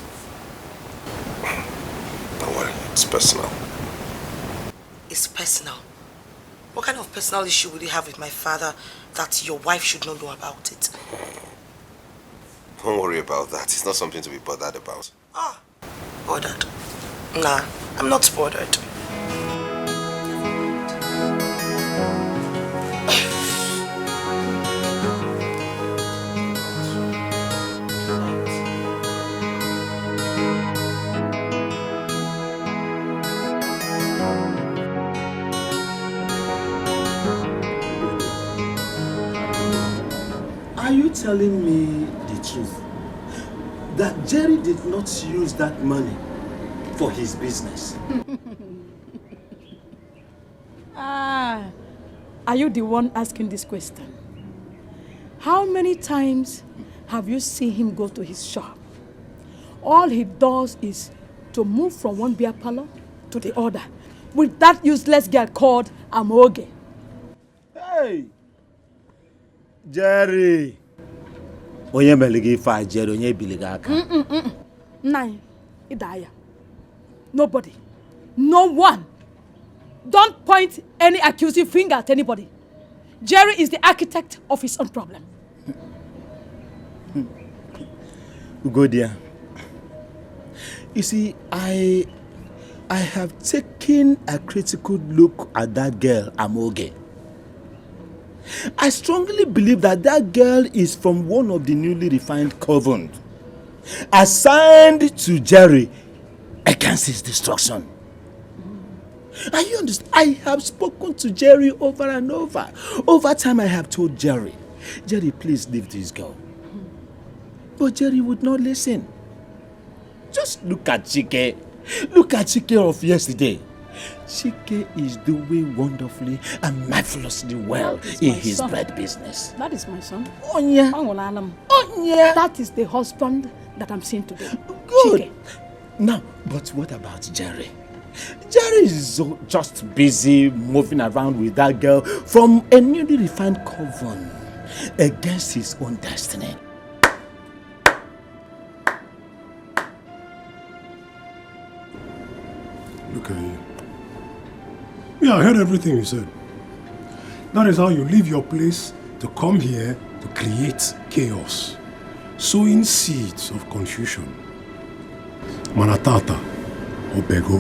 Don't worry, it's personal. It's personal? What kind of personal issue would you have with my father that your wife should not know about it? Don't worry about that. It's not something to be bothered about. Bothered? Nah, I'm not bothered. Are you telling me the truth? That Jerry did not use that money for his business? Are you the one asking this question? How many times have you seen him go to his shop? All he does is to move from one beer parlor to the other with that useless girl called Amoge. Hey! Jerry! Onye meligi fa Jerry, onye biliga aka. Nine, Idaya. Nobody. No one. Don't point any accusing finger at anybody. Jerry is the architect of his own problem. Go there. You see, I have taken a critical look at that girl, Amoge. I strongly believe that that girl is from one of the newly refined coven, assigned to Jerry against his destruction. And you understand? I have spoken to Jerry over and over. Over time, I have told Jerry, please leave this girl. But Jerry would not listen. Just look at Chike. Look at Chike of yesterday. Chike is doing wonderfully and marvelously well in his bread business. That is my son. Onya. Onya. That is the husband that I'm seeing today. Good. Chike. Now, but what about Jerry? Jerry is just busy moving around with that girl from a newly refined coven against his own destiny. Look at you. Yeah, I heard everything you said. That is how you leave your place to come here to create chaos, sowing seeds of confusion. Manatata, Obego.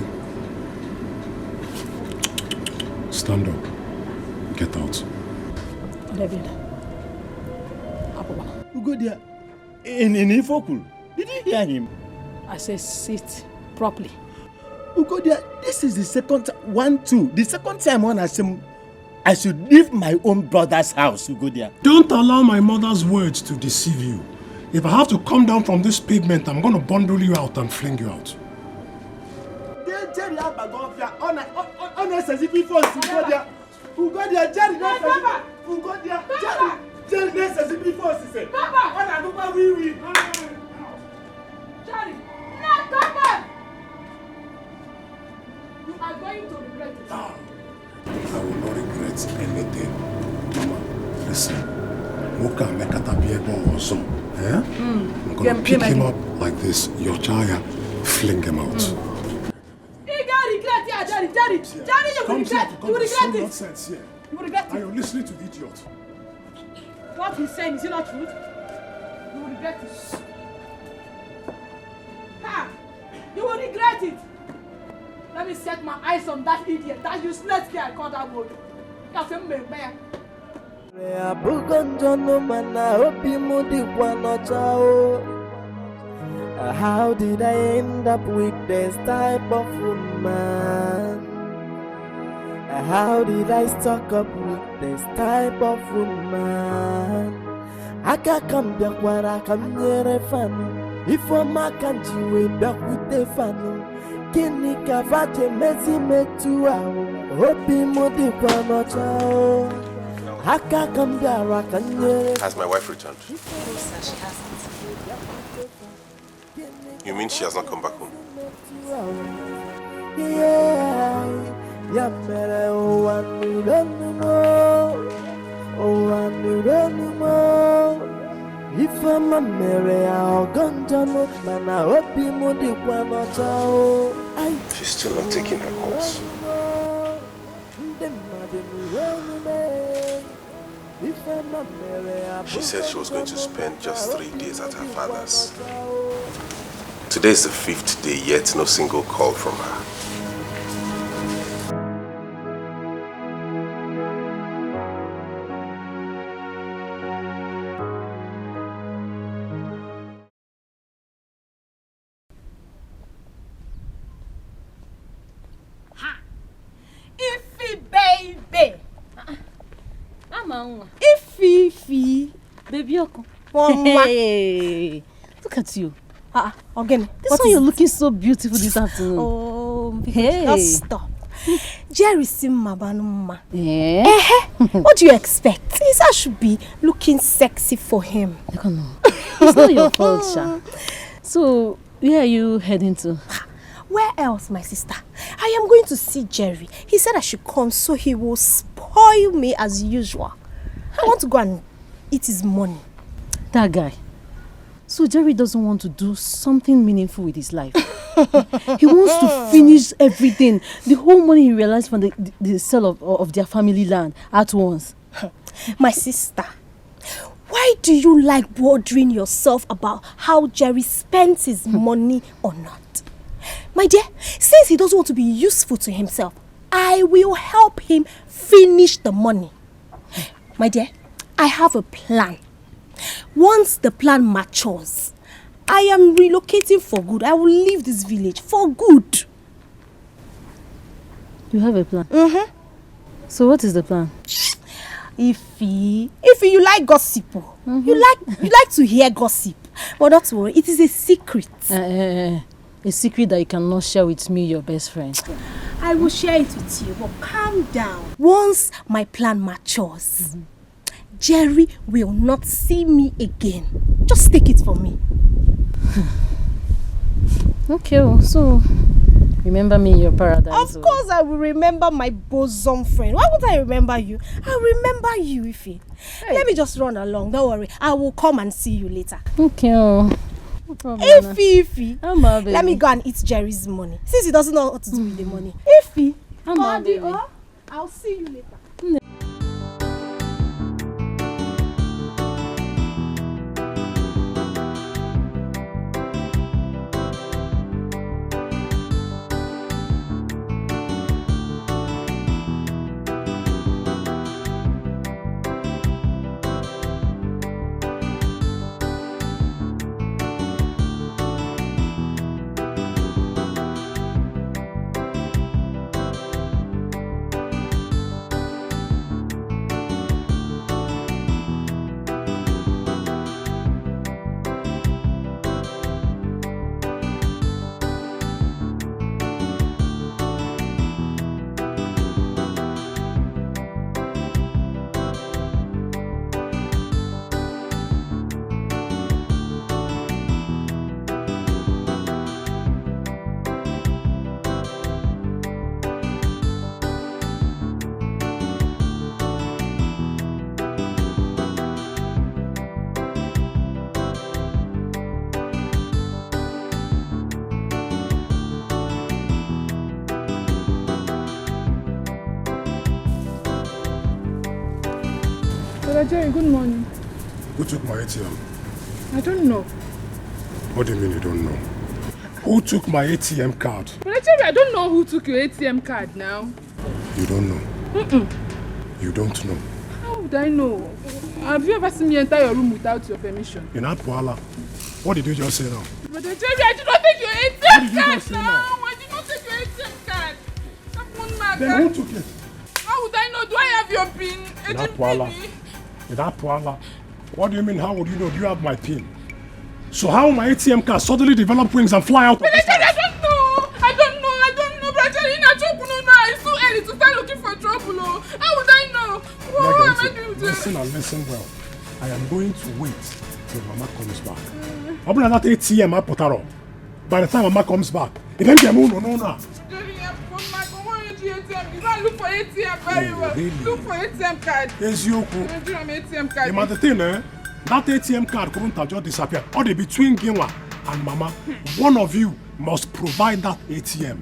Stand up. Get out. David. Ugodia, in Ifokul, did you hear him? I said sit properly. Ugodia, this is the second the second time when I should leave my own brother's house, Ugodia. Don't allow my mother's words to deceive you. If I have to come down from this pavement, I'm going to bundle you out and fling you out. You are going to regret it. I will not regret anything. Mama, listen. Moka mekatabiebo also. I'm going to pick him up like this. Your chaya, fling him out. You can't regret it, Jerry. Jerry, you will regret it. You will regret it. Nonsense here. You will regret it. Are you listening to the idiot? What he's saying, is it not truth? You will regret it. Ha! You will regret it. Let me set my eyes on that idiot, that useless guy I call that word. That's a man. How did I end up with this type of woman? How did I stock up with this type of woman? I can't come back where I come near a fan. If I'm a country way back with the fan. Kini kavate mezi metua Hopi modi kwa nochao Haka kambara kanye. Has my wife returned? She hasn't. You mean she has not come back home? Yeah, yamere owanu donumo Owanu donumo Ifa mamere a ogonjano Mana hopi modi kwa nochao. She's still not taking her course. She said she was going to spend just 3 days at her father's. Today is the 5th day, yet no single call from her. Ifi. Baby, hey, look at you. Again, this one you're looking so beautiful this afternoon. Oh, hey. Just stop. Jerry Simmabanuma. Yeah. What do you expect? I should be looking sexy for him. I don't know. It's not your fault, Sha. So, where are you heading to? Where else, my sister? I am going to see Jerry. He said I should come so he will spoil me as usual. I want to go and eat his money. That guy. So Jerry doesn't want to do something meaningful with his life. He wants to finish everything. The whole money he realized from the sale of their family land at once. My sister, why do you like bothering yourself about how Jerry spends his money or not? My dear, since he doesn't want to be useful to himself, I will help him finish the money. My dear, I have a plan. Once the plan matures, I am relocating for good. I will leave this village for good. You have a plan? Mm-hmm. So what is the plan? Ify, you like gossip. Mm-hmm. You like to hear gossip. But don't worry, it is a secret. A secret that you cannot share with me, your best friend. I will share it with you, but calm down. Once my plan matures, Jerry will not see me again. Just take it from me. Okay, so remember me in your paradise. Of course I will remember my bosom friend. Why won't I remember you? I'll remember you, Ify. Hey. Let me just run along. Don't worry. I will come and see you later. Okay. No problem. Ify. Let me go and eat Jerry's money. Since he doesn't know what to do with the money. Ify. Baby. I'll see you later. Jerry, good morning. Who took my ATM? I don't know. What do you mean you don't know? Who took my ATM card? But Jerry, I don't know who took your ATM card now. You don't know? Mm-mm. You don't know? How would I know? Have you ever seen me enter your room without your permission? In Apuala, what did you just say now? But Jerry, I did not take your ATM card now. I did not take your ATM card. That one man. Then who took it? How would I know? Do I have your PIN? In Apuala. In Apuala. What do you mean, how would you know? Do you have my PIN? So how my ATM card suddenly develop wings and fly out of this house? I don't know. But Jerry, it's too early to start looking for trouble. How would I know? What am I doing to Listen and listen well. I am going to wait till Mama comes back. I'll bring that ATM I put her on. By the time Mama comes back, it ain't no. Look for ATM very well. Really? Look for ATM card. ATM card. You the thing, that ATM card couldn't have just disappeared. Or between Ginwa and Mama, one of you must provide that ATM.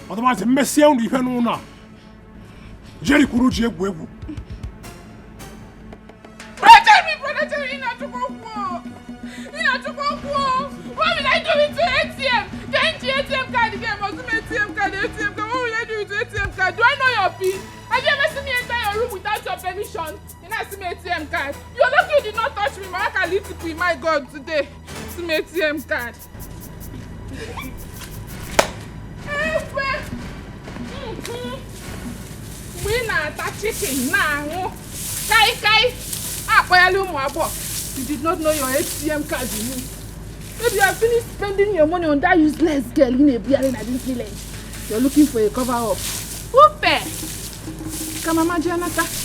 Otherwise, the messy on the pen. Jerry Kuruji Webu. Brother Jerry, what will I do with the ATM? The ATM card again, must be ATM card, ATM card. What will I do with the ATM card? Do I know your PIN? Have you ever seen me enter your room without your permission? You not see me ATM card. You're lucky you did not touch me. My can lead to be my God today. See me ATM card. We not a chicken now. Kai. You did not know your ATM card, you mean? Maybe you have finished spending your money on that useless girl in a beer in a village. You're looking for a cover-up. Whoop! Come on, Janata.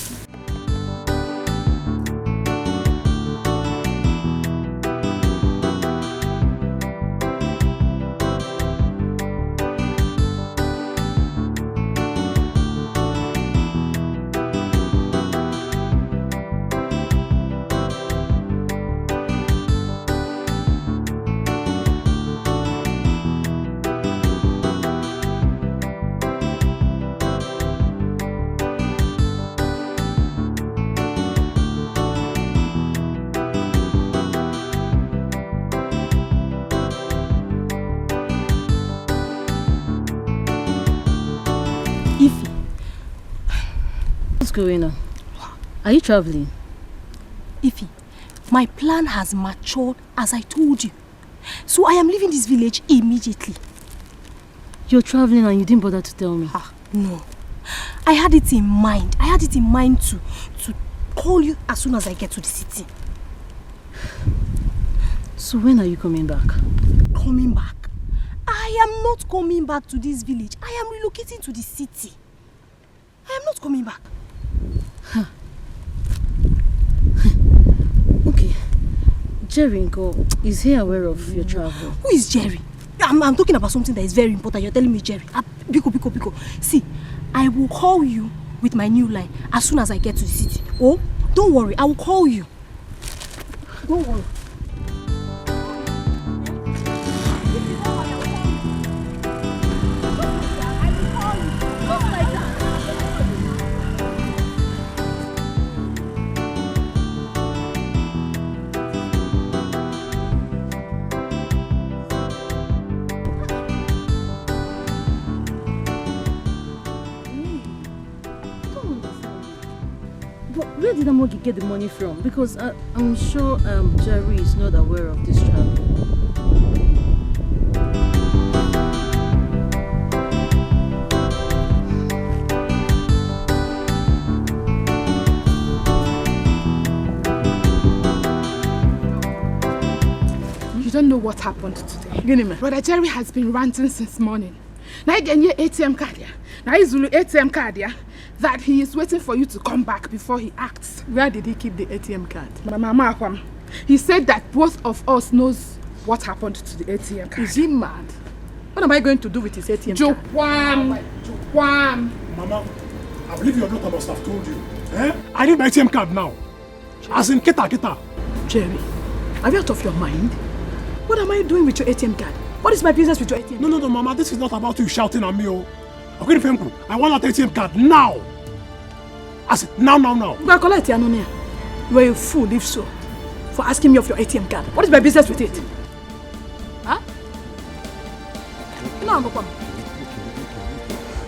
Going on? Are you traveling? Ify, my plan has matured as I told you. So I am leaving this village immediately. You're traveling and you didn't bother to tell me? No. I had it in mind. I had it in mind to call you as soon as I get to the city. So when are you coming back? Coming back? I am not coming back to this village. I am relocating to the city. I am not coming back. Huh. Okay. Jerry is he aware of your travel? Who is Jerry? I'm talking about something that is very important. You're telling me Jerry. Biko. See, I will call you with my new line as soon as I get to the city. Oh, don't worry. I will call you. Don't worry. Where did Amogi get the money from? Because I'm sure Jerry is not aware of this travel. You don't know what happened today. Brother Jerry has been ranting since morning. Now you get your ATM card here. Now he's Zulu ATM card here. That he is waiting for you to come back before he acts. Where did he keep the ATM card? Mama, he said that both of us knows what happened to the ATM card. Is he mad? What am I going to do with his ATM card? Jokwam. Mama, I believe your daughter must have told you. I need my ATM card now. As in Kita. Jerry, are you out of your mind? What am I doing with your ATM card? What is my business with your ATM card? No, Mama, this is not about you shouting at me. Okay, I want that ATM card now. As in, now. You are a fool, if so, for asking me of your ATM card. What is my business with it? Huh?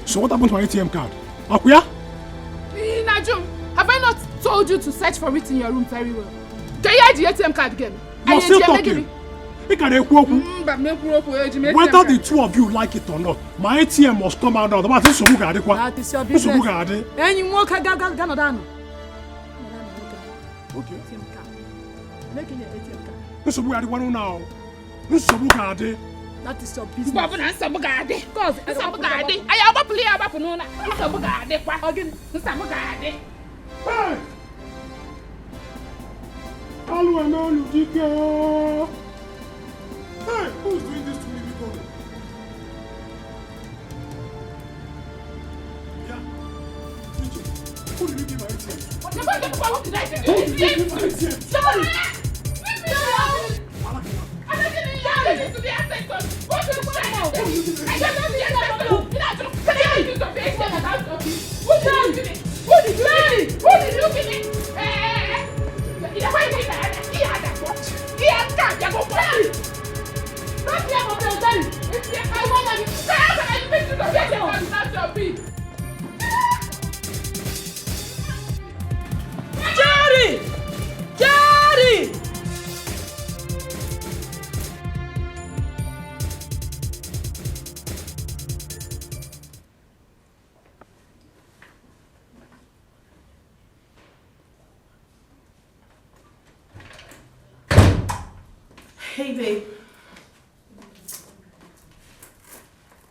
So what happened to my ATM card? Akuya? Najum, have I not told you to search for it in your room very well? Can you hide the ATM card again? You're still talking. Whether the two of you like it or not, my ATM must come out now. That is your business. And you walk down. Okay. Making your ATM card. That is your business. Hey, who's doing this to me, Biko? Yeah. Who did you give my ATM? What did I do? Who did you give my ATM? Sorry! Leave me alone! I'm not getting you to the ancestors! What is this? I don't know the ancestors! Can I use the ATM without talking? Who did you give it? Who did you give it? He had that watch. He had that. You go play! Don't hear what I'm telling you. It's the I want to be sad and make you forget about not your beat. Jerry! Hey, babe.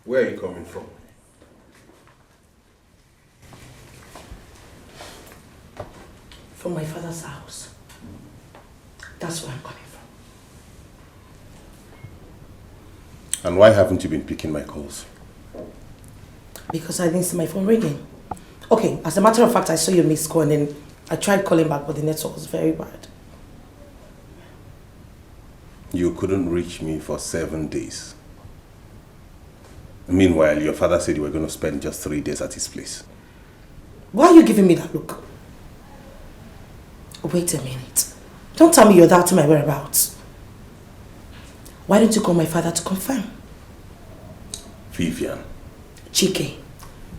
Where are you coming from? From my father's house. That's where I'm coming from. And why haven't you been picking my calls? Because I didn't see my phone ringing. Okay, as a matter of fact, I saw your missed call and then I tried calling back, but the network was very bad. You couldn't reach me for 7 days. Meanwhile, your father said you were going to spend just 3 days at his place. Why are you giving me that look? Wait a minute. Don't tell me you're doubting my whereabouts. Why don't you call my father to confirm? Vivian. Chike,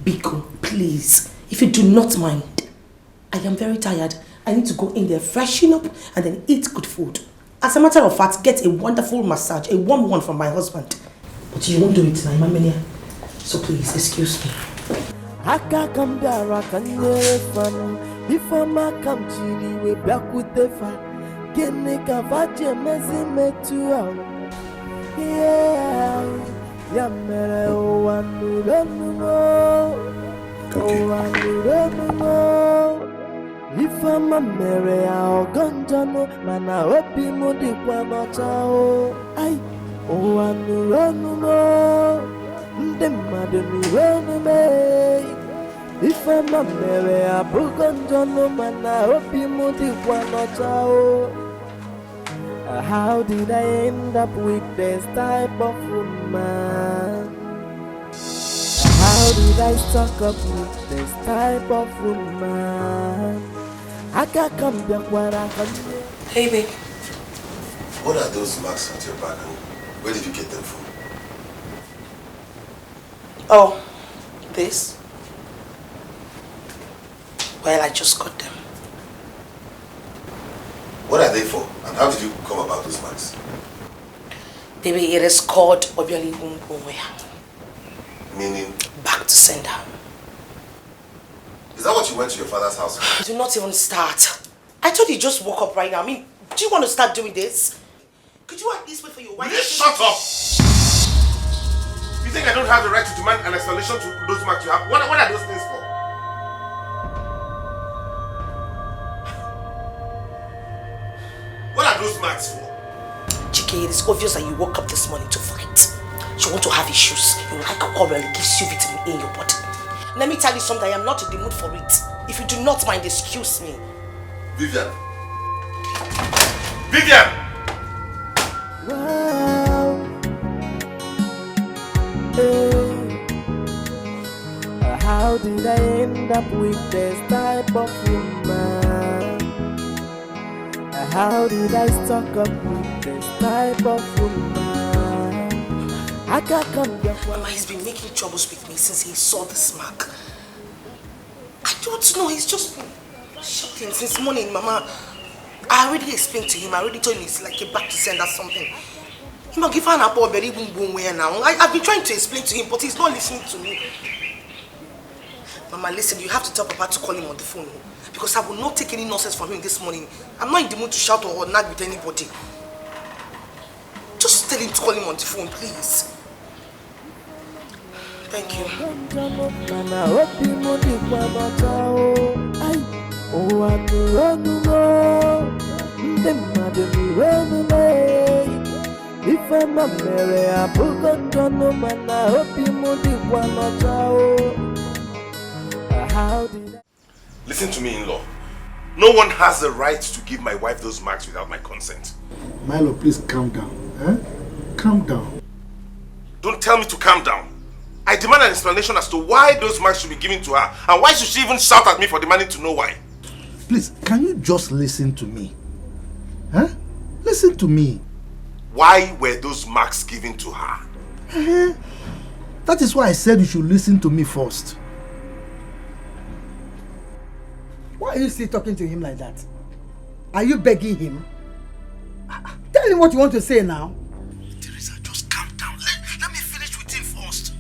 Biko, please. If you do not mind, I am very tired. I need to go in there, freshen up, and then eat good food. As a matter of fact, get a wonderful massage, a warm one from my husband. But you won't do it tonight, Mamania. So please, excuse me. Aka kambara kanye fan before ma come chini we back with the fan. Gene kavaje mezi metu out. Yeah, yamere o anurenuno. O anurenuno. If I'm a mere I'll gunjano, man I hope you mould it one or two. I oh anurenuno. The mother run away. If I'm a mere, I broken John, man, I hope you mould one or two. How did I end up with this type of woman? How did I stuck up with this type of woman? I can't come back where I can. Hey, babe. What are those marks at your back? Where did you get them from? Oh, this? Well, I just got them. What are they for? And how did you come about those marks? Baby, it is called Obiali Umboya. Meaning? Back to sender. Is that what you went to your father's house for? Do not even start. I thought you just woke up right now. I mean, do you want to start doing this? Could you at least wait for your wife? Will you shut up? You think I don't have the right to demand an explanation to those marks you have? What are those things for? What are those marks for? Chike, it is obvious that you woke up this morning to fight. You want to have issues. You like a quarrel, it gives you vitamin A in your body. Let me tell you something, I am not in the mood for it. If you do not mind, excuse me. Vivian. Vivian! Wow. How did I end up with this type of woman? How did I stock up with this type of woman? I can't come here. Mama, he's been making troubles with me since he saw this mark. I don't know, he's just been shouting since morning, Mama. I already explained to him, I already told him it's like a back to send or something. I've been trying to explain to him, but he's not listening to me. Mama, listen, you have to tell Papa to call him on the phone. Because I will not take any nonsense from him this morning. I'm not in the mood to shout or nag with anybody. Just tell him to call him on the phone, please. Thank you. If I'm a Mary, I forgot no man. I hope you moody one How did I? Listen to me, in-law. No one has the right to give my wife those marks without my consent. Milo, please calm down. Calm down. Don't tell me to calm down. I demand an explanation as to why those marks should be given to her, and why should she even shout at me for demanding to know why? Please, can you just listen to me? Listen to me. Why were those marks given to her? That is why I said you should listen to me first. Why are you still talking to him like that? Are you begging him? Tell him what you want to say now. Teresa, just calm down. Let me finish with him first.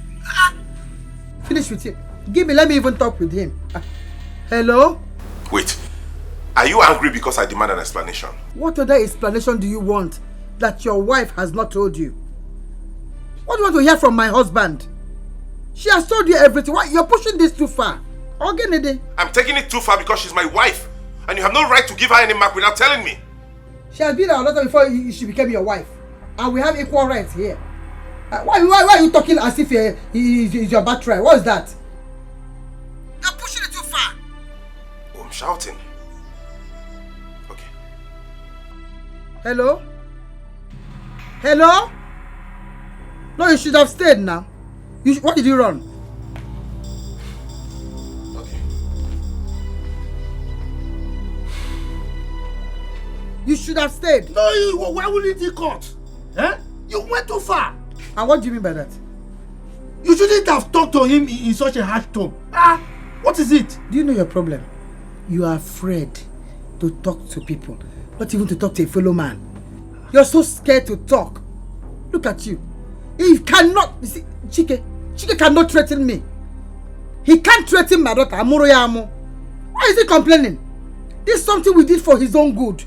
Finish with him. Let me even talk with him. Hello? Wait. Are you angry because I demand an explanation? What other explanation do you want that your wife has not told you? What do you want to hear from my husband? She has told you everything. Why? You're pushing this too far. I'm taking it too far because she's my wife. And you have no right to give her any mark without telling me. She has been our daughter before she became your wife. And we have equal rights here. Why are you talking as if he's your birthright? What is that? You're pushing it too far. Oh, I'm shouting. Okay. Hello? Hello? No, you should have stayed now. What did you run? Okay. You should have stayed. No, why wouldn't he cut? You went too far. And what do you mean by that? You shouldn't have talked to him in such a harsh tone. What is it? Do you know your problem? You are afraid to talk to people, not even to talk to a fellow man. You're so scared to talk. Look at you. He cannot, you see, Chike cannot threaten me. He can't threaten my daughter, Amoroyamo. Why is he complaining? This is something we did for his own good.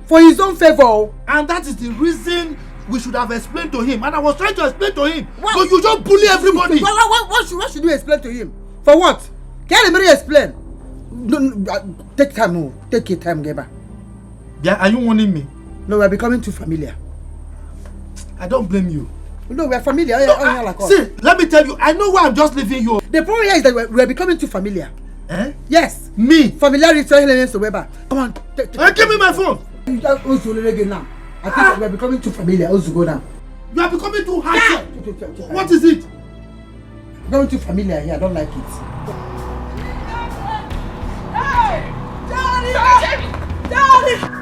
For his own favor. And that is the reason we should have explained to him. And I was trying to explain to him. But you just bully everybody. What should you explain to him? For what? Can anybody explain? No, take time. Take your time, Geba. Yeah, are you warning me? No, we're becoming too familiar. I don't blame you. No, we're familiar. See, let me tell you, I know why I'm just leaving you. The problem here is that we're becoming too familiar. Yes. Me? Familiarity is to Weber. Come on. Give me my phone. Now. I think we're becoming too familiar. Also go now. You are becoming too harsh. What is it? Becoming too familiar here. I don't like it. Hey! Daddy! Daddy!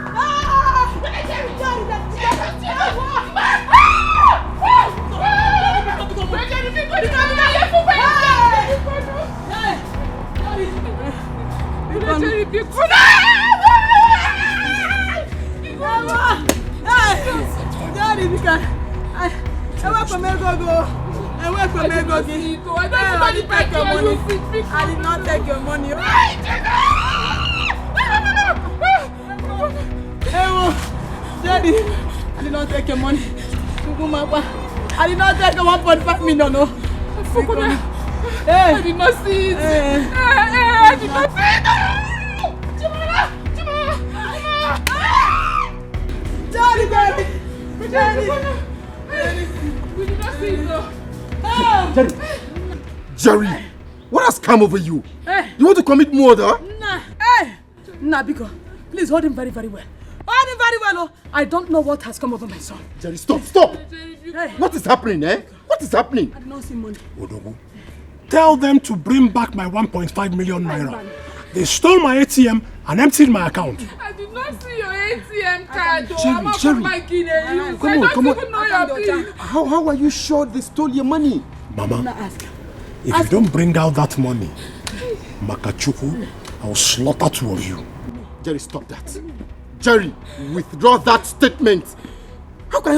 take your money. I did not take your money. Daddy, I did not take your money. I did not take your 1.5 million. No. I did not see it. I did not see it. Daddy. We did not see it though. Jerry, what has come over you? You want to commit murder? Nah, Biko, please hold him very, very well. Hold him very well, oh. I don't know what has come over my son. Jerry, stop! What is happening, What is happening? I did not see money. Odogu, tell them to bring back my 1.5 million naira. They stole my ATM and emptied my account. I did not see your ATM card. Jerry. Come on. How are you sure they stole your money? Mama, if you don't bring out that money, Makachuku, I will slaughter 2 of you. Jerry, stop that. Jerry, withdraw that statement. How can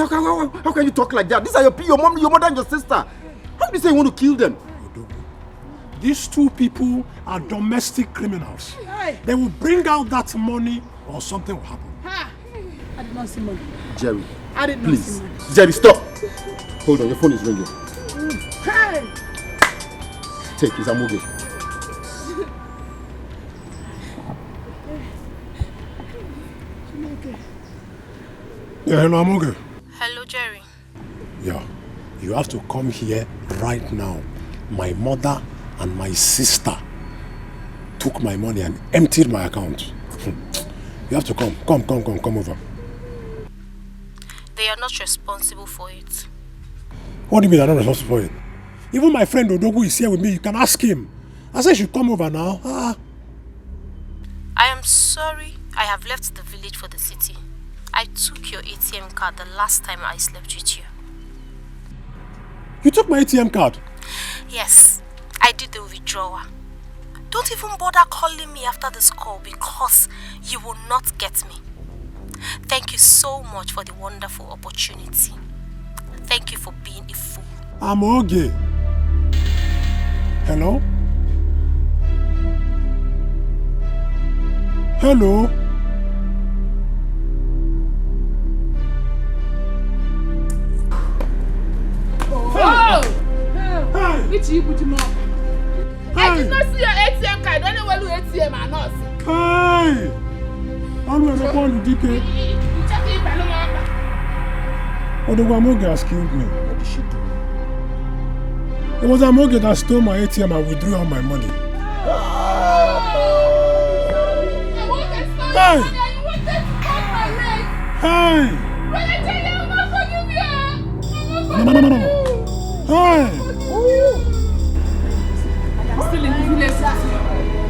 you talk like that? These are your mom, your mother and your sister. How do you say you want to kill them? These 2 people are domestic criminals. They will bring out that money or something will happen. I did not see money. Jerry, I did not see money. Jerry, stop. Hold on, your phone is ringing. Take his amoge. Yeah, hello, Amoge. Hello, Jerry. Yeah, you have to come here right now. My mother and my sister took my money and emptied my account. You have to come. Come over. They are not responsible for it. What do you mean they're not responsible for it? Even my friend Odogu is here with me. You can ask him. I said you should come over now. I am sorry I have left the village for the city. I took your ATM card the last time I slept with you. You took my ATM card? Yes, I did the withdrawal. Don't even bother calling me after this call because you will not get me. Thank you so much for the wonderful opportunity. Thank you for being a fool. I'm okay. Hello? Hello? Which you put him up? I did not see your ATM card. I don't know where your ATM are not. Hey! I'm going to call you Dikeh. The Amoge has killed me. What did she do? It was Amoge that stole my ATM and withdrew all my money. Hey! Hey! No. Hey! I'm still in the village.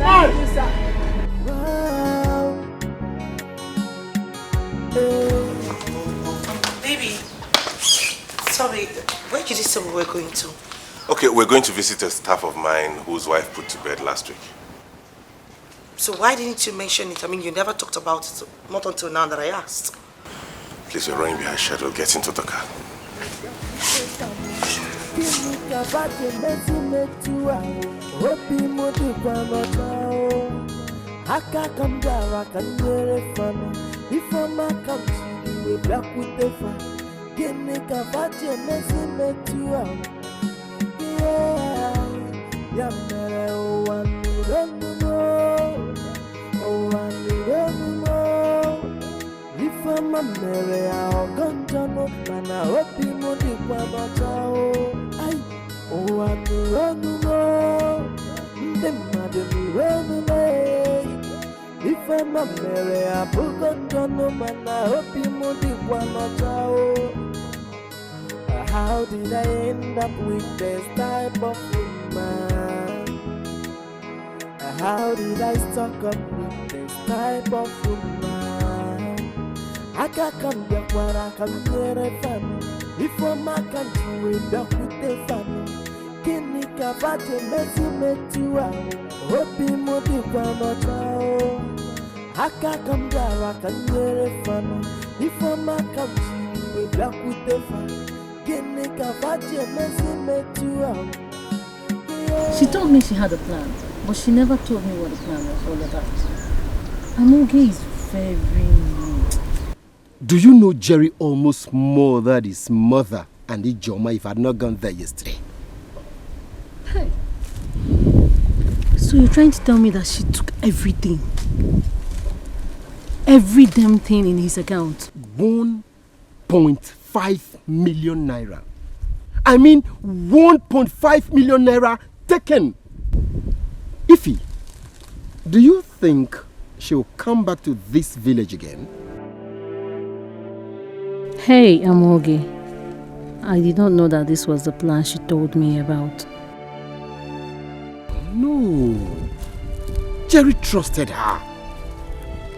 Hey! Baby, sorry, where did you say we were going to? Okay, we're going to visit a staff of mine whose wife put to bed last week. So why didn't you mention it? I mean, you never talked about it, not until now that I asked. Please, we're running behind schedule. Get into the car. How did I end up with this type of woman? How did I stuck up with this type of woman? I can't come back when I can hear a family. Before my country, we back with the family. Kini kabate mesi metua. Hopi modi kwano chao. I can't come back, I can hear a family. Before my country, we back with the family. Kini She told me she had a plan, but she never told me what the plan was all about. Amoge is very mean. Do you know Jerry almost murdered his mother and Ijoma if I had not gone there yesterday? Hey. So you're trying to tell me that she took everything? Every damn thing in his account? 1.5 million naira. I mean 1.5 million naira taken. Ify, do you think she'll come back to this village again? Hey, Amoge. I did not know that this was the plan she told me about. No. Jerry trusted her.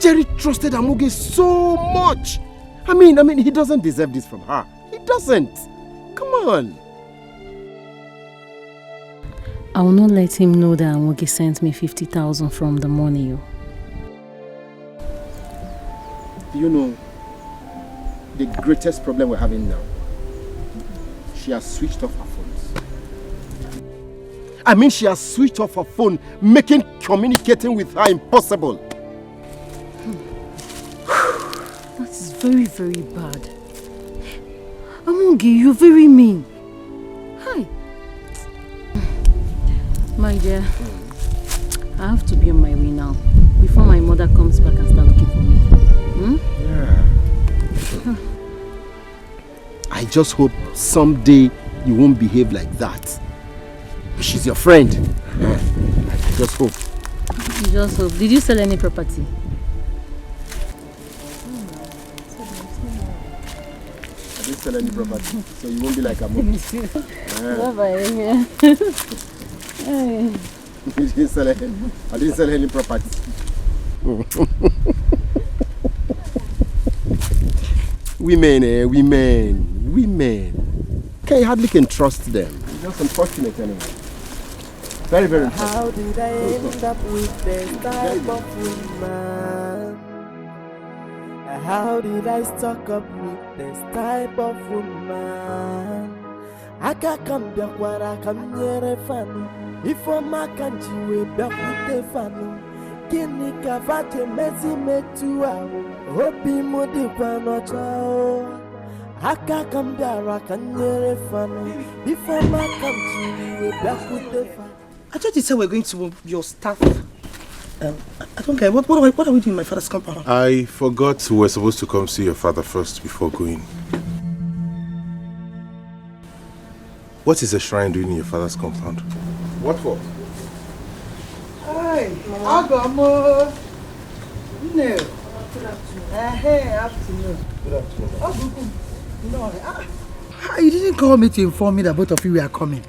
Jerry trusted Amoge so much. I mean, he doesn't deserve this from her. He doesn't. Come on. I will not let him know that Amoge sent me 50,000 from the money. Do you know the greatest problem we're having now? She has switched off her phones. I mean, she has switched off her phone, making communicating with her impossible. That is very, very bad. Amoge, you're very mean. Hi. My dear, I have to be on my way now, before my mother comes back and starts looking for me. Yeah. I just hope someday you won't behave like that. She's your friend. I just hope. You just hope. Did you sell any property? I didn't sell any property, so you won't be like a mom. Bye-bye. I didn't sell any property. Women. You hardly can trust them. It's just unfortunate anyway. Very, very unfortunate. How did I end up with this type of woman? How did I stuck up with this type of woman? I can't come back where I come near a fan. If I'm a country, we back with the fan. Kini kavate mezi metua Hopi mudi kwa nocha Haka kamdara kanyere fanu Before my country we back with the fan. I thought you said we're going to your staff. I don't care. What are we doing in my father's compound? I forgot we were supposed to come see your father first before going. What is the shrine doing in your father's compound? What for? Hi, Agamo. No. Hey, afternoon. Good afternoon. Oh, no. You didn't call me to inform me that both of you were coming.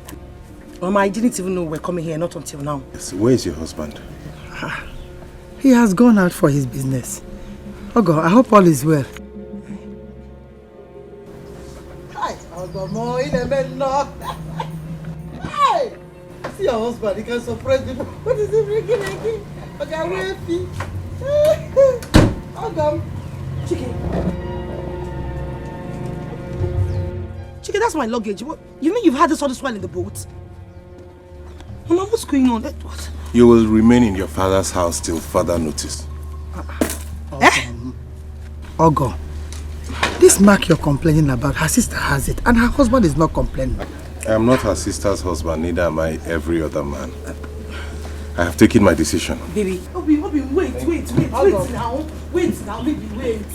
Mama, I didn't even know we were coming here, not until now. Yes, where is your husband? He has gone out for his business. Ogo, I hope all is well. Hi, Agamo. Hey! See your husband, he can surprise people. What is he drinking again? Okay, where is he? Agam. Chike, that's my luggage. What? You mean you've had this all this while in the boat? Mama, what's going on? What? You will remain in your father's house till further notice. Ogo, this mark you're complaining about, her sister has it, and her husband is not complaining. I am not her sister's husband, neither am I every other man. I have taken my decision. Baby, Obi, wait now. Wait now, baby, wait.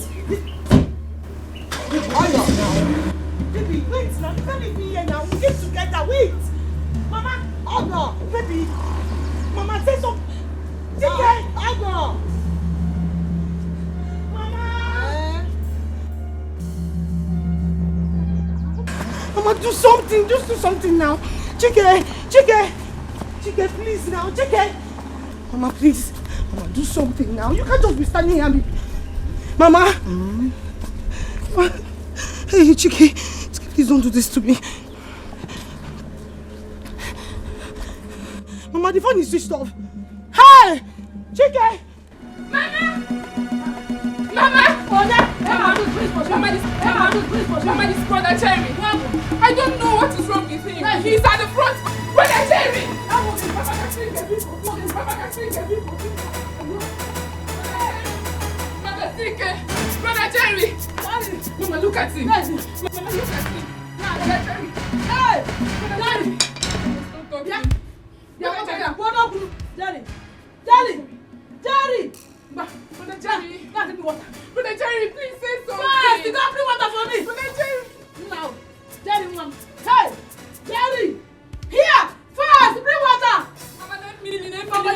Baby, wait now. You can't leave me here now. We get together, wait. Mama, Ogo, baby. Mama, say something. Dikeh, Ogo. Mama, do something. Just do something now. Dikeh, please now. Dikeh. Mama, please. Mama, do something now. You can't just be standing here. Mama. Hey, Dikeh, please don't do this to me. Mama, the phone is switched off. Hey, Dikeh. Mama! Mama! Mama, this brother Jerry. I don't know what is wrong with him. He's at the front. Brother Jerry! Mama can see the people. Mama can see the people. Mama, Brother Jerry! Mama, look at him. Mama, look at him. Brother Jerry! Hey! Brother Jerry! Brother Jerry! Brother Jerry, please say something. Fast, you got bring water for me. Brother Jerry! Now, Jerry, mom. Hey! Jerry! Here! Fast, bring water! Mama, let me. Brother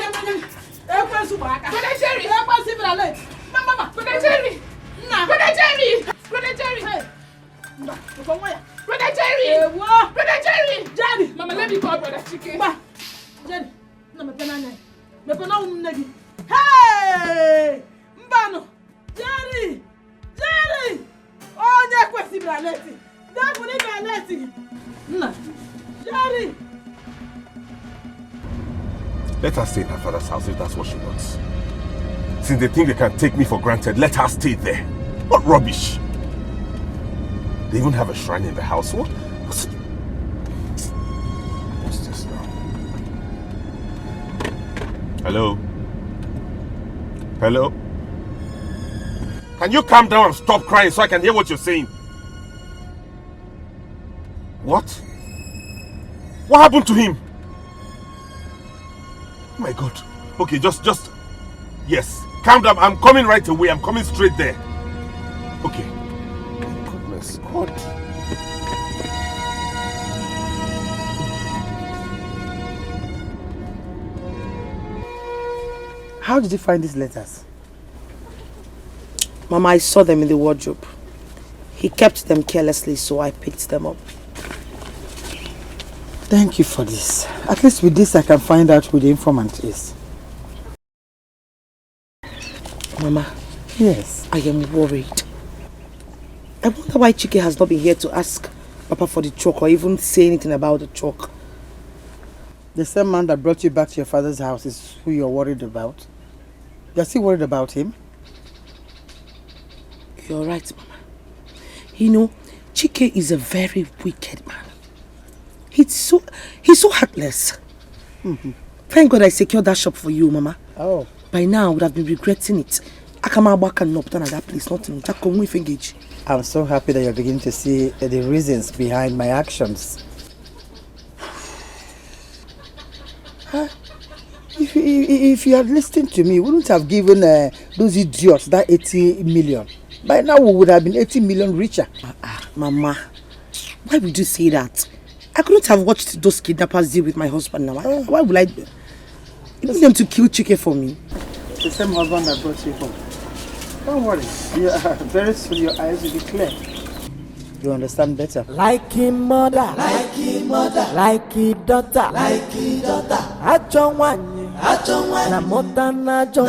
Jerry! Mama! Brother Jerry! Brother Jerry! Brother Jerry! Hey! Brother Jerry! Brother Jerry! Jerry! Mama, let me call Brother Chike. Jerry! Hey! Mbano! Jerry! Jerry! Oh, that's what he Braleti! That's what he Braleti! Jerry! Let her stay in her father's house if that's what she wants. Since they think they can take me for granted, let her stay there. What rubbish! They even have a shrine in the house. What's this now? Hello? Hello? Can you calm down and stop crying so I can hear what you're saying? What? What happened to him? Oh my God. Okay, just... Yes. Calm down. I'm coming right away. I'm coming straight there. Okay. Goodness God. How did you find these letters? Mama, I saw them in the wardrobe. He kept them carelessly, so I picked them up. Thank you for this. At least with this I can find out who the informant is. Mama. Yes? I am worried. I wonder why Chike has not been here to ask Papa for the chalk or even say anything about the chalk. The same man that brought you back to your father's house is who you're worried about? You're still worried about him? You're right, Mama. You know, Chike is a very wicked man. He's so heartless. Thank God I secured that shop for you, Mama. Oh. By now, I would have been regretting it. I come back and not done at that place, nothing. I'm so happy that you're beginning to see the reasons behind my actions. If you had listened to me, you wouldn't have given those idiots that 80 million. By now, we would have been 80 million richer. Mama, why would you say that? I couldn't have watched those kidnappers deal with my husband now. Why would I? You want them to kill Chike for me? The same husband that brought you home. Don't worry. Very soon your eyes will be clear. You understand better. Like him mother, like him mother, like his daughter, like his daughter. Ajo wanye, na mota na jo,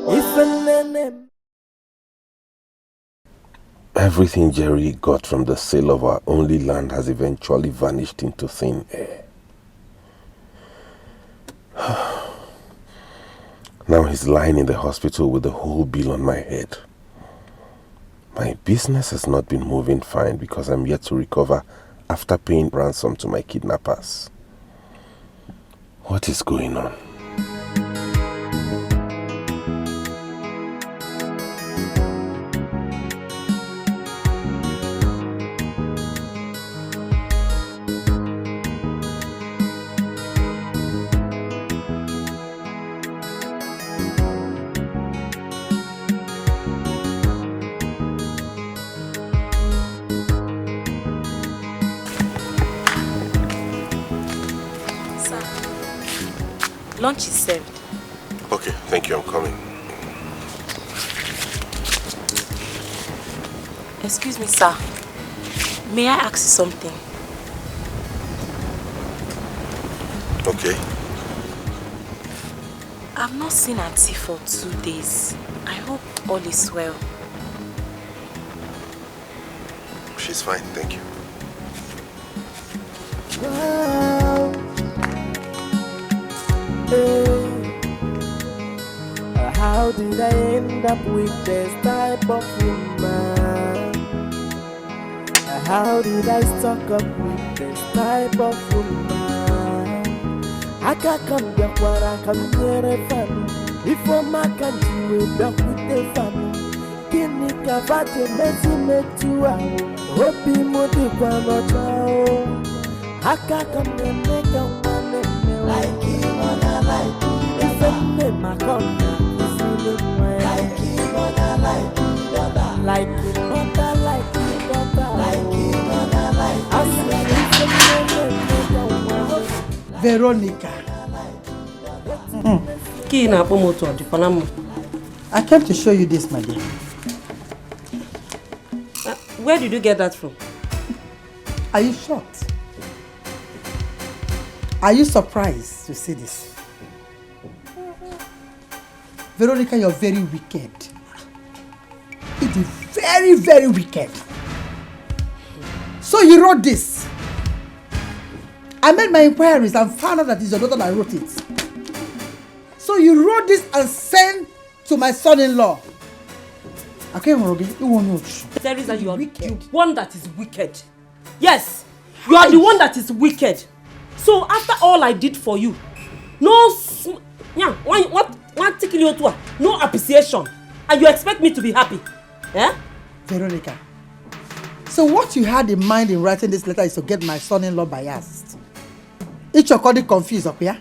ifenene. Everything Jerry got from the sale of our only land has eventually vanished into thin air. Now he's lying in the hospital with the whole bill on my head. My business has not been moving fine because I'm yet to recover after paying ransom to my kidnappers. What is going on? Lunch is served. Okay, thank you. I'm coming. Excuse me, sir. May I ask you something? Okay. I've not seen Auntie for 2 days. I hope all is well. She's fine, thank you. How did I end up with this type of woman? How did I stock up with this type of woman? I can't come back where I come near a fan. Before my country will back with the fan. Kini kavate mezi metua. Hopi modi kwa nochao. I can't come near mega one. Like him on a light. If I name my corner, like him on a light. Like him on a light. Veronica. I came to show you this, my dear. Where did you get that from? Are you shocked? Are you surprised to see this? Veronica, you're very wicked. It is very, very wicked. So you wrote this. I made my inquiries and found out that it's your daughter that wrote it. So you wrote this and sent to my son-in-law. Okay, Morogi, you won't know. Teresa, you are the one that is wicked. Yes, you are the one that is wicked. So after all I did for you, no appreciation, and you expect me to be happy? Eh? Veronica, so what you had in mind in writing this letter is to get my son-in-law biased. It's your body confused up here.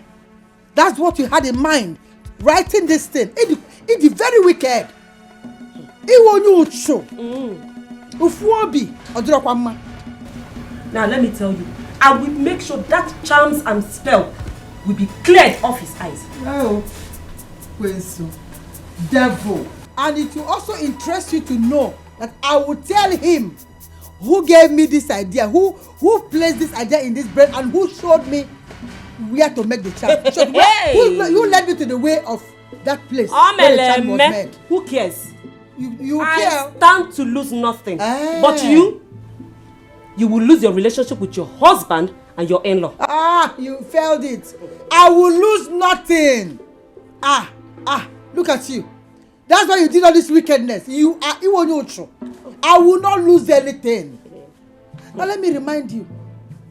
That's what you had in mind, writing this thing. It's very wicked. It won't show. Now let me tell you, I will make sure that charms and spell will be cleared off his eyes. Oh, Kwensu, devil. And it will also interest you to know that I will tell him who gave me this idea, who placed this idea in this brain, and who showed me where to make the charm. Who led me to the way of that place where the charm was made. Who cares? You I care? stand to lose nothing. But you will lose your relationship with your husband and your in-law. You failed it. I will lose nothing. Look at you. That's why you did all this wickedness. You are Iwonyocho. I will not lose anything. Now let me remind you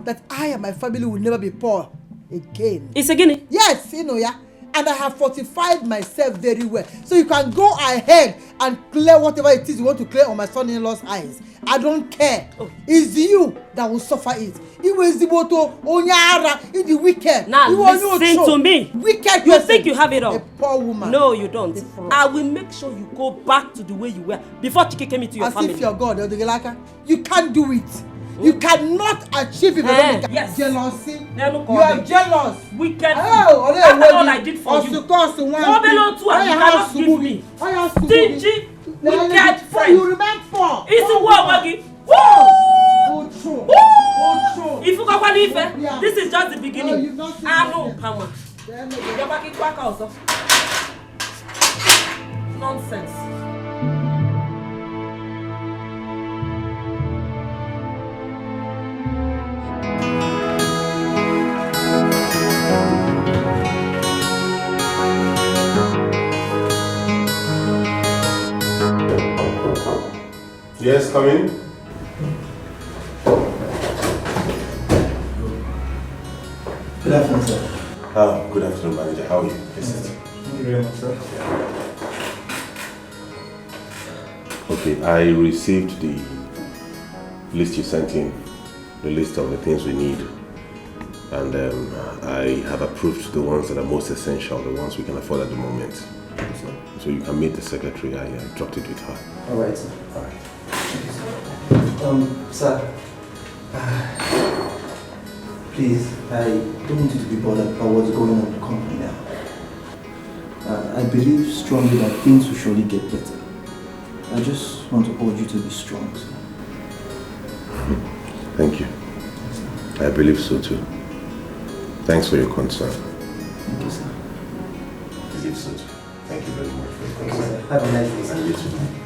that I and my family will never be poor again. It's a guinea? Yes, you know, yeah. And I have fortified myself very well. So you can go ahead and clear whatever it is you want to clear on my son-in-law's eyes. I don't care. It's you that will suffer it. It was the wicked. Now listen to me. Wicked. You think you have it all? A poor woman. No, you don't. I will make sure you go back to the way you were before Chike came into your family. As if you're God, you can't do it. You cannot achieve it. Yes. Jealousy. You are jealous. Wicked. After all I did for you. You cannot give me. Stingy, wicked friend. You remain for. It's a war, Wagi. Woo! If you go this is just the beginning. I know, come on. You're back in Quack also. Nonsense. Yes, come in. Good afternoon, sir. Good afternoon, manager. How are you? Thank you very much, sir. Okay, I received the list you sent in, the list of the things we need. And I have approved the ones that are most essential, the ones we can afford at the moment. So you can meet the secretary. I dropped it with her. All right, sir. All right. Sir, please, I don't want you to be bothered about what's going on in the company now. I believe strongly that things will surely get better. I just want to urge you to be strong, sir. Thank you. I believe so too. Thanks for your concern. Thank you, sir. I believe so too. Thank you very much for your Thank you, concern. sir. Have a nice day, sir. And you too.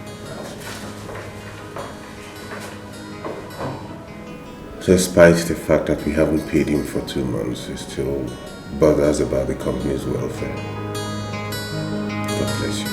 Despite the fact that we haven't paid him for 2 months, he still bothers about the company's welfare. God bless you.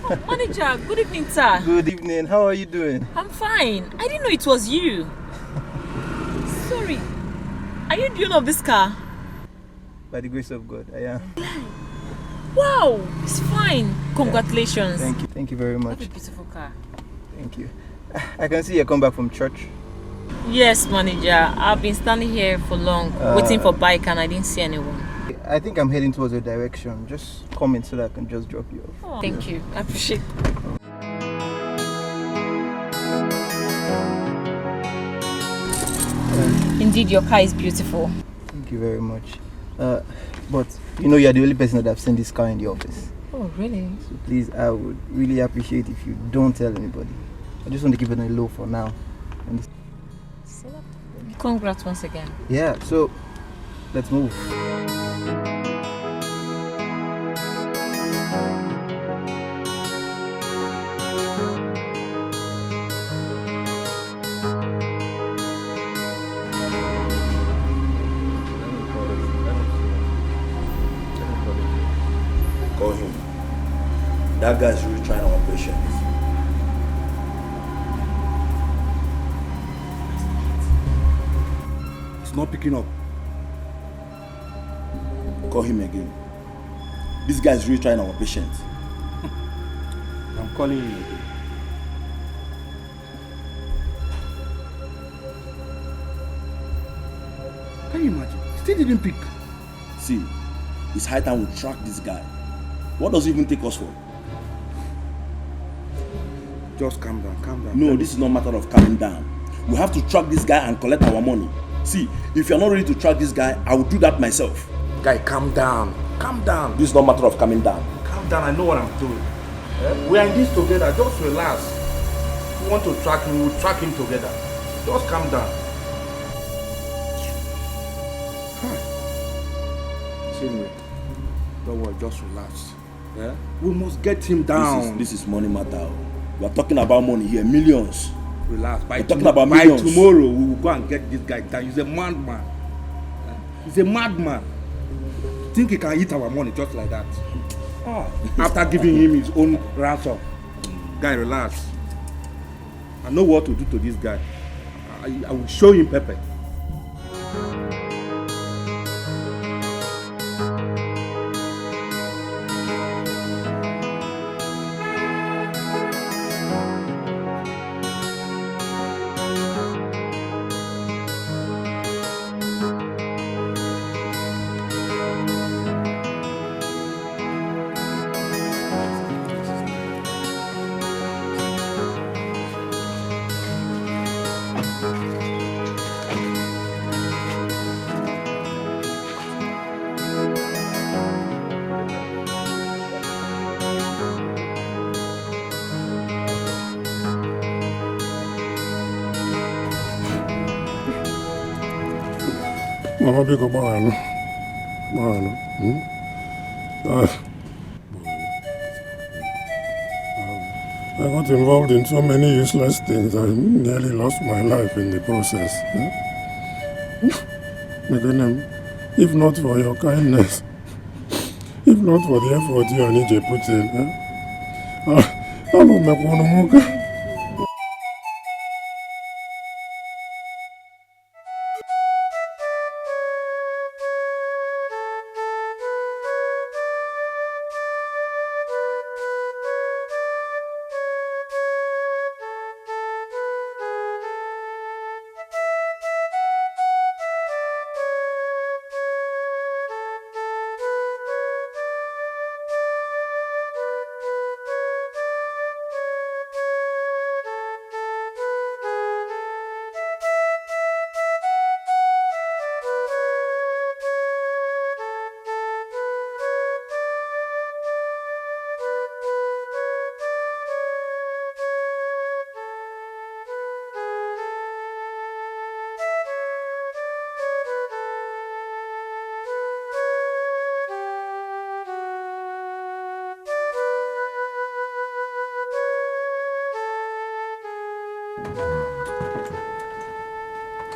Manager, good evening, sir. Good evening. How are you doing? I'm fine. I didn't know it was you. Sorry. Are you the owner of this car? By the grace of God, I am. Wow, it's fine. Congratulations. Thank you. Thank you very much. What a beautiful car. Thank you. I can see you come back from church. Yes, manager. I've been standing here for long, waiting for bike, and I didn't see anyone. I think I'm heading towards your direction. Just come in so that I can just drop you off. Oh, thank you. I appreciate it. Indeed, your car is beautiful. Thank you very much. But you know you're the only person that I've seen this car in the office. Oh, really? So please, I would really appreciate if you don't tell anybody. I just want to keep it on the low for now. Congrats once again. Yeah, so let's move. Call him. That guy's really trying our patience. It's not picking up. Call him again. This guy's really trying our patience. I'm calling him again. Can you imagine? Still didn't pick. See, it's high time we track this guy. What does he even take us for? Just calm down, calm down. No, this is not a matter of calming down. We have to track this guy and collect our money. See, if you're not ready to track this guy, I will do that myself. Guy, calm down. Calm down. This is not a matter of calming down. Calm down, I know what I'm doing. We are in this together, just relax. If you want to track him, we'll track him together. Just calm down. Anyway, don't worry, just relax. Yeah? We must get him down. This is money matter. We are talking about money here, millions. Relax. We're talking about millions. By tomorrow, we will go and get this guy down. He's a madman. He's a madman. Think he can eat our money just like that? After giving him his own ransom. Guy, relax. I know what to do to this guy. I will show him pepper. Mama biko bawano. I got involved in so many useless things. I nearly lost my life in the process. If not for your kindness, if not for the effort you and EJ put in, I will make one more.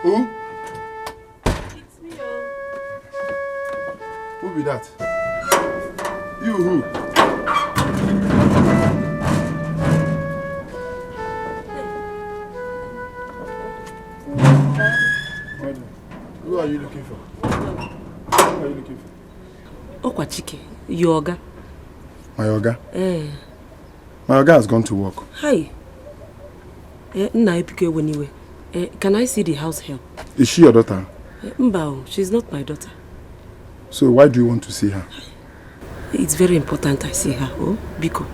Who? It's me, Who be that? You who? you looking for? Who are you looking for? Okwachike, your Oga. My Oga? My Oga has gone to work. Hi. Can I see the house help? Is she your daughter? Mbao, she's not my daughter. So why do you want to see her? It's very important I see her. Oh, Biko.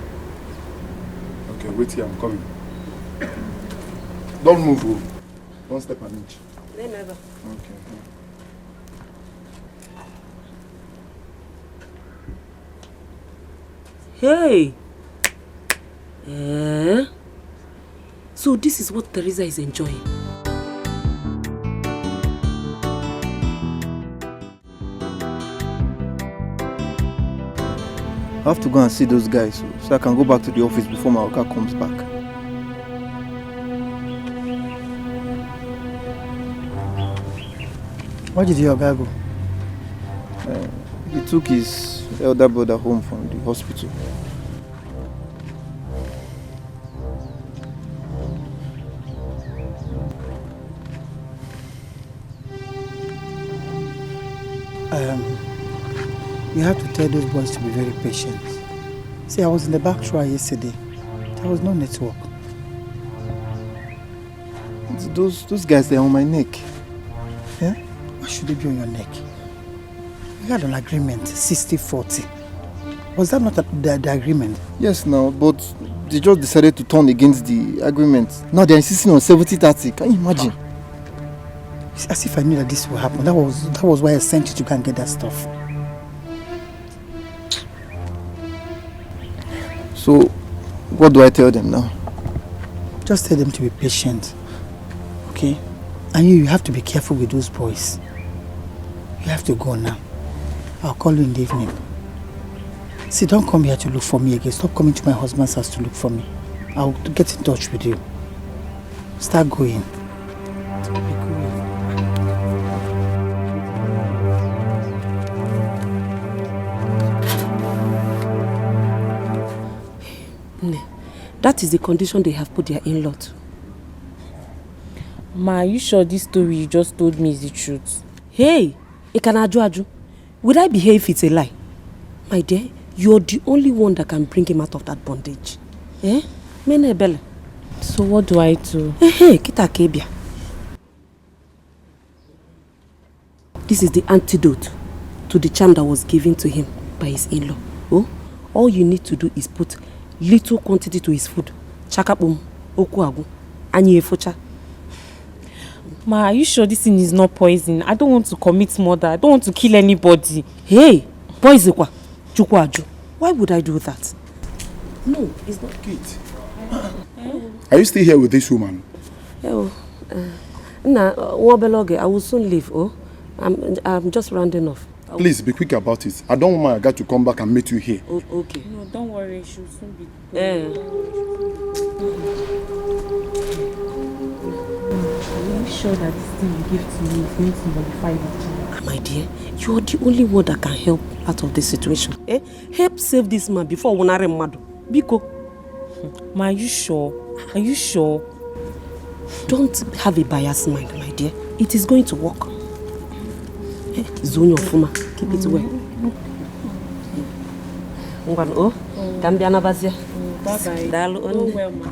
Okay, wait here, I'm coming. Don't move. Oh. Don't step an inch. Never. Okay. Hey! So this is what Teresa is enjoying. I have to go and see those guys so I can go back to the office before my Oga comes back. Where did your Oga go? He took his elder brother home from the hospital. You have to tell those boys to be very patient. See, I was in the back shower yesterday. There was no network. Those guys, they're on my neck. Yeah? Why should they be on your neck? We had an agreement, 60-40. Was that not the agreement? Yes, now, but they just decided to turn against the agreement. Now they're insisting on 70-30. Can you imagine? It's as if I knew that this would happen. That was why I sent you to go and get that stuff. So, what do I tell them now? Just tell them to be patient. Okay? And you have to be careful with those boys. You have to go now. I'll call you in the evening. See, don't come here to look for me again. Stop coming to my husband's house to look for me. I'll get in touch with you. Start going. That is the condition they have put their in-law to. Ma, are you sure this story you just told me is the truth? Hey, Ikanaju, would I behave if it's a lie? My dear, you're the only one that can bring him out of that bondage. Eh? Menebele. So what do I do? Hey, kita kebia. This is the antidote to the charm that was given to him by his in-law. Oh, all you need to do is put little quantity to his food. Chakapum, okuagu, anyi efocha. Ma, are you sure this thing is not poison? I don't want to commit murder. I don't want to kill anybody. Hey, poison kwa, chukwaju. Why would I do that? No, it's not. Kate, are you still here with this woman? Oh, Wabeloge, I will soon leave. Oh, I'm just rounding off. Please be quick about it. I don't want my guy to come back and meet you here. Oh, okay. No, don't worry. She'll soon be. Are you sure that this thing you give to me is going to nullify the charm? My dear, you're the only one that can help out of this situation. Eh? Help save this man before Wonare Mado. Biko. Ma, are you sure? Are you sure? Don't have a biased mind, my dear. It is going to work. Zone your fuma. Keep it well. Oh, Gambiana Bazia. Bye bye. Dalu on. Oh, well, ma.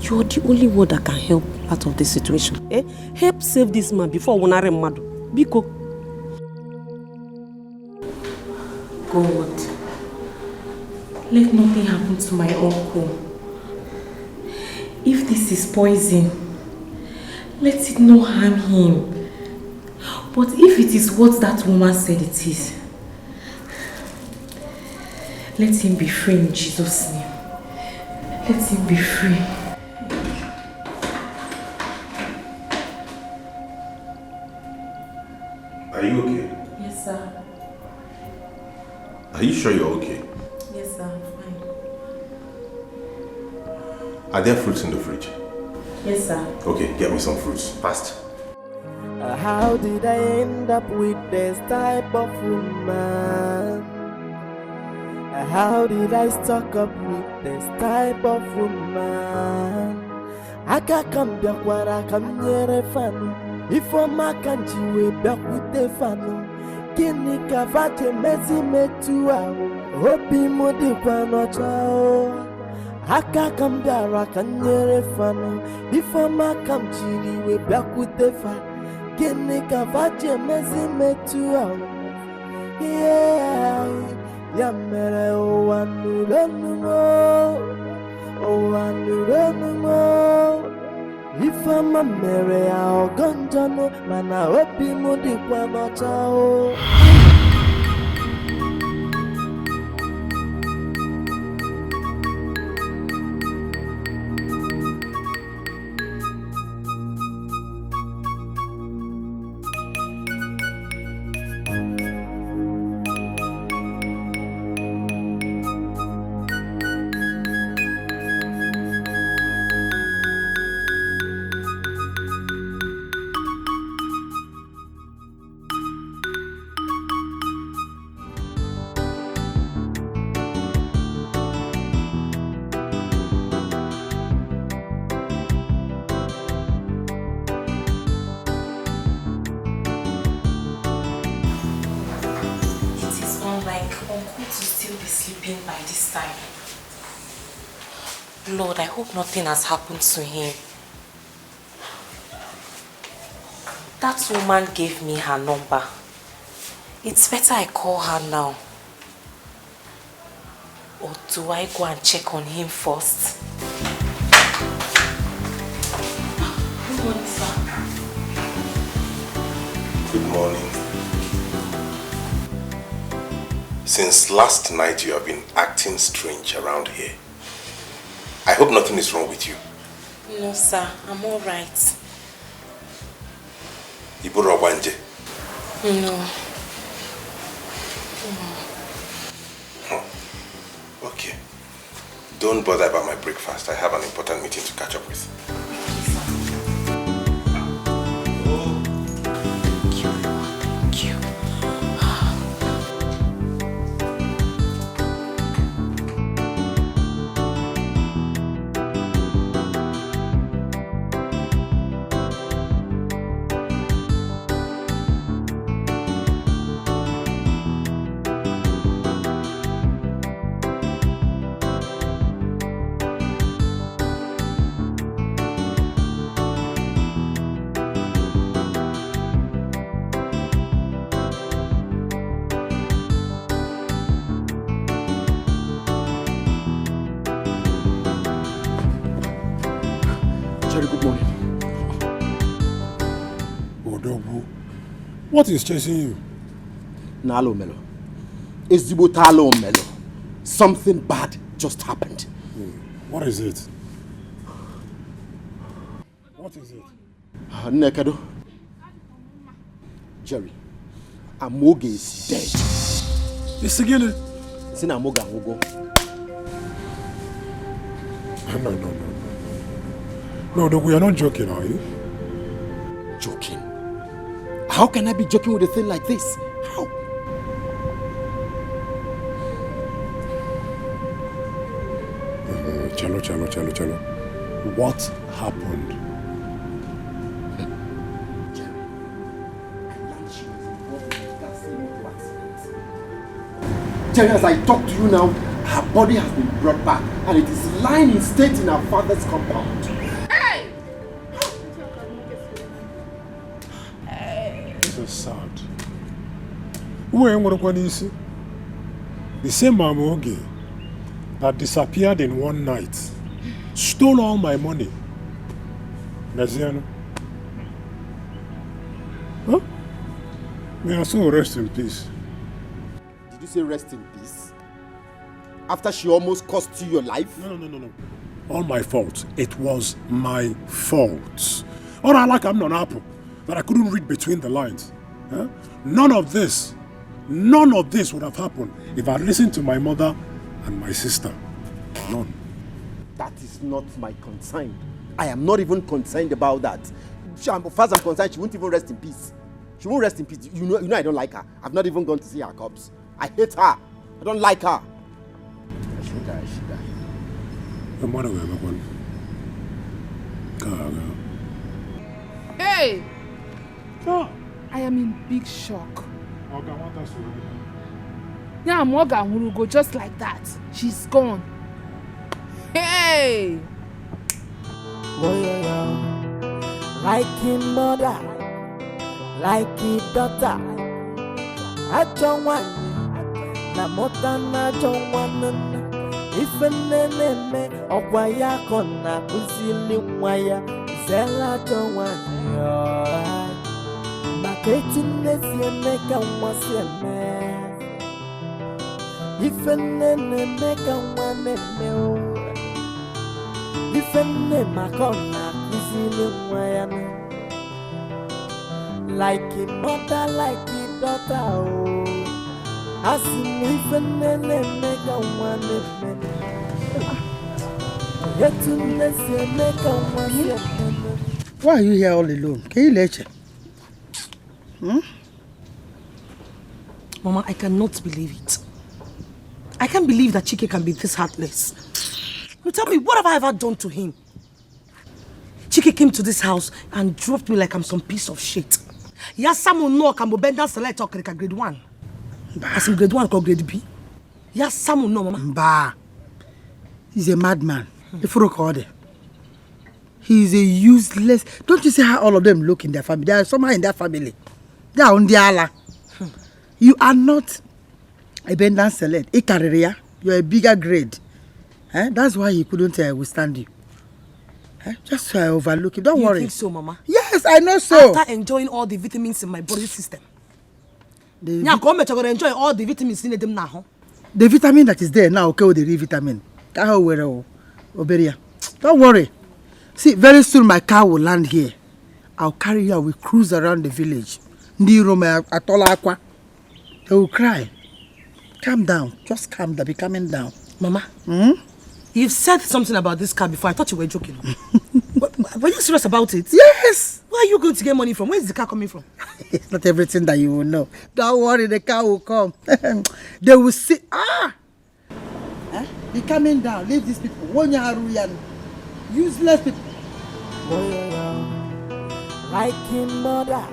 You're the only one that can help out of this situation. Eh? Help save this man before Wonare Mado. Biko. God, let nothing happen to my uncle. If this is poison, let it not harm him. But if it is what that woman said it is, let him be free in Jesus' name. Let him be free. Are you okay? Yes, sir. Are you sure you're okay? Yes, sir, I'm fine. Are there fruits in the fridge? Yes, sir. Okay, get me some fruits. Fast. How did I end up with this type of woman? How did I stuck up with this type of woman? Aka kambia kwara kamnyere fanu Ifo makanji we bakute fanu Kini kavache mezi metua Hopi mudi kwano chao Aka kambia kanyere fanu Ifo makanji we bakute fanu Kini kavache mezi metua Yeah Yamere owanurenumo If I'm a mere ogonjano, mana opi mudi kwa nochao. Lord, I hope nothing has happened to him. That woman gave me her number. It's better I call her now. Or do I go and check on him first? Good morning, sir. Good morning. Since last night you have been acting strange around here. I hope nothing is wrong with you. No, sir. I'm all right. Ibura Wanje? No. Okay. Don't bother about my breakfast. I have an important meeting to catch up with. What is chasing you? Nalo Melo. Ezibotalo Melo. Something bad just happened. What is it? What is it? Nekado. Jerry. Amoge is dead. Isigile. Sina Amoga Amogo. No, we are not joking, are you? Joking? How can I be joking with a thing like this? How? Chalo. What happened? Jerry, as I talk to you now, her body has been brought back and it is lying in state in her father's compound. This is sad. The same Amoge that disappeared in one night stole all my money. Naziano. Huh? May her soul rest in peace. Did you say rest in peace? After she almost cost you your life? No. All my fault. It was my fault. Or I like I'm not an apple, that I couldn't read between the lines. Huh? None of this would have happened if I listened to my mother and my sister. None. That is not my concern. I am not even concerned about that. As far as I'm concerned, she won't even rest in peace. She won't rest in peace. You know I don't like her. I've not even gone to see her corpse. I hate her. I don't like her. I should die. Hey! I am in big shock. Yeah, Moga will go just like that. She's gone. Hey! Like him mother, like his daughter. I don't want na mota na don't want. If a nene okwaya kona kuzili mwaya zela don't want. Maketines ye meka mwase me. If a nene meka mwane me. If a nene makona kuzili mwaya me. Like a mother, like a daughter, oh. I see me for nene make a one. Yet to make a one. Why are you here all alone? Can you let you? Mama, I cannot believe it. I can't believe that Chike can be this heartless. You tell me, what have I ever done to him? Chike came to this house and dropped me like I'm some piece of shit. Yes, someone know can bend down select or grade 1. As in grade 1 or grade B. Yes, someone know, Mama. Bah. He's a madman. He's a useless. Don't you see how all of them look in their family? They are somehow in their family. They are on the Allah. You are not a bend down select, a career. You're a bigger grade. That's why he couldn't withstand you. Just overlook it. Don't worry. You think so, Mama? Yes, I know so. After enjoying all the vitamins in my body system. I'm going to enjoy all the vitamins in them now. The vitamin that is there now, okay, with the real vitamin. Don't worry. See, very soon my car will land here. I'll carry you and we'll cruise around the village. They will cry. Calm down. Just calm down. Be calming down. Mama, you've said something about this car before. I thought you were joking. Were you serious about it? Yes. Where are you going to get money from? Where is the car coming from? It's not everything that you will know. Don't worry, the car will come. They will see. Be coming down. Leave these people. Useless people. Like him mother,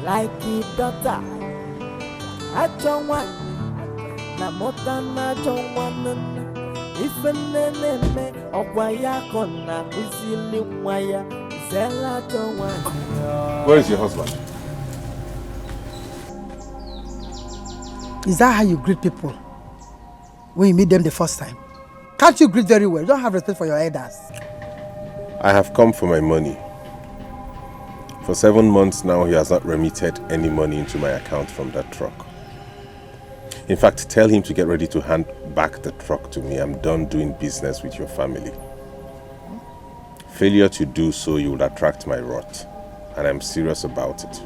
like his daughter. I don't want na mota na don't want. If a nene okwaya kona kuzili mwaya zela don't want. Where is your husband? Is that how you greet people when you meet them the first time? Can't you greet very well? You don't have respect for your elders. I have come for my money. For 7 months now, he has not remitted any money into my account from that truck. In fact, tell him to get ready to hand back the truck to me. I'm done doing business with your family. Failure to do so, you will attract my wrath, and I'm serious about it.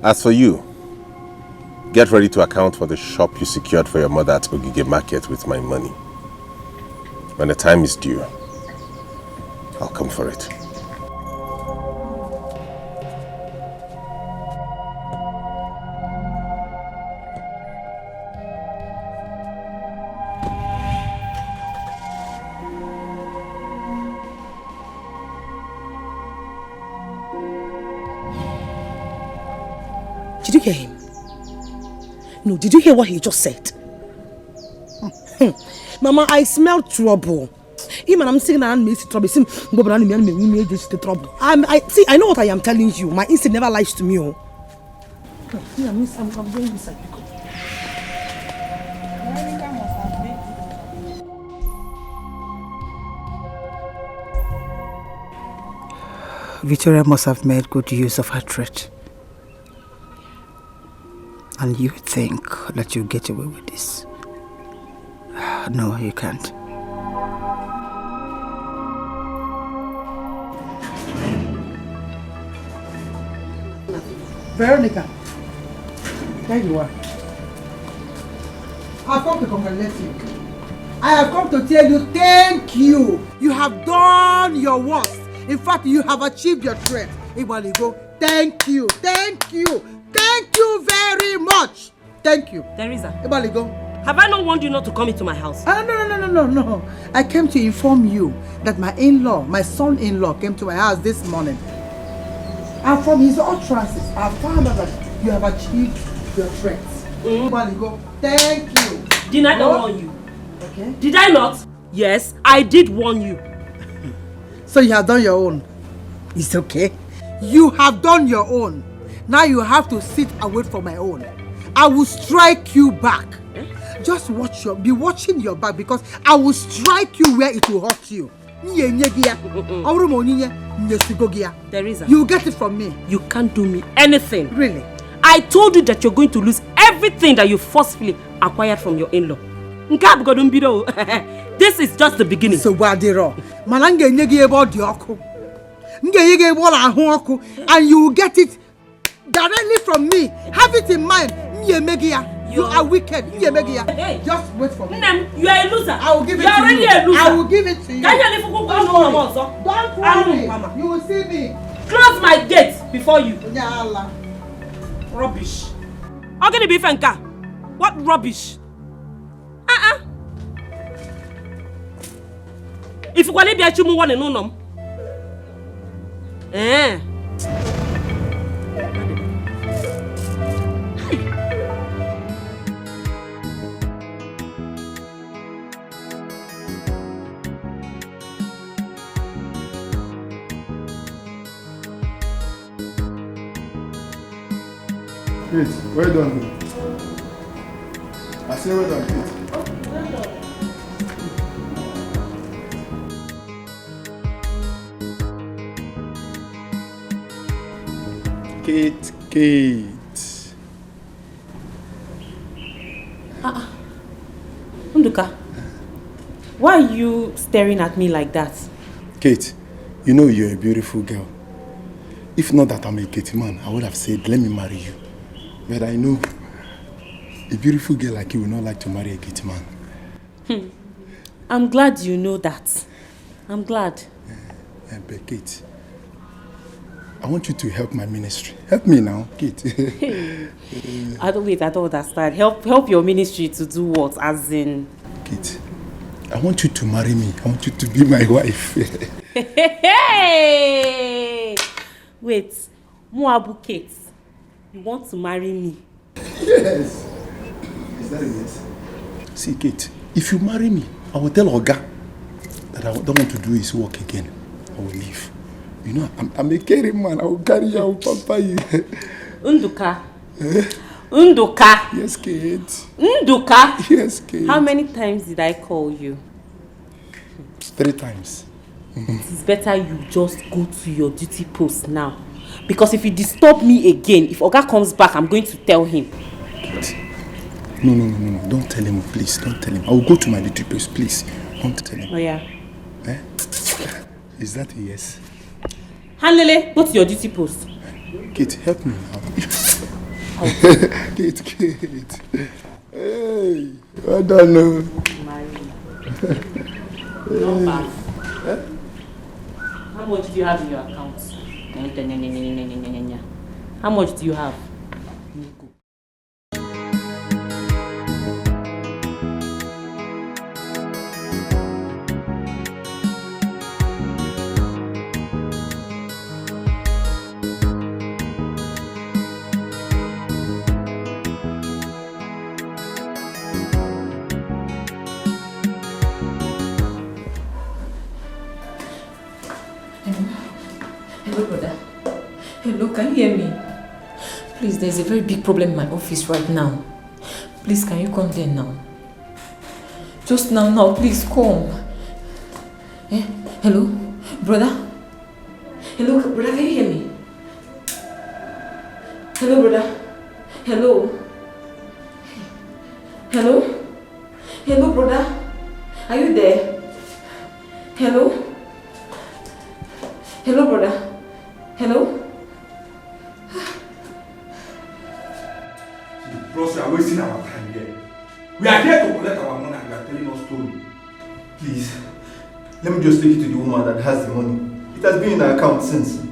As for you, get ready to account for the shop you secured for your mother at Ogige Market with my money. When the time is due, I'll come for it. Did you hear him? No, did you hear what he just said? Mama, I smell trouble. Even I'm saying I'm missing trouble. Trouble. I know what I am telling you. My instinct never lies to me. I'm going inside. Victoria must have made good use of her threat. And you think that you get away with this? No, you can't. Veronica, there you are. I've come to congratulate you. I have come to tell you thank you. You have done your worst. In fact, you have achieved your threat. Ibaligo, thank you, thank you, thank you very much. Thank you. Teresa. Ibaligo. Have I not warned you not to come into my house? No. I came to inform you that my in-law, my son-in-law came to my house this morning. And from his utterances, I found out that you have achieved your threats. Ibaligo, thank you. Did I not warn you? Okay. Did I not? Yes, I did warn you. So you have done your own. It's okay. You have done your own. Now you have to sit and wait for my own. I will strike you back. Just be watching your back because I will strike you where it will hurt you. Teresa, you get it from me. You can't do me anything. Really? I told you that you're going to lose everything that you forcefully acquired from your in-law. This is just the beginning. So Wadiro, and you will get it directly from me. Have it in mind. You are wicked. Hey. Just wait for me. You are a loser. I will give it to you. You are already a loser. I will give it to you. Don't worry. You will see me. Close my gate before you. Rubbish. How can it be Fenka? What rubbish? If you want to be a chumu one and no. Kate, well done. I say well done, Kate. Kate. Nduka, why are you staring at me like that? Kate, you know you're a beautiful girl. If not that I'm a Katie man, I would have said, let me marry you. But I know a beautiful girl like you will not like to marry a Katie man. I'm glad you know that. I'm glad. But Kate, I want you to help my ministry. Help me now, Kate. I don't understand. Help your ministry to do what? As in... Kate, I want you to marry me. I want you to be my wife. Hey! Wait, Moabu Kate, you want to marry me? Yes. Is that a yes? See, Kate, if you marry me, I will tell Oga that I don't want to do his work again. I will leave. You know, I'm a caring man. I will carry you, I will pamper you. Nduka. Nduka. Yes, Kate. Nduka. Yes, Kate. How many times did I call you? 3 times. It's better you just go to your duty post now. Because if you disturb me again, if Oga comes back, I'm going to tell him. Kate. No. Don't tell him, please. Don't tell him. I will go to my duty post, please. Don't tell him. Oh, yeah. Is that a yes? Hanlele, go to your duty post. Kate, help me now. Kate. Hey, well done. Number. How much do you have in your account? How much do you have? Hello, brother. Hello, can you hear me? Please, there's a very big problem in my office right now. Please, can you come there now? Just now, please come. Hello, brother? Hello, brother, can you hear me? Hello, brother? Hello? Hello? Hello, brother? Are you there? Hello? Hello, brother? Hello? Bros, you are wasting our time here. We are here to collect our money and you are telling us story. Please, let me just take it to the woman that has the money. It has been in her account since.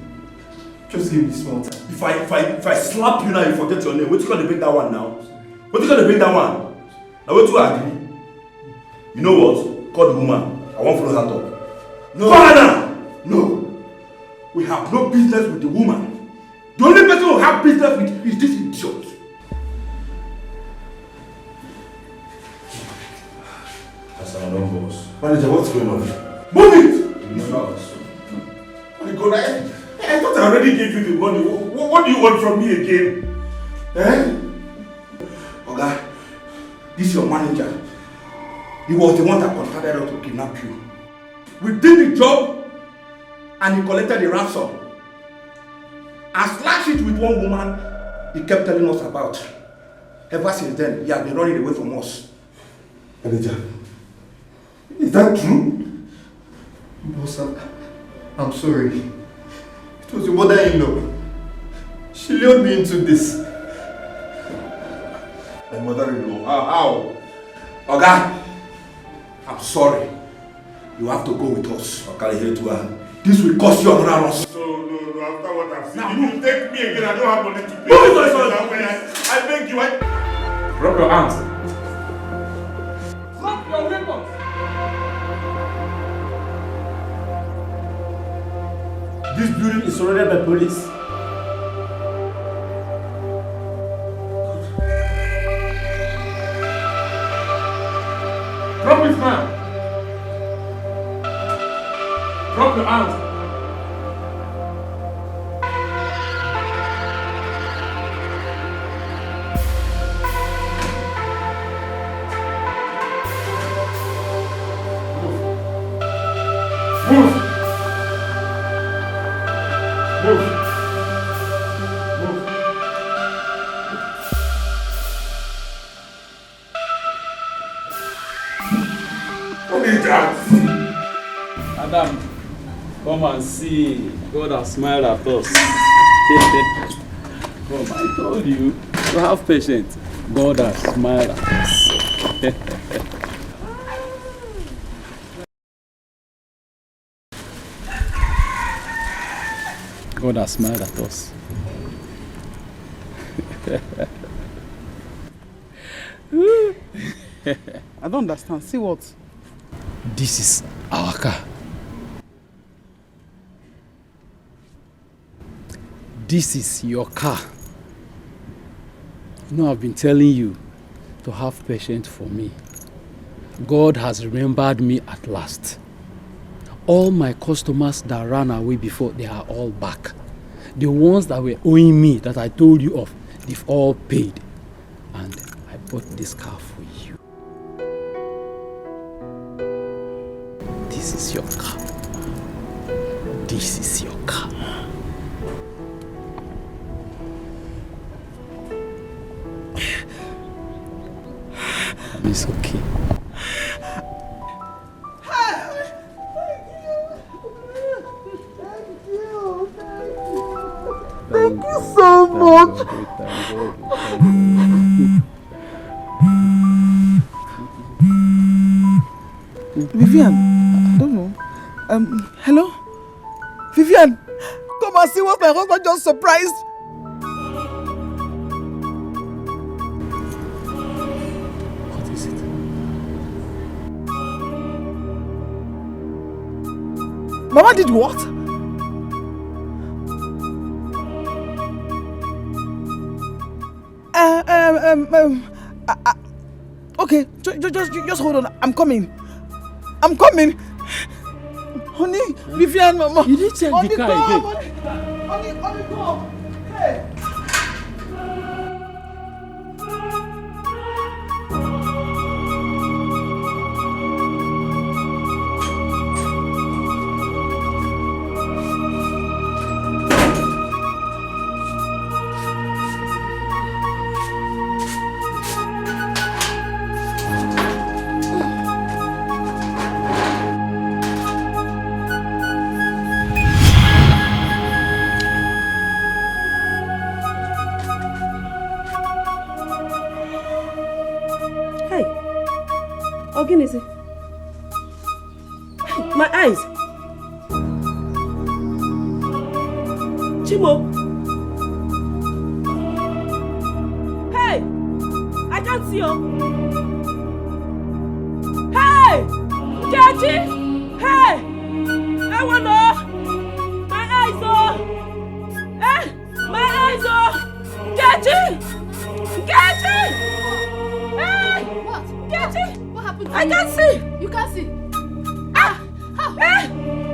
Just give me small time. If I slap you now, you forget your name. What you gonna bring that one now? What you gonna bring that one? Now what you agree? You know what? Call the woman. I won't follow her talk. No. Call her now! No. We have no business with the woman. The only person who have business with is this idiot. That's our own boss. Manager, what's going on? Move it! No. I thought I already gave you the money. What do you want from me again? Eh? Oga, this is your manager. He was the one that contracted us to kidnap you. We did the job and he collected the ransom. And slashed it with one woman he kept telling us about. Ever since then, he has been running away from us. Manager, is that true? Boss, I'm sorry. It was your mother-in-law. She lured me into this. My mother-in-law? How? Oga, I'm sorry. You have to go with us. This will cost you another loss. No, after what I've seen, if you take me again, I don't have money to pay. I beg you, Drop your hands. Drop your weapons. This building is surrounded by police. Drop it now. Drop your hands. Move. Adam, come and see. God has smiled at us. Come, I told you to have patience. God has smiled at us. God has smiled at us. I don't understand. See what? This is our car. This is your car. You know, I've been telling you to have patience for me. God has remembered me at last. All my customers that ran away before, they are all back. The ones that were owing me, that I told you of, they've all paid. And I bought this car for you. This is your car. This is your car. And it's okay. Thank you so much. Vivian, I don't know. Hello? Vivian, come and see what my husband just surprised. What is it? Mama did what? Okay, just hold on. I'm coming. Honey, Vivian, Mama. You didn't check the car again. Honey, come. Hey. Oginisi. My eyes. Chimo. Hey! I can't see you. Hey! Kechi! Hey! I wanna. My eyes oh! Eh! My eyes oh! Kechi! Kechi! Hey! What? Kechi! What happened to I you? can't see! You can't see? Ah! How? Eh!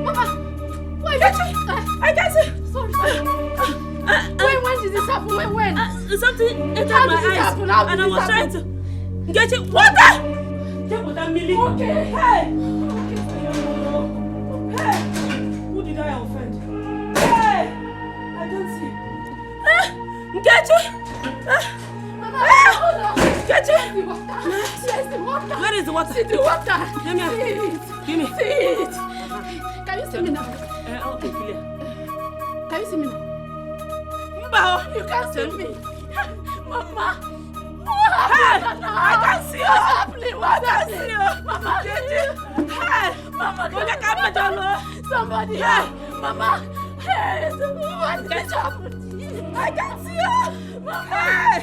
Mama! Why? Kechi! I can't see! Sorry. When did this happen? When? Something entered How my did this eyes happen? How did and I this was happen? trying to get it. Water! Get water, Millie. Okay. Hey! Hey! Who did I offend? Hey! I don't see. Get it! Mama, hold on. Get it! The water. Yes, the water. Where is the water? See the water. Give me. See it. Give me. See it. Can you see me now? Okay, clear. Can you see me now? You can't see me. Mama. What happened now? I can't see you. What's happening? What's happening? See you. Mama. Hey! Mama. Somebody. Yeah. Mama. Hey. What did happen? I can't see you. Mama. Hey!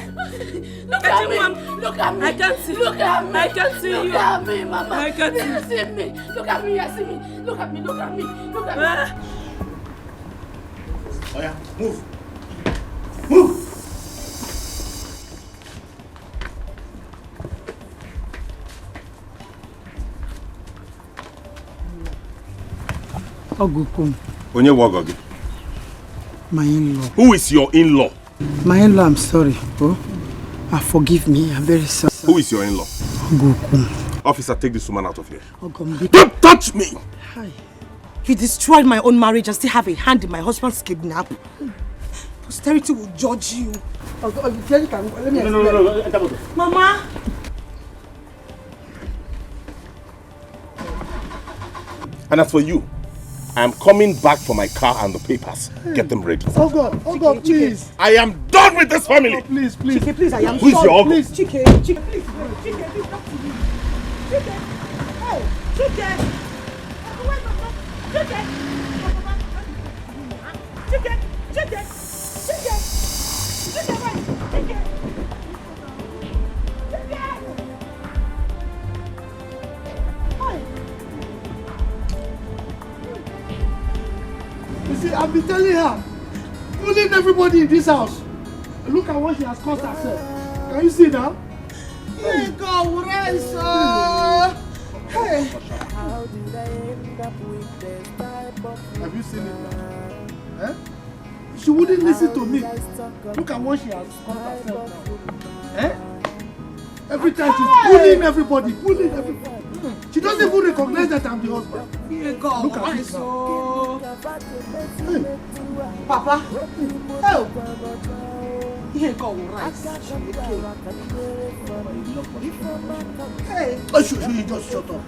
Look at me. Look at me. I can't see. Look at me. I can't see you. Look at me, Mama. I can't see. You see me. Look at me. You see me. Look at me. Look at me. Look at me. Oh yeah, move. Move. Ogukum, Onye Wagogi. my in-law. Who is your in-law? My in-law, I'm sorry. Oh, forgive me. I'm very sorry. Who is your in-law? Ogukum. Officer, take this woman out of here. Ogumbi. Don't touch me! Hi. You destroyed my own marriage and still have a hand in my husband's kidnap. Posterity will judge you. No. Mama! And as for you, I'm coming back for my car and the papers. Get them ready. Oh God, please. I am done with this family. Oh, please. Chike, please, I am Who is sorry. your uncle? Please, Chike, please, please, talk to me. Chike, hey, Chike. You see, I've been telling her, bullying everybody in this house. Look at what she has caused herself. Can you see now? Hey, God, Hey. Have you seen it now? Eh? She wouldn't listen to me. Look at what she has caused herself now. Eh? Every time she's bullying everybody, She doesn't even recognize that I'm the husband. Look at this now. Hey. Papa, help. Here go rice. Hey. Oh, you just shut up.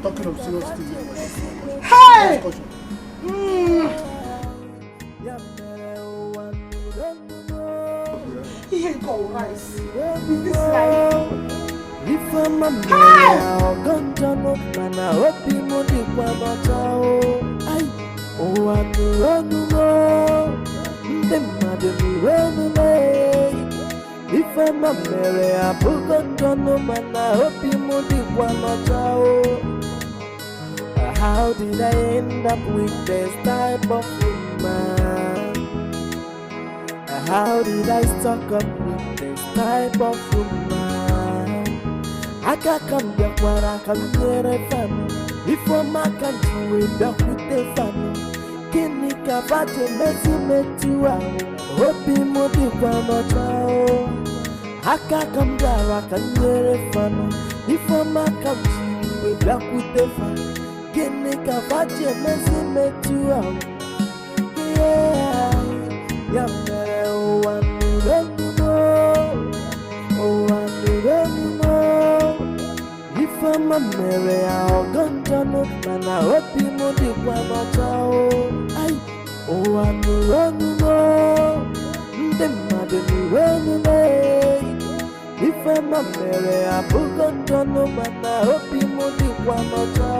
Talking of serious things. Hey! Here go rice. This life. If I'm a man, I'll go to no man. I hope you know the one. Oh, I'm running on. The mother run away. If I'm a man, I'll go to no man. I hope you know the one. How did I end up with this type of woman? How did I stuck up with this type of woman? I can't come back when I come near a family. Before my country, we back with the family. Can you cover the messy met you out? Hoping more than one child. I can't come back, I can near a family. Before my country, we back with the family. Can you cover the messy met you out? Yeah, one don't know. If I'm a Mary, I'll go to no man. I hope you know the one. Oh, I'm running on. The mother running away. If I'm a Mary, I'll go to no mana obi m dịkwa n'ọcha